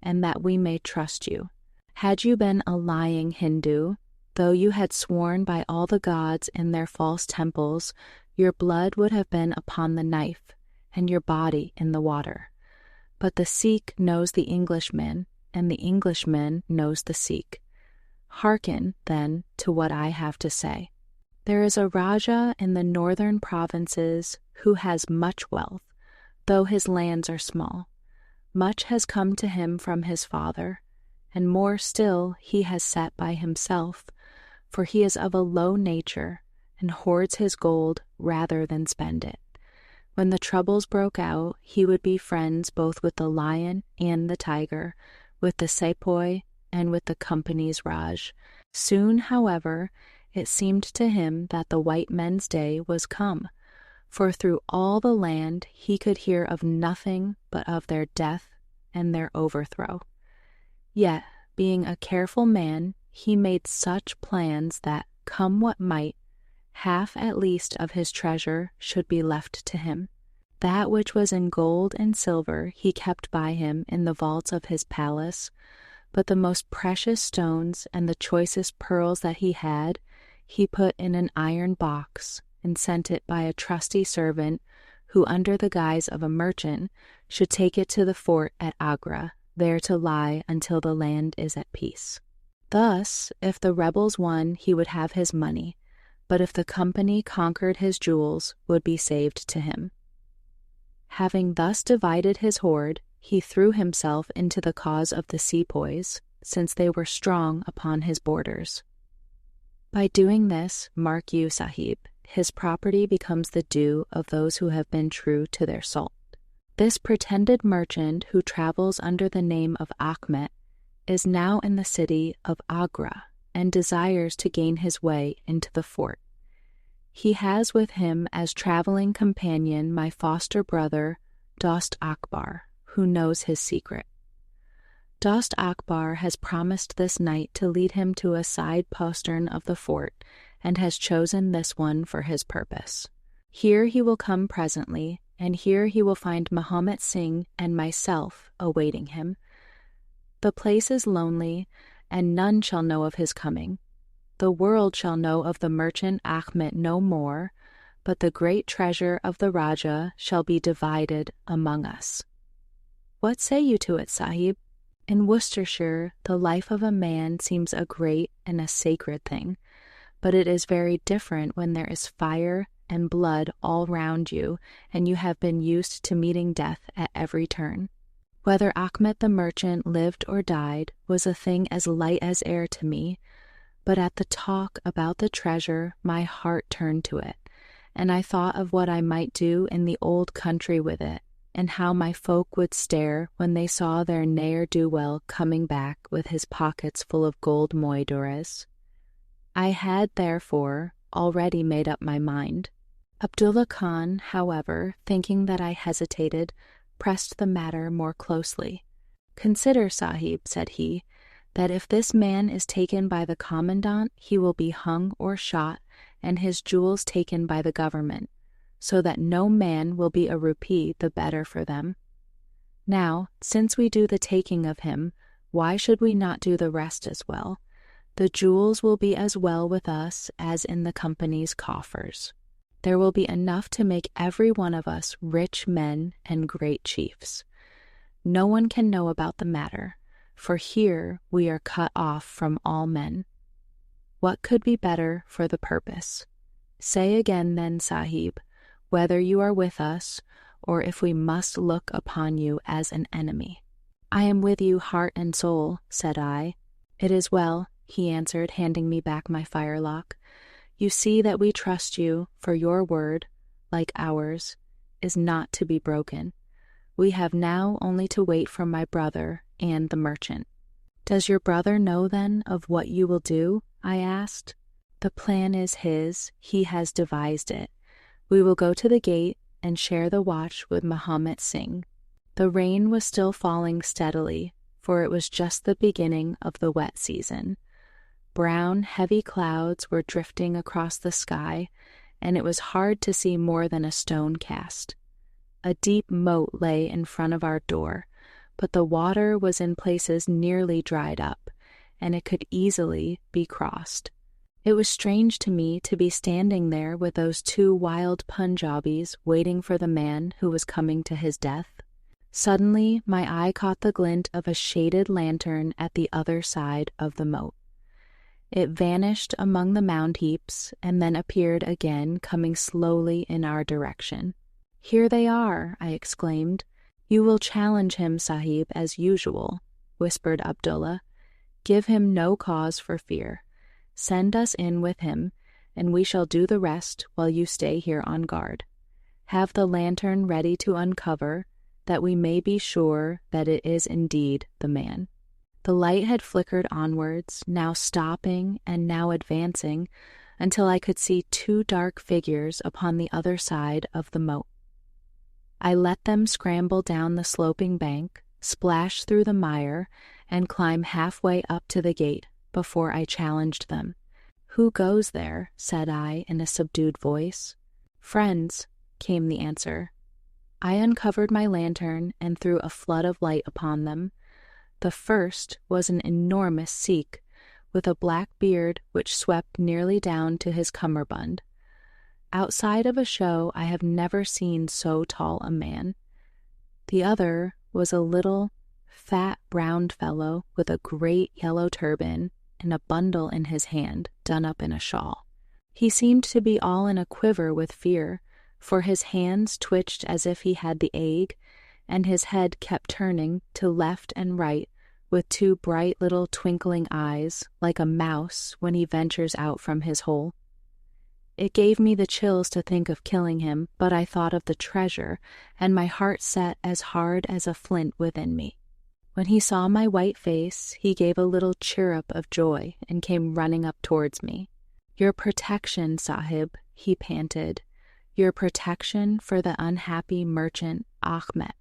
and that we may trust you. Had you been a lying Hindu, though you had sworn by all the gods in their false temples, your blood would have been upon the knife, and your body in the water. But the Sikh knows the Englishman, and the Englishman knows the Sikh. Hearken, then, to what I have to say. There is a Raja in the northern provinces who has much wealth, though his lands are small. Much has come to him from his father, and more still he has set by himself, for he is of a low nature, and hoards his gold rather than spend it. When the troubles broke out, he would be friends both with the lion and the tiger, with the sepoy and with the company's Raj. Soon, however, it seemed to him that the white men's day was come, for through all the land he could hear of nothing but of their death and their overthrow. Yet, being a careful man, he made such plans that, come what might, half at least of his treasure should be left to him. That which was in gold and silver he kept by him in the vaults of his palace, but the most precious stones and the choicest pearls that he had, he put in an iron box and sent it by a trusty servant who, under the guise of a merchant, should take it to the fort at Agra, there to lie until the land is at peace. Thus, if the rebels won, he would have his money, but if the company conquered, his jewels would be saved to him. Having thus divided his hoard, he threw himself into the cause of the sepoys, since they were strong upon his borders. By doing this, mark you, Sahib, his property becomes the due of those who have been true to their salt. This pretended merchant who travels under the name of Achmet is now in the city of Agra and desires to gain his way into the fort. He has with him as traveling companion my foster brother, Dost Akbar, who knows his secret. Dost Akbar has promised this night to lead him to a side postern of the fort, and has chosen this one for his purpose. Here he will come presently, and here he will find Mahomet Singh and myself awaiting him. The place is lonely, and none shall know of his coming. The world shall know of the merchant Achmet no more, but the great treasure of the Raja shall be divided among us. What say you to it, Sahib? In Worcestershire, the life of a man seems a great and a sacred thing, but it is very different when there is fire and blood all round you, and you have been used to meeting death at every turn. Whether Achmet the merchant lived or died was a thing as light as air to me, but at the talk about the treasure my heart turned to it, and I thought of what I might do in the old country with it, and how my folk would stare when they saw their ne'er-do-well coming back with his pockets full of gold moidores. I had, therefore, already made up my mind. Abdullah Khan, however, thinking that I hesitated, pressed the matter more closely. "Consider, Sahib," said he, "that if this man is taken by the commandant, he will be hung or shot, and his jewels taken by the government, so that no man will be a rupee the better for them. Now, since we do the taking of him, why should we not do the rest as well? The jewels will be as well with us as in the company's coffers. There will be enough to make every one of us rich men and great chiefs. No one can know about the matter, for here we are cut off from all men. What could be better for the purpose? Say again then, Sahib, whether you are with us, or if we must look upon you as an enemy." "I am with you heart and soul," said I. "It is well," he answered, handing me back my firelock. "You see that we trust you, for your word, like ours, is not to be broken. We have now only to wait for my brother and the merchant." "Does your brother know, then, of what you will do?" I asked. "The plan is his. He has devised it. We will go to the gate and share the watch with Muhammad Singh." The rain was still falling steadily, for it was just the beginning of the wet season. Brown, heavy clouds were drifting across the sky, and it was hard to see more than a stone cast. A deep moat lay in front of our door, but the water was in places nearly dried up, and it could easily be crossed. It was strange to me to be standing there with those two wild Punjabis waiting for the man who was coming to his death. Suddenly, my eye caught the glint of a shaded lantern at the other side of the moat. It vanished among the mound heaps and then appeared again, coming slowly in our direction. "Here they are," I exclaimed. "You will challenge him, Sahib, as usual," whispered Abdullah. "Give him no cause for fear. Send us in with him, and we shall do the rest while you stay here on guard. Have the lantern ready to uncover, that we may be sure that it is indeed the man." The light had flickered onwards, now stopping and now advancing, until I could see two dark figures upon the other side of the moat. I let them scramble down the sloping bank, splash through the mire, and climb halfway up to the gate before I challenged them. "Who goes there?" said I in a subdued voice. "Friends," came the answer. I uncovered my lantern and threw a flood of light upon them. The first was an enormous Sikh, with a black beard which swept nearly down to his cummerbund. Outside of a show, I have never seen so tall a man. The other was a little, fat, brown fellow with a great yellow turban and a bundle in his hand done up in a shawl. He seemed to be all in a quiver with fear, for his hands twitched as if he had the ague, and his head kept turning to left and right with two bright little twinkling eyes, like a mouse when he ventures out from his hole. It gave me the chills to think of killing him, but I thought of the treasure, and my heart set as hard as a flint within me. When he saw my white face, he gave a little chirrup of joy and came running up towards me. "Your protection, Sahib," he panted. "Your protection for the unhappy merchant Achmet.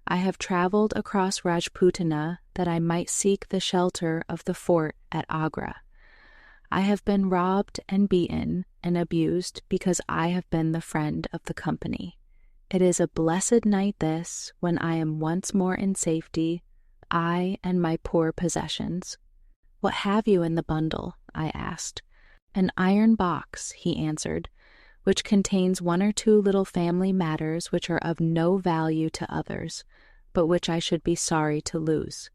I have traveled across Rajputana that I might seek the shelter of the fort at Agra. I have been robbed and beaten and abused because I have been the friend of the company. It is a blessed night this, when I am once more in safety, I and my poor possessions." "What have you in the bundle?" I asked. "An iron box," he answered, which contains 1 or 2 little family matters which are of no value to others, but which I should be sorry to lose.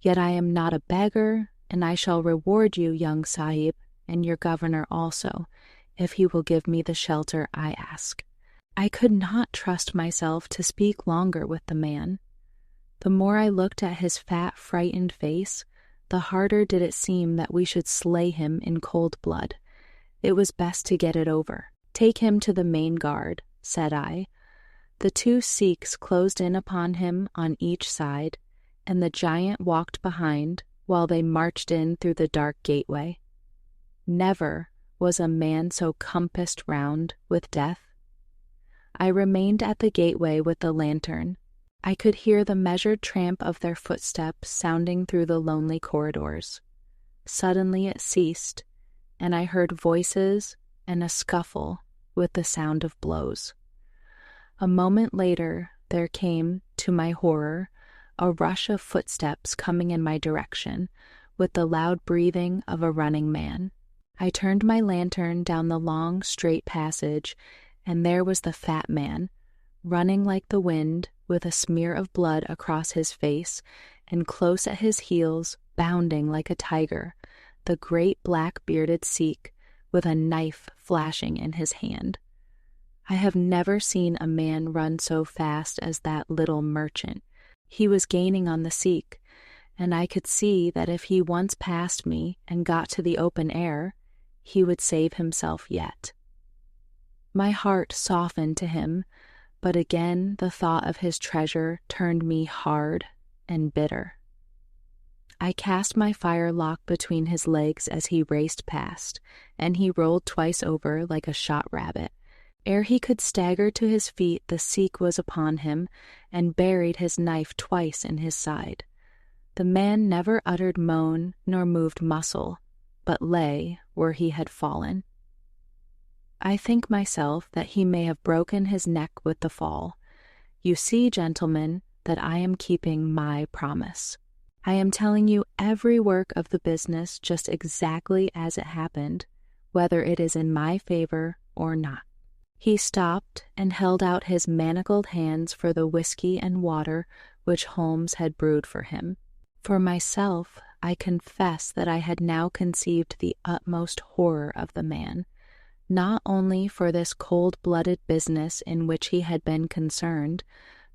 Yet I am not a beggar, and I shall reward you, young Sahib, and your governor also, if he will give me the shelter I ask." I could not trust myself to speak longer with the man. The more I looked at his fat, frightened face, the harder did it seem that we should slay him in cold blood. It was best to get it over. "Take him to the main guard," said I. The 2 Sikhs closed in upon him on each side, and the giant walked behind while they marched in through the dark gateway. Never was a man so compassed round with death. I remained at the gateway with the lantern. I could hear the measured tramp of their footsteps sounding through the lonely corridors. Suddenly it ceased, and I heard voices and a scuffle with the sound of blows. A moment later there came, to my horror, a rush of footsteps coming in my direction, with the loud breathing of a running man. I turned my lantern down the long, straight passage, and there was the fat man, running like the wind, with a smear of blood across his face, and close at his heels, bounding like a tiger, the great black-bearded Sikh, with a knife flashing in his hand. I have never seen a man run so fast as that little merchant. He was gaining on the Sikh, and I could see that if he once passed me and got to the open air, he would save himself yet. My heart softened to him, but again the thought of his treasure turned me hard and bitter. I cast my firelock between his legs as he raced past, and he rolled twice over like a shot rabbit. Ere he could stagger to his feet, the Sikh was upon him and buried his knife twice in his side. The man never uttered moan nor moved muscle, but lay where he had fallen. I think myself that he may have broken his neck with the fall. You see, gentlemen, that I am keeping my promise. I am telling you every work of the business just exactly as it happened, whether it is in my favor or not. He stopped and held out his manacled hands for the whiskey and water which Holmes had brewed for him. For myself, I confess that I had now conceived the utmost horror of the man, not only for this cold-blooded business in which he had been concerned,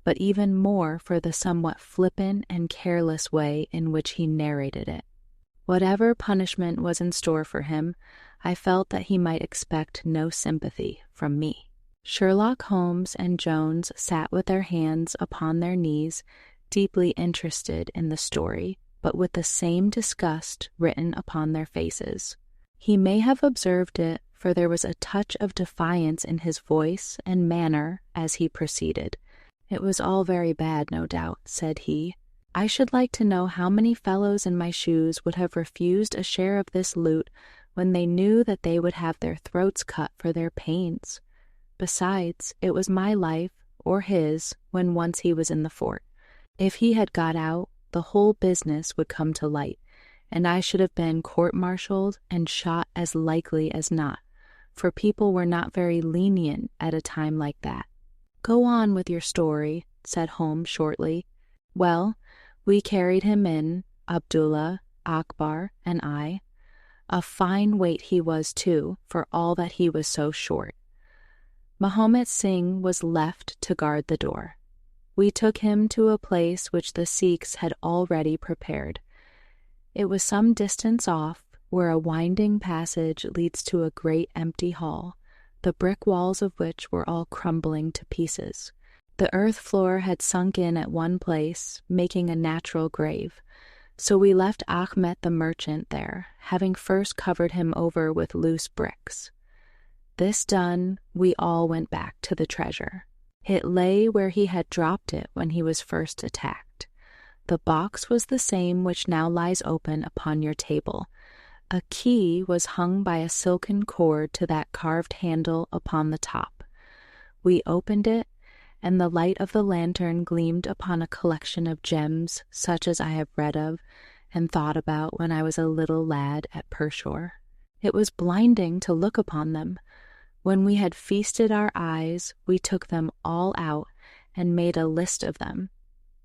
but even more for the somewhat flippant and careless way in which he narrated it. Whatever punishment was in store for him, I felt that he might expect no sympathy from me. Sherlock Holmes and Jones sat with their hands upon their knees, deeply interested in the story, but with the same disgust written upon their faces. He may have observed it, for there was a touch of defiance in his voice and manner as he proceeded. "It was all very bad, no doubt," said he. "I should like to know how many fellows in my shoes would have refused a share of this loot when they knew that they would have their throats cut for their pains. Besides, it was my life, or his, when once he was in the fort. If he had got out, the whole business would come to light, and I should have been court-martialed and shot as likely as not, for people were not very lenient at a time like that." "Go on with your story," said Holmes shortly. "Well, we carried him in, Abdullah, Akbar, and I. A fine weight he was, too, for all that he was so short. Mahomet Singh was left to guard the door. We took him to a place which the Sikhs had already prepared. It was some distance off, where a winding passage leads to a great empty hall, the brick walls of which were all crumbling to pieces. The earth floor had sunk in at one place, making a natural grave. So we left Ahmet the merchant there, having first covered him over with loose bricks. This done, we all went back to the treasure. It lay where he had dropped it when he was first attacked. The box was the same which now lies open upon your table. A key was hung by a silken cord to that carved handle upon the top. We opened it, and the light of the lantern gleamed upon a collection of gems such as I have read of and thought about when I was a little lad at Pershore. It was blinding to look upon them. When we had feasted our eyes, we took them all out and made a list of them.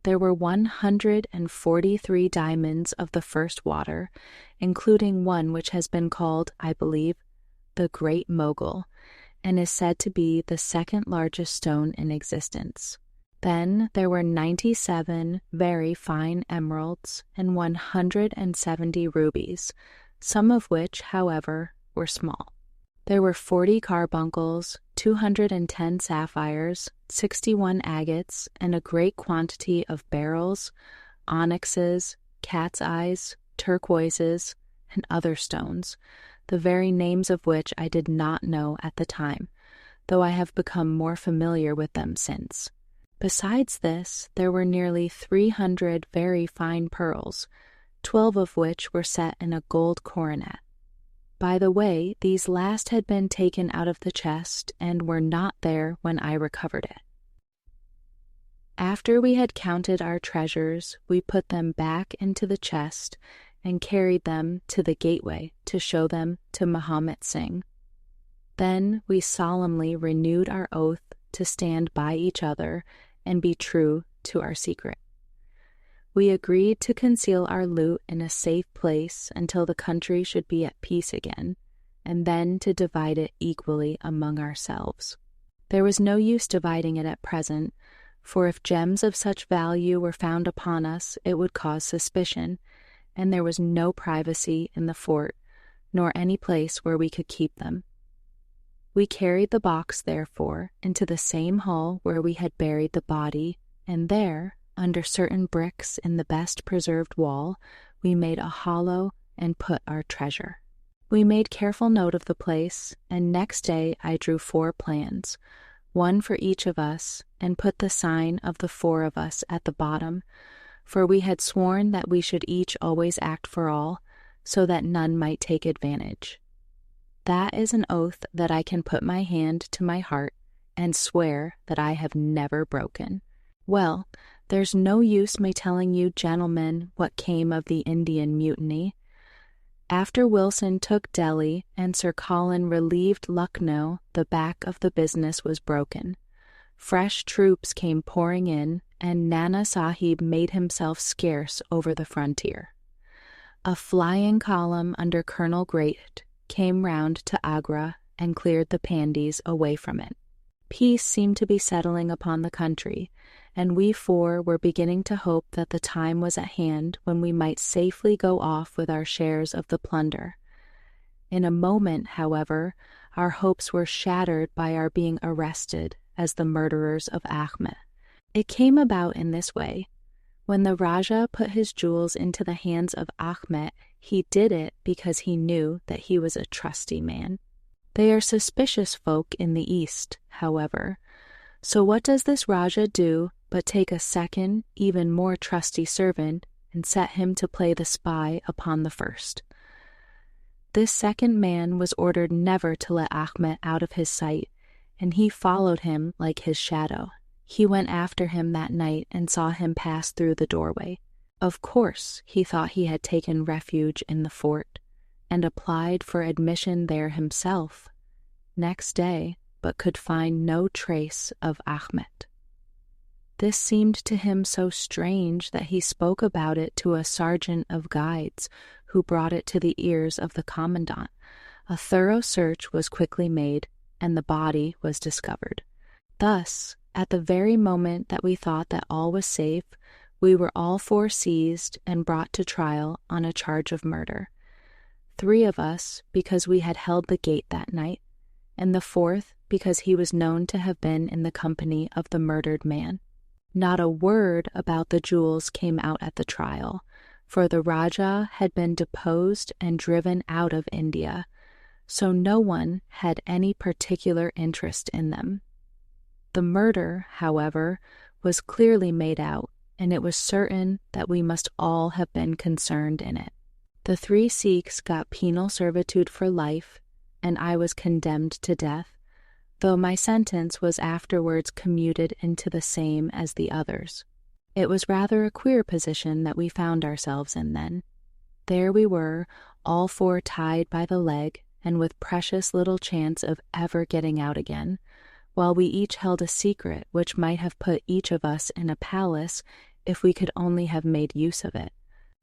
There were 143 diamonds of the first water, including one which has been called, I believe, the Great Mogul, and is said to be the second largest stone in existence. Then there were 97 very fine emeralds and 170 rubies, some of which, however, were small. There were 40 carbuncles, 210 sapphires, 61 agates, and a great quantity of beryls, onyxes, cat's eyes, turquoises, and other stones, the very names of which I did not know at the time, though I have become more familiar with them since. Besides this, there were nearly 300 very fine pearls, 12 of which were set in a gold coronet. By the way, these last had been taken out of the chest and were not there when I recovered it. After we had counted our treasures, we put them back into the chest and carried them to the gateway to show them to Muhammad Singh. Then we solemnly renewed our oath to stand by each other and be true to our secret. We agreed to conceal our loot in a safe place until the country should be at peace again, and then to divide it equally among ourselves. There was no use dividing it at present, for if gems of such value were found upon us, it would cause suspicion, and there was no privacy in the fort, nor any place where we could keep them. We carried the box, therefore, into the same hall where we had buried the body, and there, under certain bricks in the best preserved wall, we made a hollow and put our treasure. We made careful note of the place, and next day I drew 4 plans, one for each of us, and put the sign of the 4 of us at the bottom, for we had sworn that we should each always act for all, so that none might take advantage. That is an oath that I can put my hand to my heart and swear that I have never broken. Well, there's no use my telling you, gentlemen, what came of the Indian mutiny. After Wilson took Delhi and Sir Colin relieved Lucknow, the back of the business was broken. Fresh troops came pouring in, and Nana Sahib made himself scarce over the frontier. A flying column under Colonel Great came round to Agra and cleared the Pandys away from it. Peace seemed to be settling upon the country, and we 4 were beginning to hope that the time was at hand when we might safely go off with our shares of the plunder. In a moment, however, our hopes were shattered by our being arrested as the murderers of Ahmed. It came about in this way. When the Rajah put his jewels into the hands of Ahmed, he did it because he knew that he was a trusty man. They are suspicious folk in the East, however. So what does this Rajah do but take a second, even more trusty servant and set him to play the spy upon the first? This second man was ordered never to let Ahmed out of his sight, and he followed him like his shadow. He went after him that night and saw him pass through the doorway. Of course, he thought he had taken refuge in the fort, and applied for admission there himself next day, but could find no trace of Ahmed. This seemed to him so strange that he spoke about it to a sergeant of guides, who brought it to the ears of the commandant. A thorough search was quickly made, and the body was discovered. Thus, at the very moment that we thought that all was safe, we were all 4 seized and brought to trial on a charge of murder. 3 of us, because we had held the gate that night, and the 4th, because he was known to have been in the company of the murdered man. Not a word about the jewels came out at the trial, for the Rajah had been deposed and driven out of India, so no one had any particular interest in them. The murder, however, was clearly made out, and it was certain that we must all have been concerned in it. The 3 Sikhs got penal servitude for life, and I was condemned to death, though my sentence was afterwards commuted into the same as the others. It was rather a queer position that we found ourselves in then. There we were, all 4 tied by the leg, and with precious little chance of ever getting out again, while we each held a secret which might have put each of us in a palace if we could only have made use of it.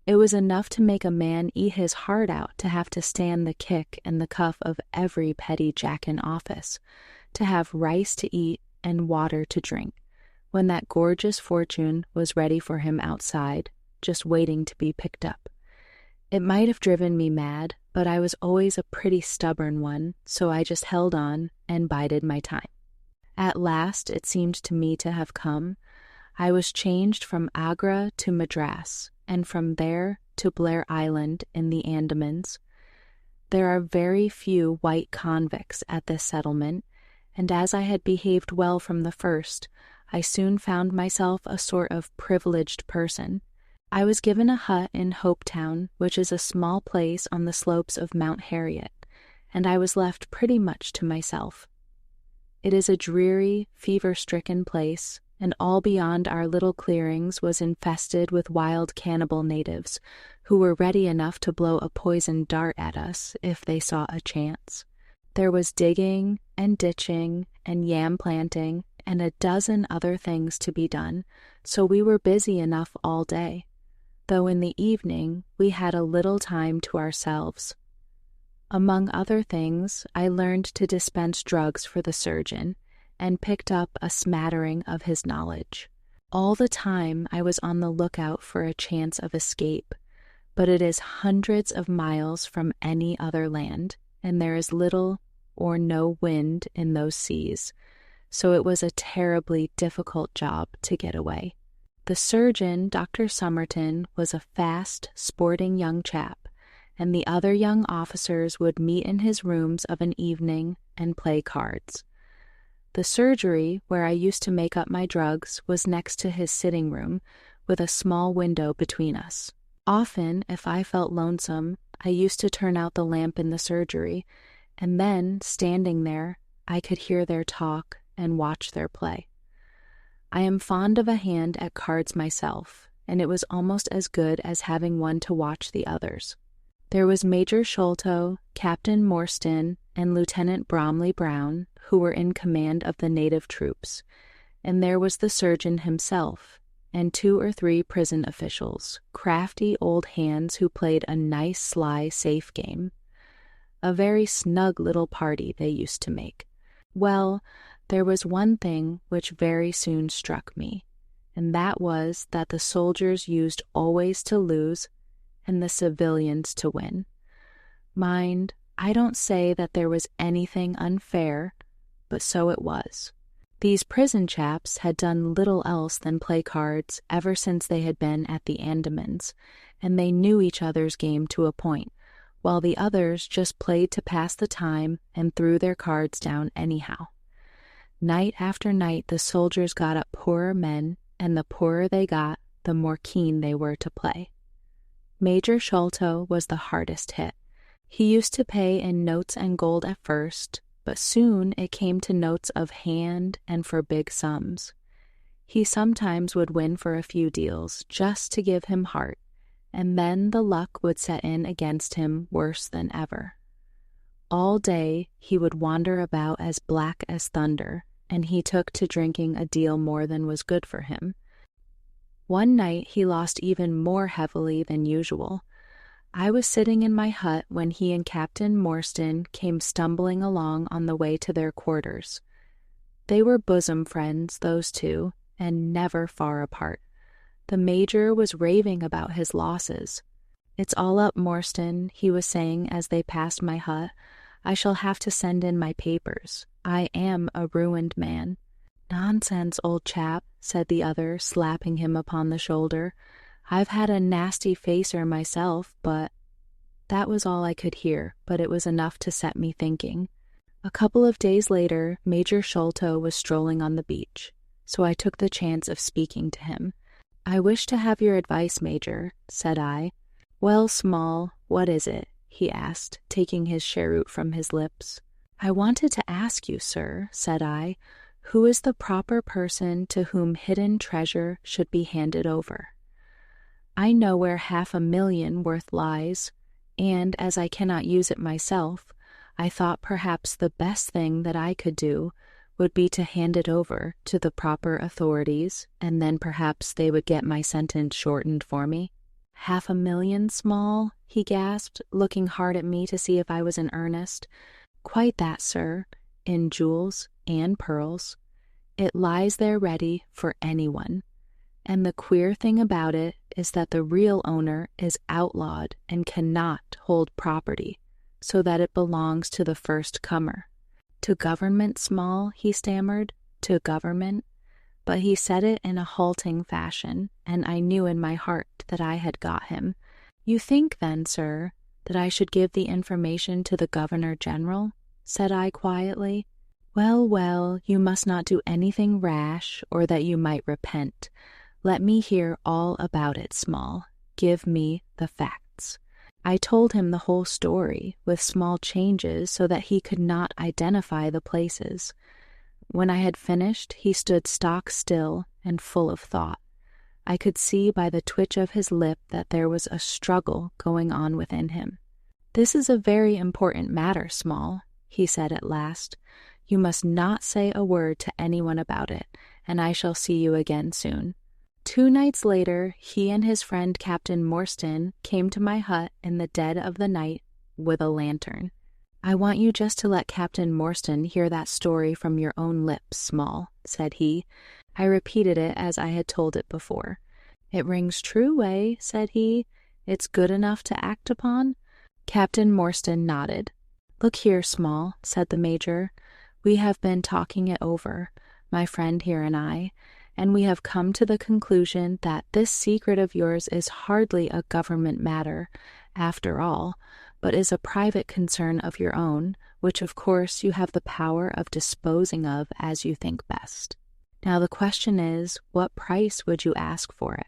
It was enough to make a man eat his heart out to have to stand the kick and the cuff of every petty jack in office, to have rice to eat and water to drink, when that gorgeous fortune was ready for him outside, just waiting to be picked up. It might have driven me mad, but I was always a pretty stubborn one, so I just held on and bided my time. At last it seemed to me to have come. I was changed from Agra to Madras, and from there to Blair Island in the Andamans. There are very few white convicts at this settlement, and as I had behaved well from the first, I soon found myself a sort of privileged person. I was given a hut in Hopetown, which is a small place on the slopes of Mount Harriet, and I was left pretty much to myself. It is a dreary, fever-stricken place, and all beyond our little clearings was infested with wild cannibal natives, who were ready enough to blow a poisoned dart at us if they saw a chance. There was digging and ditching and yam planting and a dozen other things to be done, so we were busy enough all day, though in the evening we had a little time to ourselves. Among other things, I learned to dispense drugs for the surgeon, and picked up a smattering of his knowledge. All the time I was on the lookout for a chance of escape, but it is hundreds of miles from any other land, and there is little or no wind in those seas, so it was a terribly difficult job to get away. The surgeon, Dr. Somerton, was a fast, sporting young chap, and the other young officers would meet in his rooms of an evening and play cards. The surgery, where I used to make up my drugs, was next to his sitting room, with a small window between us. Often, if I felt lonesome, I used to turn out the lamp in the surgery, and then, standing there, I could hear their talk and watch their play. I am fond of a hand at cards myself, and it was almost as good as having one to watch the others. There was Major Sholto, Captain Morstan, and Lieutenant Bromley Brown, who were in command of the native troops, and there was the surgeon himself, and 2 or 3 prison officials, crafty old hands who played a nice, sly, safe game. A very snug little party they used to make. Well, there was one thing which very soon struck me, and that was that the soldiers used always to lose and the civilians to win. Mind, I don't say that there was anything unfair, but so it was. These prison chaps had done little else than play cards ever since they had been at the Andamans, and they knew each other's game to a point, while the others just played to pass the time and threw their cards down anyhow. Night after night the soldiers got up poorer men, and the poorer they got, the more keen they were to play. Major Sholto was the hardest hit. He used to pay in notes and gold at first, but soon it came to notes of hand and for big sums. He sometimes would win for a few deals just to give him heart, and then the luck would set in against him worse than ever. All day he would wander about as black as thunder, and he took to drinking a deal more than was good for him. One night he lost even more heavily than usual. I was sitting in my hut when he and Captain Morstan came stumbling along on the way to their quarters. They were bosom friends, those two, and never far apart. The Major was raving about his losses. "It's all up, Morstan," he was saying as they passed my hut. "I shall have to send in my papers. I am a ruined man." "Nonsense, old chap," said the other, slapping him upon the shoulder. "I've had a nasty facer myself, but—" That was all I could hear, but it was enough to set me thinking. A couple of days later, Major Sholto was strolling on the beach, so I took the chance of speaking to him. "I wish to have your advice, Major," said I. "Well, Small, what is it?" he asked, taking his cheroot from his lips. "I wanted to ask you, sir," said I, "who is the proper person to whom hidden treasure should be handed over? I know where 500,000 worth lies, and as I cannot use it myself, I thought perhaps the best thing that I could do would be to hand it over to the proper authorities, and then perhaps they would get my sentence shortened for me. 500,000, Small, he gasped, looking hard at me to see if I was in earnest. Quite that, sir, in jewels and pearls. It lies there ready for anyone. And the queer thing about it is that the real owner is outlawed and cannot hold property, so that it belongs to the first comer. To government, Small, he stammered, to government. But he said it in a halting fashion, and I knew in my heart that I had got him. You think, then, sir, that I should give the information to the Governor-General? Said I quietly. Well, well, you must not do anything rash, or that you might repent. Let me hear all about it, Small. Give me the facts. I told him the whole story, with small changes so that he could not identify the places. When I had finished, he stood stock still and full of thought. I could see by the twitch of his lip that there was a struggle going on within him. This is a very important matter, Small, he said at last. You must not say a word to anyone about it, and I shall see you again soon. 2 nights later, he and his friend Captain Morstan came to my hut in the dead of the night with a lantern. I want you just to let Captain Morstan hear that story from your own lips, Small, said he. I repeated it as I had told it before. It rings true, eh? Said he. It's good enough to act upon? Captain Morstan nodded. Look here, Small, said the Major. We have been talking it over, my friend here and I, and we have come to the conclusion that this secret of yours is hardly a government matter, after all, but is a private concern of your own, which of course you have the power of disposing of as you think best. Now the question is, what price would you ask for it?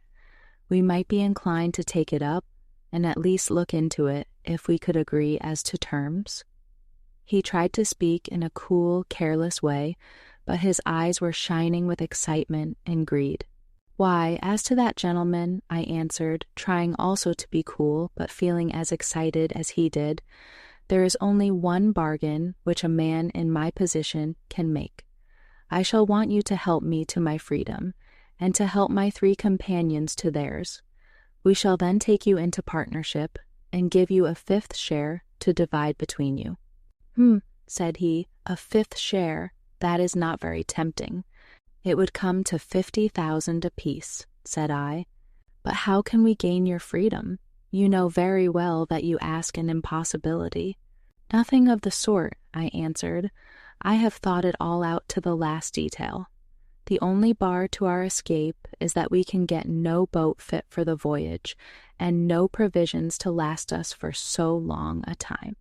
We might be inclined to take it up, and at least look into it, if we could agree as to terms. He tried to speak in a cool, careless way, but his eyes were shining with excitement and greed. Why, as to that gentleman, I answered, trying also to be cool, but feeling as excited as he did, there is only one bargain which a man in my position can make. I shall want you to help me to my freedom, and to help my 3 companions to theirs. We shall then take you into partnership, and give you a 5th share to divide between you. Said he, a 5th share, that is not very tempting. It would come to 50,000 apiece, said I. But how can we gain your freedom? You know very well that you ask an impossibility. Nothing of the sort, I answered. I have thought it all out to the last detail. The only bar to our escape is that we can get no boat fit for the voyage, and no provisions to last us for so long a time.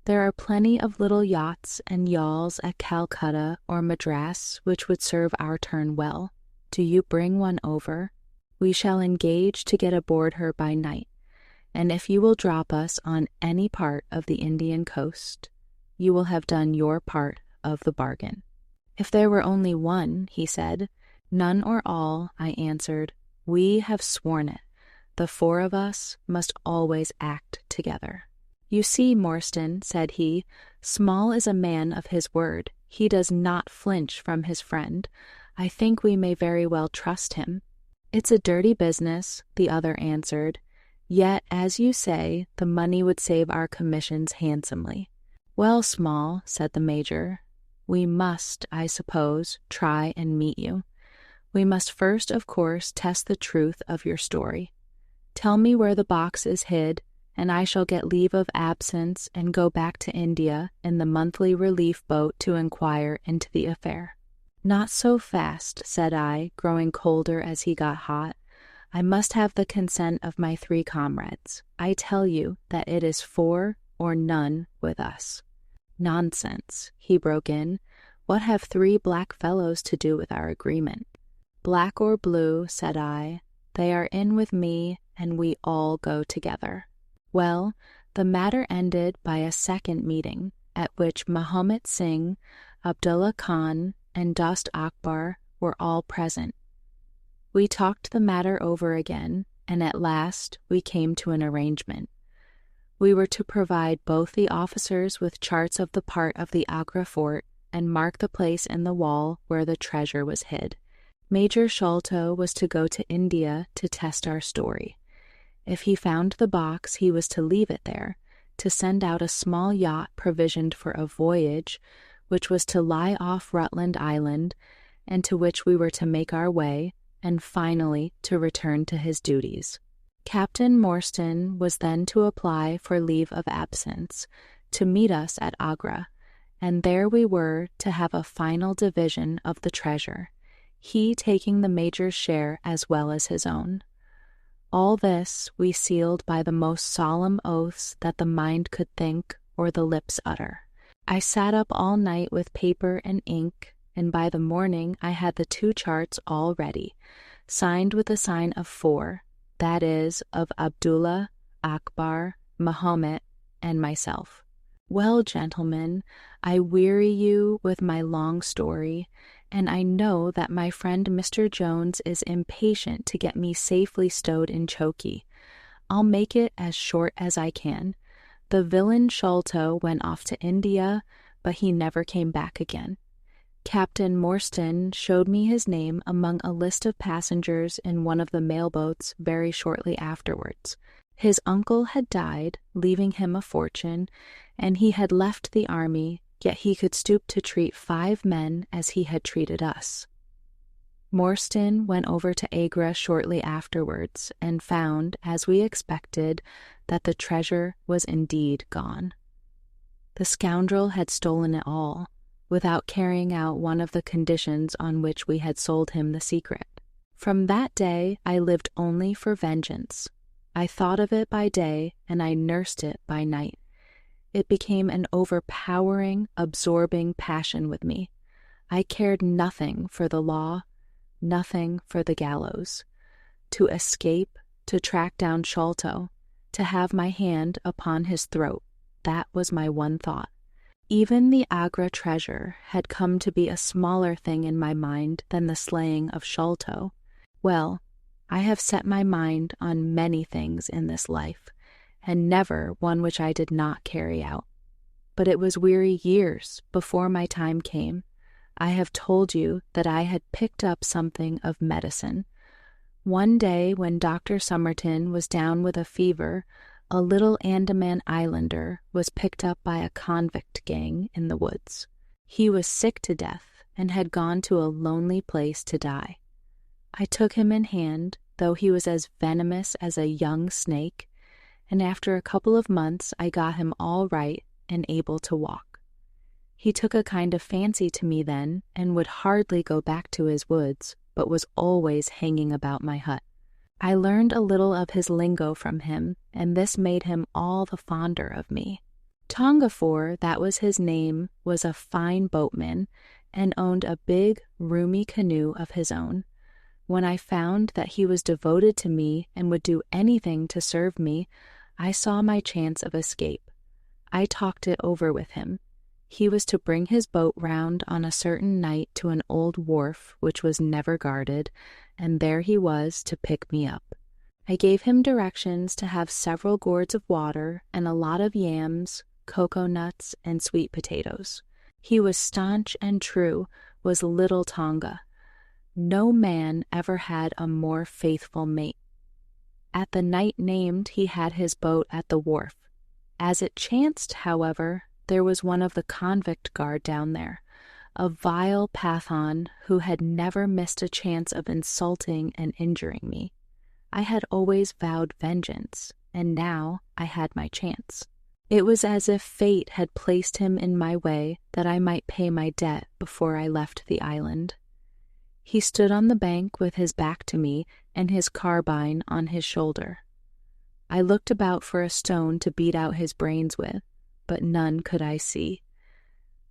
There are plenty of little yachts and yawls at Calcutta or Madras which would serve our turn well. Do you bring one over? We shall engage to get aboard her by night, and if you will drop us on any part of the Indian coast, you will have done your part of the bargain. If there were only one, he said. None or all, I answered. We have sworn it. The 4 of us must always act together. You see, Morstan, said he, Small is a man of his word. He does not flinch from his friend. I think we may very well trust him. It's a dirty business, the other answered. Yet, as you say, the money would save our commissions handsomely. Well, Small, said the Major, we must, I suppose, try and meet you. We must first, of course, test the truth of your story. Tell me where the box is hid, and I shall get leave of absence and go back to India in the monthly relief boat to inquire into the affair. Not so fast, said I, growing colder as he got hot. I must have the consent of my 3 comrades. I tell you that it is 4 or none with us. Nonsense, he broke in. What have 3 black fellows to do with our agreement? Black or blue, said I, they are in with me, and we all go together. Well, the matter ended by a second meeting, at which Mahomet Singh, Abdullah Khan, and Dost Akbar were all present. We talked the matter over again, and at last we came to an arrangement. We were to provide both the officers with charts of the part of the Agra fort and mark the place in the wall where the treasure was hid. Major Sholto was to go to India to test our story. If he found the box, he was to leave it there, to send out a small yacht provisioned for a voyage, which was to lie off Rutland Island, and to which we were to make our way, and finally to return to his duties. Captain Morstan was then to apply for leave of absence, to meet us at Agra, and there we were to have a final division of the treasure, he taking the major's share as well as his own. All this we sealed by the most solemn oaths that the mind could think or the lips utter. I sat up all night with paper and ink, and by the morning I had the 2 charts all ready, signed with the sign of 4, that is, of Abdullah, Akbar, Mahomet, and myself. Well, gentlemen, I weary you with my long story, and I know that my friend Mr. Jones is impatient to get me safely stowed in Choki. I'll make it as short as I can. The villain Sholto went off to India, but he never came back again. Captain Morstan showed me his name among a list of passengers in one of the mailboats very shortly afterwards. His uncle had died, leaving him a fortune, and he had left the army, yet he could stoop to treat 5 men as he had treated us. Morstan went over to Agra shortly afterwards and found, as we expected, that the treasure was indeed gone. The scoundrel had stolen it all, without carrying out one of the conditions on which we had sold him the secret. From that day I lived only for vengeance. I thought of it by day, and I nursed it by night. It became an overpowering, absorbing passion with me. I cared nothing for the law, nothing for the gallows. To escape, to track down Sholto, to have my hand upon his throat, that was my one thought. Even the Agra treasure had come to be a smaller thing in my mind than the slaying of Sholto. Well, I have set my mind on many things in this life, and never one which I did not carry out. But it was weary years before my time came. I have told you that I had picked up something of medicine. One day when Dr. Somerton was down with a fever, a little Andaman islander was picked up by a convict gang in the woods. He was sick to death and had gone to a lonely place to die. I took him in hand, though he was as venomous as a young snake, and after a couple of months I got him all right and able to walk. He took a kind of fancy to me then, and would hardly go back to his woods, but was always hanging about my hut. I learned a little of his lingo from him, and this made him all the fonder of me. Tongafor, that was his name, was a fine boatman, and owned a big, roomy canoe of his own. When I found that he was devoted to me and would do anything to serve me, I saw my chance of escape. I talked it over with him. He was to bring his boat round on a certain night to an old wharf which was never guarded, and there he was to pick me up. I gave him directions to have several gourds of water and a lot of yams, cocoa nuts, and sweet potatoes. He was staunch and true, was little Tonga. No man ever had a more faithful mate. At the night named he had his boat at the wharf. As it chanced, however, there was one of the convict guard down there, a vile Pathan who had never missed a chance of insulting and injuring me. I had always vowed vengeance, and now I had my chance. It was as if fate had placed him in my way that I might pay my debt before I left the island. He stood on the bank with his back to me and his carbine on his shoulder. I looked about for a stone to beat out his brains with, but none could I see.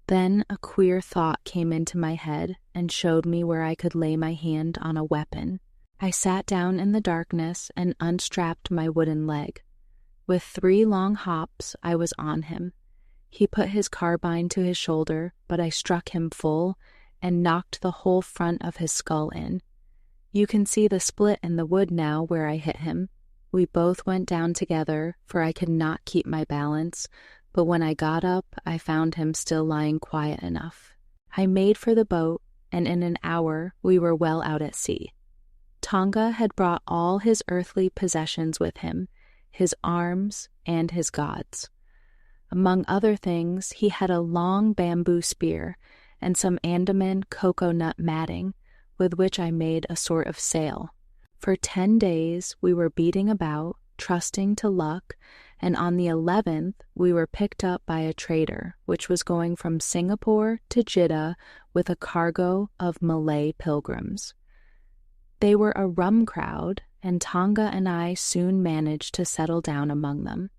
Then a queer thought came into my head and showed me where I could lay my hand on a weapon. I sat down in the darkness and unstrapped my wooden leg. With 3 long hops I was on him. He put his carbine to his shoulder, but I struck him full and knocked the whole front of his skull in. You can see the split in the wood now where I hit him. We both went down together, for I could not keep my balance, but when I got up, I found him still lying quiet enough. I made for the boat, and in an hour we were well out at sea. Tonga had brought all his earthly possessions with him, his arms and his gods. Among other things, he had a long bamboo spear and some Andaman cocoa-nut matting, with which I made a sort of sail. For 10 days we were beating about, trusting to luck, and on the 11th we were picked up by a trader, which was going from Singapore to Jeddah with a cargo of Malay pilgrims. They were a rum crowd, and Tonga and I soon managed to settle down among them.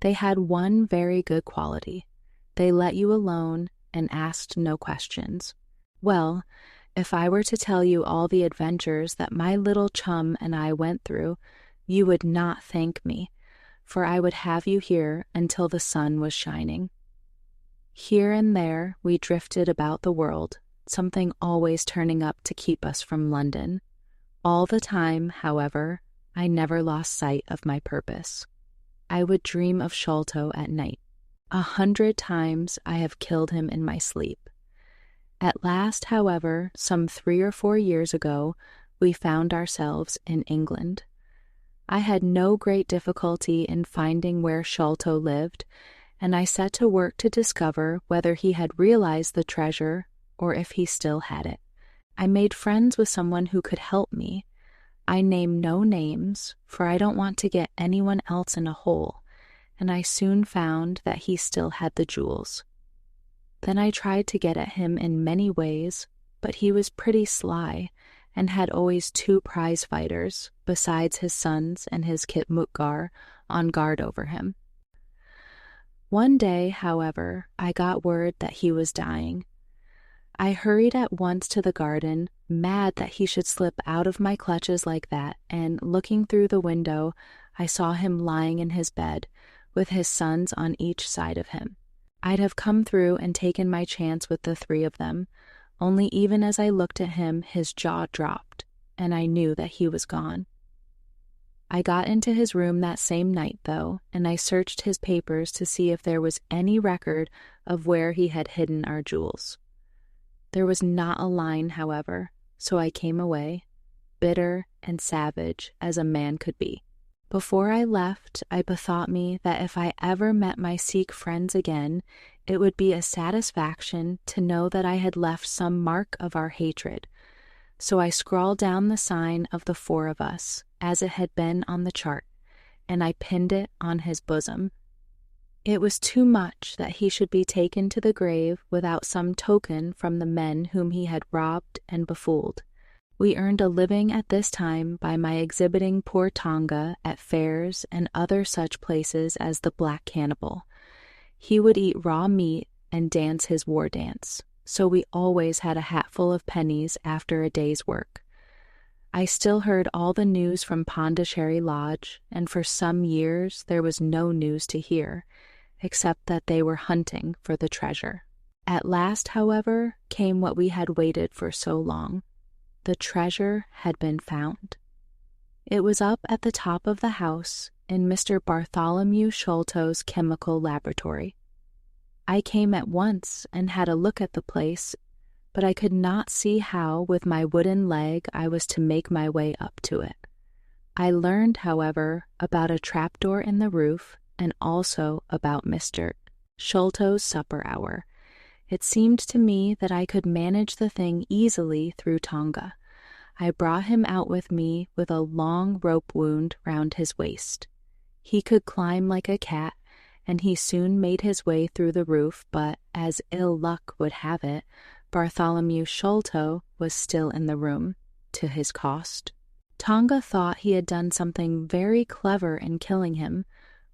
They had one very good quality. They let you alone and asked no questions. Well, if I were to tell you all the adventures that my little chum and I went through, you would not thank me, for I would have you here until the sun was shining. Here and there we drifted about the world, something always turning up to keep us from London. All the time, however, I never lost sight of my purpose. I would dream of Sholto at night. 100 times I have killed him in my sleep. At last, however, some 3 or 4 years ago, we found ourselves in England. I had no great difficulty in finding where Sholto lived, and I set to work to discover whether he had realized the treasure or if he still had it. I made friends with someone who could help me. I name no names, for I don't want to get anyone else in a hole, and I soon found that he still had the jewels. Then I tried to get at him in many ways, but he was pretty sly, and had always 2 prize fighters, besides his sons and his Khitmutgar, on guard over him. One day, however, I got word that he was dying. I hurried at once to the garden, mad that he should slip out of my clutches like that, and looking through the window, I saw him lying in his bed, with his sons on each side of him. I'd have come through and taken my chance with the 3 of them, only even as I looked at him his jaw dropped, and I knew that he was gone. I got into his room that same night, though, and I searched his papers to see if there was any record of where he had hidden our jewels. There was not a line, however, so I came away, bitter and savage as a man could be. Before I left, I bethought me that if I ever met my Sikh friends again, it would be a satisfaction to know that I had left some mark of our hatred. So I scrawled down the sign of the 4 of us, as it had been on the chart, and I pinned it on his bosom. It was too much that he should be taken to the grave without some token from the men whom he had robbed and befooled. We earned a living at this time by my exhibiting poor Tonga at fairs and other such places as the Black Cannibal. He would eat raw meat and dance his war dance, so we always had a hatful of pennies after a day's work. I still heard all the news from Pondicherry Lodge, and for some years there was no news to hear, except that they were hunting for the treasure. At last, however, came what we had waited for so long. The treasure had been found. It was up at the top of the house in Mr. Bartholomew Sholto's chemical laboratory. I came at once and had a look at the place, but I could not see how with my wooden leg I was to make my way up to it. I learned, however, about a trapdoor in the roof and also about Mr. Sholto's supper hour. It seemed to me that I could manage the thing easily through Tonga. I brought him out with me with a long rope wound round his waist. He could climb like a cat, and he soon made his way through the roof, but, as ill luck would have it, Bartholomew Sholto was still in the room, to his cost. Tonga thought he had done something very clever in killing him,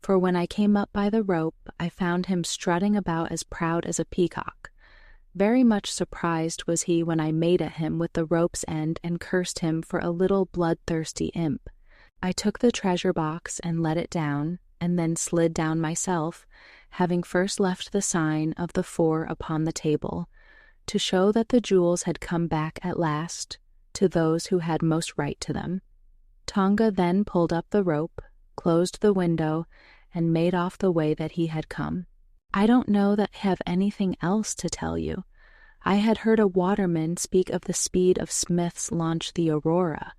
for when I came up by the rope, I found him strutting about as proud as a peacock. Very much surprised was he when I made at him with the rope's end and cursed him for a little bloodthirsty imp. I took the treasure box and let it down, and then slid down myself, having first left the sign of the 4 upon the table, to show that the jewels had come back at last to those who had most right to them. Tonga then pulled up the rope, closed the window, and made off the way that he had come. I don't know that I have anything else to tell you. I had heard a waterman speak of the speed of Smith's launch, the Aurora,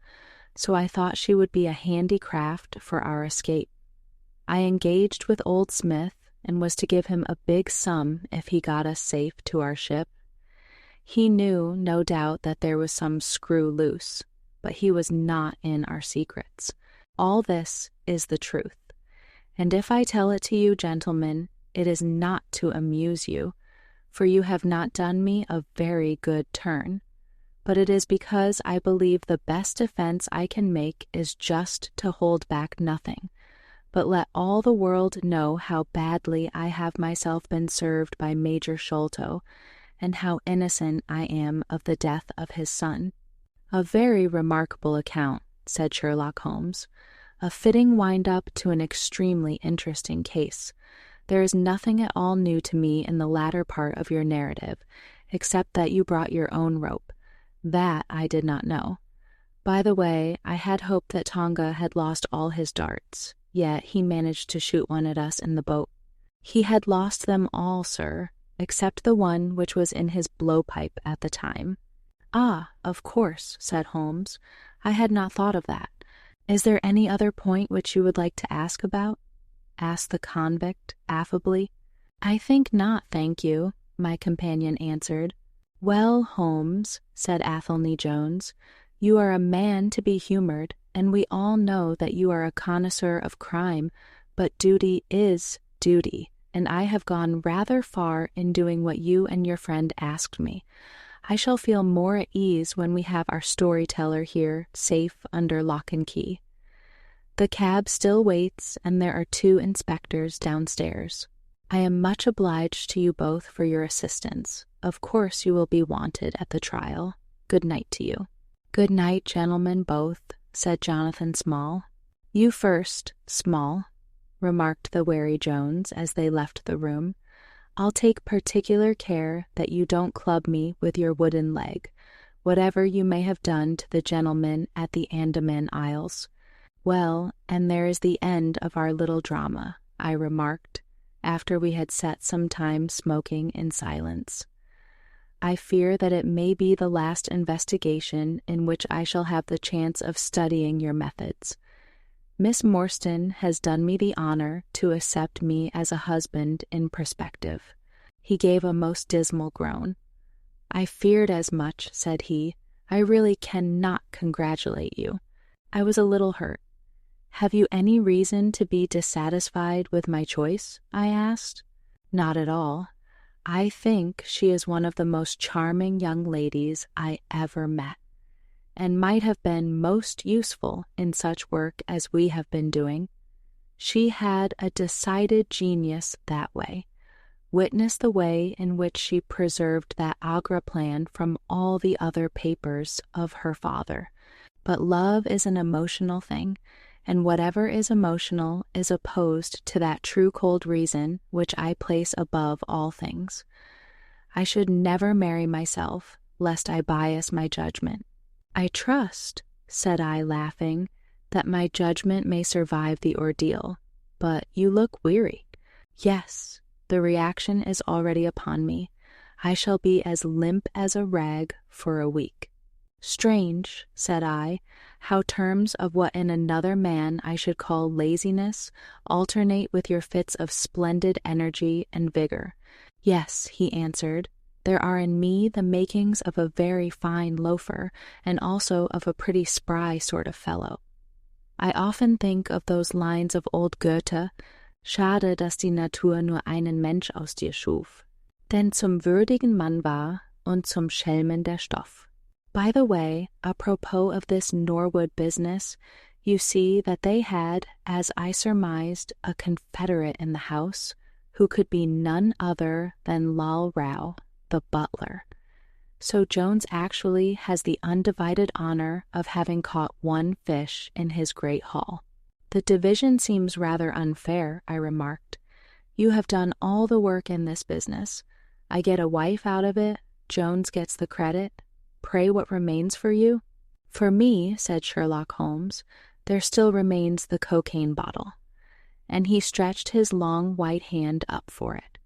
so I thought she would be a handy craft for our escape. I engaged with old Smith and was to give him a big sum if he got us safe to our ship. He knew, no doubt, that there was some screw loose, but he was not in our secrets. All this is the truth. And if I tell it to you, gentlemen, it is not to amuse you, for you have not done me a very good turn, but it is because I believe the best defense I can make is just to hold back nothing, but let all the world know how badly I have myself been served by Major Sholto, and how innocent I am of the death of his son. A very remarkable account, said Sherlock Holmes, a fitting wind-up to an extremely interesting case. There is nothing at all new to me in the latter part of your narrative, except that you brought your own rope. That I did not know. By the way, I had hoped that Tonga had lost all his darts, yet he managed to shoot one at us in the boat. He had lost them all, sir, except the one which was in his blowpipe at the time. Ah, of course, said Holmes. I had not thought of that. Is there any other point which you would like to ask about? Asked the convict affably. I think not, thank you, my companion answered. Well, Holmes, said Athelney Jones, you are a man to be humored, and we all know that you are a connoisseur of crime, but duty is duty, and I have gone rather far in doing what you and your friend asked me. I shall feel more at ease when we have our storyteller here safe under lock and key. The cab still waits, and there are 2 inspectors downstairs. I am much obliged to you both for your assistance. Of course you will be wanted at the trial. Good night to you. Good night, gentlemen both, said Jonathan Small. You first, Small, remarked the wary Jones as they left the room. I'll take particular care that you don't club me with your wooden leg, whatever you may have done to the gentleman at the Andaman Isles. Well, and there is the end of our little drama, I remarked, after we had sat some time smoking in silence. I fear that it may be the last investigation in which I shall have the chance of studying your methods. Miss Morstan has done me the honor to accept me as a husband in prospective. He gave a most dismal groan. I feared as much, said he. I really cannot congratulate you. I was a little hurt. Have you any reason to be dissatisfied with my choice? I asked. Not at all. I think she is one of the most charming young ladies I ever met, and might have been most useful in such work as we have been doing. She had a decided genius that way. Witness the way in which she preserved that Agra plan from all the other papers of her father. But love is an emotional thing, and whatever is emotional is opposed to that true cold reason which I place above all things. I should never marry myself, lest I bias my judgment. I trust, said I, laughing, that my judgment may survive the ordeal, but you look weary. Yes, the reaction is already upon me. I shall be as limp as a rag for a week. Strange, said I, how terms of what in another man I should call laziness alternate with your fits of splendid energy and vigor. Yes, he answered, there are in me the makings of a very fine loafer, and also of a pretty spry sort of fellow. I often think of those lines of old Goethe, Schade, dass die Natur nur einen Mensch aus dir schuf, denn zum würdigen Mann war und zum Schelmen der Stoff. By the way, apropos of this Norwood business, you see that they had, as I surmised, a confederate in the house, who could be none other than Lal Rao, the butler. So Jones actually has the undivided honor of having caught one fish in his great haul. The division seems rather unfair, I remarked. You have done all the work in this business. I get a wife out of it, Jones gets the credit. Pray, what remains for you? For me, said Sherlock Holmes, there still remains the cocaine bottle, and he stretched his long white hand up for it.